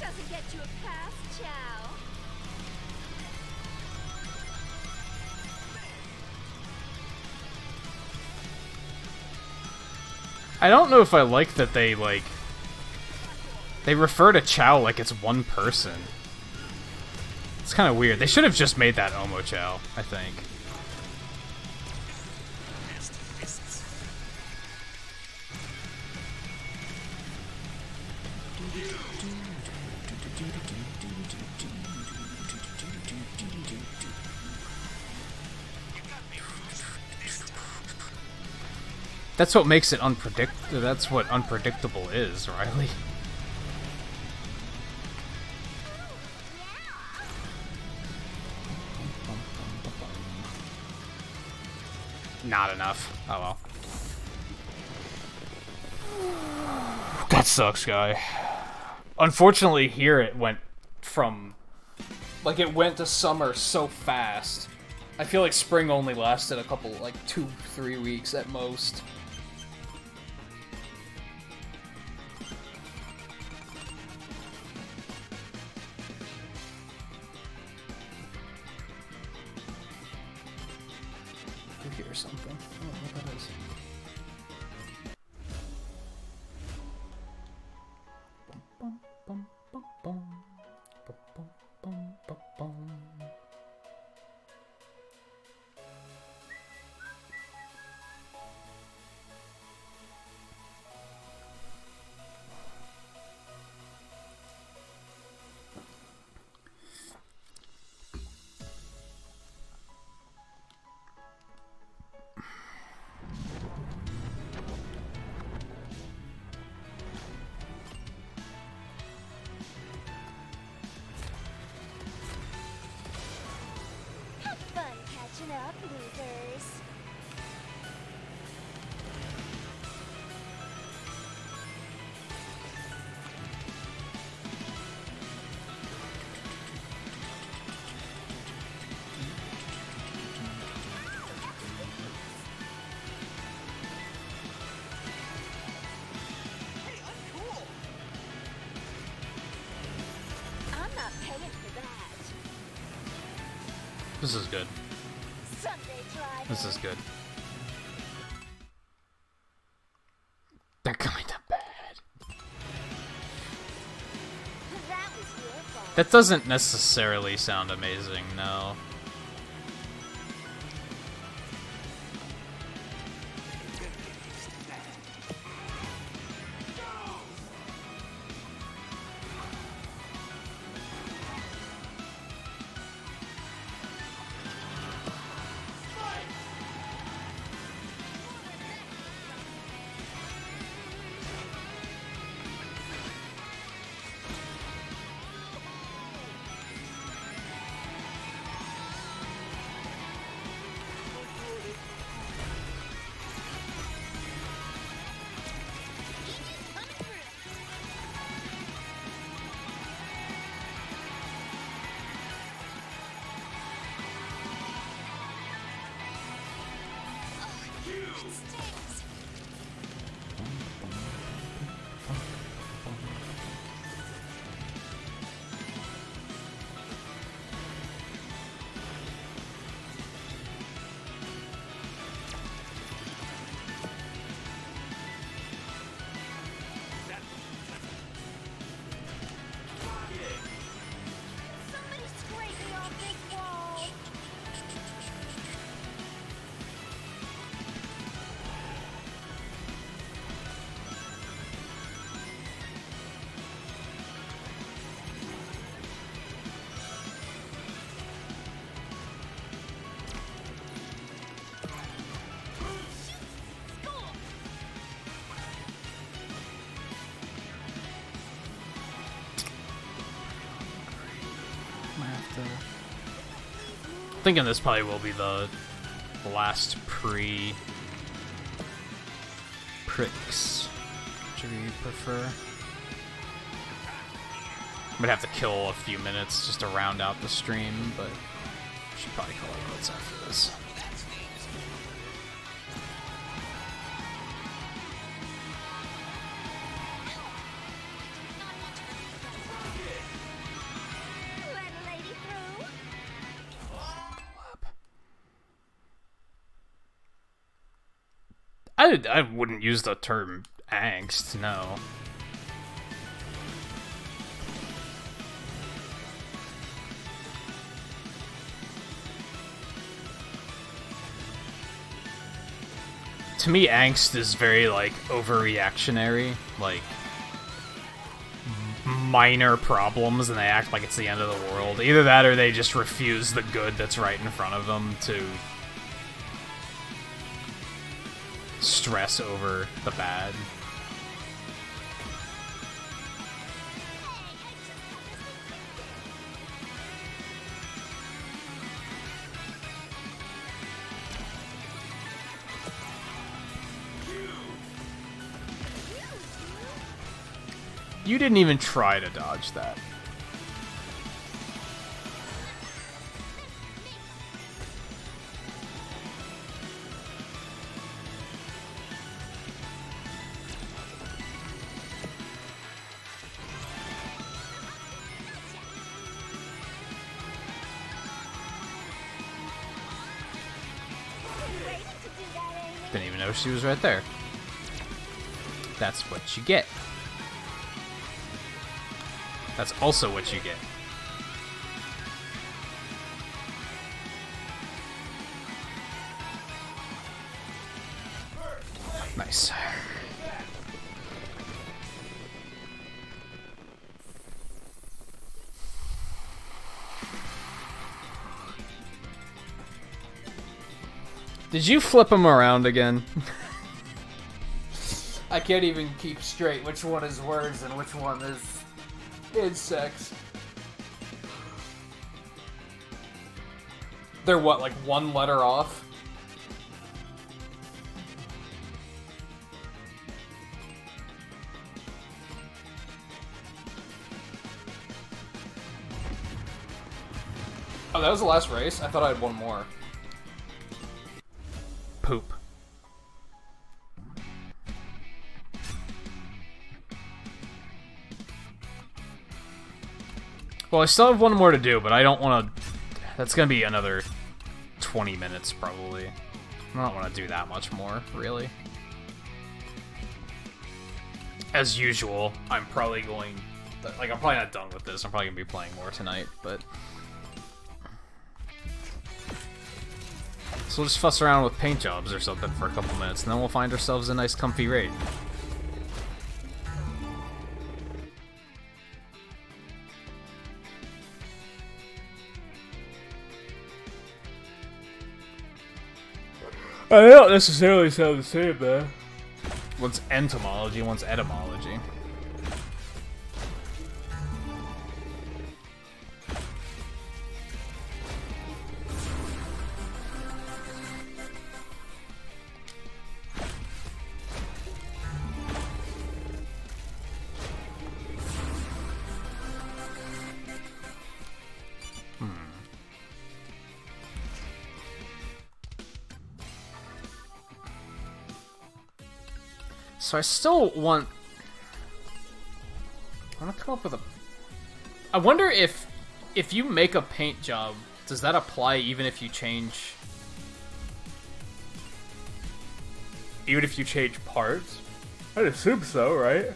Doesn't get you a pass, Chow. I don't know if I like that they refer to Chow like it's one person. It's kind of weird. They should have just made that Omo Chow, I think. That's what makes it unpredictable. That's what unpredictable is, Riley. Not enough. Oh well. That sucks, guy. Unfortunately, here it went from... Like, it went to summer so fast. I feel like spring only lasted a couple, like, 2-3 weeks at most. I hear something. I don't know what that is. Bum, bum, bum, bum, bum, bum, bum, bum, bum. Have fun catching up, losers. Hey, I'm cool. I'm not paying for that. This is good. Sunday drive. This is good. They're kind of bad. That was your fault. That doesn't necessarily sound amazing, no. Somebody scrape me off this wall. Might have to... Thinking this probably will be the last pricks. Which do you prefer? Might have to kill a few minutes just to round out the stream, but should probably call it quits after this. Let a lady through. I wouldn't use the term angst, no. To me, angst is very, like, overreactionary, like, minor problems, and they act like it's the end of the world. Either that, or they just refuse the good that's right in front of them to stress over the bad. You didn't even try to dodge that. Didn't even know she was right there. That's what you get. That's also what you get. Nice. Did you flip him around again? I can't even keep straight which one is words and which one is insects. They're what, like one letter off? Oh, that was the last race? I thought I had one more. Poop. Well, I still have one more to do, but I don't want to... That's going to be another 20 minutes, probably. I don't want to do that much more, really. As usual, I'm probably going... Like, I'm probably not done with this. I'm probably going to be playing more tonight, but... So we'll just fuss around with paint jobs or something for a couple minutes, and then we'll find ourselves a nice comfy raid. I don't necessarily sound the same, man. One's entomology, one's etymology. So I still want... I want to come up with a... I wonder if you make a paint job, does that apply even if you change... Even if you change parts? I'd assume so, right?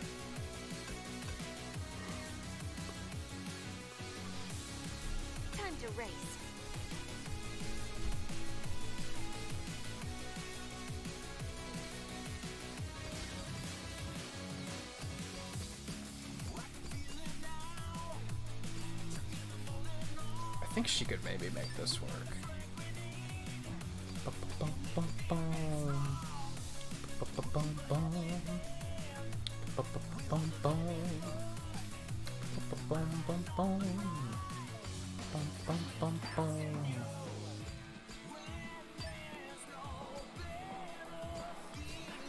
Time to race. I think she could maybe make this work. I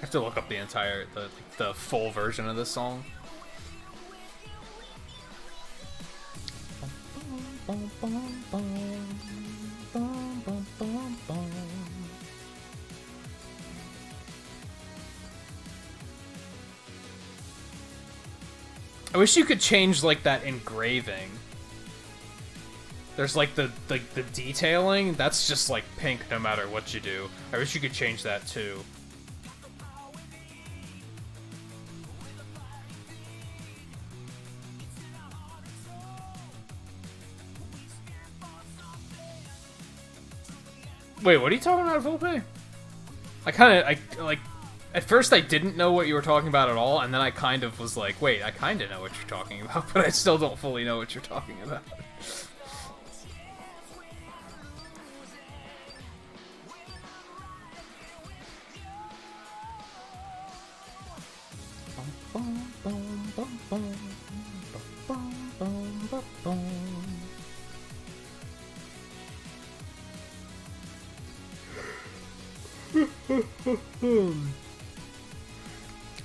have to look up the entire, the full version of this song. I wish you could change like that engraving. There's like the detailing, that's just like pink no matter what you do. I wish you could change that too. Wait, what are you talking about, Volpe? At first I didn't know what you were talking about at all, and then I kind of was like, wait, I kind of know what you're talking about, but I still don't fully know what you're talking about.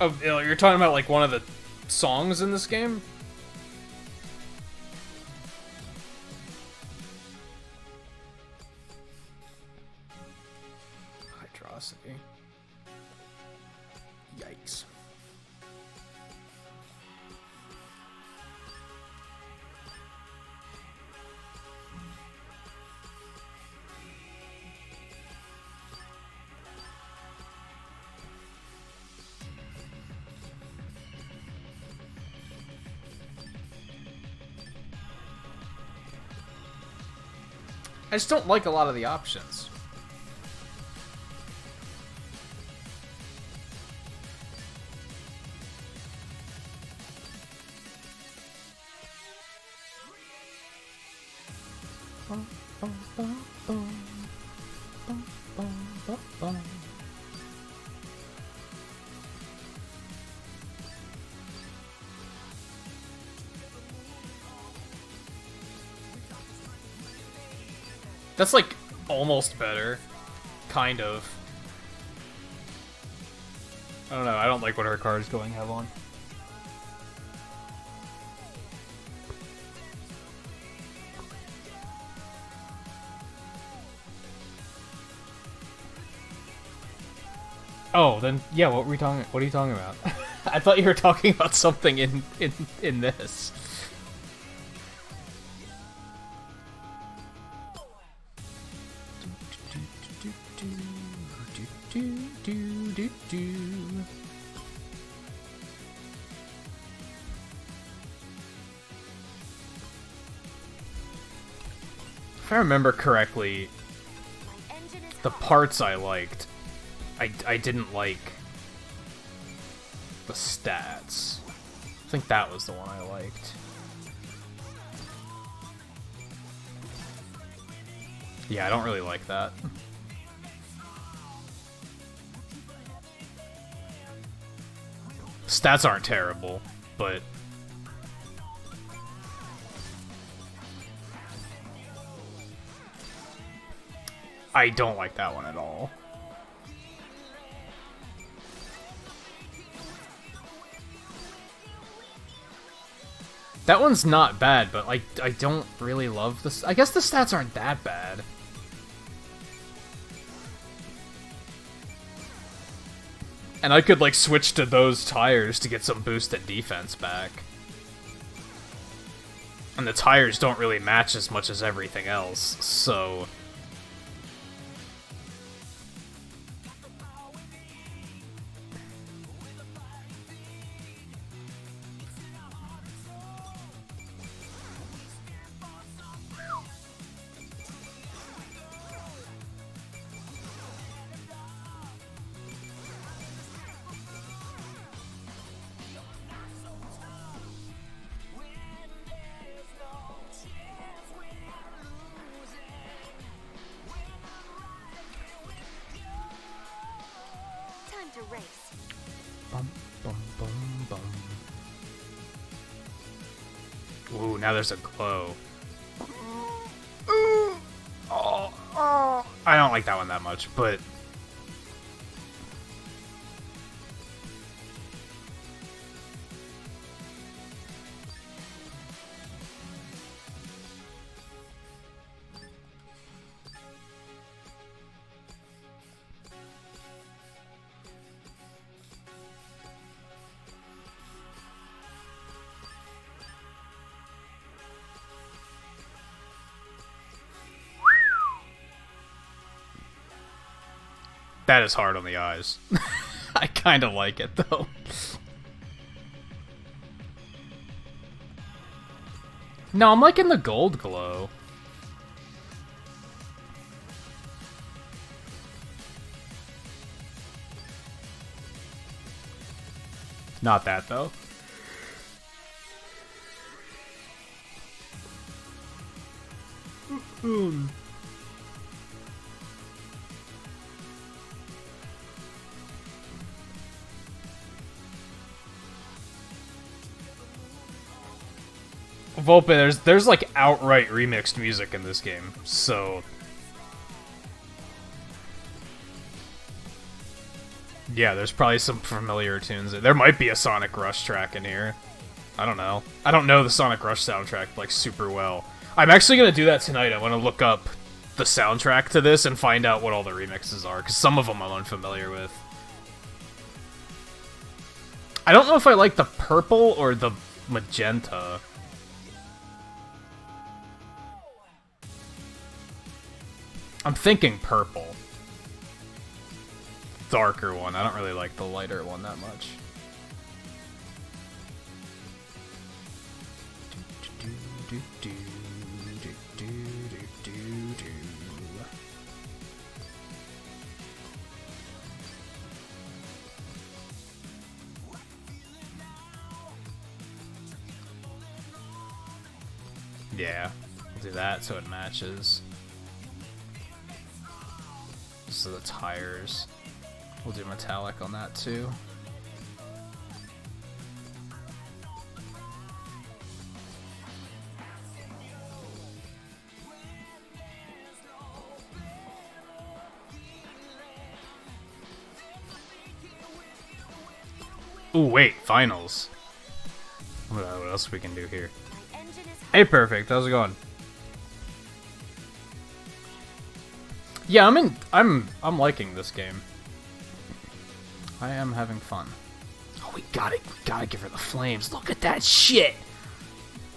Oh, you're talking about like one of the songs in this game? Hydrosity. Yikes. I just don't like a lot of the options. That's like almost better. Kind of. I don't know, I don't like what her card is going have on. Oh, then yeah, what are you talking about? I thought you were talking about something in this. If I remember correctly, My engine is the hot. parts I liked, I didn't like the stats. I think that was the one I liked. Yeah, I don't really like that. Stats aren't terrible, but I don't like that one at all. That one's not bad, but I don't really love this. I guess the stats aren't that bad. And I could, like, switch to those tires to get some boosted defense back. And the tires don't really match as much as everything else, so... Time to race. Bum, bum, bum, bum. Ooh, now there's a glow. I don't like that one that much, but... That is hard on the eyes. I kind of like it, though. No, I'm liking the gold glow. Not that, though. Volpe, there's like outright remixed music in this game, so yeah, there's probably some familiar tunes. There might be a Sonic Rush track in here. I don't know. I don't know the Sonic Rush soundtrack like super well. I'm actually gonna do that tonight. I want to look up the soundtrack to this and find out what all the remixes are, because some of them I'm unfamiliar with. I don't know if I like the purple or the magenta. I'm thinking purple. Darker one. I don't really like the lighter one that much. Yeah, we'll do that so it matches. So the tires. We'll do metallic on that too. Ooh, wait, finals. What else we can do here? Hey, perfect. How's it going? Yeah, I'm liking this game. I am having fun. Oh, we gotta give her the flames. Look at that shit.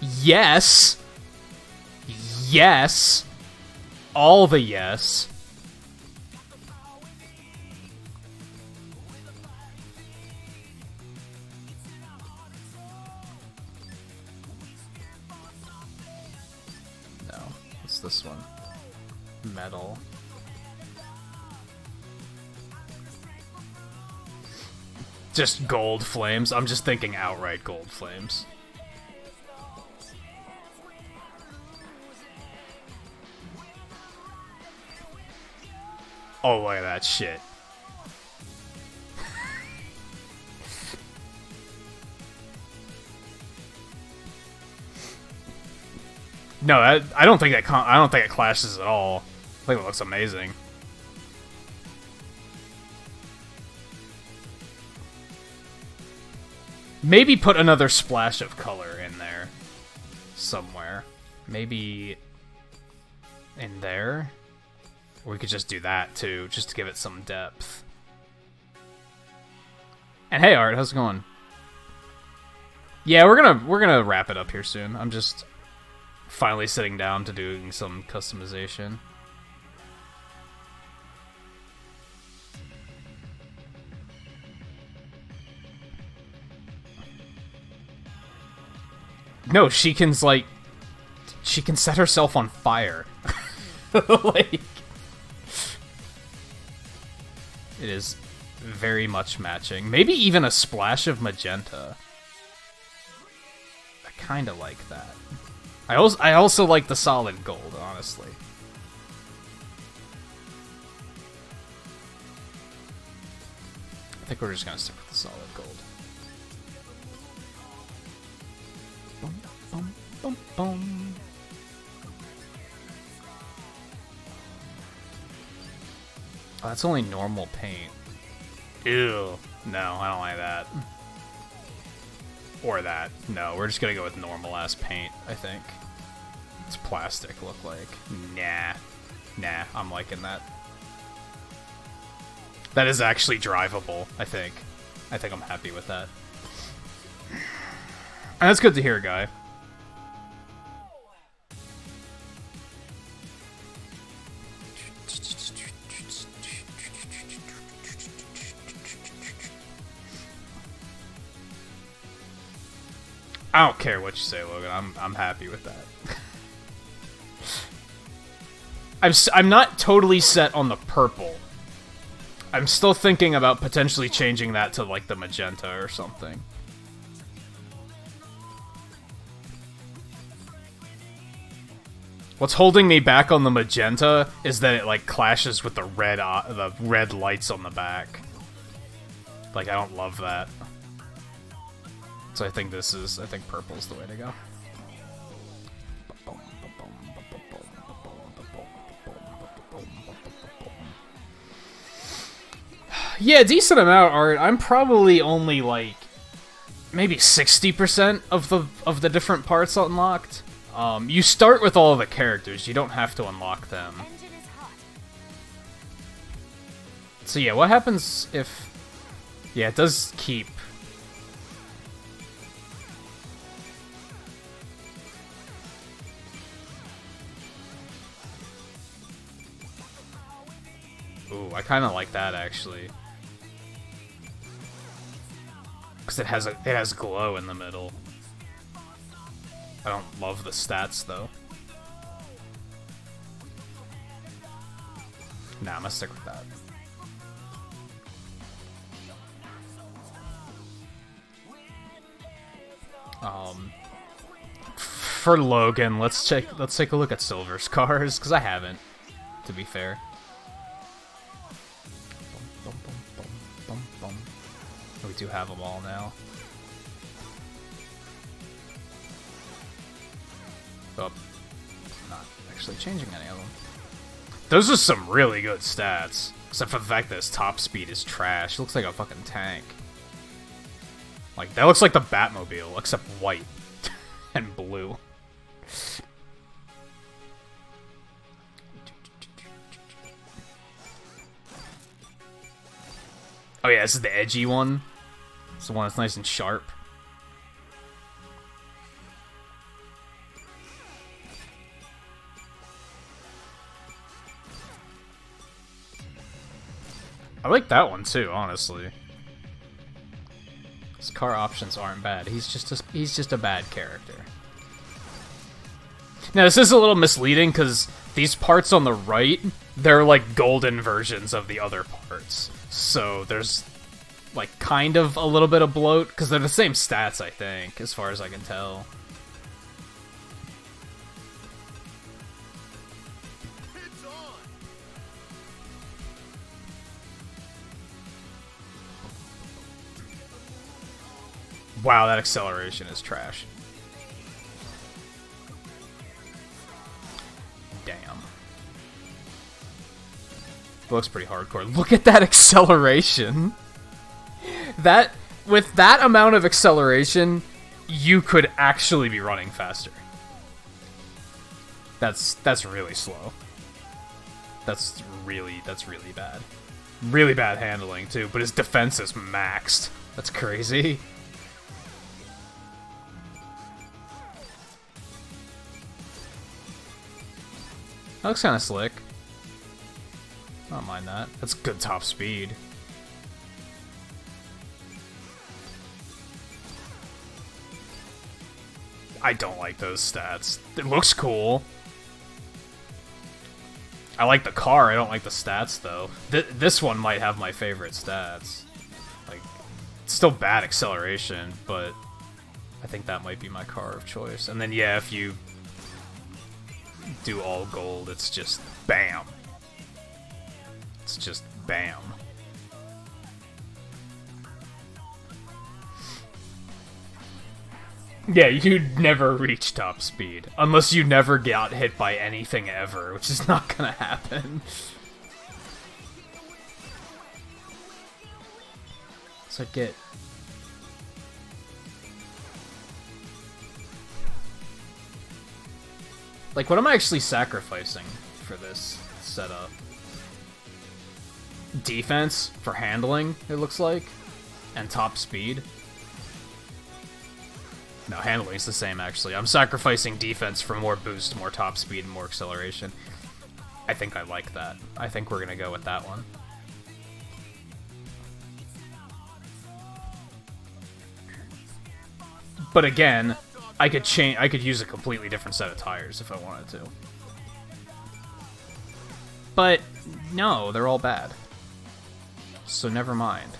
Yes. Yes. All the yes. No, it's this one. Metal. Just gold flames. I'm just thinking outright gold flames. Oh, look at that shit. No, I don't think that I don't think it clashes at all. I think it looks amazing. Maybe put another splash of color in there somewhere. Maybe in there. Or we could just do that too, just to give it some depth. And hey Art, how's it going? Yeah, we're gonna wrap it up here soon. I'm just finally sitting down to doing some customization. No, she can set herself on fire. Like, it is very much matching. Maybe even a splash of magenta. I kind of like that. I also like the solid gold, honestly. I think we're just gonna stick with the solid gold. Boom, boom, boom, boom. Oh, that's only normal paint. Ew. No, I don't like that. Or that. No, we're just gonna go with normal-ass paint, I think. What's plastic look like? Nah. Nah, I'm liking that. That is actually drivable, I think. I think I'm happy with that. And that's good to hear, guy. I don't care what you say, Logan. I'm happy with that. I'm not totally set on the purple. I'm still thinking about potentially changing that to like the magenta or something. What's holding me back on the magenta is that it like clashes with the red lights on the back. Like, I don't love that. So I think purple's the way to go. Yeah, decent amount, Art. I'm probably only like maybe 60% of the different parts unlocked. You start with all of the characters. You don't have to unlock them. Engine is hot. So yeah, what happens if... Yeah, it does keep... Ooh, I kind of like that, actually. Because it has glow in the middle. I don't love the stats, though. Nah, I'm gonna stick with that. For Logan, let's take a look at Silver's cars, because I haven't, to be fair. We do have them all now. Oh, not actually changing any of them. Those are some really good stats, except for the fact that his top speed is trash. It looks like a fucking tank. Like, that looks like the Batmobile, except white and blue. Oh yeah, this is the edgy one. It's the one that's nice and sharp. I like that one too, honestly. His car options aren't bad. He's just a bad character. Now this is a little misleading because these parts on the right, they're like golden versions of the other parts. So there's like kind of a little bit of bloat because they're the same stats, I think, as far as I can tell. It's on. Wow, that acceleration is trash. Damn. It looks pretty hardcore. Look at that acceleration. That, with that amount of acceleration, you could actually be running faster. That's really slow. That's really bad. Really bad handling too, but his defense is maxed. That's crazy. That looks kind of slick. I don't mind that. That's good top speed. I don't like those stats. It looks cool. I like the car, I don't like the stats, though. This one might have my favorite stats. Like, it's still bad acceleration, but I think that might be my car of choice. And then, yeah, if you do all gold, it's just BAM. It's just BAM. Yeah, you'd never reach top speed. Unless you never got hit by anything ever, which is not gonna happen. So get... Like, what am I actually sacrificing for this setup? Defense for handling, it looks like, and top speed. No, handling's the same, actually. I'm sacrificing defense for more boost, more top speed, and more acceleration. I think I like that. I think we're gonna go with that one. But again, I could use a completely different set of tires if I wanted to. But no, they're all bad. So never mind.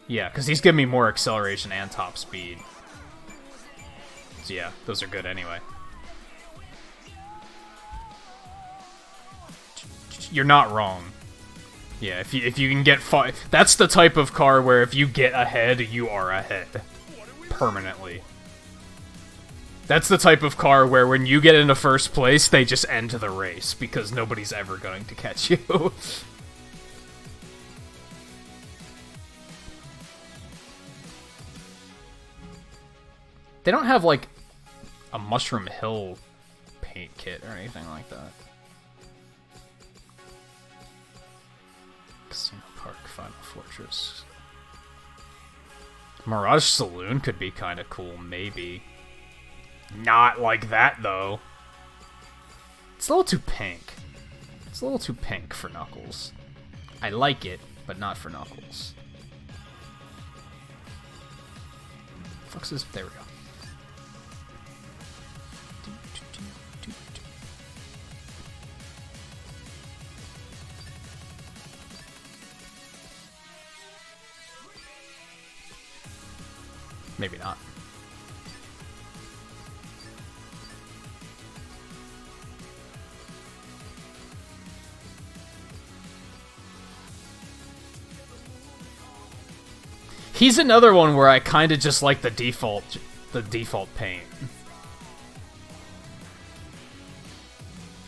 Yeah, because he's giving me more acceleration and top speed. So yeah, those are good anyway. You're not wrong. Yeah, if you can get that's the type of car where if you get ahead, you are ahead. Permanently. That's the type of car where when you get into first place, they just end the race, because nobody's ever going to catch you. They don't have, like, a Mushroom Hill paint kit or anything like that. Casino Park, Final Fortress. Mirage Saloon could be kind of cool, maybe. Not like that, though. It's a little too pink. It's a little too pink for Knuckles. I like it, but not for Knuckles. Fuck's this? There we go. Maybe not. He's another one where I kind of just like the default paint.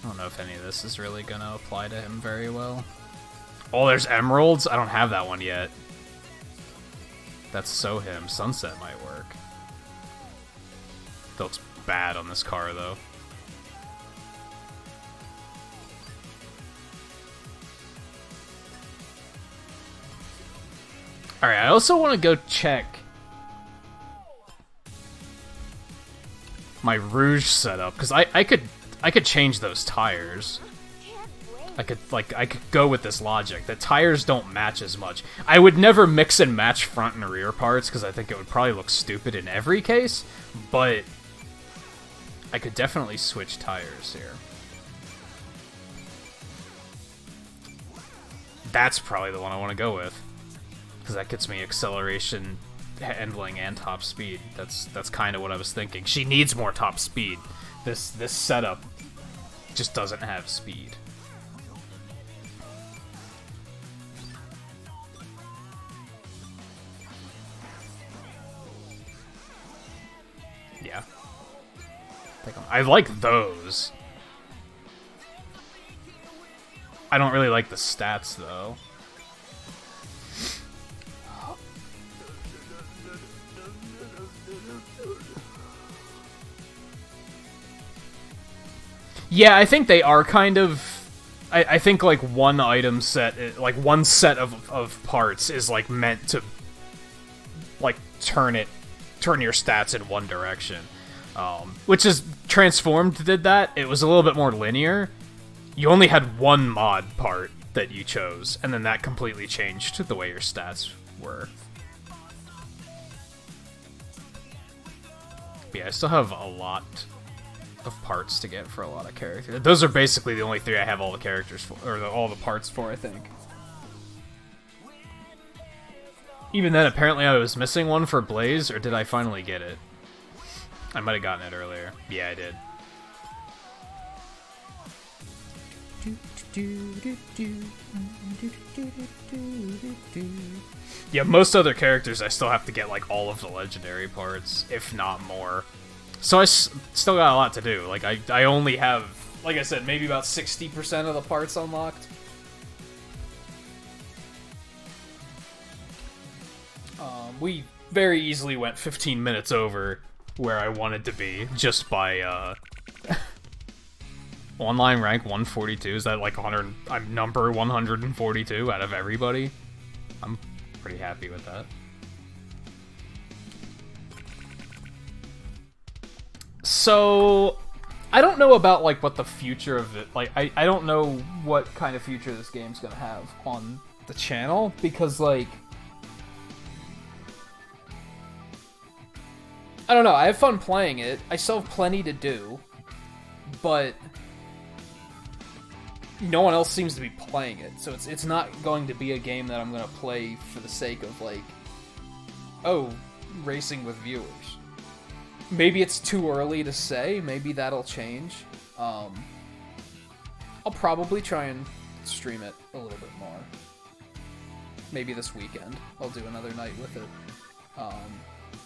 I don't know if any of this is really gonna apply to him very well. Oh, there's emeralds? I don't have that one yet. That's so him. Sunset might work. That looks bad on this car, though. Alright, I also want to go check my Rouge setup, because I could change those tires. I could go with this logic. The tires don't match as much. I would never mix and match front and rear parts, because I think it would probably look stupid in every case, but I could definitely switch tires here. That's probably the one I want to go with, because that gets me acceleration, handling, and top speed. That's kind of what I was thinking. She needs more top speed. This setup just doesn't have speed. Yeah. I like those. I don't really like the stats, though. Yeah, I think they are kind of... I think, like, one item set... Like, one set of parts is, like, meant to... Like, turn your stats in one direction. Which is... Transformed did that. It was a little bit more linear. You only had one mod part that you chose, and then that completely changed the way your stats were. But yeah, I still have a lot of parts to get for a lot of characters. Those are basically the only three I have all the characters for, or all the parts for, I think. Even then, apparently I was missing one for Blaze, or did I finally get it? I might have gotten it earlier. Yeah, I did. Yeah, most other characters I still have to get, like, all of the legendary parts, if not more. So I still got a lot to do. Like, I only have, like I said, maybe about 60% of the parts unlocked. We very easily went 15 minutes over where I wanted to be, just by, online rank 142. Is that, like, 100? I'm number 142 out of everybody. I'm pretty happy with that. So, I don't know about, like, what the future of it... Like, I don't know what kind of future this game's gonna have on the channel, because, like... I don't know, I have fun playing it. I still have plenty to do, but... no one else seems to be playing it, so it's not going to be a game that I'm gonna play for the sake of, like... oh, racing with viewers. Maybe it's too early to say. Maybe that'll change. I'll probably try and stream it a little bit more. Maybe this weekend I'll do another night with it.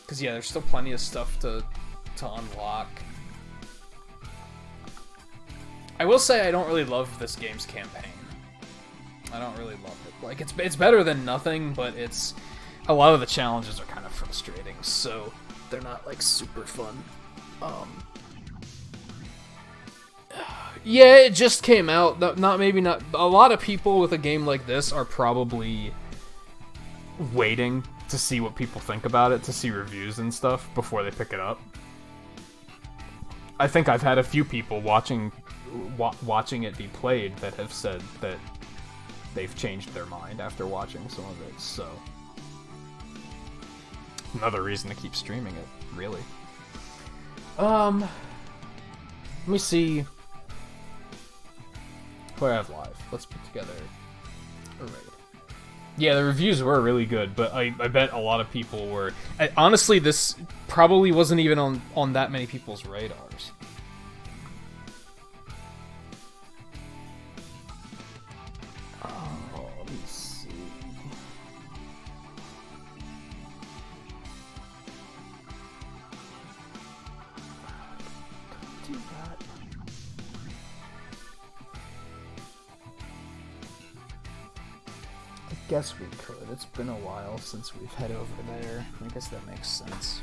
Because yeah, there's still plenty of stuff to unlock. I will say I don't really love this game's campaign. I don't really love it. Like, it's better than nothing, but it's... a lot of the challenges are kind of frustrating, so... they're not like super fun. Yeah, it just came out. Maybe not. A lot of people with a game like this are probably waiting to see what people think about it, to see reviews and stuff before they pick it up. I think I've had a few people watching it be played that have said that they've changed their mind after watching some of it, so another reason to keep streaming it, really. Let me see what I have live. Let's put together a raid. Yeah, the reviews were really good, but I bet a lot of people were... honestly, this probably wasn't even on that many people's radars. Oh, let me see. Do that. I guess we could. It's been a while since we've head over there. I guess that makes sense.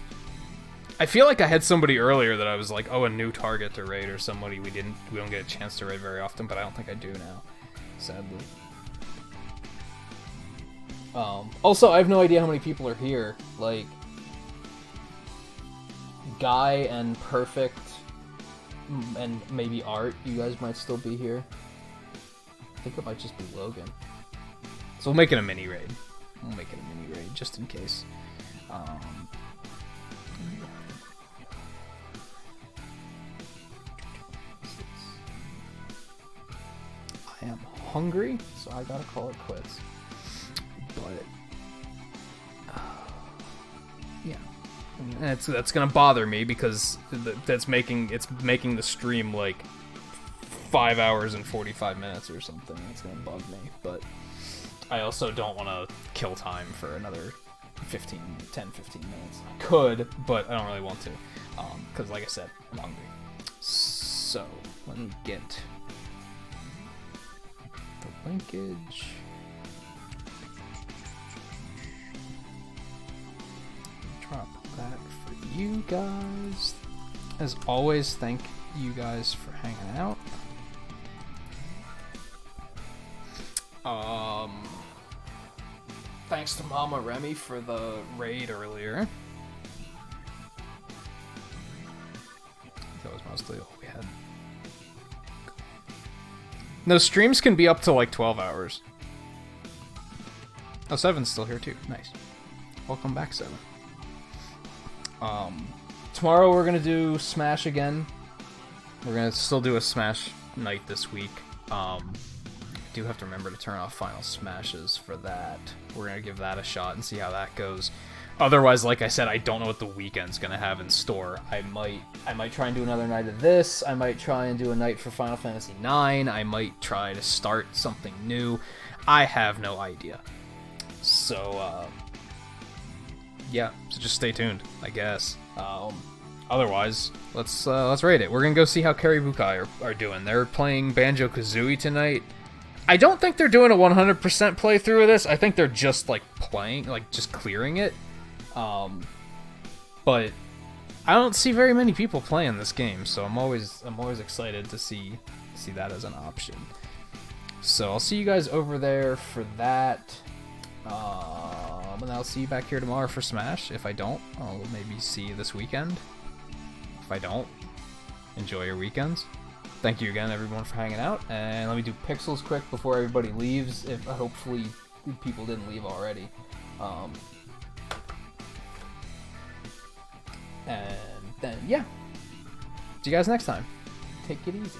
I feel like I had somebody earlier that I was like, oh, a new target to raid, or somebody we don't get a chance to raid very often, but I don't think I do now, sadly. Also, I have no idea how many people are here. Like, Guy and Perfect, and maybe Art, you guys might still be here. I think it might just be Logan. So we'll make it a mini raid. We'll make it a mini raid just in case. I am hungry, so I gotta call it quits. But yeah, and that's gonna bother me because it's making the stream like 5 hours and 45 minutes or something. It's gonna bug me, but I also don't want to kill time for another 10-15 minutes. I could, but I don't really want to, because like I said, I'm hungry. So let me get the linkage. Drop that for you guys. As always, thank you guys for hanging out. Thanks to Mama Remy for the raid earlier. That was mostly all we had. No, streams can be up to like 12 hours. Oh, Seven's still here too. Nice. Welcome back, Seven. Tomorrow we're gonna do Smash again. We're gonna still do a Smash night this week. Do have to remember to turn off Final Smashes for that. We're gonna give that a shot and see how that goes. Otherwise, like I said, I don't know what the weekend's gonna have in store. I might try and do another night of this. I might try and do a night for Final Fantasy IX. I might try to start something new. I have no idea. So, yeah, so just stay tuned, I guess. Otherwise, let's rate it. We're gonna go see how Karibukai are doing. They're playing Banjo-Kazooie tonight. I don't think they're doing a 100% playthrough of this. I think they're just like playing, like just clearing it. But I don't see very many people playing this game, so I'm always excited to see that as an option. So I'll see you guys over there for that. And I'll see you back here tomorrow for Smash. If I don't, I'll maybe see you this weekend. If I don't, enjoy your weekends. Thank you again, everyone, for hanging out. And let me do Pixels quick before everybody leaves. If hopefully people didn't leave already. And then, yeah. See you guys next time. Take it easy.